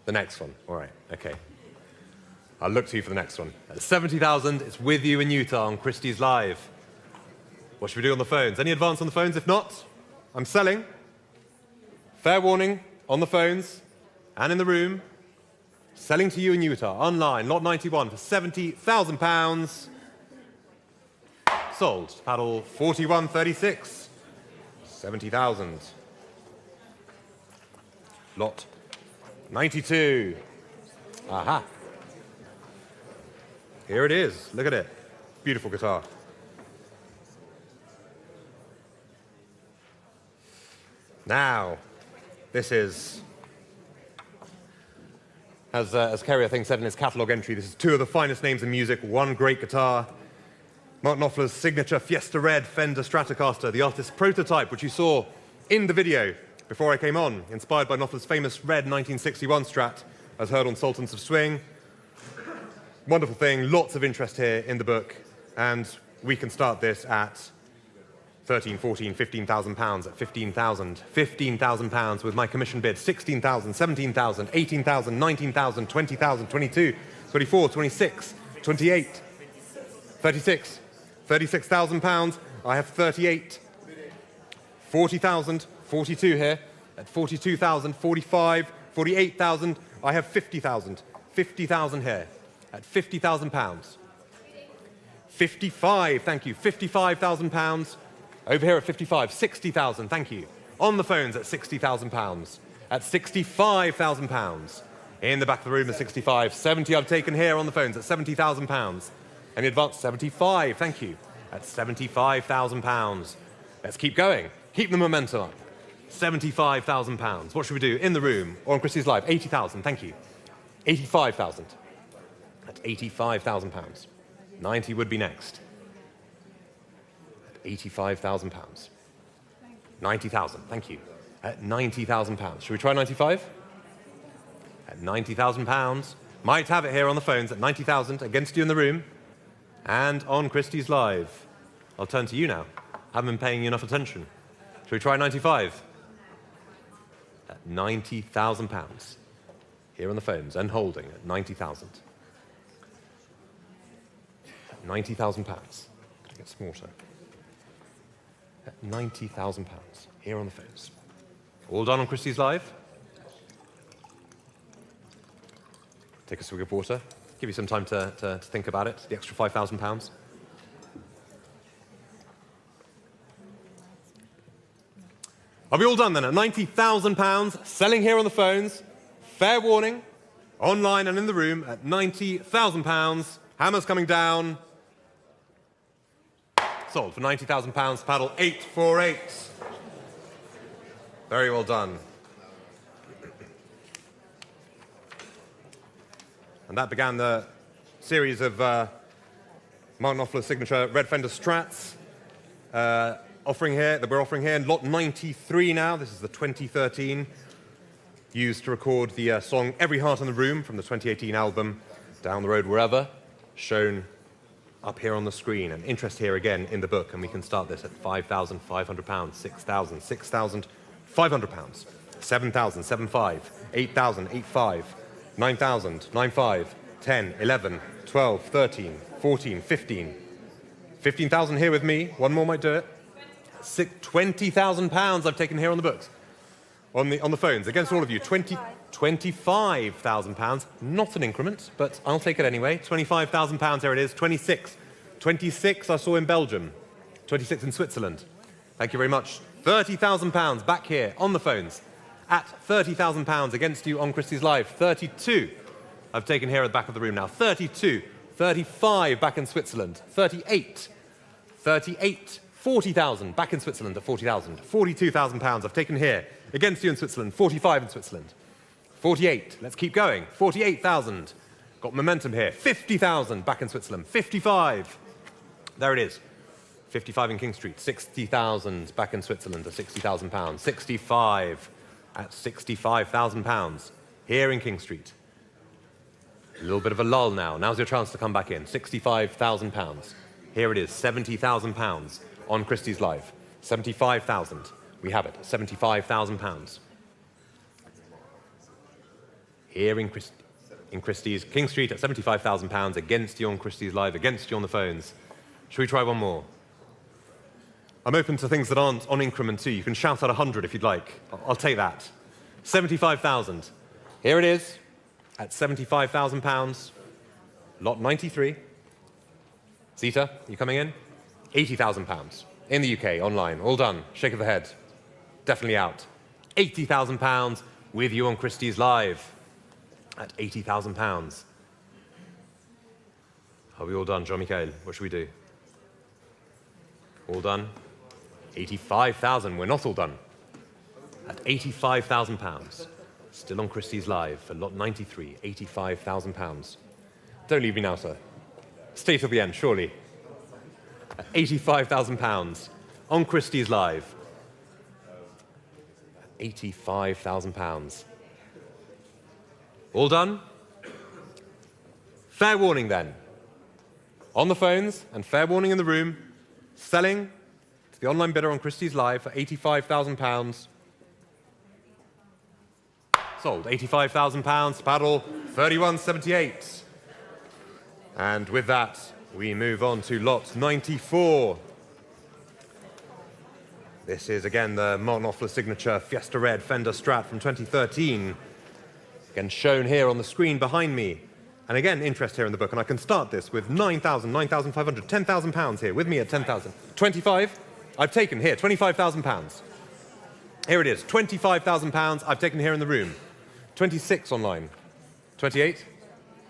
The next one. All right, okay. I'll look to you for the next one. At 70,000, it's with you in Utah on Christies Live. What should we do on the phones? Any advance on the phones? If not, I'm selling. Fair warning, on the phones and in the room. Selling to you in Utah, online, lot 91 for £70,000. Sold, paddle 4136. 70,000. Lot 92. Aha. Here it is. Look at it. Beautiful guitar. Now, this is, as Kerry, I think, said in his catalogue entry, this is two of the finest names in music, one great guitar. Mark Knopfler's signature Fiesta Red Fender Stratocaster, the artist's prototype, which you saw in the video before I came on, inspired by Knopfler's famous red 1961 Strat, as heard on Sultans of Swing. Wonderful thing, lots of interest here in the book, and we can start this at 13, 14, 15,000 pounds, at 15,000. 15,000 pounds with my commission bid, 16,000, 17,000, 18,000, 19,000, 20,000, 22, 24, 26, 28, 36, 36,000 pounds. I have 38, 40,000, 42 here, at 42,000, 45, 48,000. I have 50,000, 50,000 here, at 50,000 pounds. 55, thank you, 55,000 pounds. Over here at 55, 60,000, thank you. On the phones at 60,000 pounds. At 65,000 pounds. In the back of the room at 65. 70 I've taken here on the phones at 70,000 pounds. Any advance? 75, thank you. At 75,000 pounds. Let's keep going. Keep the momentum up. 75,000 pounds. What should we do? In the room or on Christies Live? 80,000, thank you. 85,000. At 85,000 pounds. 90 would be next. 85,000 pounds. 90,000, thank you. At 90,000 pounds. Should we try 95? At 90,000 pounds. Might have it here on the phones at 90,000 against you in the room and on Christies Live. I'll turn to you now. Haven't been paying you enough attention. Should we try 95? At 90,000 pounds. Here on the phones and holding at 90,000. 90,000 pounds. Could I get smarter? At 90,000 pounds. Here on the phones. All done on Christies Live? Take a swig of water. Give you some time to think about it. The extra 5,000 pounds. Are we all done then? At 90,000 pounds, selling here on the phones. Fair warning, online and in the room at 90,000 pounds. Hammer's coming down. Sold for 90,000 pounds, paddle 848. Very well done. And that began the series of Mark Knopfler's signature Red Fender Strats that we're offering here in lot 93 now. This is the 2013, used to record the song Every Heart in the Room from the 2018 album Down the Road Wherever, shown up here on the screen. And interest here again in the book, and we can start this at 5,500 pounds, 6,000, 6,500 pounds, 7,000, 7,500, 8,000, 8,500, 9,000, 9,500, 10, 11, 12, 13, 14, 15. 15,000 here with me. One more might do it. 20,000 pounds I've taken here on the books. On the phones, against all of you. 25,000 pounds. Not an increment, but I'll take it anyway. 25,000 pounds, there it is. 26. 26 I saw in Belgium. 26 in Switzerland. Thank you very much. 30,000 pounds back here on the phones. At 30,000 pounds against you on Christies Live. 32 I've taken here at the back of the room now. 32. 35 back in Switzerland. 38. 38. 40,000 back in Switzerland at 40,000. 42,000 pounds I've taken here against you in Switzerland. 45 in Switzerland. 48. Let's keep going. 48,000. Got momentum here. 50,000 back in Switzerland. 55. There it is. 55 in King Street. 60,000 back in Switzerland at £60,000. 65 at £65,000 here in King Street. A little bit of a lull now. Now's your chance to come back in. £65,000. Here it is. £70,000 on Christie's Live. 75,000. We have it. £75,000. Here in Christie's, King Street at £75,000 against you on Christie's Live, against you on the phones. Should we try one more? I'm open to things that aren't on increment too. You can shout out 100 if you'd like. I'll take that. 75,000. Here it is at £75,000. Lot 93. Zita, you coming in? £80,000 in the UK, online. All done. Shake of the head. Definitely out. £80,000 with you on Christie's Live at £80,000. Are we all done, Jean-Michel? What should we do? All done? 85,000. We're not all done. At £85,000. Still on Christie's Live for lot 93. £85,000. Don't leave me now, sir. Stay till the end, surely. At £85,000 on Christie's Live. £85,000. All done? Fair warning then. On the phones and fair warning in the room, selling to the online bidder on Christie's Live for £85,000. Sold. £85,000, paddle 31.78. And with that, we move on to lot 94. This is again the Mark Knopfler signature Fiesta Red Fender Strat from 2013. Again, shown here on the screen behind me. And again, interest here in the book. And I can start this with 9,000, 9,500, £10,000 here. With me at 10,000. 25, I've taken here, £25,000. Here it is, £25,000 I've taken here in the room. 26 online. 28,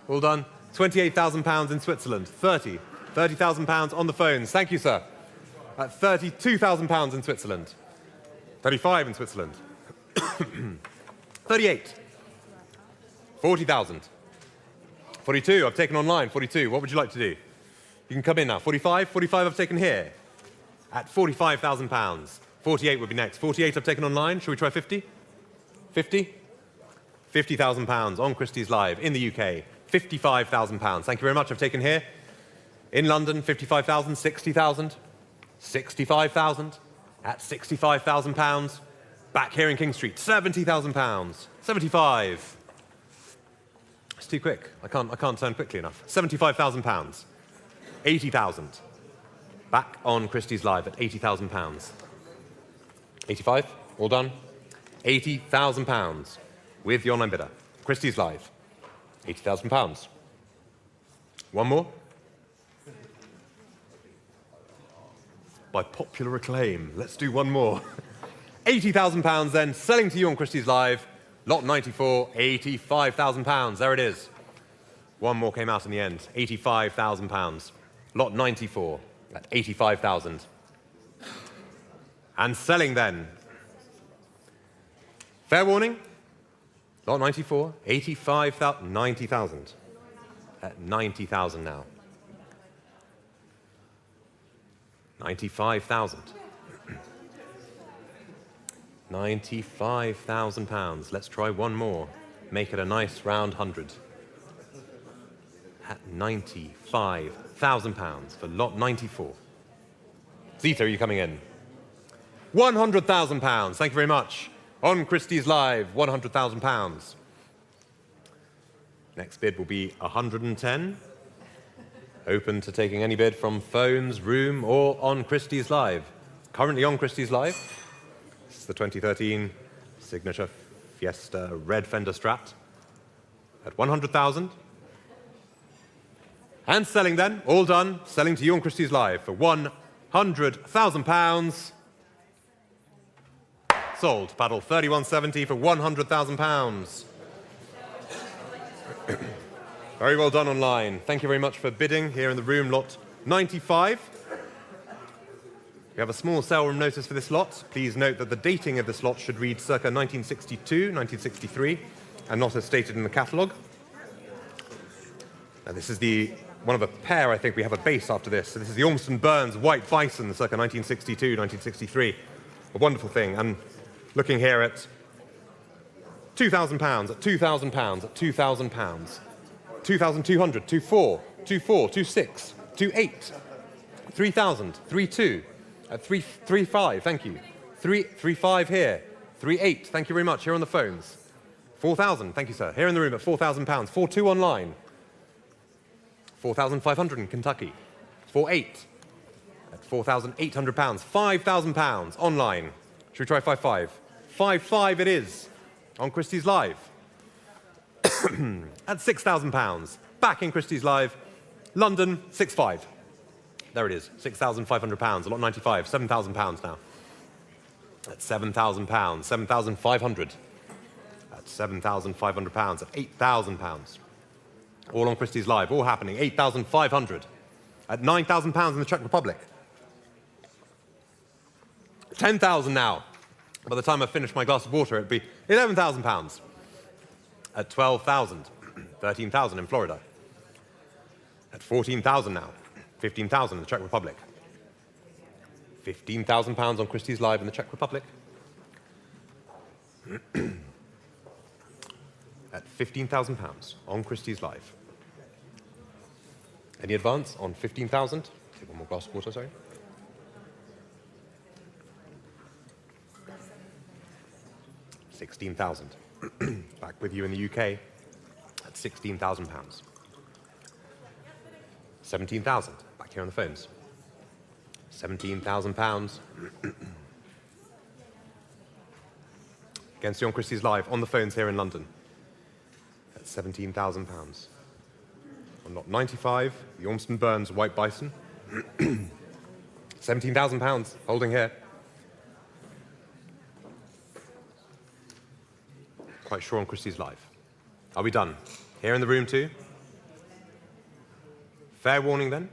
all done. £28,000 in Switzerland. 30, £30,000 on the phones. Thank you, sir. At £32,000 in Switzerland. 35 in Switzerland. 38. 40,000. 42, I've taken online. 42, what would you like to do? You can come in now. 45, 45 I've taken here. At £45,000. 48 would be next. 48 I've taken online. Shall we try 50? 50? £50,000 on Christie's Live in the UK. £55,000. Thank you very much. I've taken here. In London, 55,000, 60,000, 65,000 at £65,000. Back here in King Street, £70,000. 75. It's too quick. I can't turn quickly enough. £75,000. 80,000. Back on Christie's Live at £80,000. 85. All done. £80,000 with the online bidder. Christie's Live. £80,000. One more. By popular acclaim, let's do one more. £80,000 then, selling to you on Christie's Live. Lot 94, £85,000. There it is. One more came out in the end. £85,000. Lot 94 at 85,000. And selling then. Fair warning. Lot 94, 85,000, 90,000. At 90,000 now. 95,000. £95,000. Let's try one more. Make it a nice round 100. At £95,000 for lot 94. Zita, are you coming in? £100,000. Thank you very much. On Christie's Live, £100,000. Next bid will be 110. Open to taking any bid from phones, room, or on Christie's Live. Currently on Christie's Live. This is the 2013 signature Fiesta Red Fender Strat at 100,000. And selling then, all done, selling to you on Christie's Live for £100,000. Sold, paddle 31.70 for £100,000. Very well done online. Thank you very much for bidding here in the room, lot 95. We have a small sale room notice for this lot. Please note that the dating of this lot should read circa 1962, 1963. and not as stated in the catalogue. Now, this is one of a pair, I think. We have a base after this. So this is the Ormston Burns White Bison, circa 1962, 1963. A wonderful thing. And looking here at £2,000, at £2,000, at £2,000, 2,200, 2,400, 2,400, 2,600, 2,800, 3,000, 3,200, at 3,500, thank you. 3,500 here, 3,800, thank you very much, here on the phones. 4,000, thank you, sir. Here in the room at £4,000, 4,200 online. 4,500 in Kentucky. 4,800 at £4,800, £5,000 online. Should we try 5,500? 5,500 it is on Christie's Live. At £6,000, back in Christie's Live. London, 6,500. There it is, £6,500, a lot 95, £7,000 now. At £7,000, 7,500. At £7,500, at £8,000. All on Christie's Live, all happening, 8,500. At £9,000 in the Czech Republic. 10,000 now. By the time I finish my glass of water, it'd be £11,000. At 12,000, 13,000 in Florida. At 14,000 now, 15,000 in the Czech Republic. £15,000 on Christie's Live in the Czech Republic. At £15,000 on Christie's Live. Any advance on 15,000? Take one more glass of water, sorry. 16,000. Back with you in the UK at £16,000. 17,000. Back here on the phones. £17,000. Against you on Christie's Live on the phones here in London at £17,000. On lot 95, the Ormston Burns White Bison. £17,000 holding here. Quite sure on Christie's Live. Are we done? Here in the room too? Fair warning then.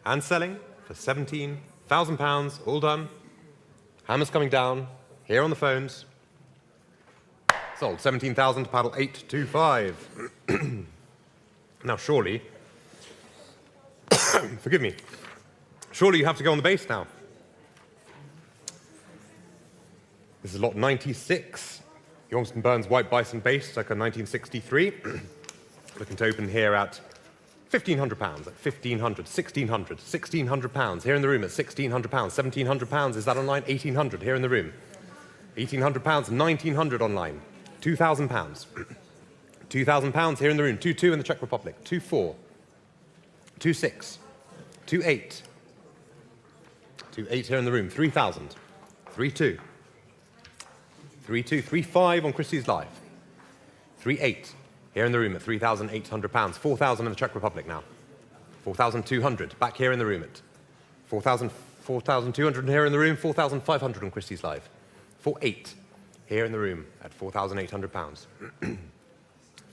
And selling for £17,000, all done. Hammers coming down. Here on the phones. Sold 17,000 to paddle 825. Now surely, forgive me, surely you have to go on the base now. This is lot 96. The Ormston Burns White Bison base, circa 1963. Looking to open here at £1,500, at £1,500, £1,600, £1,600. Here in the room at £1,600, £1,700. Is that online? £1,800 here in the room. £1,800, £1,900 online. £2,000. £2,000 here in the room. 2,200 in the Czech Republic. 2,400, 2,600, 2,800. 2,800 here in the room. 3,000. 3,200. 3,200, 3,500 on Christie's Live. 3,800 here in the room at £3,800. 4,000 in the Czech Republic now. 4,200 back here in the room at 4,200 here in the room. 4,500 on Christie's Live. 4,800 here in the room at £4,800.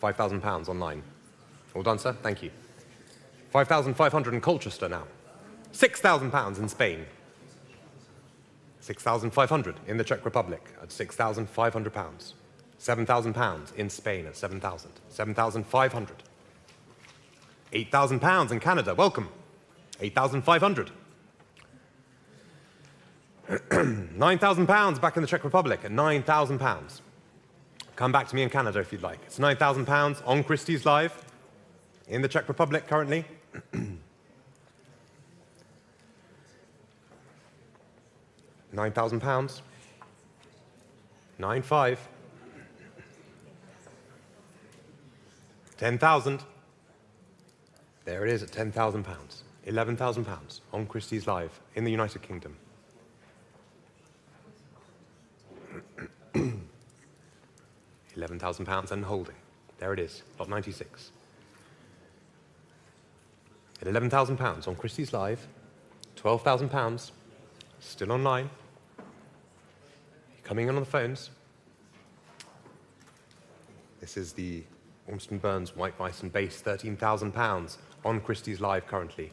£5,000 online. All done, sir? Thank you. 5,500 in Colchester now. £6,000 in Spain. 6,500 in the Czech Republic at £6,500. £7,000 in Spain at 7,000. 7,500. £8,000 in Canada. Welcome. 8,500. £9,000 back in the Czech Republic at £9,000. Come back to me in Canada if you'd like. It's £9,000 on Christie's Live in the Czech Republic currently. £9,000. 9,500. 10,000. There it is at £10,000. £11,000 on Christie's Live in the United Kingdom. £11,000 and holding. There it is, lot 96. At £11,000 on Christie's Live, £12,000, still online. Coming in on the phones. This is the Ormston Burns White Bison base, £13,000 on Christie's Live currently.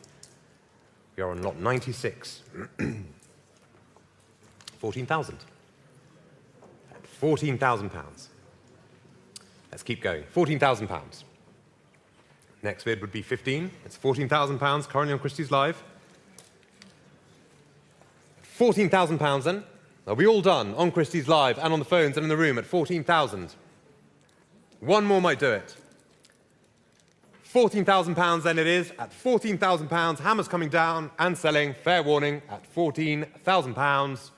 We are on lot 96. 14,000. At £14,000. Let's keep going. £14,000. Next bid would be 15. It's £14,000 currently on Christie's Live. £14,000 then. Are we all done on Christie's Live and on the phones and in the room at 14,000? One more might do it. £14,000 then it is. At £14,000, hammers coming down and selling. Fair warning at £14,000.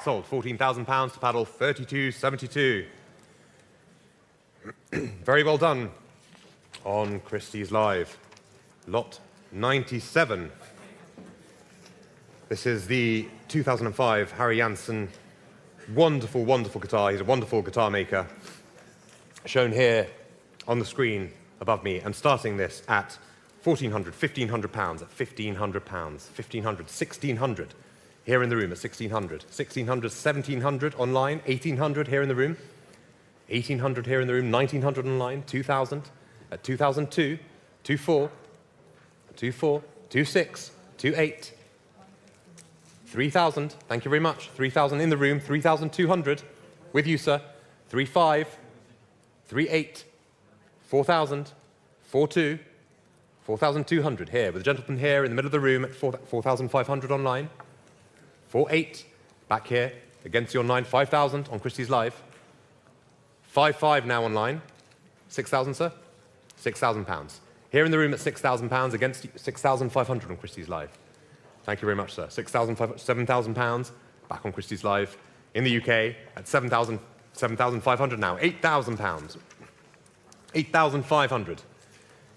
Sold. £14,000 to paddle 32.72. Very well done on Christie's Live. Lot 97. This is the 2005 Harry Janssen. Wonderful, wonderful guitar. He's a wonderful guitar maker. Shown here on the screen above me, and starting this at £1,400, £1,500, at £1,500, £1,500, £1,600 here in the room at £1,600, £1,600, £1,700 online, £1,800 here in the room, £1,800 here in the room, £1,900 online, £2,000, at £2,002, £2,400, £2,400, £2,600, £2,800, £3,000, thank you very much, £3,000 in the room, £3,200 with you, sir, £3,500, £3,800, £4,000, £4,200, £4,200 here, with a gentleman here in the middle of the room at £4,500 online, £4,800 back here against your online, £5,000 on Christie's Live, £5,500 now online, £6,000, sir, £6,000. Here in the room at £6,000 against £6,500 on Christie's Live. Thank you very much, sir. £7,000 back on Christie's Live. In the UK at £7,500 now, £8,000. £8,500.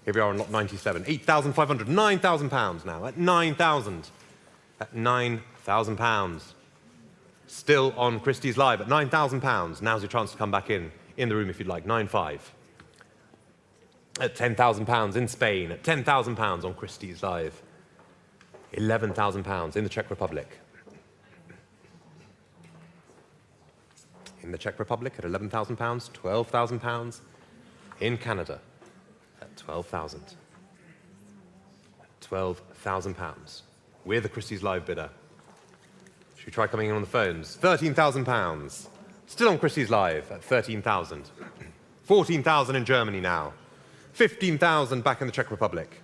Here we are on lot 97. £8,500, £9,000 now, at £9,000. At £9,000. Still on Christie's Live at £9,000. Now's your chance to come back in the room if you'd like, 9,500. At £10,000 in Spain, at £10,000 on Christie's Live. £11,000 in the Czech Republic. In the Czech Republic at £11,000, £12,000. In Canada at £12,000. £12,000. We're the Christie's Live bidder. Should we try coming in on the phones? £13,000. Still on Christie's Live at £13,000. £14,000 in Germany now. £15,000 back in the Czech Republic.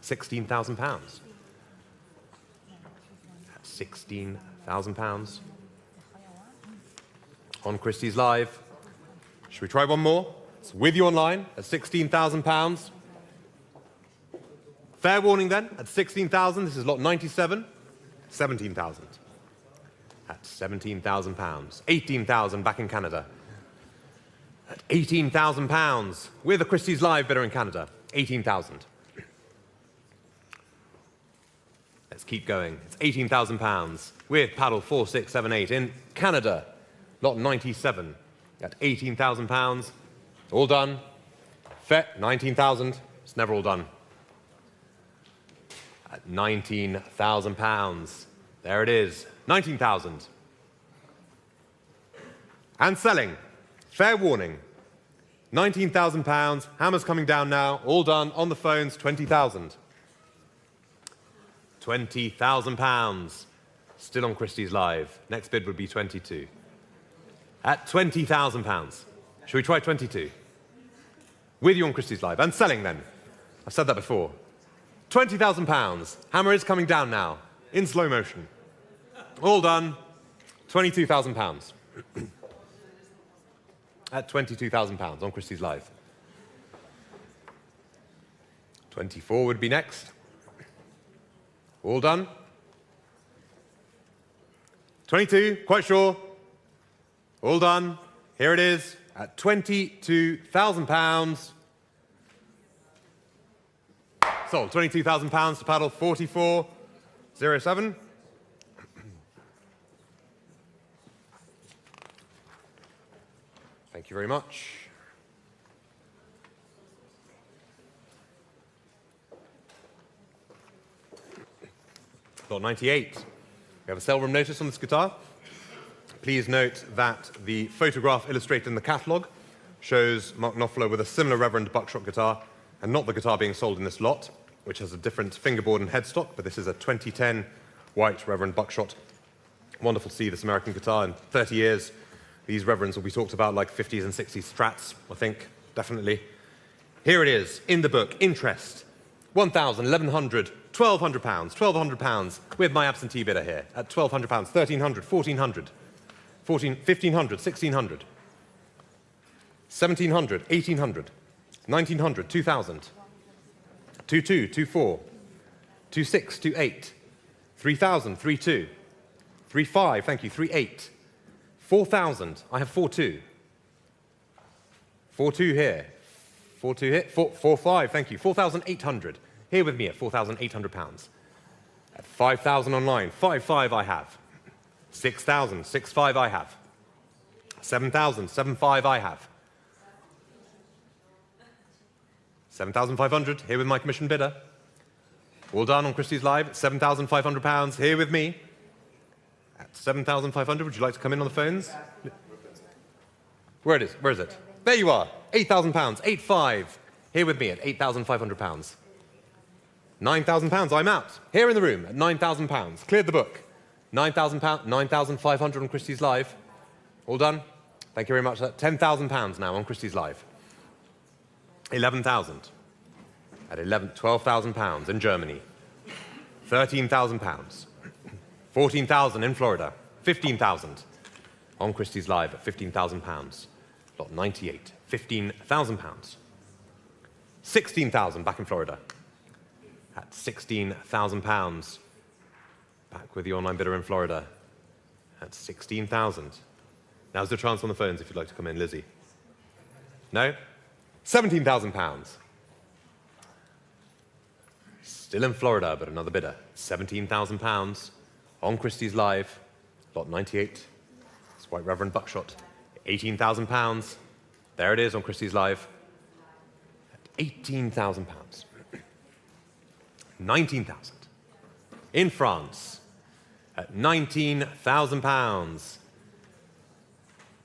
£16,000. £16,000 on Christie's Live. Should we try one more? It's with you online at £16,000. Fair warning then at £16,000. This is lot 97. £17,000. At £17,000. £18,000 back in Canada. At £18,000. We're the Christie's Live bidder in Canada. £18,000. Let's keep going. It's £18,000 with paddle 4678 in Canada. Lot 97 at £18,000. All done. Fair, 19,000. It's never all done. At £19,000. There it is. 19,000. And selling. Fair warning. £19,000. Hammers coming down now. All done. On the phones, 20,000. £20,000. Still on Christie's Live. Next bid would be 22. At £20,000. Should we try 22? With you on Christie's Live. And selling then. I've said that before. £20,000. Hammer is coming down now. In slow motion. All done. £22,000. At £22,000 on Christie's Live. 24 would be next. All done. 22, quite sure. All done. Here it is at £22,000. Sold. £22,000 to paddle 4407. Thank you very much. Lot 98. We have a sale room notice on this guitar. Please note that the photograph illustrated in the catalogue shows Mark Knopfler with a similar Reverend buckshot guitar, and not the guitar being sold in this lot, which has a different fingerboard and headstock, but this is a 2010 white Reverend buckshot. Wonderful to see this American guitar in 30 years These reverends will be talked about like 50s and 60s strats, I think, definitely. Here it is, in the book, interest. 1,000, 1,100, 1,200 pounds, 1,200 pounds, with my absentee bidder here, at 1,200 pounds, 1,300, 1,400, 1,500, 1,600, 1,700, 1,800, 1,900, 2,000, 2,2, 2,4, 2,6, 2,8, 3,000, 3,2, 3,5, thank you, 3,8, 4,000, I have 4,2, 4,2 here, 4,2 here, 4,5, thank you, 4,800, here with me at 4,800 pounds. At 5,000 online, 5,5 I have. 6,000, 6,5 I have. 7,000, 7,5 I have. 7,500, here with my commission bidder. All done on Christie's Live, 7,500 pounds, here with me. At 7,500, would you like to come in on the phones? Where is it? There you are, 8,000 pounds, 8,5, here with me at 8,500 pounds. 9,000 pounds, I'm out, here in the room at 9,000 pounds, cleared the book. 9,000 pounds, 9,500 on Christie's Live. All done? Thank you very much. 10,000 pounds now on Christie's Live. 11,000. At 12,000 pounds in Germany. 13,000 pounds. 14,000 in Florida. 15,000 on Christie's Live at 15,000 pounds. Lot 98. 15,000 pounds. 16,000 back in Florida. At 16,000 pounds. Back with the online bidder in Florida at 16,000. Now's the chance on the phones if you'd like to come in, Lizzie. No? 17,000 pounds. Still in Florida, but another bidder. 17,000 pounds on Christie's Live, lot 98. It's Right Reverend Buckshot. 18,000 pounds. There it is on Christie's Live. At 18,000 pounds. 19,000. In France. At 19,000 pounds.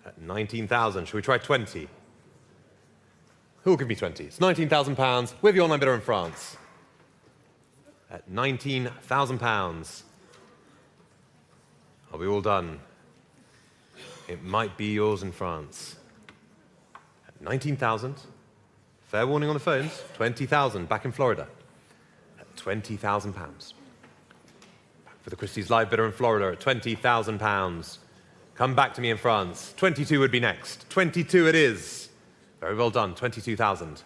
At 19,000, shall we try 20? Who will give me 20? It's 19,000 pounds with the online bidder in France. At 19,000 pounds. Are we all done? It might be yours in France. At 19,000. Fair warning on the phones. 20,000 back in Florida. At 20,000 pounds. For the Christie's Live bidder in Florida at 20,000 pounds. Come back to me in France. 22 would be next. 22 it is. Very well done. 22,000.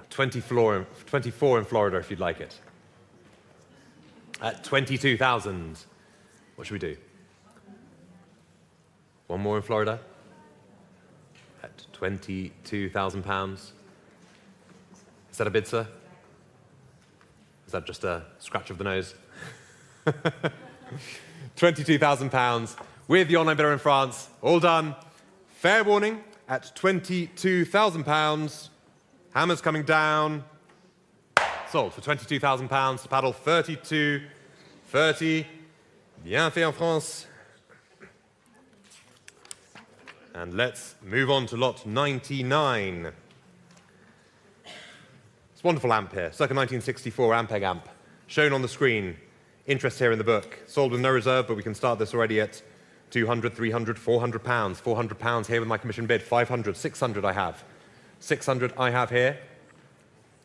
24 in Florida if you'd like it. At 22,000. What should we do? One more in Florida. At 22,000 pounds. Is that a bid, sir? Is that just a scratch of the nose? 22,000 pounds with the online bidder in France. All done. Fair warning at 22,000 pounds. Hammer's coming down. Sold for 22,000 pounds. Paddle 32, 30. Bien fait en France. And let's move on to lot 99. It's a wonderful amp here. Circa 1964 Ampeg amp. Shown on the screen. Interest here in the book. Sold with no reserve, but we can start this already at 200, 300, 400 pounds. 400 pounds here with my commission bid. 500, 600 I have. 600 I have here.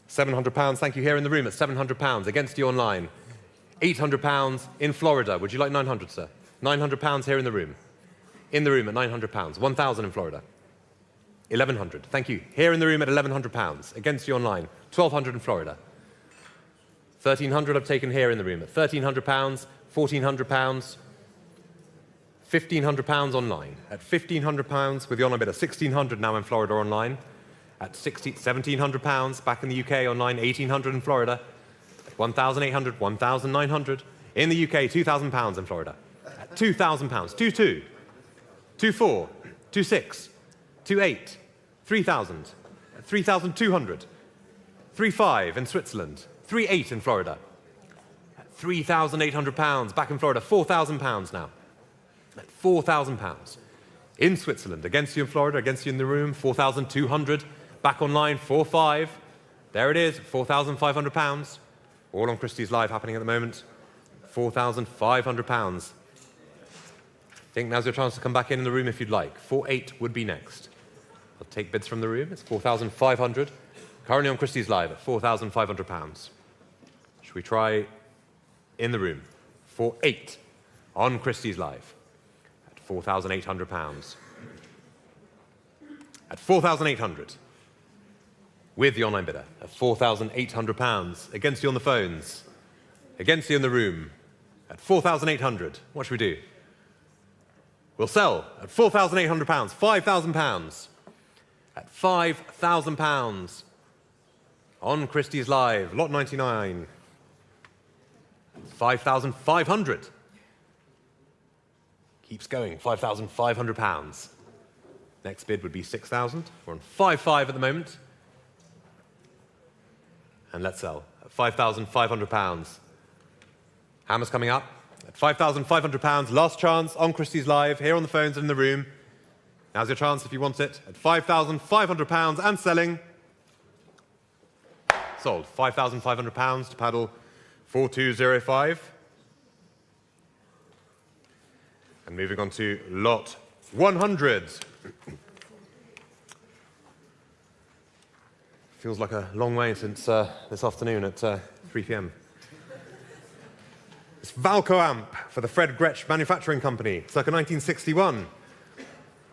700 pounds, thank you, here in the room at 700 pounds against you online. 800 pounds in Florida. Would you like 900, sir? 900 pounds here in the room. In the room at 900 pounds. 1,000 in Florida. 1,100, thank you. Here in the room at 1,100 pounds against you online. 1,200 in Florida. 1,300 I've taken here in the room at 1,300 pounds, 1,400 pounds, 1,500 pounds online. At 1,500 pounds with the online bidder, 1,600 now in Florida online. At 1,700 pounds back in the UK online, 1,800 in Florida. 1,800, 1,900 in the UK, 2,000 pounds in Florida. At 2,000 pounds, 2,2, 2,4, 2,6, 2,8, 3,000, 3,200, 3,5 in Switzerland. 3,800 in Florida. 3,800 pounds back in Florida. 4,000 pounds now. 4,000 pounds in Switzerland. Against you in Florida, against you in the room. 4,200 back online. 4,500. There it is. 4,500 pounds. All on Christie's Live happening at the moment. 4,500 pounds. think now's your chance to come back in the room if you'd like. 4.8 would be next. I'll take bids from the room. It's 4,500. Currently on Christie's Live at £4,500. Should we try in the room? 4.8 on Christie's Live at £4,800. At 4,800 with the online bidder at £4,800 against you on the phones, against you in the room at 4,800. What should we do? We'll sell at £4,800, £5,000 at £5,000 on Christie's Live, lot 99, 5,500. Keeps going, £5,500. Next bid would be 6,000. We're on 5.5 at the moment. And let's sell at £5,500. Hammer's coming up at £5,500. Last chance on Christie's Live, here on the phones and in the room. Now's your chance if you want it at £5,500 and selling. Sold. £5,500 to paddle 4205. And moving on to lot 100. Feels like a long way since this afternoon at 3 p.m. It's Valco amp for the Fred Gretsch Manufacturing Company, circa 1961.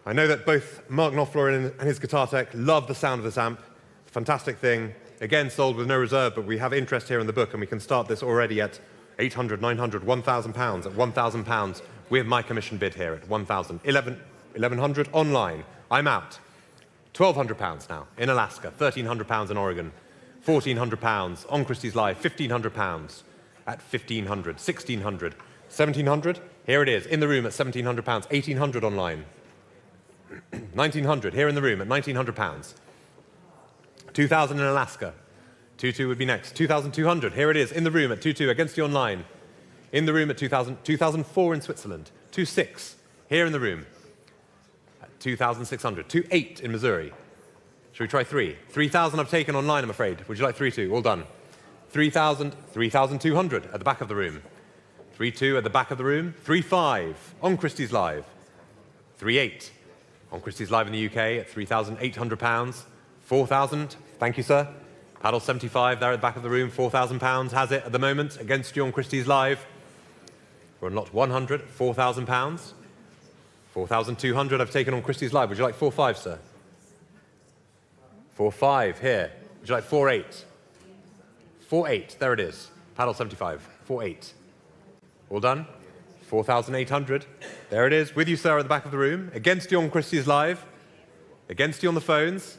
I know that both Mark Knopfler and his guitar tech love the sound of this amp. It's a fantastic thing. Again, sold with no reserve, but we have interest here in the book, and we can start this already at 800, 900, £1,000, at £1,000 with my commission bid here at 1,000, 1,100 online. I'm out. £1,200 now in Alaska, £1,300 in Oregon, £1,400 on Christie's Live, £1,500 at 1,500, 1,600, 1,700. Here it is in the room at £1,700, 1,800 online, 1,900 here in the room at £1,900, 2,000 in Alaska, 2.2 would be next, 2,200. Here it is in the room at 2.2 against you online, in the room at 2,000, 2,004 in Switzerland, 2.6 here in the room. 2,600, 2.8 in Missouri. Should we try 3? 3,000 I've taken online, I'm afraid. Would you like 3.2? All done. 3,000, 3,200 at the back of the room. 3.2 at the back of the room. 3.5 on Christie's Live. 3.8 on Christie's Live in the UK at £3,800. 4,000, thank you, sir. Paddle 75 there at the back of the room. £4,000 has it at the moment against you on Christie's Live. We're on lot 100, £4,000. 4,200 I've taken on Christie's Live. Would you like 4.5, sir? 4.5 here. Would you like 4.8? 4.8, there it is. Paddle 75, 4.8. All done? 4,800. There it is, with you, sir, at the back of the room. Against you on Christie's Live. Against you on the phones.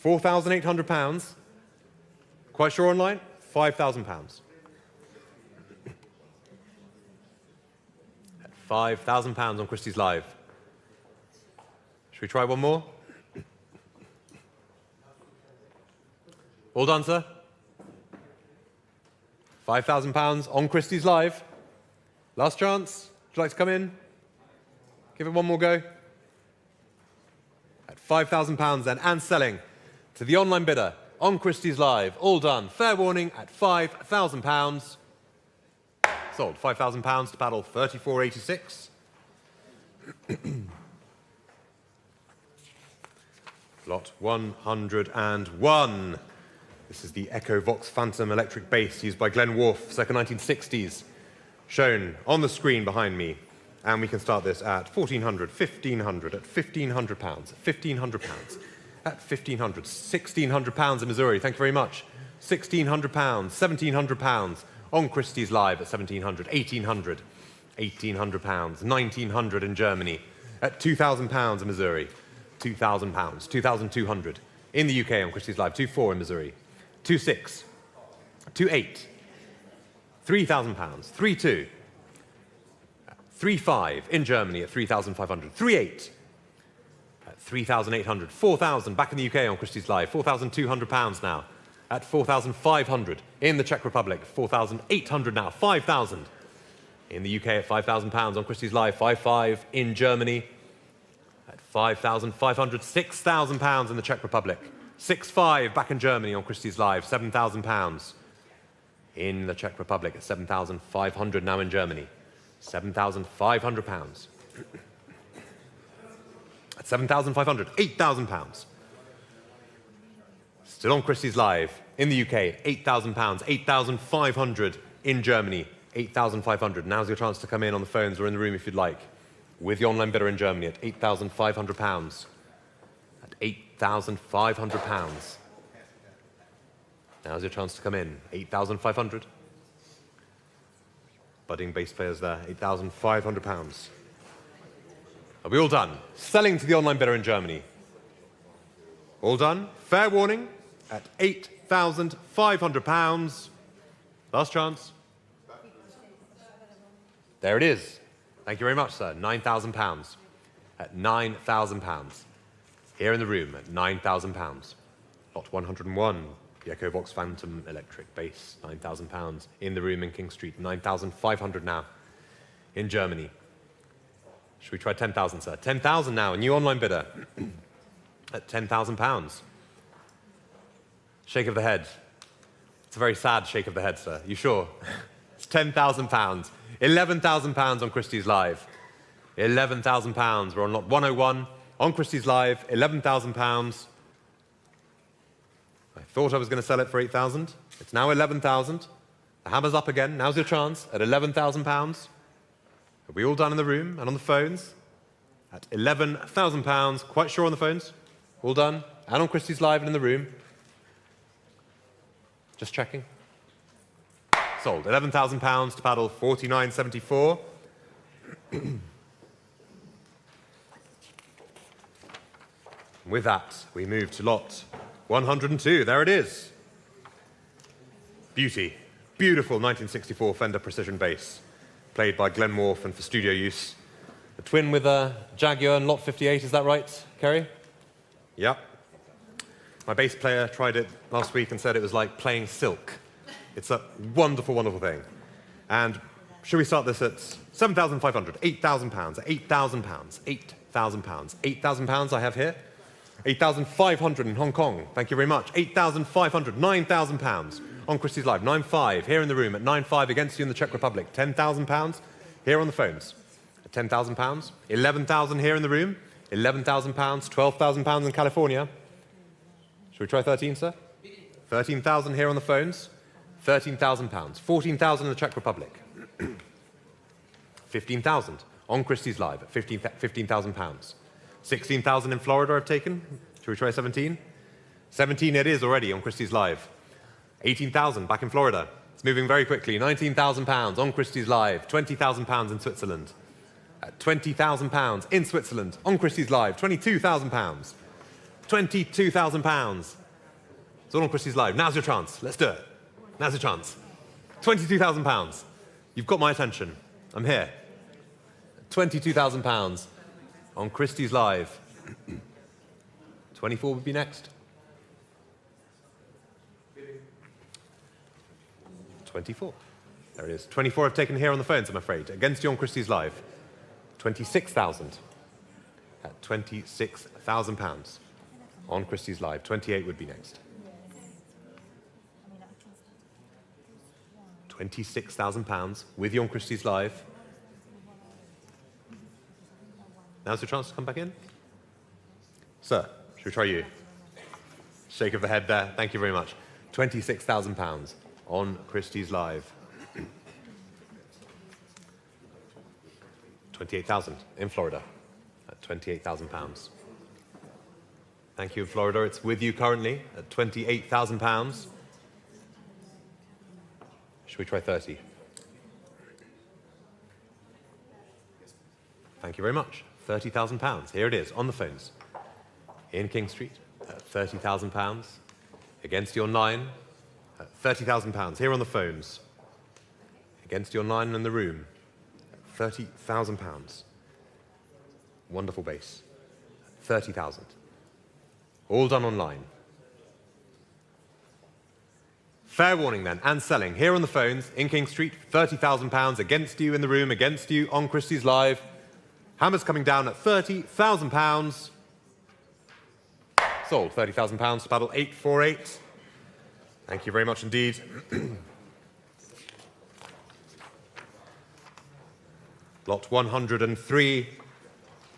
£4,800. Quite sure online? £5,000. £5,000 on Christie's Live. Should we try one more? All done, sir? £5,000 on Christie's Live. Last chance. Would you like to come in? Give it one more go. At £5,000 then, and selling to the online bidder on Christie's Live. All done. Fair warning at £5,000. Sold. £5,000 to paddle 3486. Lot 101. This is the Echo Vox Phantom electric bass used by Glenn Worf, circa 1960s, shown on the screen behind me. And we can start this at 1,400, 1,500, at £1,500, at £1,500, at £1,500, £1,600 in Missouri. Thank you very much. £1,600, £1,700 on Christie's Live at 1,700, 1,800, £1,800, 1,900 in Germany, at £2,000 in Missouri, £2,000, 2,200 in the UK on Christie's Live, 2.4 in Missouri, 2.6, 2.8, £3,000, 3.2, 3.5 in Germany at 3,500, 3.8 at 3,800, 4,000 back in the UK on Christie's Live, £4,200 now at 4,500 in the Czech Republic, 4,800 now, 5,000 in the UK at £5,000 on Christie's Live, 5.5 in Germany at 5,500, £6,000 in the Czech Republic, 6.5 back in Germany on Christie's Live, £7,000 in the Czech Republic at 7,500 now in Germany, £7,500. At 7,500, 8,000 pounds. Still on Christies Live in the UK, 8,000 pounds, 8,500 in Germany, 8,500. Now's your chance to come in on the phones or in the room if you'd like, with the online bidder in Germany at 8,500 pounds. At 8,500 pounds. Now's your chance to come in, 8,500. Budding bass players there, 8,500 pounds. Are we all done? Selling to the online bidder in Germany. All done? Fair warning, at 8,500 pounds. Last chance. There it is. Thank you very much, sir. 9,000 pounds. At 9,000 pounds. Here in the room at 9,000 pounds. Lot 101. The Echo Vox Phantom electric bass, 9,000 pounds. In the room in King Street, 9,500 now. In Germany. Should we try 10,000, sir? 10,000 now, a new online bidder. At 10,000 pounds. Shake of the head. It's a very sad shake of the head, sir. You sure? It's 10,000 pounds. 11,000 pounds on Christies Live. 11,000 pounds. We're on lot 101 on Christies Live. 11,000 pounds. I thought I was going to sell it for 8,000. It's now 11,000. The hammer's up again. Now's your chance at 11,000 pounds. Are we all done in the room and on the phones? At 11,000 pounds. Quite sure on the phones? All done? And on Christies Live and in the room? Just checking. Sold. 11,000 pounds to paddle 49.74. With that, we move to lot 102. There it is. Beauty. Beautiful 1964 Fender Precision bass, played by Glenn Morf and for studio use. A twin with a Jaguar and lot 58, is that right, Kerry? Yep. My bass player tried it last week and said it was like playing silk. It's a wonderful, wonderful thing. And should we start this at 7,500, 8,000 pounds, 8,000 pounds, 8,000 pounds, 8,000 pounds I have here. 8,500 in Hong Kong, thank you very much. 8,500, 9,000 pounds on Christies Live. 9,500 here in the room at 9,500 against you in the Czech Republic. 10,000 pounds here on the phones. At 10,000 pounds. 11,000 here in the room. 11,000 pounds. 12,000 pounds in California. Should we try 13, sir? 13,000 here on the phones. 13,000 pounds. 14,000 in the Czech Republic. 15,000 on Christies Live at 15,000 pounds. 16,000 in Florida I've taken. Should we try 17? 17 it is already on Christies Live. 18,000 back in Florida. It's moving very quickly. 19,000 pounds on Christies Live. 20,000 pounds in Switzerland. At 20,000 pounds in Switzerland on Christies Live. 22,000 pounds. 22,000 pounds. It's all on Christies Live. Now's your chance. Let's do it. Now's your chance. 22,000 pounds. You've got my attention. I'm here. 22,000 pounds on Christies Live. 24 would be next. 24. There it is. 24 I've taken here on the phones, I'm afraid. Against you on Christies Live. 26,000. At 26,000 pounds on Christies Live. 28 would be next. 26,000 pounds with you on Christies Live. Now's your chance to come back in. Sir, should we try you? Shake of the head there. Thank you very much. 26,000 pounds on Christies Live. 28,000 in Florida at 28,000 pounds. Thank you in Florida. It's with you currently at 28,000 pounds. Should we try 30? Thank you very much. 30,000 pounds. Here it is on the phones. In King Street at 30,000 pounds. Against your 9 at 30,000 pounds. Here on the phones. Against your 9 in the room. 30,000 pounds. Wonderful bass. 30,000. All done online. Fair warning then, and selling. Here on the phones, in King Street, 30,000 pounds against you in the room, against you on Christies Live. Hammer's coming down at 30,000 pounds. Sold, 30,000 pounds to paddle 848. Thank you very much indeed. Lot 103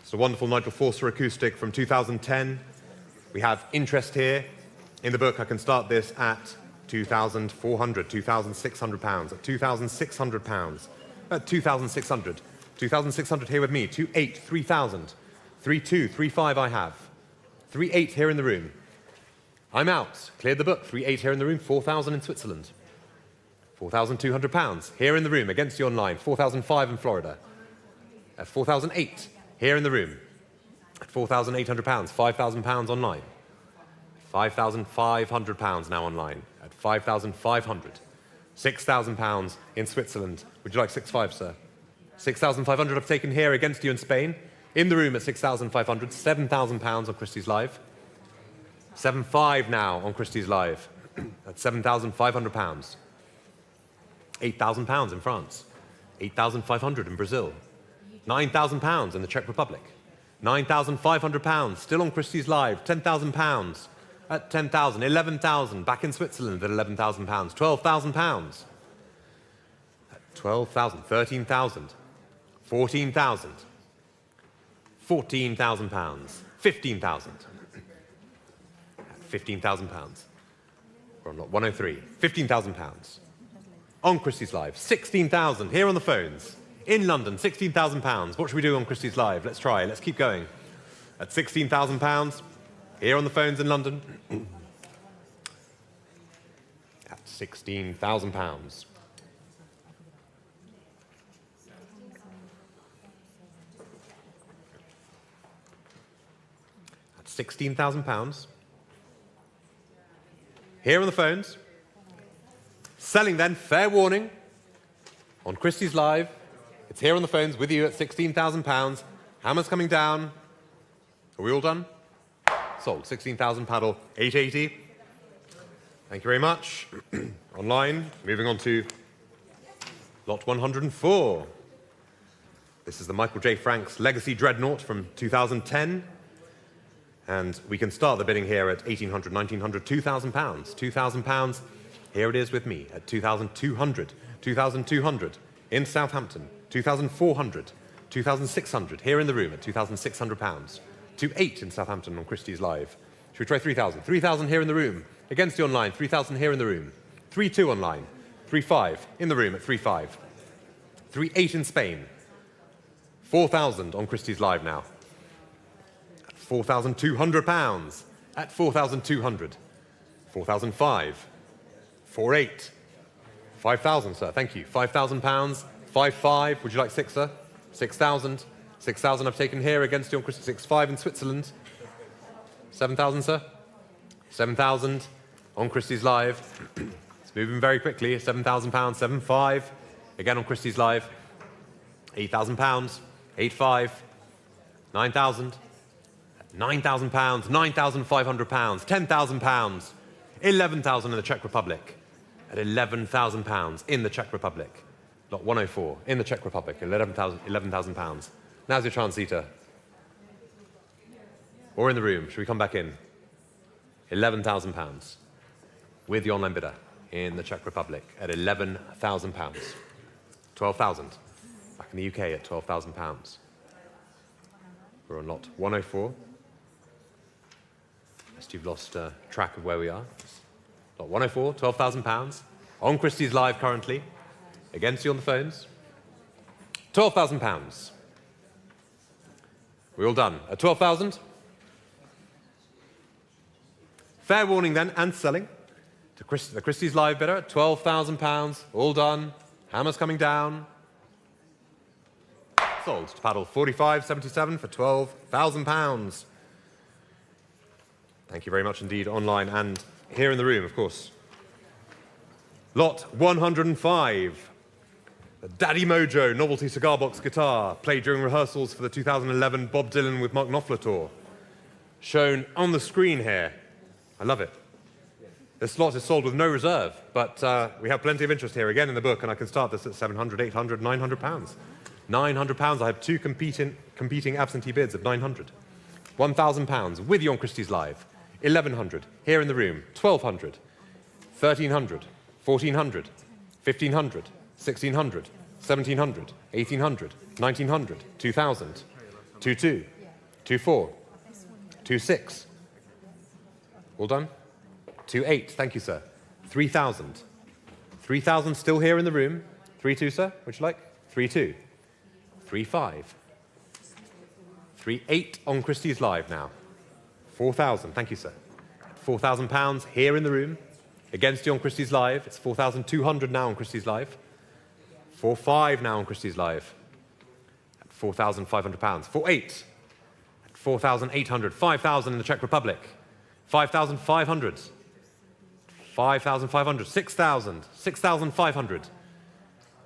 It's a wonderful Nigel Forster acoustic from 2010. We have interest here. In the book, I can start this at 2,400, 2,600 pounds, at 2,600 pounds, at 2,600, 2,600 here with me, 2,800, 3,000, 3,200, 3,500 I have, 3,800 here in the room. I'm out, cleared the book, 3,800 here in the room, 4,000 in Switzerland, 4,200 pounds here in the room, against you online, 4,500 in Florida, at 4,800 here in the room, at 4,800 pounds, 5,000 pounds online, 5,500 pounds now online, at 5,500, 6,000 pounds in Switzerland. Would you like 6,500, sir? 6,500 I've taken here against you in Spain, in the room at 6,500, 7,000 pounds on Christies Live, 7,500 now on Christies Live, at 7,500 pounds, 8,000 pounds in France, 8,500 in Brazil, 9,000 pounds in the Czech Republic, 9,500 pounds still on Christies Live, 10,000 pounds at 10,000, 11,000 back in Switzerland at 11,000 pounds, 12,000 pounds at 12,000, 13,000, 14,000, 14,000 pounds, 15,000 at 15,000 pounds. We're on lot 103, 15,000 pounds on Christies Live, 16,000 here on the phones. In London, 16,000 pounds. What should we do on Christies Live? Let's try. Let's keep going. At 16,000 pounds, here on the phones in London. At 16,000 pounds. At 16,000 pounds. Here on the phones. Selling then, fair warning, on Christies Live. It's here on the phones with you at 16,000 pounds. Hammer's coming down. Are we all done? Sold. 16,000 paddle, 880. Thank you very much. Online, moving on to lot 104. This is the Michael J. Franks Legacy Dreadnought from 2010. And we can start the bidding here at 1,800, 1,900, 2,000 pounds. 2,000 pounds. Here it is with me at 2,200. 2,200 in Southampton. 2,400, 2,600 here in the room at 2,600 pounds. 2,800 in Southampton on Christies Live. Should we try 3,000? 3,000 here in the room. Against you online, 3,000 here in the room. 3,200 online. 3,500 in the room at 3,500. 3,800 in Spain. 4,000 on Christies Live now. At 4,200 pounds. At 4,200. 4,500. 4,800. 5,000, sir. Thank you. 5,000 pounds. 5,500. Would you like 6, sir? 6,000. 6,000 I've taken here against you on Christies. 6,500 in Switzerland. 7,000, sir? 7,000 on Christies Live. It's moving very quickly. 7,000 pounds. 7,500 again on Christies Live. 8,000 pounds. 8,500. 9,000. 9,000 pounds. 9,500 pounds. 10,000 pounds. 11,000 in the Czech Republic. At 11,000 pounds in the Czech Republic. Lot 104 in the Czech Republic, 11,000 pounds. Now's your chance, Zita. Or in the room. Should we come back in? 11,000 pounds with the online bidder in the Czech Republic at 11,000 pounds. 12,000 back in the UK at 12,000 pounds. We're on lot 104. Lest you've lost track of where we are. Lot 104, 12,000 pounds on Christies Live currently. Against you on the phones. 12,000 pounds. We're all done. At 12,000. Fair warning then, and selling. To the Christies Live bidder at 12,000 pounds. All done. Hammer's coming down. Sold to paddle 45.77 for 12,000 pounds. Thank you very much indeed, online and here in the room, of course. Lot 105. The Daddy Mojo novelty cigar box guitar, played during rehearsals for the 2011 Bob Dylan with Mark Knopfler tour. Shown on the screen here. I love it. This lot is sold with no reserve, but we have plenty of interest here again in the book, and I can start this at 700, 800, 900 pounds. 900 pounds. I have two competing absentee bids of 900. 1,000 pounds with you on Christies Live. 1,100 here in the room. 1,200. 1,300. 1,400. 1,500. 1,600. 1,700. 1,800. 1,900. 2,000. 2,200. 2-4. 2-6. All done? 2-8. Thank you, sir. 3,000. 3,000 still here in the room. 3-2, sir. Would you like? 3-2. 3-5. 3-8 on Christies Live now. 4,000. Thank you, sir. £4,000 here in the room. Against you on Christies Live. It's 4,200 now on Christies Live. 4-5 now on Christies Live. At £4,500. 4-8. At 4,800. 5,000 in the Czech Republic. 5,500. 5,500. 6,000. 6,500.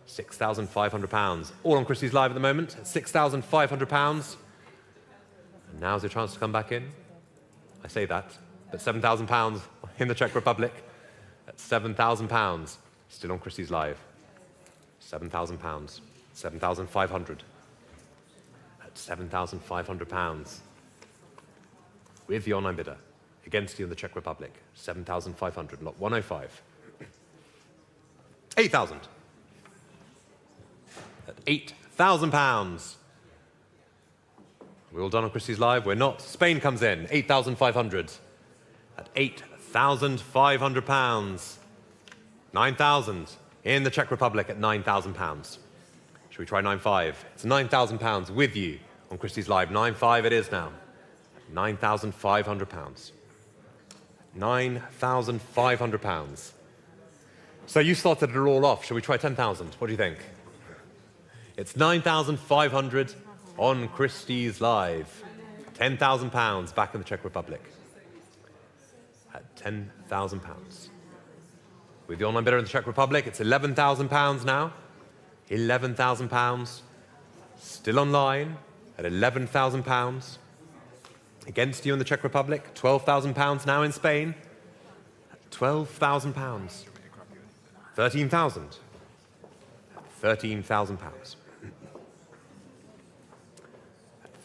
£6,500. All on Christies Live at the moment. £6,500. And now's your chance to come back in. I say that, but £7,000 in the Czech Republic. That's £7,000. Still on Christies Live. £7,000. 7,500. At £7,500. With the online bidder. Against you in the Czech Republic. 7,500. Lot 105. 8,000. At £8,000. We're all done on Christies Live. We're not. Spain comes in. 8,500. At £8,500. 9,000 in the Czech Republic at £9,000. Should we try 9,500? It's £9,000 with you on Christies Live. 9,500 it is now. £9,500. £9,500. So you started it all off. Shall we try 10,000? What do you think? It's 9,500 on Christies Live. £10,000 back in the Czech Republic. At £10,000. With the online bidder in the Czech Republic, it's £11,000 now. £11,000. Still online at £11,000. Against you in the Czech Republic, £12,000 now in Spain. £12,000. 13,000. £13,000.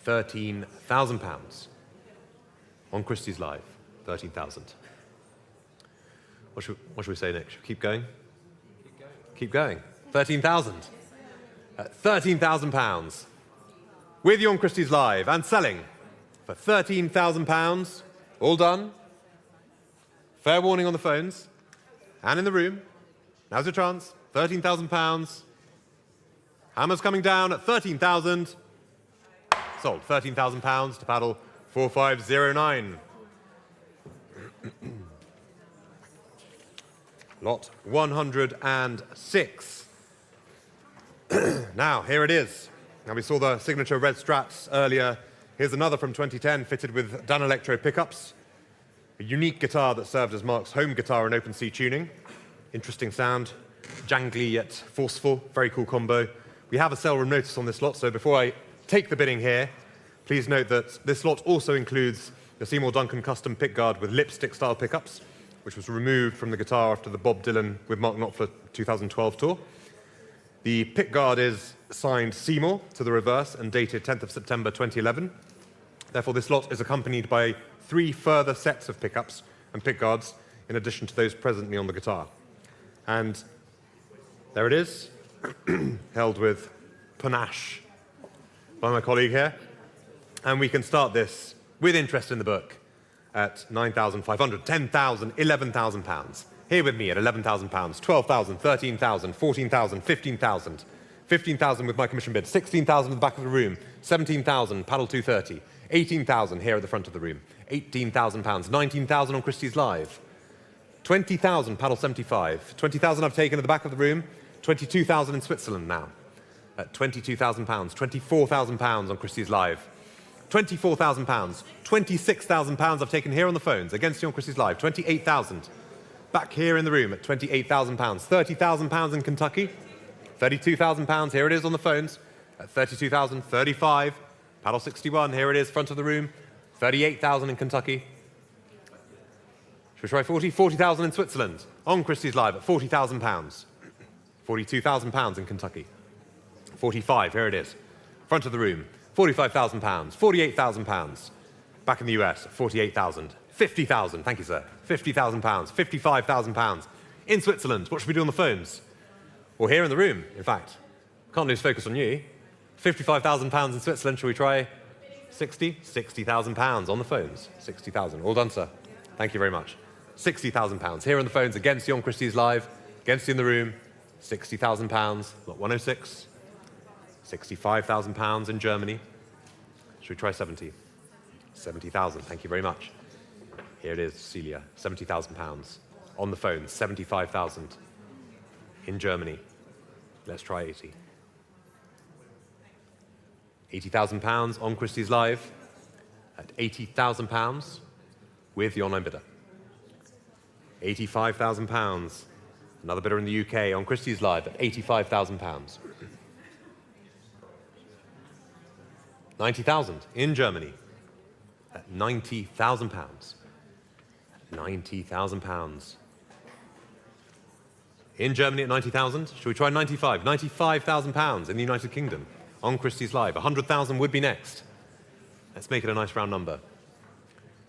£13,000 on Christies Live. 13,000. What should we say next? Should we keep going? Keep going. 13,000. £13,000 with you on Christies Live and selling for £13,000. All done. Fair warning on the phones and in the room. Now's your chance. £13,000. Hammer's coming down at 13,000. Sold. £13,000 to paddle 4509. Lot 106. Now, here it is. Now, we saw the signature red Strats earlier. Here's another from 2010, fitted with Dan Electro pickups. A unique guitar that served as Mark's home guitar in open C tuning. Interesting sound, jangly yet forceful, very cool combo. We have a sale room notice on this lot, so before I take the bidding here, please note that this lot also includes the Seymour Duncan custom pickguard with lipstick-style pickups, which was removed from the guitar after the Bob Dylan with Mark Knopfler 2012 tour. The pickguard is signed Seymour to the reverse and dated 10th of September 2011. Therefore, this lot is accompanied by 3 further sets of pickups and pickguards in addition to those presently on the guitar. And there it is, held with panache by my colleague here. And we can start this with interest in the book at 9,500, 10,000, 11,000 pounds. Here with me at 11,000 pounds, 12,000, 13,000, 14,000, 15,000, 15,000 with my commission bid, 16,000 at the back of the room, 17,000, paddle 230, 18,000 here at the front of the room, 18,000 pounds, 19,000 on Christies Live, 20,000, paddle 75, 20,000 I've taken at the back of the room, 22,000 in Switzerland now, at 22,000 pounds, 24,000 pounds on Christies Live, 24,000 pounds, 26,000 pounds I've taken here on the phones against you on Christies Live, 28,000 back here in the room at 28,000 pounds, 30,000 pounds in Kentucky, 32,000 pounds, here it is on the phones at 32,000, 35, paddle 61, here it is, front of the room, 38,000 in Kentucky. Should we try 40? 40,000 in Switzerland on Christies Live at 40,000 pounds, 42,000 pounds in Kentucky, 45, here it is, front of the room, 45,000 pounds, 48,000 pounds, back in the US at 48,000, 50,000, thank you, sir, 50,000 pounds, 55,000 pounds in Switzerland. What should we do on the phones? Or here in the room, in fact. Can't lose focus on you. 55,000 pounds in Switzerland. Shall we try 60? 60,000 pounds on the phones. 60,000. All done, sir. Thank you very much. 60,000 pounds. Here on the phones against you on Christies Live. Against you in the room. 60,000 pounds. Lot 106. 65,000 pounds in Germany. Should we try 70? 70,000. Thank you very much. Here it is, Celia. 70,000 pounds. On the phone. 75,000 in Germany. Let's try 80. 80,000 pounds on Christies Live at 80,000 pounds with the online bidder. 85,000 pounds. Another bidder in the UK on Christies Live at 85,000 pounds. 90,000 in Germany at 90,000 pounds. 90,000 pounds. In Germany at 90,000. Should we try 95? 95,000 pounds in the United Kingdom on Christies Live. 100,000 would be next. Let's make it a nice round number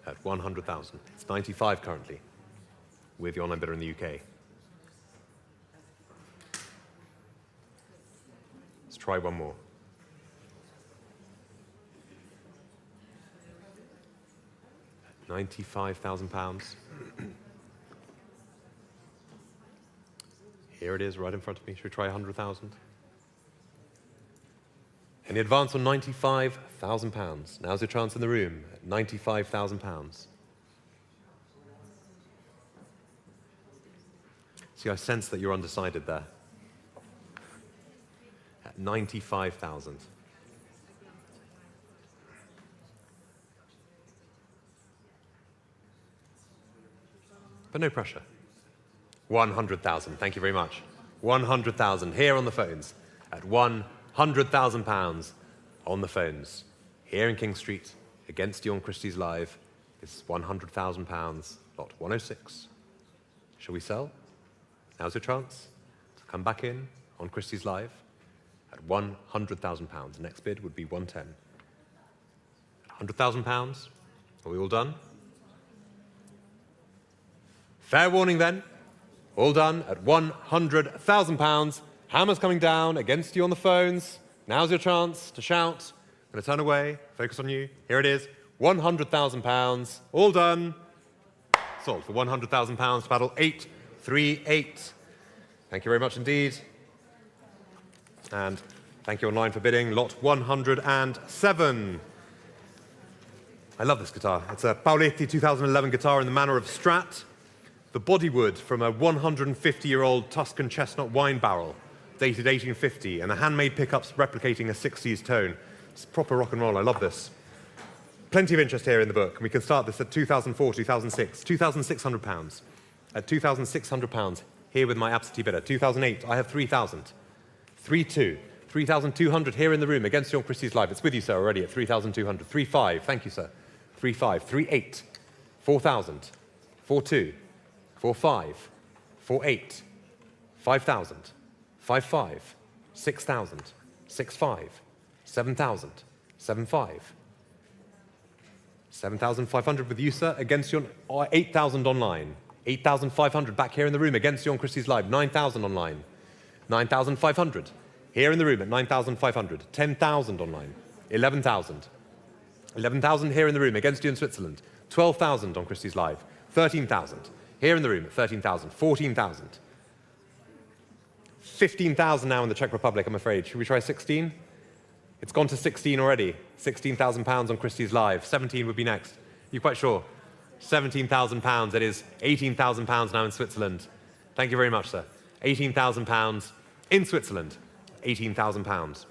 at 100,000. It's 95 currently with the online bidder in the UK. Let's try one more. £95,000. Here it is, right in front of me. Should we try 100,000? Any advance on £95,000? Now's your chance in the room at £95,000. See, I sense that you're undecided there. At 95,000. But no pressure. 100,000. Thank you very much. 100,000 here on the phones at £100,000 on the phones here in King Street against you on Christies Live. This is £100,000, lot 106. Shall we sell? Now's your chance to come back in on Christies Live at £100,000. The next bid would be 110. £100,000. Are we all done? Fair warning then. All done at £100,000. Hammers coming down against you on the phones. Now's your chance to shout. I'm going to turn away, focus on you. Here it is, £100,000. All done. Sold for £100,000 to battle 838. Thank you very much indeed. And thank you online for bidding. Lot 107. I love this guitar. It's a Pauletti 2011 guitar in the manner of Strat. The bodywood from a 150-year-old Tuscan chestnut wine barrel, dated 1850, and the handmade pickups replicating a 60s tone. It's proper rock and roll. I love this. Plenty of interest here in the book, and we can start this at 2004, 2006, £2,600. At £2,600, here with my absentee bidder. 2008, I have 3,000. 3,200. 3,200 here in the room against you on Christies Live. It's with you, sir, already at 3,200. 3,500. Thank you, sir. 3,500. 3,800. 4,000. 4,200. 4,500. 4,800. 5,000. 5,500. 6,000. 6,500. 7,000. 7,500. 7,500 with you, sir, against you on 8,000 online. 8,500 back here in the room against you on Christies Live. 9,000 online. 9,500 here in the room at 9,500. 10,000 online. 11,000. 11,000 here in the room against you in Switzerland. 12,000 on Christies Live. 13,000 here in the room at 13,000. 14,000. 15,000 now in the Czech Republic, I'm afraid. Should we try 16? It's gone to 16 already. £16,000 on Christies Live. 17 would be next. You quite sure? £17,000. It is £18,000 now in Switzerland. Thank you very much, sir. £18,000 in Switzerland. £18,000.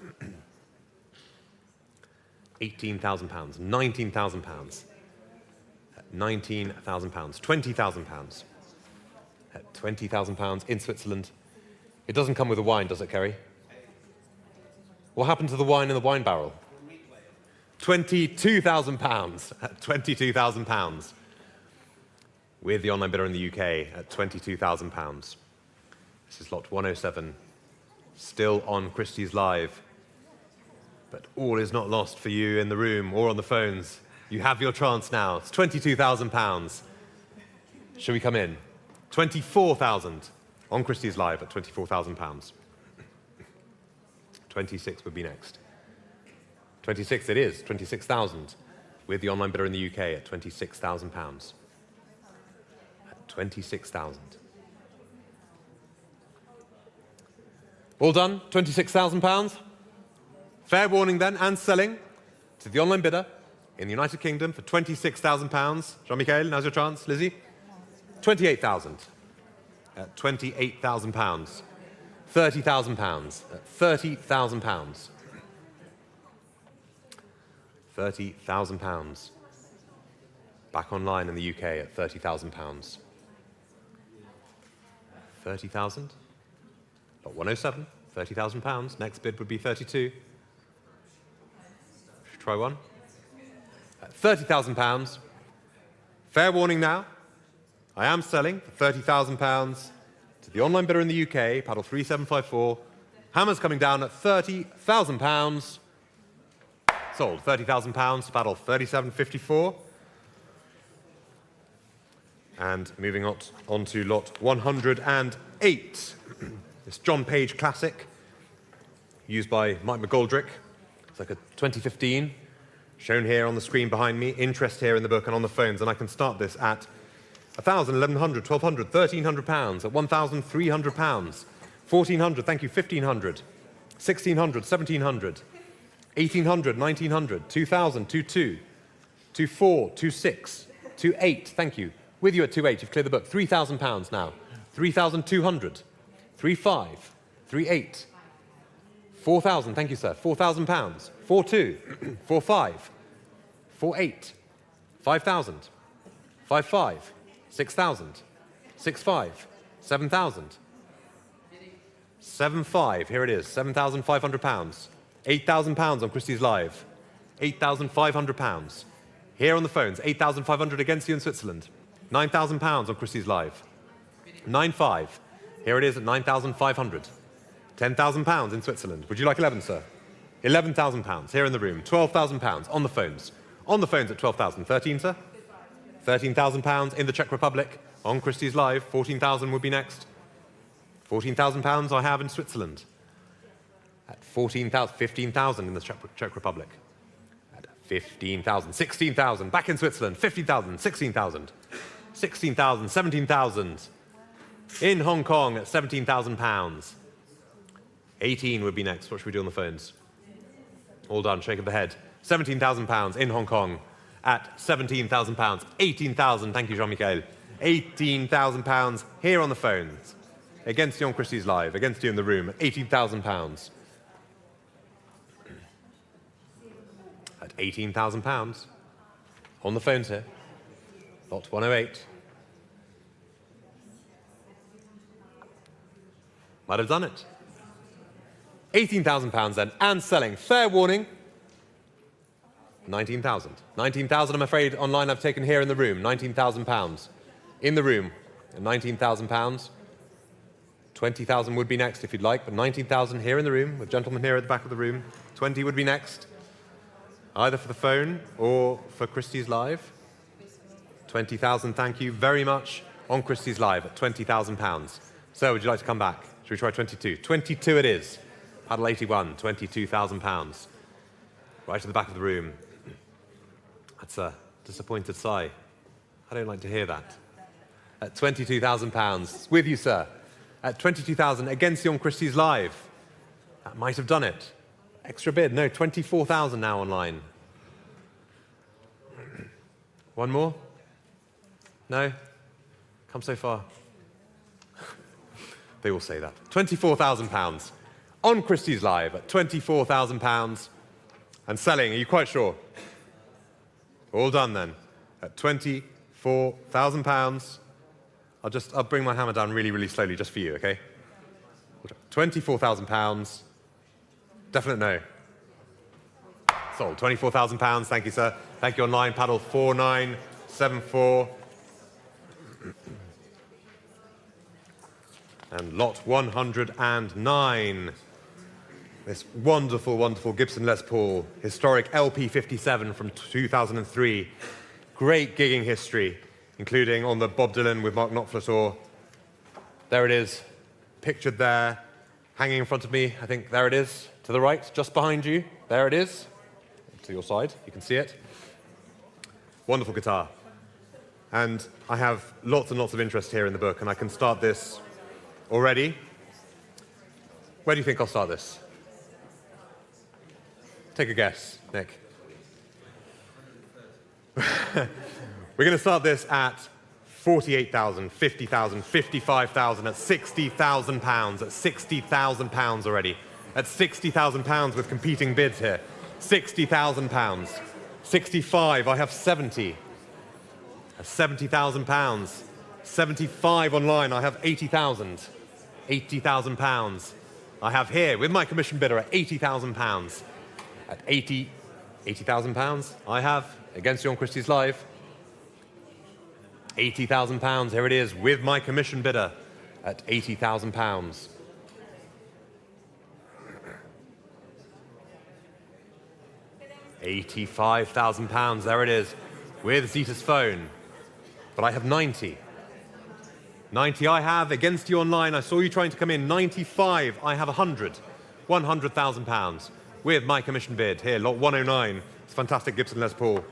£18,000. £19,000. £19,000. £20,000. At £20,000 in Switzerland. It doesn't come with a wine, does it, Kerry? What happened to the wine in the wine barrel? £22,000 at £22,000 with the online bidder in the UK at £22,000. This is lot 107, still on Christies Live. But all is not lost for you in the room or on the phones. You have your chance now. It's £22,000. Shall we come in? 24,000 on Christies Live at £24,000. 26 would be next. 26 it is, 26,000, with the online bidder in the UK at £26,000. At 26,000. All done, £26,000. Fair warning then, and selling to the online bidder in the United Kingdom for £26,000. Jean-Michel, now's your chance. Lizzie? 28,000. At £28,000. £30,000. At £30,000. £30,000. Back online in the UK at £30,000. 30,000. Lot 107. £30,000. Next bid would be 32. Should try one. At £30,000. Fair warning now. I am selling for £30,000 to the online bidder in the UK, paddle 3754. Hammer's coming down at £30,000. Sold. £30,000 to paddle 3754. And moving on to lot 108. This John Page classic, used by Mike McGoldrick. It's like a 2015, shown here on the screen behind me. Interest here in the book and on the phones. And I can start this at £1,000, £1,100, £1,200, £1,300, at £1,300, £1,400, thank you, £1,500, £1,600, £1,700, £1,800, £1,900, £2,000, £2,200, £2,400, £2,600, £2,800, thank you. With you at £2,800, you've cleared the book. £3,000 now. £3,200, £3,500, £3,800, £4,000, thank you, sir. £4,000, £4,200, £4,500, £4,800, £5,000, £5,500, £6,000, £6,500, £7,000, £7,500, here it is, £7,500, £8,000 on Christie's Live, £8,500. Here on the phones, £8,500 against you in Switzerland, £9,000 on Christie's Live, 9,500, here it is at £9,500, £10,000 in Switzerland. Would you like 11, sir? £11,000 here in the room, £12,000 on the phones. On the phones at 12,000, 13, sir? £13,000 in the Czech Republic on Christie's Live. 14,000 would be next. £14,000 I have in Switzerland. At 14,000, 15,000 in the Czech Republic. At 15,000, 16,000 back in Switzerland. 15,000, 16,000, 16,000, 17,000 in Hong Kong at £17,000. 18 would be next. What should we do on the phones? All done. Shake of the head. £17,000 in Hong Kong at £17,000. 18,000, thank you, Jean-Michel. £18,000 here on the phones. Against you on Christie's Live, against you in the room, at £18,000. At £18,000 on the phones here. Lot 108. Might have done it. £18,000 then, and selling. Fair warning. 19,000. 19,000, I'm afraid, online I've taken here in the room. £19,000. In the room, £19,000. 20,000 would be next if you'd like, but 19,000 here in the room, with gentlemen here at the back of the room. 20 would be next, either for the phone or for Christie's Live. 20,000, thank you very much, on Christie's Live at £20,000. So, would you like to come back? Should we try 22? 22 it is. Paddle 81, £22,000. Right at the back of the room. That's a disappointed sigh. I don't like to hear that. At £22,000. With you, sir. At 22,000 against you on Christie's Live. That might have done it. Extra bid. No, 24,000 now online. One more? No? Come so far. They all say that. £24,000 on Christie's Live at £24,000 and selling. Are you quite sure? All done then. At £24,000. I'll bring my hammer down really, really slowly just for you, okay? £24,000. Definite no. Sold. £24,000. Thank you, sir. Thank you online. Paddle 4974. And lot 109. This wonderful, wonderful Gibson Les Paul, historic LP57 from 2003. Great gigging history, including on the Bob Dylan with Mark Knopfler tour. There it is, pictured there, hanging in front of me. I think there it is, to the right, just behind you. There it is. to your side. You can see it. Wonderful guitar. And I have lots and lots of interest here in the book, and I can start this already. Where do you think I'll start this? Take a guess, Nick. We're going to start this at 48,000, 50,000, 55,000, at 60,000 pounds, at 60,000 pounds already. At 60,000 pounds with competing bids here. 60,000 pounds. 65, I have 70. At 70,000 pounds. 75 online, I have 80,000. 80,000 pounds. I have here, with my commission bidder, at 80,000 pounds. At 80,000 pounds, I have, against you on Christies Live, 80,000 pounds. Here it is, with my commission bidder, at 80,000 pounds. £85,000, there it is, with Zeta's phone. But I have 90. 90 I have, against you online, I saw you trying to come in. 95, I have 100. £100,000, with my commission bid. Here, lot 109, it's fantastic Gibson Les Paul,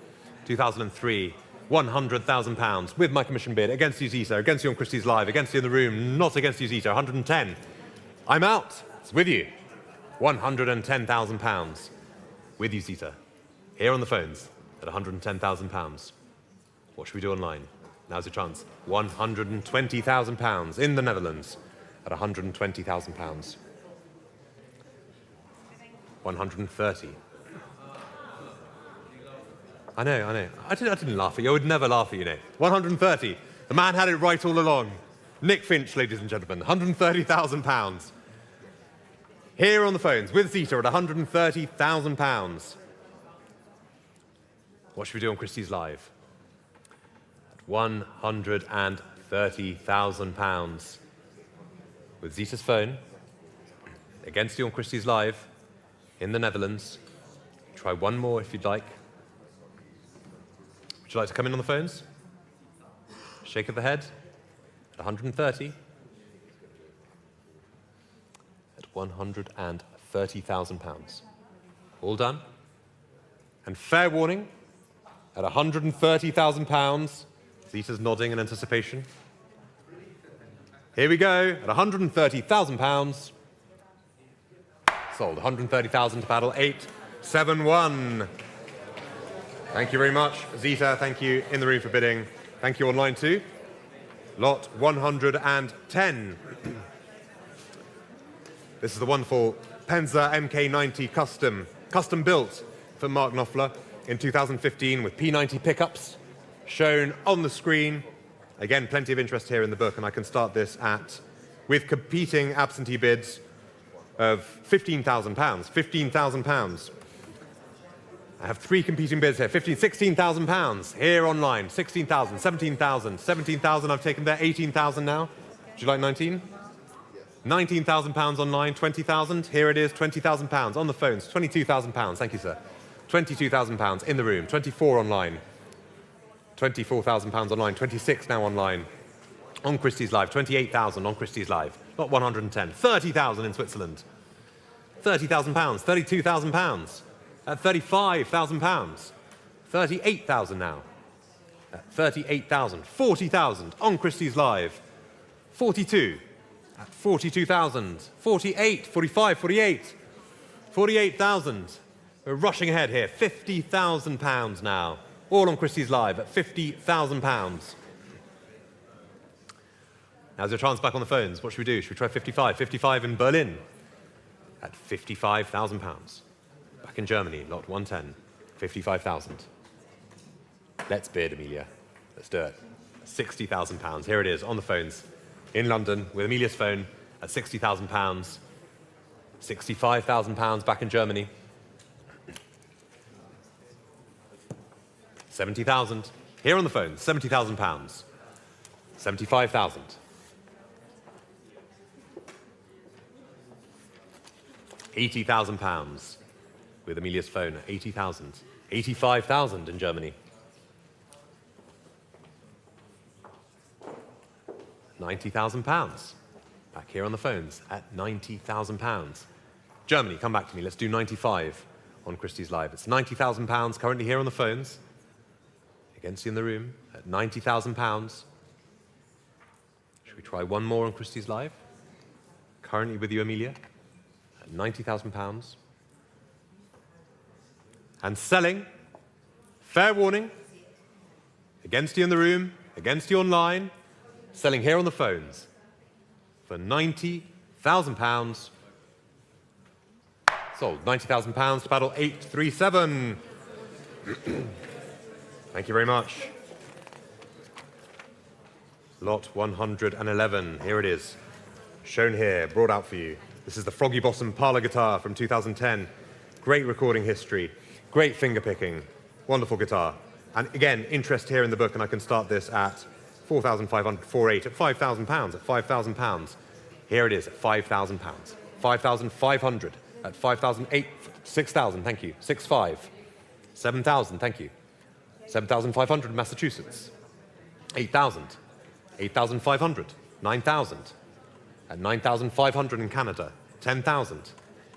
2003. £100,000, with my commission bid. Against you, Zeta, against you on Christies Live, against you in the room, not against you, Zeta, 110. I'm out, it's with you. £110,000, with you, Zeta. Here on the phones, at £110,000. What should we do online? Now's your chance. £120,000 in the Netherlands at £120,000. 130. I know. I didn't laugh at you. I would never laugh at you, Nick. 130. The man had it right all along. Nick Finch, ladies and gentlemen, £130,000. Here on the phones with Zeta at £130,000. What should we do on Christies Live? At £130,000 with Zeta's phone, against you on Christies Live in the Netherlands. Try one more if you'd like. Would you like to come in on the phones? Shake of the head at 130. At £130,000. All done. And fair warning, at £130,000, Zeta's nodding in anticipation. Here we go, at £130,000. Sold, 130,000 to battle, 871. Thank you very much, Zeta. Thank you in the room for bidding. Thank you online too. Lot 110. This is the wonderful Penza MK90 custom built for Mark Knopfler in 2015 with P90 pickups shown on the screen. Again, plenty of interest here in the book, and I can start this with competing absentee bids of £15,000. £15,000. I have three competing bids here. £16,000 here online. 16,000, 17,000, 17,000 I've taken there. 18,000 now. Would you like 19? £19,000 online. 20,000. Here it is. £20,000 on the phones. £22,000. Thank you, sir. £22,000 in the room. 24 online. £24,000 online. 26 now online. On Christies Live. 28,000 on Christies Live. Not 110. 30,000 in Switzerland. £30,000. £32,000. At £35,000. 38,000 now. At 38,000. 40,000 on Christies Live. 42. At 42,000. 48, 45, 48. 48,000. We're rushing ahead here. £50,000 now. All on Christies Live at £50,000. Now's your chance back on the phones. What should we do? Should we try 55? 55 in Berlin at £55,000. Back in Germany, lot 110, 55,000. Let's bid, Amelia. Let's do it. £60,000. Here it is on the phones in London with Amelia's phone at £60,000. £65,000 back in Germany. 70,000. Here on the phone, £70,000. 75,000. £80,000 with Amelia's phone, 80,000. 85,000 in Germany. 90,000 pounds. Back here on the phones at £90,000. Germany, come back to me. Let's do 95. on Christie's Live. It's £90,000 currently here on the phones, against you in the room, at £90,000. Should we try one more on Christie's Live? Currently with you, Amelia, at £90,000. And selling, fair warning, against you in the room, against you online, selling here on the phones for £90,000. Sold, £90,000 to battle 837. Thank you very much. Lot 111, here it is. Shown here, brought out for you. This is the Froggy Bottom parlor guitar from 2010. Great recording history, great finger picking, wonderful guitar. And again, interest here in the book, and I can start this at 4,500, 4,800, at £5,000, at £5,000. Here it is, at £5,000. 5,500, at 5,008, 6,000, thank you, 6,500. 7,000, thank you. 7,500 in Massachusetts. 8,000, 8,500, 9,000. At 9,500 in Canada, 10,000,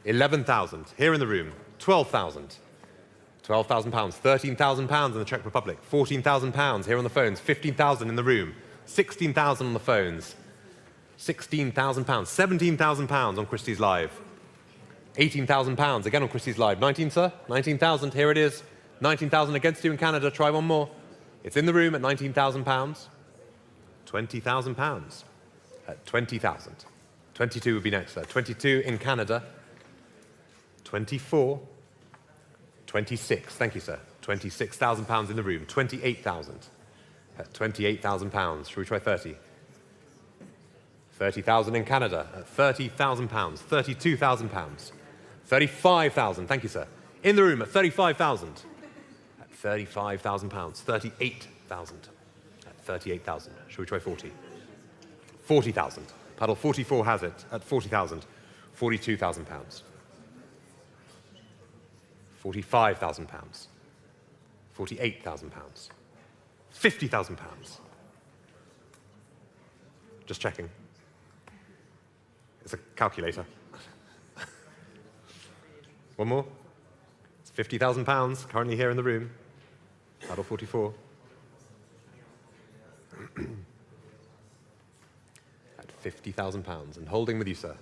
11,000 here in the room, 12,000, £12,000, 13,000 pounds in the Czech Republic, 14,000 pounds here on the phones, 15,000 in the room, 16,000 on the phones, 16,000 pounds, 17,000 pounds on Christie's Live, 18,000 pounds again on Christie's Live, 19, sir, 19,000, here it is, 19,000 against you in Canada, try one more. It's in the room at 19,000 pounds, 20,000 pounds. At 20,000. 22 would be next, sir. 22 in Canada. 24. 26. Thank you, sir. 26,000 pounds in the room. 28,000. At 28,000 pounds. Shall we try 30? 30,000 in Canada. At 30,000 pounds. 32,000 pounds. 35,000. Thank you, sir. In the room at 35,000. At 35,000 pounds. 38,000. At 38,000. Shall we try 40? 40,000. Paddle 44 has it at 40,000. 42,000 pounds. 45,000 pounds. 48,000 pounds. 50,000 pounds. Just checking. It's a calculator. One more. It's 50,000 pounds currently here in the room. Paddle 44. £50,000 and holding with you, sir.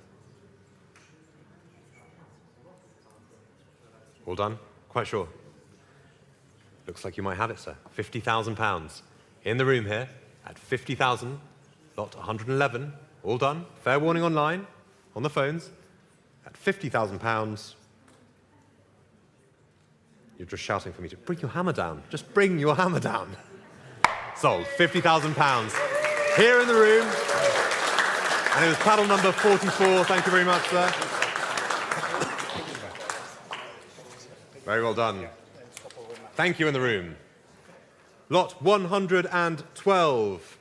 All done? Quite sure. Looks like you might have it, sir. £50,000 in the room here at 50,000, lot 111. All done. Fair warning online, on the phones, at £50,000. You're just shouting for me to bring your hammer down. Just bring your hammer down. Sold. £50,000 here in the room. And it was paddle number 44. Thank you very much, sir. Very well done. Thank you in the room. Lot 112.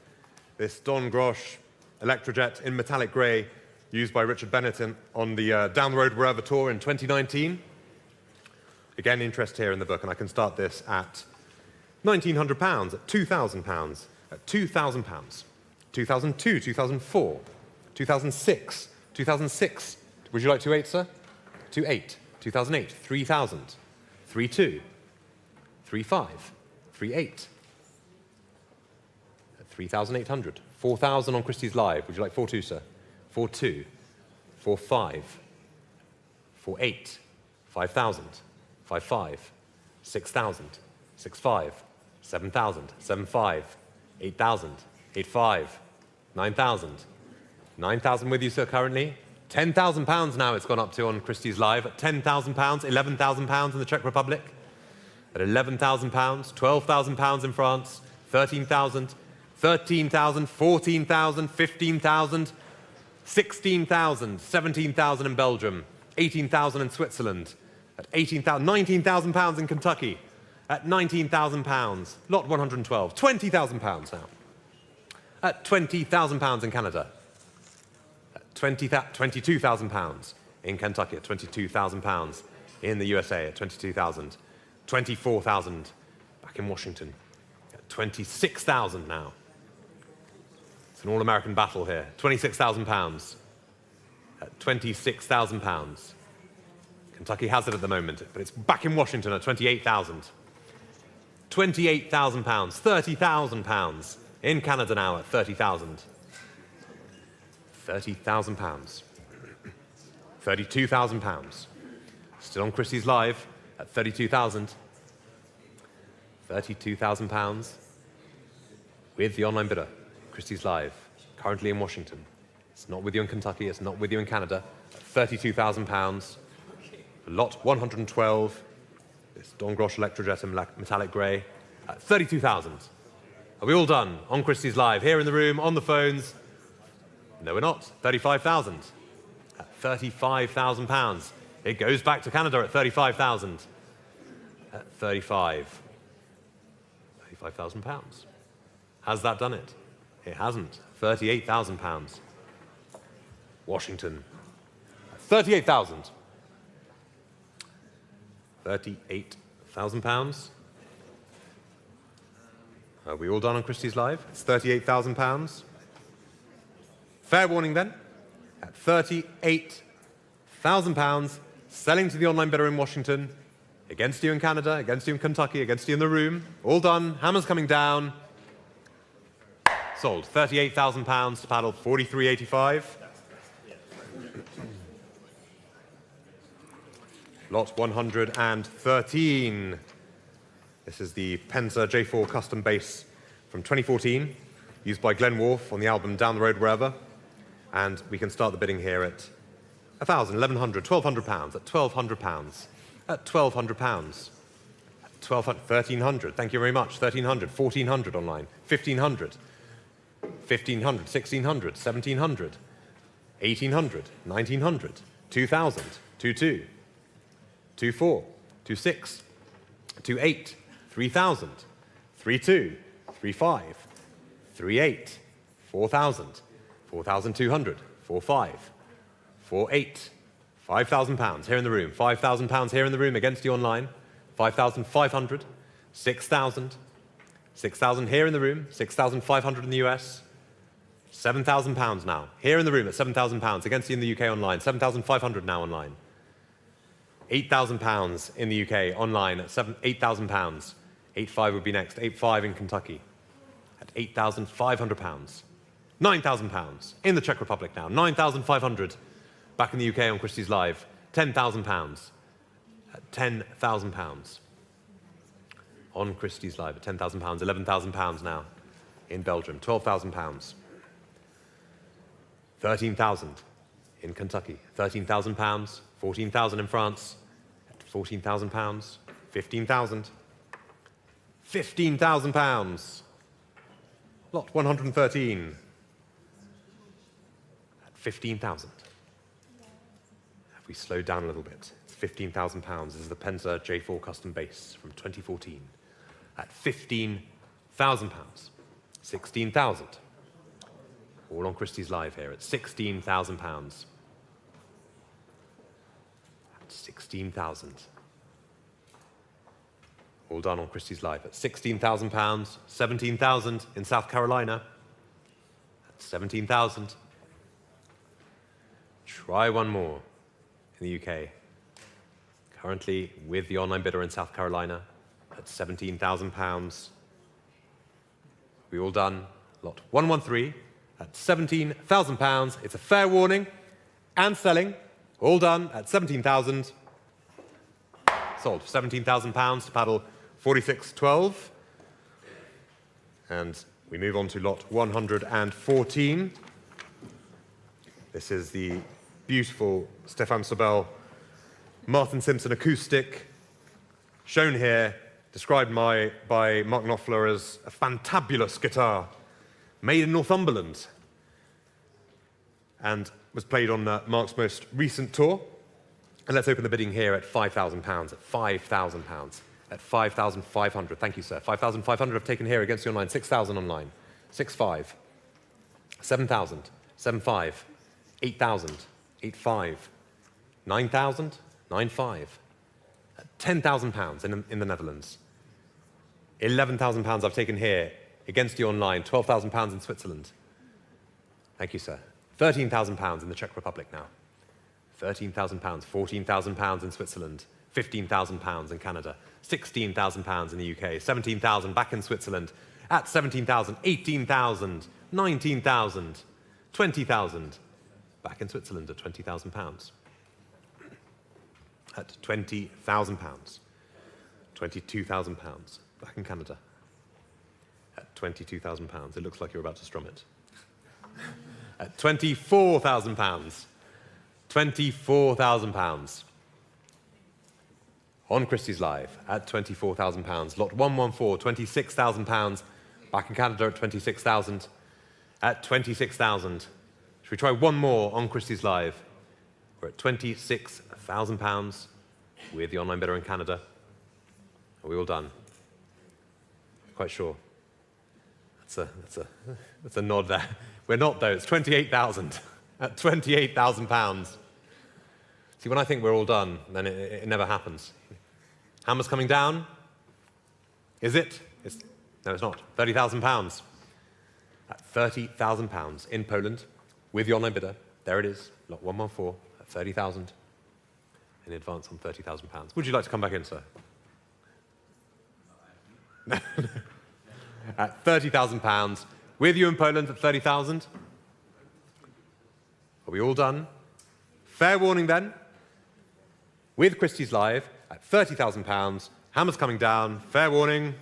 This Don Grosh Electrojet in metallic grey used by Richard Bennett on the Down the Road Wherever tour in 2019. Again, interest here in the book, and I can start this at £1,900, at £2,000, at £2,000, 2002, 2004, 2006, 2006. Would you like 2.8, sir? 2.8, 2008, 3,000, 3.2, 3.5, 3.8, 3,800, 4,000 on Christie's Live. Would you like 4.2, sir? 4.2, 4.5, 4.8, 5,000, 5.5, 6,000, 6.5, 7,000, 7.5, 8,000, 8.5, 9,000. 9,000 with you, sir, currently. £10,000 now it's gone up to on Christie's Live. At £10,000, £11,000 in the Czech Republic. At £11,000, £12,000 in France. 13,000, 13,000, 14,000, 15,000, 16,000, 17,000 in Belgium. 18,000 in Switzerland. At 18,000, £19,000 in Kentucky. At £19,000, lot 112. £20,000 now. At £20,000 in Canada. £22,000 in Kentucky, at £22,000 in the USA, at 22,000, 24,000 back in Washington, at 26,000 now. It's an all-American battle here. £26,000 at £26,000 Kentucky has it at the moment, but it's back in Washington at 28,000. 28,000 pounds, 30,000 pounds. In Canada now at 30,000. 30,000 pounds. 32,000 pounds. Still on Christie's Live at 32,000. 32,000 pounds with the online bidder. Christie's Live, currently in Washington. It's not with you in Kentucky, it's not with you in Canada. At 32,000 pounds. Lot 112. This Dorngrosch Electrojet in metallic grey at 32,000. Are we all done on Christie's Live? Here in the room, on the phones? No, we're not. 35,000. At 35,000 pounds. It goes back to Canada at 35,000. At 35,000 pounds. Has that done it? It hasn't. 38,000 pounds. Washington. At 38,000. 38,000 pounds. Are we all done on Christie's Live? It's 38,000 pounds. Fair warning then. At 38,000 pounds, selling to the online bidder in Washington, against you in Canada, against you in Kentucky, against you in the room. All done. Hammer's coming down. Sold. 38,000 pounds to paddle 43.85. Lot 113. This is the Penza J4 custom bass from 2014, used by Glenn Worf on the album Down the Road Wherever. And we can start the bidding here at 1,000, 1,100, 1,200 pounds, at 1,200 pounds, at 1,200 pounds, at 1,300, thank you very much, 1,300, 1,400 online, 1,500, 1,500, 1,600, 1,700, 1,800, 1,900, 2,000, 2,2, 2,4, 2,6, 2,8, 3,000, 3,2, 3,5, 3,8, 4,000, 4,200, 4,5, 4,8, 5,000 pounds here in the room, 5,000 pounds here in the room against you online, 5,500, 6,000, 6,000 here in the room, 6,500 in the US, 7,000 pounds now, here in the room at 7,000 pounds against you in the UK online, 7,500 now online. 8,000 pounds in the UK online at 8,000 pounds. 8,500 would be next. 8,500 in Kentucky at 8,500 pounds. 9,000 pounds in the Czech Republic now. 9,500 back in the UK on Christie's Live. 10,000 pounds at 10,000 pounds on Christie's Live at 10,000 pounds. 11,000 pounds now in Belgium. 12,000 pounds. 13,000 in Kentucky. 13,000 pounds. 14,000 in France, at 14,000 pounds, 15,000, 15,000 pounds, lot 113, at 15,000. Have we slowed down a little bit? It's 15,000 pounds. This is the Penza J4 custom bass from 2014, at 15,000 pounds, 16,000. All on Christie's Live here at 16,000 pounds. 16,000. All done on Christie's Live at 16,000 pounds, 17,000 in South Carolina, at 17,000. Try one more in the UK. Currently with the online bidder in South Carolina at 17,000 pounds. We all done. Lot 113 at 17,000 pounds. It's a fair warning and selling. All done at 17,000. Sold for 17,000 pounds to paddle 46.12. And we move on to lot 114. This is the beautiful Stefan Sobel Martin Simpson acoustic, shown here, described by Mark Knopfler as a fantabulous guitar, made in Northumberland, and was played on Mark's most recent tour. And let's open the bidding here at £5,000, at £5,000, at 5,500. Thank you, sir. 5,500 I've taken here against the online. 6,000 online. 6,500. 7,000. 7,500. 8,000. 8,500. 9,000. 9,500. £10,000 in the Netherlands. £11,000 I've taken here against you online. £12,000 in Switzerland. Thank you, sir. £13,000 in the Czech Republic now. £13,000, £14,000 in Switzerland, £15,000 in Canada, £16,000 in the UK, 17,000 back in Switzerland, at 17,000, 18,000, 19,000, 20,000, back in Switzerland at £20,000. At £20,000, £22,000, back in Canada, at £22,000. It looks like you're about to strum it. At £24,000, £24,000. On Christie's Live at £24,000. Lot 114, £26,000. Back in Canada at 26,000. At 26,000. Should we try one more on Christie's Live? We're at £26,000 with the online bidder in Canada. Are we all done? Quite sure. That's a nod there. We're not though. It's 28,000 at £28,000. See, when I think we're all done, then it never happens. Hammer's coming down. Is it? No, it's not. £30,000. At £30,000 in Poland with the online bidder. There it is. Lot 114 at 30,000. In advance on £30,000. Would you like to come back in, sir? At £30,000 with you in Poland at 30,000. Are we all done? Fair warning then. With Christie's Live at £30,000. Hammer's coming down. Fair warning.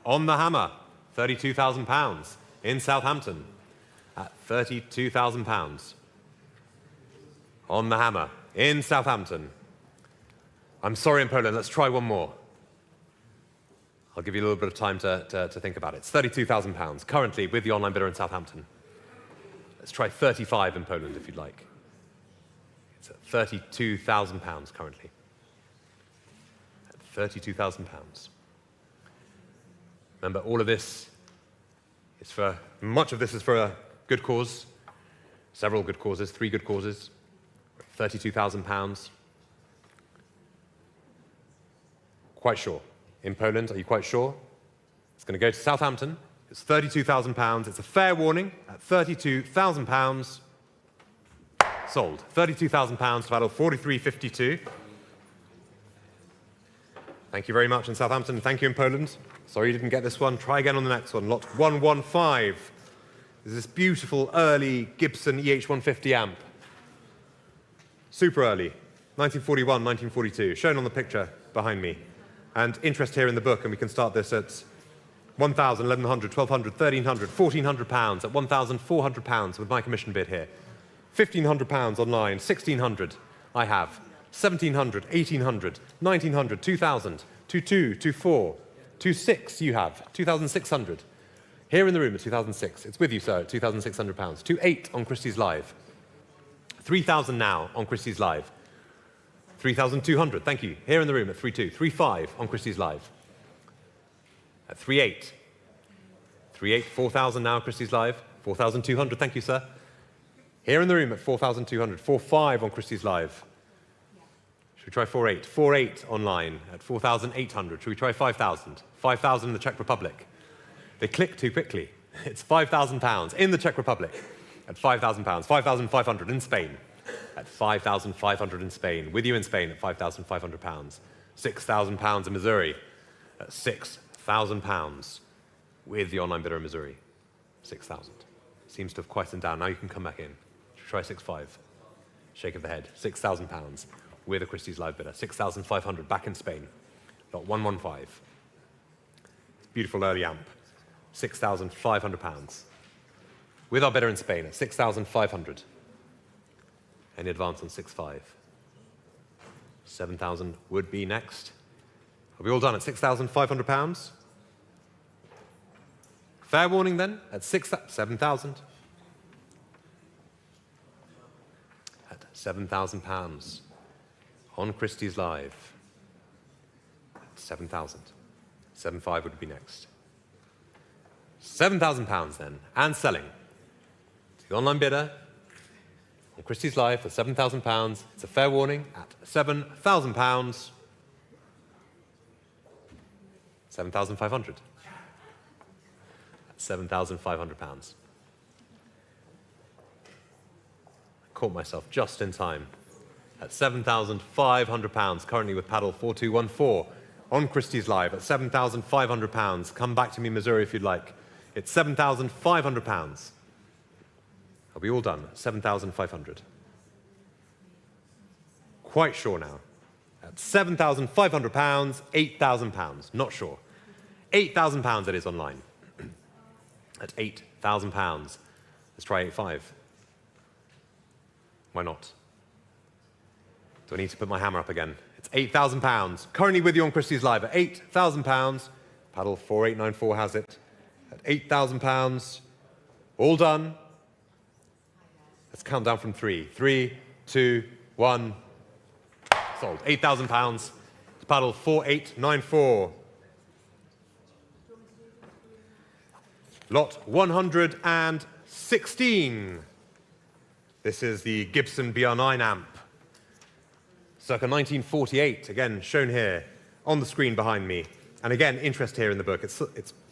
On the hammer, £32,000 in Southampton at £32,000. On the hammer in Southampton. I'm sorry in Poland, let's try one more. I'll give you a little bit of time to think about it. It's £32,000 currently with the online bidder in Southampton. Let's try 35 in Poland if you'd like. It's at £32,000 currently. At £32,000. Remember, all of this is for, much of this is for a good cause. Several good causes, 3 good causes. £32,000. Quite sure. In Poland, are you quite sure? It's going to go to Southampton. It's £32,000. It's a fair warning at £32,000. Sold. £32,000 to battle 43.52. Thank you very much in Southampton. Thank you in Poland. Sorry you didn't get this one. Try again on the next one. Lot 115. This is this beautiful early Gibson EH150 amp. Super early. 1941, 1942. Shown on the picture behind me. And interest here in the book, and we can start this at 1,000, 1,100, 1,200, 1,300, 1,400 pounds, at 1,400 pounds with my commission bid here. 1,500 pounds online, 1,600 I have, 1,700, 1,800, 1,900, 2,000, 2,2, 2,4, 2,6 you have, 2,600. Here in the room at 2,006, it's with you, sir, at 2,600 pounds. 2,8 on Christie's Live. 3,000 now on Christie's Live. 3,200, thank you. Here in the room at 3,2. 3,5 on Christie's Live. At 3,8. 3,8, 4,000 now, Christie's Live. 4,200, thank you, sir. Here in the room at 4,200. 4,5 on Christie's Live. Should we try 4,8? 4,8 online at 4,800. Should we try 5,000? 5,000 in the Czech Republic. They click too quickly. It's £5,000 in the Czech Republic at £5,000. 5,500 in Spain. At £5,500 in Spain, with you in Spain at £5,500. £6,000 in Missouri at £6,000 with the online bidder in Missouri. 6,000. Seems to have quietened down. Now you can come back in. Try 6,5. Shake of the head. £6,000 with a Christie's Live bidder. 6,500 back in Spain. Lot 115. Beautiful early amp. £6,500 with our bidder in Spain at 6,500. Any advance on 6.5? 7,000 would be next. Are we all done at £6,500? Fair warning then at 7,000. At £7,000 on Christie's Live. 7,000. 7.5 would be next. £7,000 then, and selling. To the online bidder on Christie's Live for £7,000. It's a fair warning at £7,000. 7,500. At £7,500. caught myself just in time. At £7,500, currently with paddle 4214 on Christies Live at £7,500. Come back to me, Missouri, if you'd like. It's £7,500. Are we all done? 7,500. Quite sure now. At £7,500, £8,000. Not sure. £8,000 it is online. At £8,000. Let's try 8.5. Why not? Do I need to put my hammer up again? It's £8,000. Currently with you on Christies Live at £8,000. Paddle 4894 has it. At £8,000. All done. Let's count down from 3. 3, 2, 1. Sold. £8,000. Paddle 4894. Lot 116. This is the Gibson BR9 amp. Circa 1948, again shown here on the screen behind me. And again, interest here in the book. It's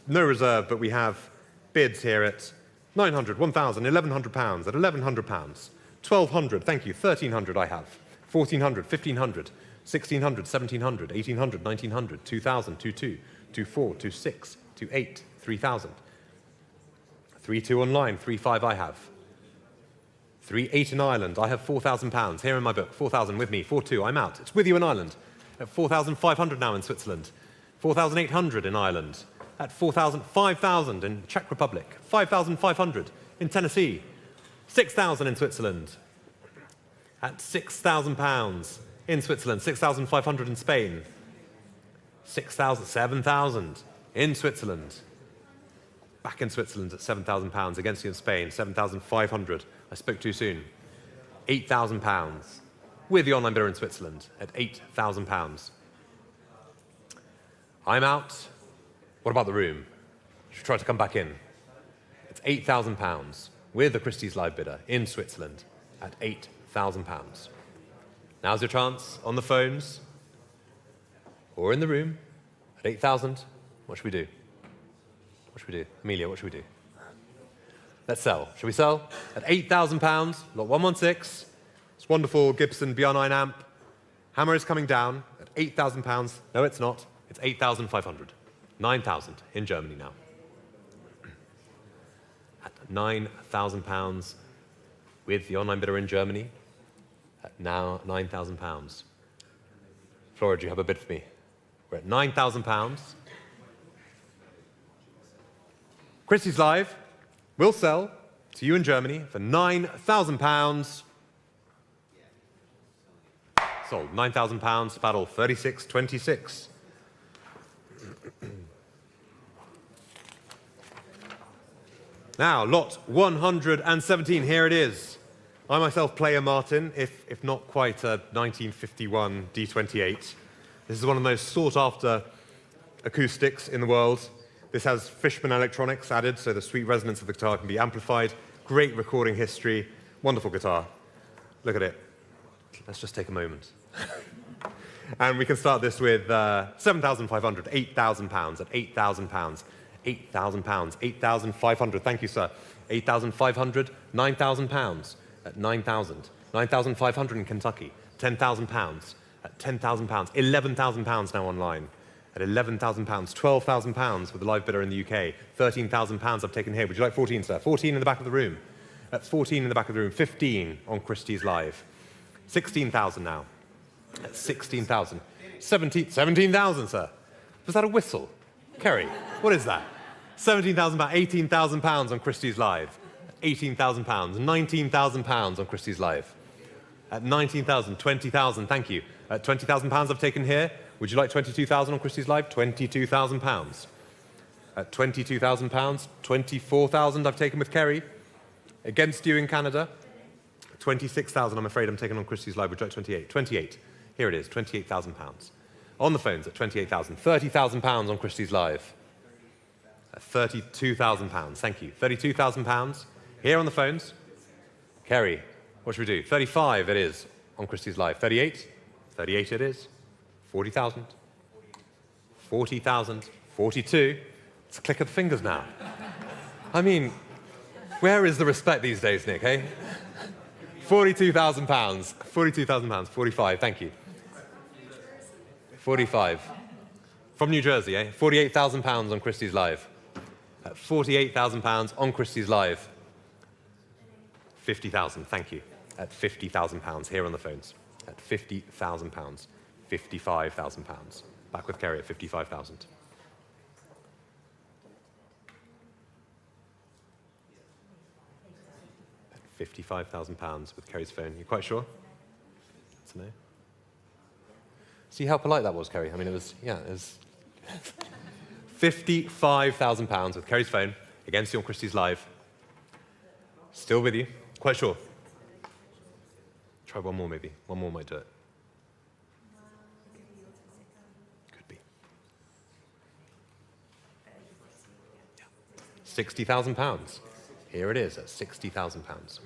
no reserve, but we have bids here at 900, 1,000, 1,100 pounds, at 1,100 pounds, 1,200, thank you, 1,300 I have, 1,400, 1,500, 1,600, 1,700, 1,800, 1,900, 2,000, 2,2, 2,4, 2,6, 2,8, 3,000, 3,2 online, 3,5 I have, 3,8 in Ireland, I have 4,000 pounds, here in my book, 4,000 with me, 4,2, I'm out, it's with you in Ireland, at 4,500 now in Switzerland, 4,800 in Ireland, at 4,000, 5,000 in Czech Republic, 5,500 in Tennessee, 6,000 in Switzerland, at £6,000 in Switzerland, 6,500 in Spain, 6,000, 7,000 in Switzerland, back in Switzerland at £7,000 against you in Spain, 7,500, I spoke too soon, £8,000 with the online bidder in Switzerland at £8,000. I'm out. What about the room? Should try to come back in. It's £8,000 with the Christies Live bidder in Switzerland at £8,000. Now's your chance on the phones or in the room at 8,000. What should we do? What should we do? Amelia, what should we do? Let's sell. Shall we sell? At £8,000, lot 116. It's wonderful Gibson BR9 amp. Hammer is coming down at £8,000. No, it's not. It's 8,500. 9,000 in Germany now. At £9,000 with the online bidder in Germany. At now £9,000. Flora, do you have a bid for me? We're at £9,000. Christies Live will sell to you in Germany for £9,000. Sold. £9,000. Paddle 3626. Now, lot 117, here it is. I myself play a Martin, if not quite a 1951 D28. This is one of the most sought-after acoustics in the world. This has Fishman electronics added, so the sweet resonance of the guitar can be amplified. Great recording history. Wonderful guitar. Look at it. Let's just take a moment. And we can start this with 7,500, £8,000 at £8,000. £8,000, 8,500, thank you, sir. 8,500, £9,000 at 9,000. 9,500 in Kentucky, £10,000 at £10,000. £11,000 now online at £11,000. £12,000 with the live bidder in the UK. £13,000 I've taken here. Would you like 14, sir? 14 in the back of the room. At 14 in the back of the room. 15 on Christies Live. 16,000 now. At 16,000. 17,000, sir. Was that a whistle? Kerry, what is that? £17,000, £18,000 on Christies Live. £18,000, £19,000 on Christies Live. At 19,000, 20,000, thank you. At £20,000 I've taken here. Would you like 22,000 on Christies Live? £22,000. At £22,000, 24,000 I've taken with Kerry. Against you in Canada. 26,000 I'm afraid I'm taking on Christies Live. Would you like 28? 28. Here it is, £28,000. On the phones at 28,000. £30,000 on Christies Live. £32,000, thank you. £32,000. Here on the phones. Kerry, what should we do? 35 it is on Christies Live. 38? 38 it is. 40,000. 40,000. 42. It's a click of the fingers now. I mean, where is the respect these days, Nick, eh? £42,000. £42,000. 45, thank you. 45. From New Jersey, eh? £48,000 on Christie's Live. At £48,000 on Christie's Live. 50,000, thank you. At £50,000 here on the phones. At £50,000. £55,000. Back with Kerry at 55,000. At £55,000 with Kerry's phone. You quite sure? That's a no. See how polite that was, Kerry? I mean, it was, yeah, it was £55,000 with Kerry's phone against you on Christie's Live. Still with you? Quite sure? Try one more, maybe. One more might do it. Could be. Yeah. £60,000. Here it is at £60,000.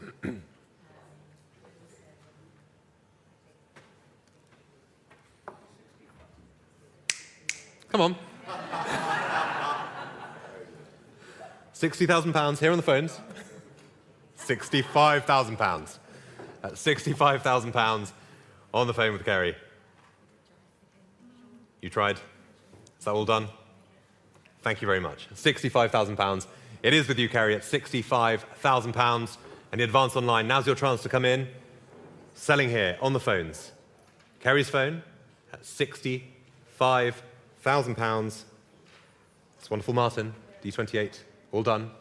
Come on. £60,000 here on the phones. £65,000. At £65,000 on the phone with Kerry. You tried? Is that all done? Thank you very much. £65,000. It is with you, Kerry, at £65,000. And the advance online. Now's your chance to come in. Selling here on the phones. Kerry's phone at £65,000. It's wonderful, Martin. D28. All done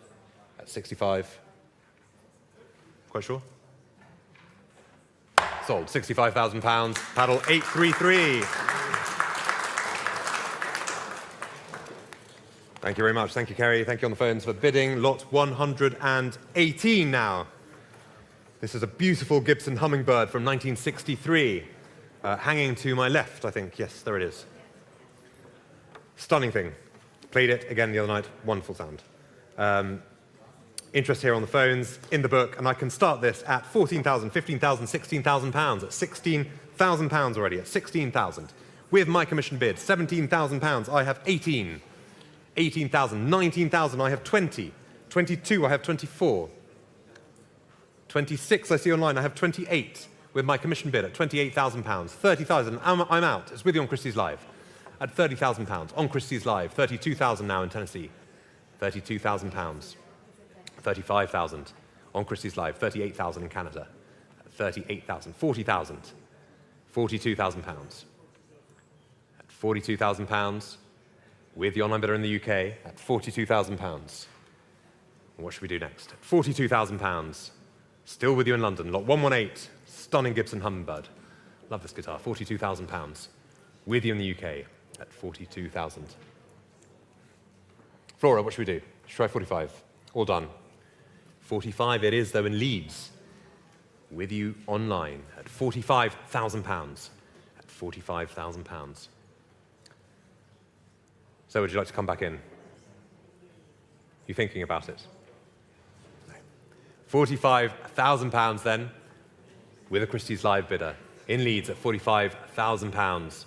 at 65. Quite sure? Sold. £65,000. Paddle 833. Thank you very much. Thank you, Kerry. Thank you on the phones for bidding. Lot 118 now. This is a beautiful Gibson Hummingbird from 1963. Hanging to my left, I think. Yes, there it is. Stunning thing. Played it again the other night. Wonderful sound. Interest here on the phones, in the book, and I can start this at £14,000, £15,000, £16,000, at £16,000 already, at £16,000. With my commission bid, £17,000, I have 18. 18,000, 19,000, I have 20. 22, I have 24. 26, I see online, I have 28. With my commission bid at £28,000. 30,000, I'm out. It's with you on Christie's Live. At £30,000 on Christie's Live. 32,000 now in Tennessee. £32,000. 35,000 on Christie's Live. 38,000 in Canada. 38,000. 40,000. £42,000. At £42,000 with the online bidder in the UK at £42,000. What should we do next? At £42,000. Still with you in London. Lot 118. Stunning Gibson Hummingbird. Love this guitar. £42,000. With you in the UK at 42,000. Flora, what should we do? Should we try 45? All done. 45 it is, though, in Leeds. With you online at £45,000. At £45,000. So would you like to come back in? You thinking about it? No. £45,000 then, with a Christie's Live bidder. In Leeds at £45,000.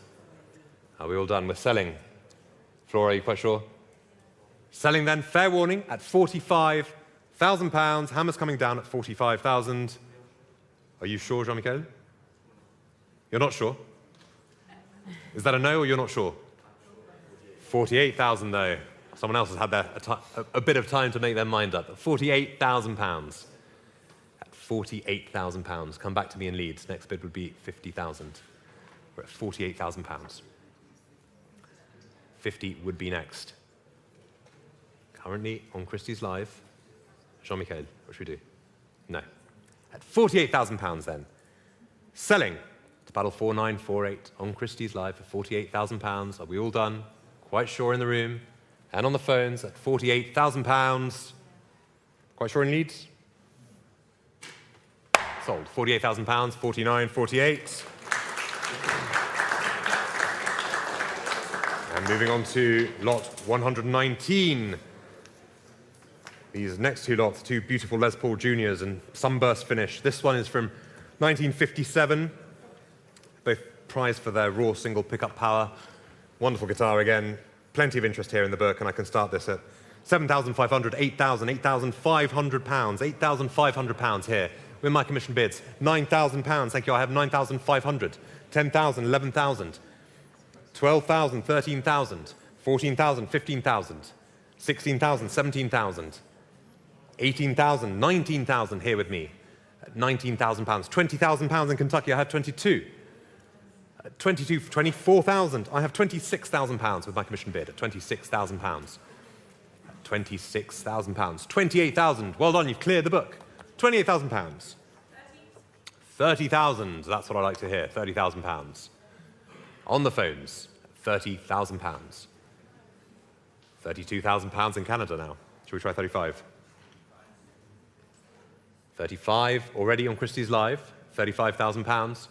Are we all done with selling? Flora, are you quite sure? Selling then, fair warning, at £45,000. Hammer's coming down at 45,000. Are you sure, Jean-Michel? You're not sure? Is that a no, or you're not sure? 48,000 though. Someone else has had a bit of time to make their mind up. £48,000. At £48,000. Come back to me in Leeds. Next bid would be 50,000. We're at £48,000. 50 would be next. Currently on Christie's Live. Jean-Michel, what should we do? No. At £48,000 then. Selling to Battle 4948 on Christie's Live for £48,000. Are we all done? Quite sure in the room. And on the phones at £48,000. Quite sure in Leeds? Sold. £48,000, 49.48. And moving on to lot 119. These next two lots, two beautiful Les Paul Juniors and sunburst finish. This one is from 1957. Both prized for their raw single pickup power. Wonderful guitar again. Plenty of interest here in the book, and I can start this at £7,500, £8,000, £8,500, £8,500 here with my commission bids. £9,000, thank you, I have 9,500. 10,000, 11,000. 12,000, 13,000. 14,000, 15,000. 16,000, 17,000. 18,000, 19,000 here with me. £19,000. £20,000 in Kentucky, I have 22. 24,000, I have £26,000 with my commission bid at £26,000. £26,000. 28,000, well done, you've cleared the book. £28,000. 30,000, that's what I like to hear, £30,000. On the phones, £30,000. £32,000 in Canada now. Shall we try 35? 35 already on Christies Live, £35,000.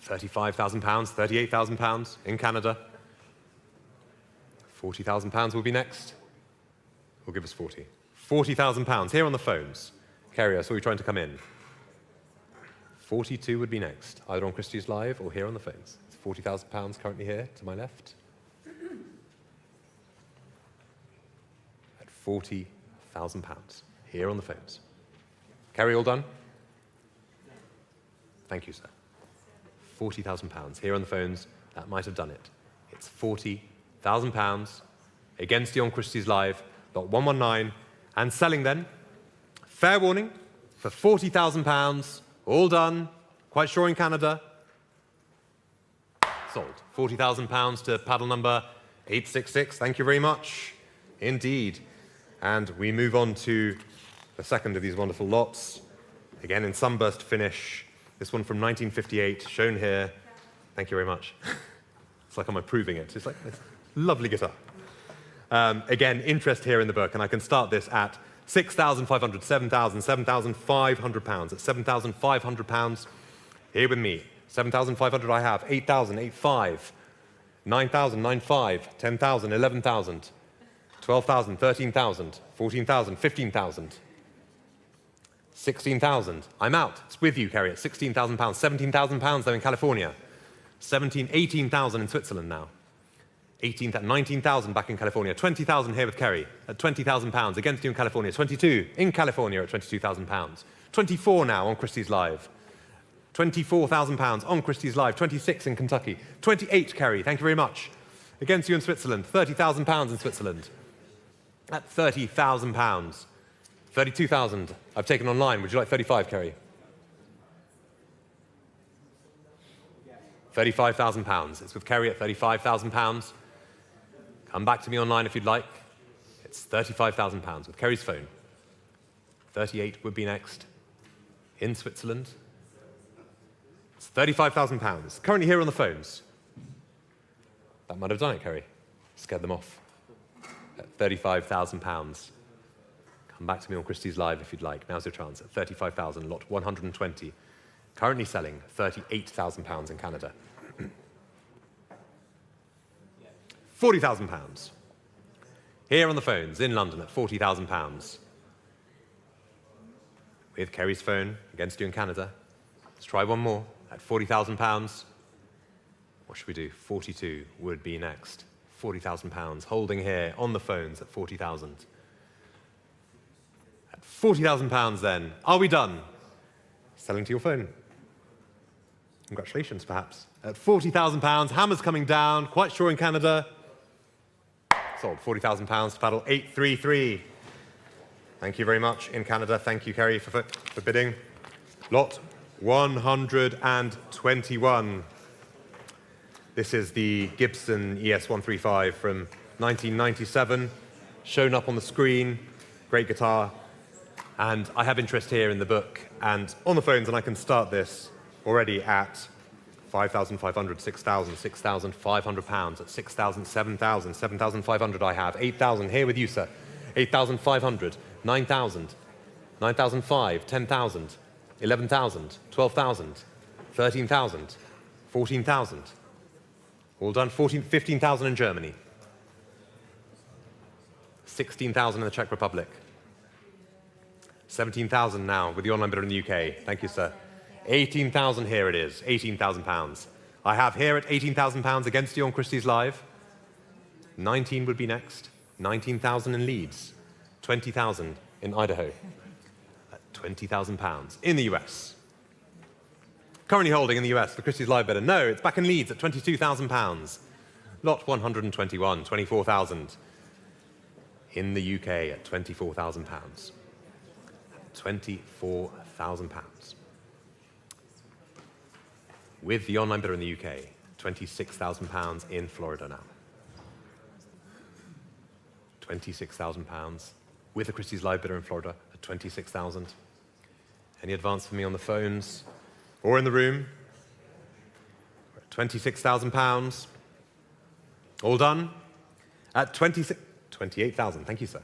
£35,000, £38,000 in Canada. £40,000 will be next. We'll give us 40. £40,000 here on the phones. Kerry, I saw you trying to come in. 42 would be next, either on Christies Live or here on the phones. It's £40,000 currently here to my left. At £40,000 here on the phones. Kerry, all done? Thank you, sir. £40,000 here on the phones. That might have done it. It's £40,000 against you on Christies Live, .119, and selling then. Fair warning for £40,000. All done. Quite sure in Canada. Sold. £40,000 to paddle number 866. Thank you very much. Indeed. And we move on to the second of these wonderful lots. Again, in sunburst finish. This one from 1958, shown here. Thank you very much. It's like I'm approving it. It's like this lovely guitar. Again, interest here in the book, and I can start this at 6,500, 7,000, 7,500 pounds. At 7,500 pounds, here with me. 7,500 I have, 8,000, 8,500, 9,000, 9,500, 10,000, 11,000, 12,000, 13,000, 14,000, 15,000. 16,000. I'm out. It's with you, Kerry, at £16,000. £17,000 though in California. 18,000 in Switzerland now. 19,000 back in California. 20,000 here with Kerry at £20,000 against you in California. 22 in California at £22,000. 24 now on Christies Live. £24,000 on Christies Live. 26 in Kentucky. 28, Kerry. Thank you very much. Against you in Switzerland. £30,000 in Switzerland. At £30,000. 32,000 I've taken online. Would you like 35, Kerry? £35,000. It's with Kerry at £35,000. Come back to me online if you'd like. It's £35,000 with Kerry's phone. 38 would be next. In Switzerland. It's £35,000. Currently here on the phones. That might have done it, Kerry. Scared them off. At £35,000. Come back to me on Christies Live if you'd like. Now's your chance at 35,000, lot 120. Currently selling £38,000 in Canada. £40,000. Here on the phones in London at £40,000. With Kerry's phone against you in Canada. Let's try one more at £40,000. What should we do? 42 would be next. £40,000 holding here on the phones at 40,000. At £40,000 then, are we done? Selling to your phone. Congratulations, perhaps. At £40,000, hammers coming down, quite sure in Canada. Sold £40,000 to paddle 833. Thank you very much in Canada. Thank you, Kerry, for bidding. Lot 121. This is the Gibson ES-135 from 1997, shown up on the screen. Great guitar. And I have interest here in the book and on the phones, and I can start this already at 5,500, 6,000, 6,500 pounds, at 6,000, 7,000, 7,500 I have, 8,000 here with you, sir, 8,500, 9,000, 9,500, 10,000, 11,000, 12,000, 13,000, 14,000. All done. 15,000 in Germany. 16,000 in the Czech Republic. 17,000 now with the online bidder in the UK. Thank you, sir. 18,000 here it is. £18,000. I have here at £18,000 against you on Christies Live. 19 would be next. 19,000 in Leeds. 20,000 in Idaho. £20,000 in the US. Currently holding in the US, the Christies live bidder. No, it's back in Leeds at £22,000. Lot 121, 24,000. In the UK at £24,000. £24,000. With the online bidder in the UK, £26,000 in Florida now. £26,000 with the Christies live bidder in Florida at £26,000. Any advance for me on the phones or in the room? £26,000. All done? At 28,000. Thank you, sir.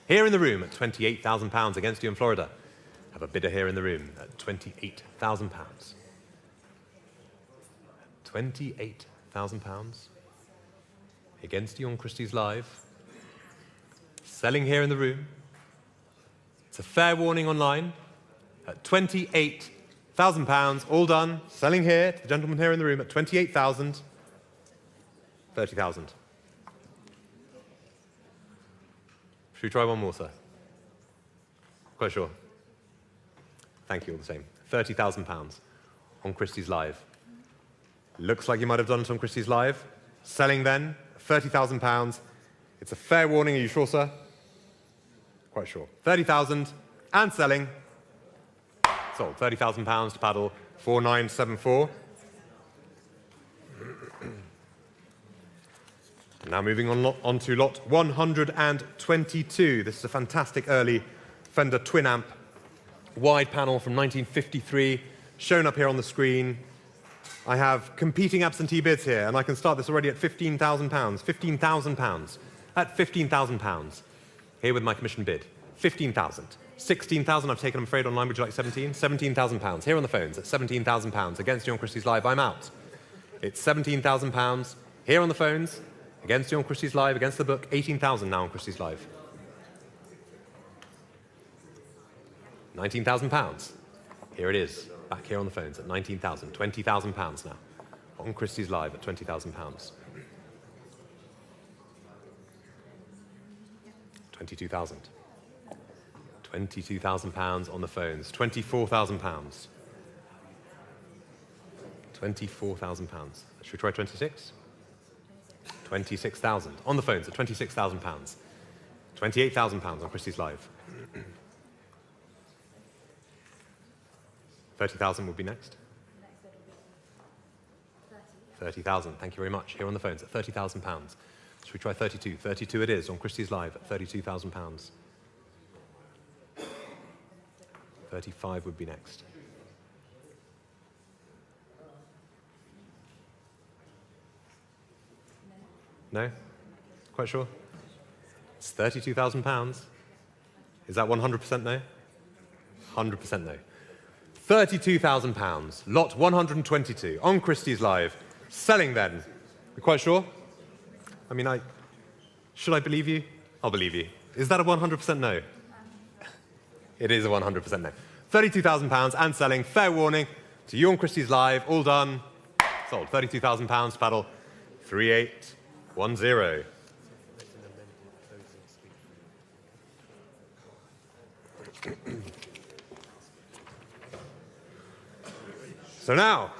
Here in the room at £28,000 against you in Florida. Have a bidder here in the room at £28,000. £28,000 against you on Christies Live. Selling here in the room. It's a fair warning online at £28,000. All done. Selling here to the gentleman here in the room at 28,000. 30,000. Should we try one more, sir? Quite sure. Thank you all the same. £30,000 on Christies Live. Looks like you might have done it on Christies Live. Selling then, £30,000. It's a fair warning. Are you sure, sir? Quite sure. 30,000 and selling. Sold. £30,000 to paddle 4974. Now moving on to lot 122. This is a fantastic early Fender twin amp, wide panel from 1953, shown up here on the screen. I have competing absentee bids here, and I can start this already at £15,000. £15,000. At £15,000. Here with my commission bid. 15,000. 16,000 I've taken, I'm afraid, online. Would you like 17? £17,000. Here on the phones at £17,000. Against you on Christies Live, I'm out. It's £17,000. Here on the phones. Against you on Christies Live, against the book, 18,000 now on Christies Live. £19,000. Here it is, back here on the phones at 19,000, £20,000 now on Christies Live at £20,000. 22,000. £22,000 on the phones, £24,000. £24,000. Should we try 26? 26,000 on the phones at £26,000. £28,000 on Christies Live. 30,000 would be next. 30,000. Thank you very much. Here on the phones at £30,000. Should we try 32? 32 it is on Christies Live at £32,000. 35 would be next. No? Quite sure? It's £32,000. Is that 100% no? 100% no. £32,000, lot 122, on Christies Live. Selling then. You quite sure? I mean, should I believe you? I'll believe you. Is that a 100% no? It is a 100% no. £32,000 and selling. Fair warning to you on Christies Live. All done. Sold. £32,000 paddle. 3810. So now,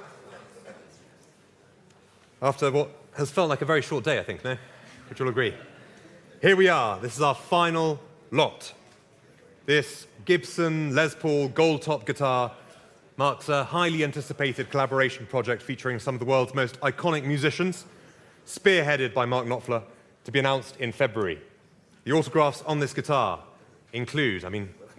after what has felt like a very short day, I think, no? Would you all agree? Here we are. This is our final lot. This Gibson Les Paul gold top guitar marks a highly anticipated collaboration project featuring some of the world's most iconic musicians, spearheaded by Mark Knopfler, to be announced in February. The autographs on this guitar include,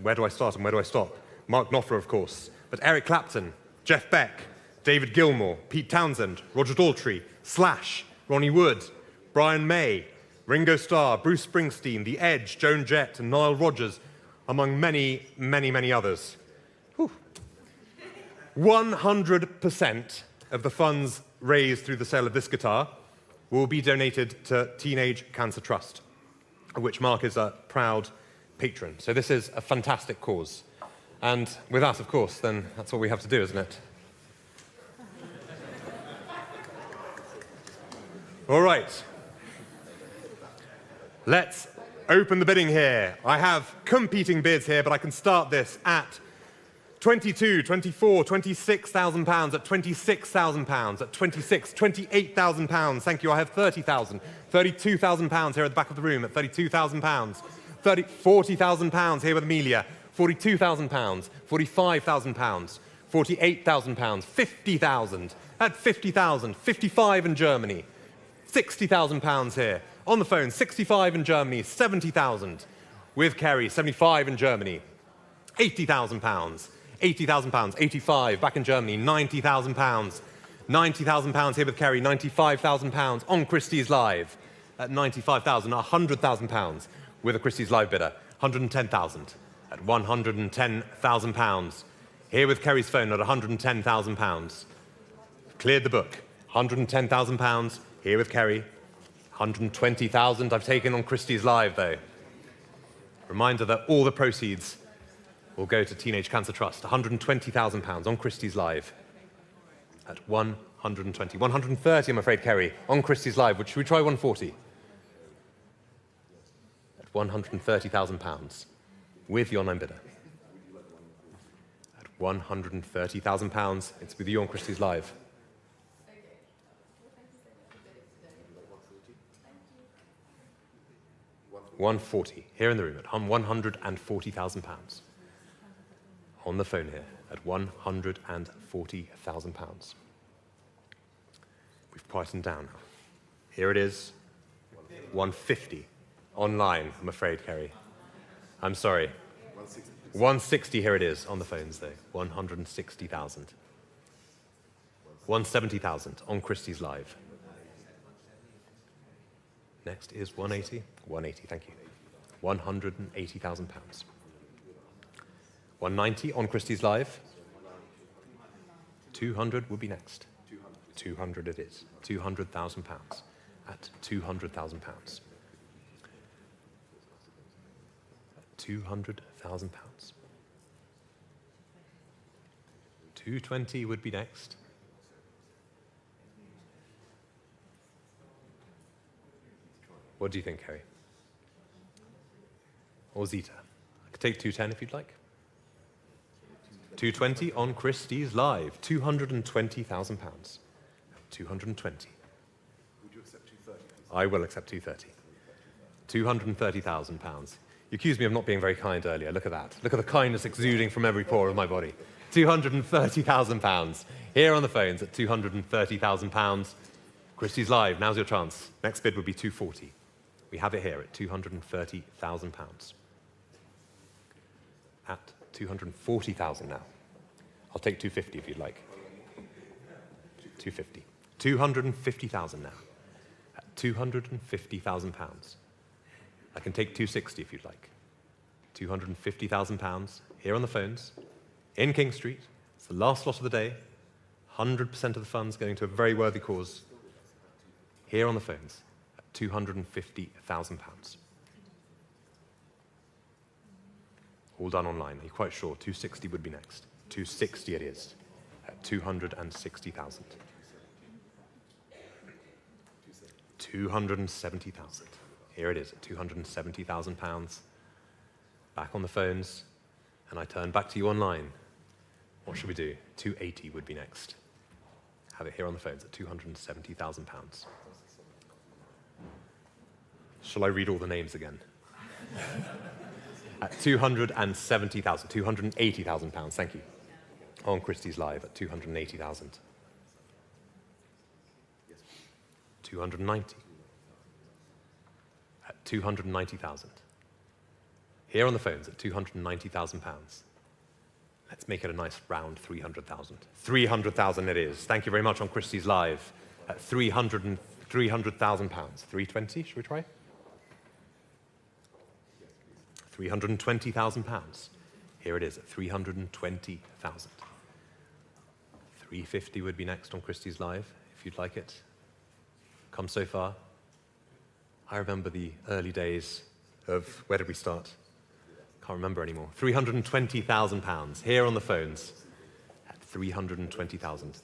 where do I start and where do I stop? Mark Knopfler, of course, but Eric Clapton, Jeff Beck, David Gilmour, Pete Townsend, Roger Daltrey, Slash, Ronnie Wood, Brian May, Ringo Starr, Bruce Springsteen, The Edge, Joan Jett, and Nile Rodgers, among many, many, many others. 100% of the funds raised through the sale of this guitar will be donated to Teenage Cancer Trust, of which Mark is a proud patron. So this is a fantastic cause. And with that, of course, then that's what we have to do, isn't it? All right. Let's open the bidding here. I have competing bids here, but I can start this at 22, 24, 26,000 pounds, at 26,000 pounds, at 26, 28,000 pounds. Thank you. I have 30,000, 32,000 pounds here at the back of the room at 32,000 pounds, 40,000 pounds here with Amelia, 42,000 pounds, 45,000 pounds, 48,000 pounds, 50,000 at 50,000, 55 in Germany, 60,000 pounds here on the phone, 65 in Germany, 70,000 with Kerry, 75 in Germany, 80,000 pounds. 80,000 pounds, 85, back in Germany, 90,000 pounds. 90,000 pounds here with Kerry, 95,000 pounds on Christies Live at 95,000, 100,000 pounds with a Christies Live bidder, 110,000 at 110,000 pounds. Here with Kerry's phone at 110,000 pounds. Cleared the book, 110,000 pounds, here with Kerry, 120,000 I've taken on Christies Live though. Reminder that all the proceeds will go to Teenage Cancer Trust, 120,000 pounds on Christies Live at 120. 130, I'm afraid, Kerry, on Christies Live. Should we try 140? At 130,000 pounds with the online bidder. At 130,000 pounds, it's with you on Christies Live. £140, here in the room at 140,000 pounds. On the phone here at 140,000 pounds. We've quietened down now. Here it is, 150 online, I'm afraid, Kerry. I'm sorry. 160, here it is on the phones though, 160,000. 170,000 on Christies Live. Next is 180. 180, thank you. 180,000 pounds. 190 on Christies Live. 200 would be next. 200 it is. 200,000 pounds at 200,000 pounds. 200,000 pounds. 220 would be next. What do you think, Harry? Or Zita? I could take 210 if you'd like. 220 on Christies Live, 220,000 pounds. 220. Would you accept 230? I will accept 230. 230,000 pounds. You accused me of not being very kind earlier. Look at that. Look at the kindness exuding from every pore of my body. 230,000 pounds. Here on the phones at 230,000 pounds. Christies Live, now's your chance. Next bid would be 240. We have it here at 230,000 pounds. At 240,000 now. I'll take 250 if you'd like. 250. 250,000 now. At 250,000 pounds. I can take 260 if you'd like. 250,000 pounds here on the phones in King Street. It's the last lot of the day. 100% of the funds going to a very worthy cause. Here on the phones at 250,000 pounds. All done online. Are you quite sure? 260 would be next. 260 it is at 260,000. 270,000. Here it is at 270,000 pounds. Back on the phones, and I turn back to you online. What should we do? 280 would be next. Have it here on the phones at 270,000 pounds. Shall I read all the names again? At 270,000, 280,000 pounds, thank you. On Christies Live at 280,000. 290. At 290,000. Here on the phones at 290,000 pounds. Let's make it a nice round 300,000. 300,000 it is. Thank you very much on Christies Live at 300,000 pounds. 320, should we try? 320,000 pounds. Here it is at 320,000. 350 would be next on Christies Live, if you'd like it. Come so far. I remember the early days of, where did we start? Can't remember anymore. 320,000 pounds, here on the phones, at 320,000.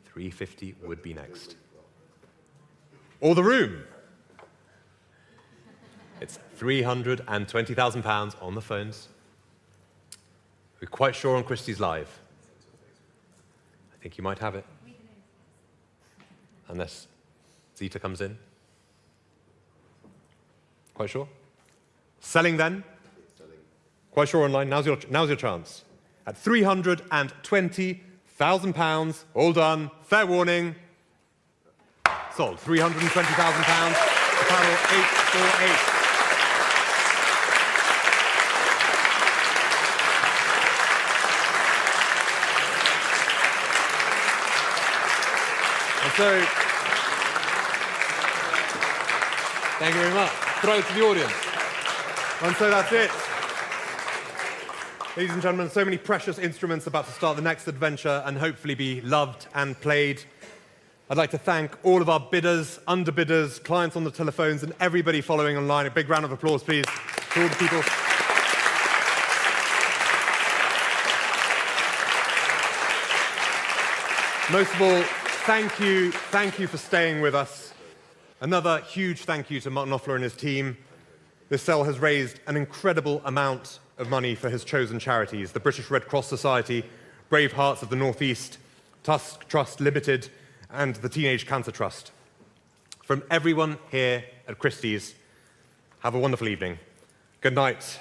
350 would be next. Or the room. It's £320,000 on the phones. We're quite sure on Christies Live. I think you might have it. Unless Zeta comes in. Quite sure? Selling then? Quite sure online? Now's your chance. At £320,000, all done, fair warning. Sold. £320,000, panel 848. And so, thank you very much. Throw it to the audience. And so that's it. Ladies and gentlemen, so many precious instruments about to start the next adventure and hopefully be loved and played. I'd like to thank all of our bidders, underbidders, clients on the telephones, and everybody following online. A big round of applause, please, to all the people. Most of all, thank you for staying with us. Another huge thank you to Mark Knopfler and his team. This sale has raised an incredible amount of money for his chosen charities, the British Red Cross Society, Brave Hearts of the Northeast, Tusk Trust Limited, and the Teenage Cancer Trust. From everyone here at Christie's, have a wonderful evening. Good night.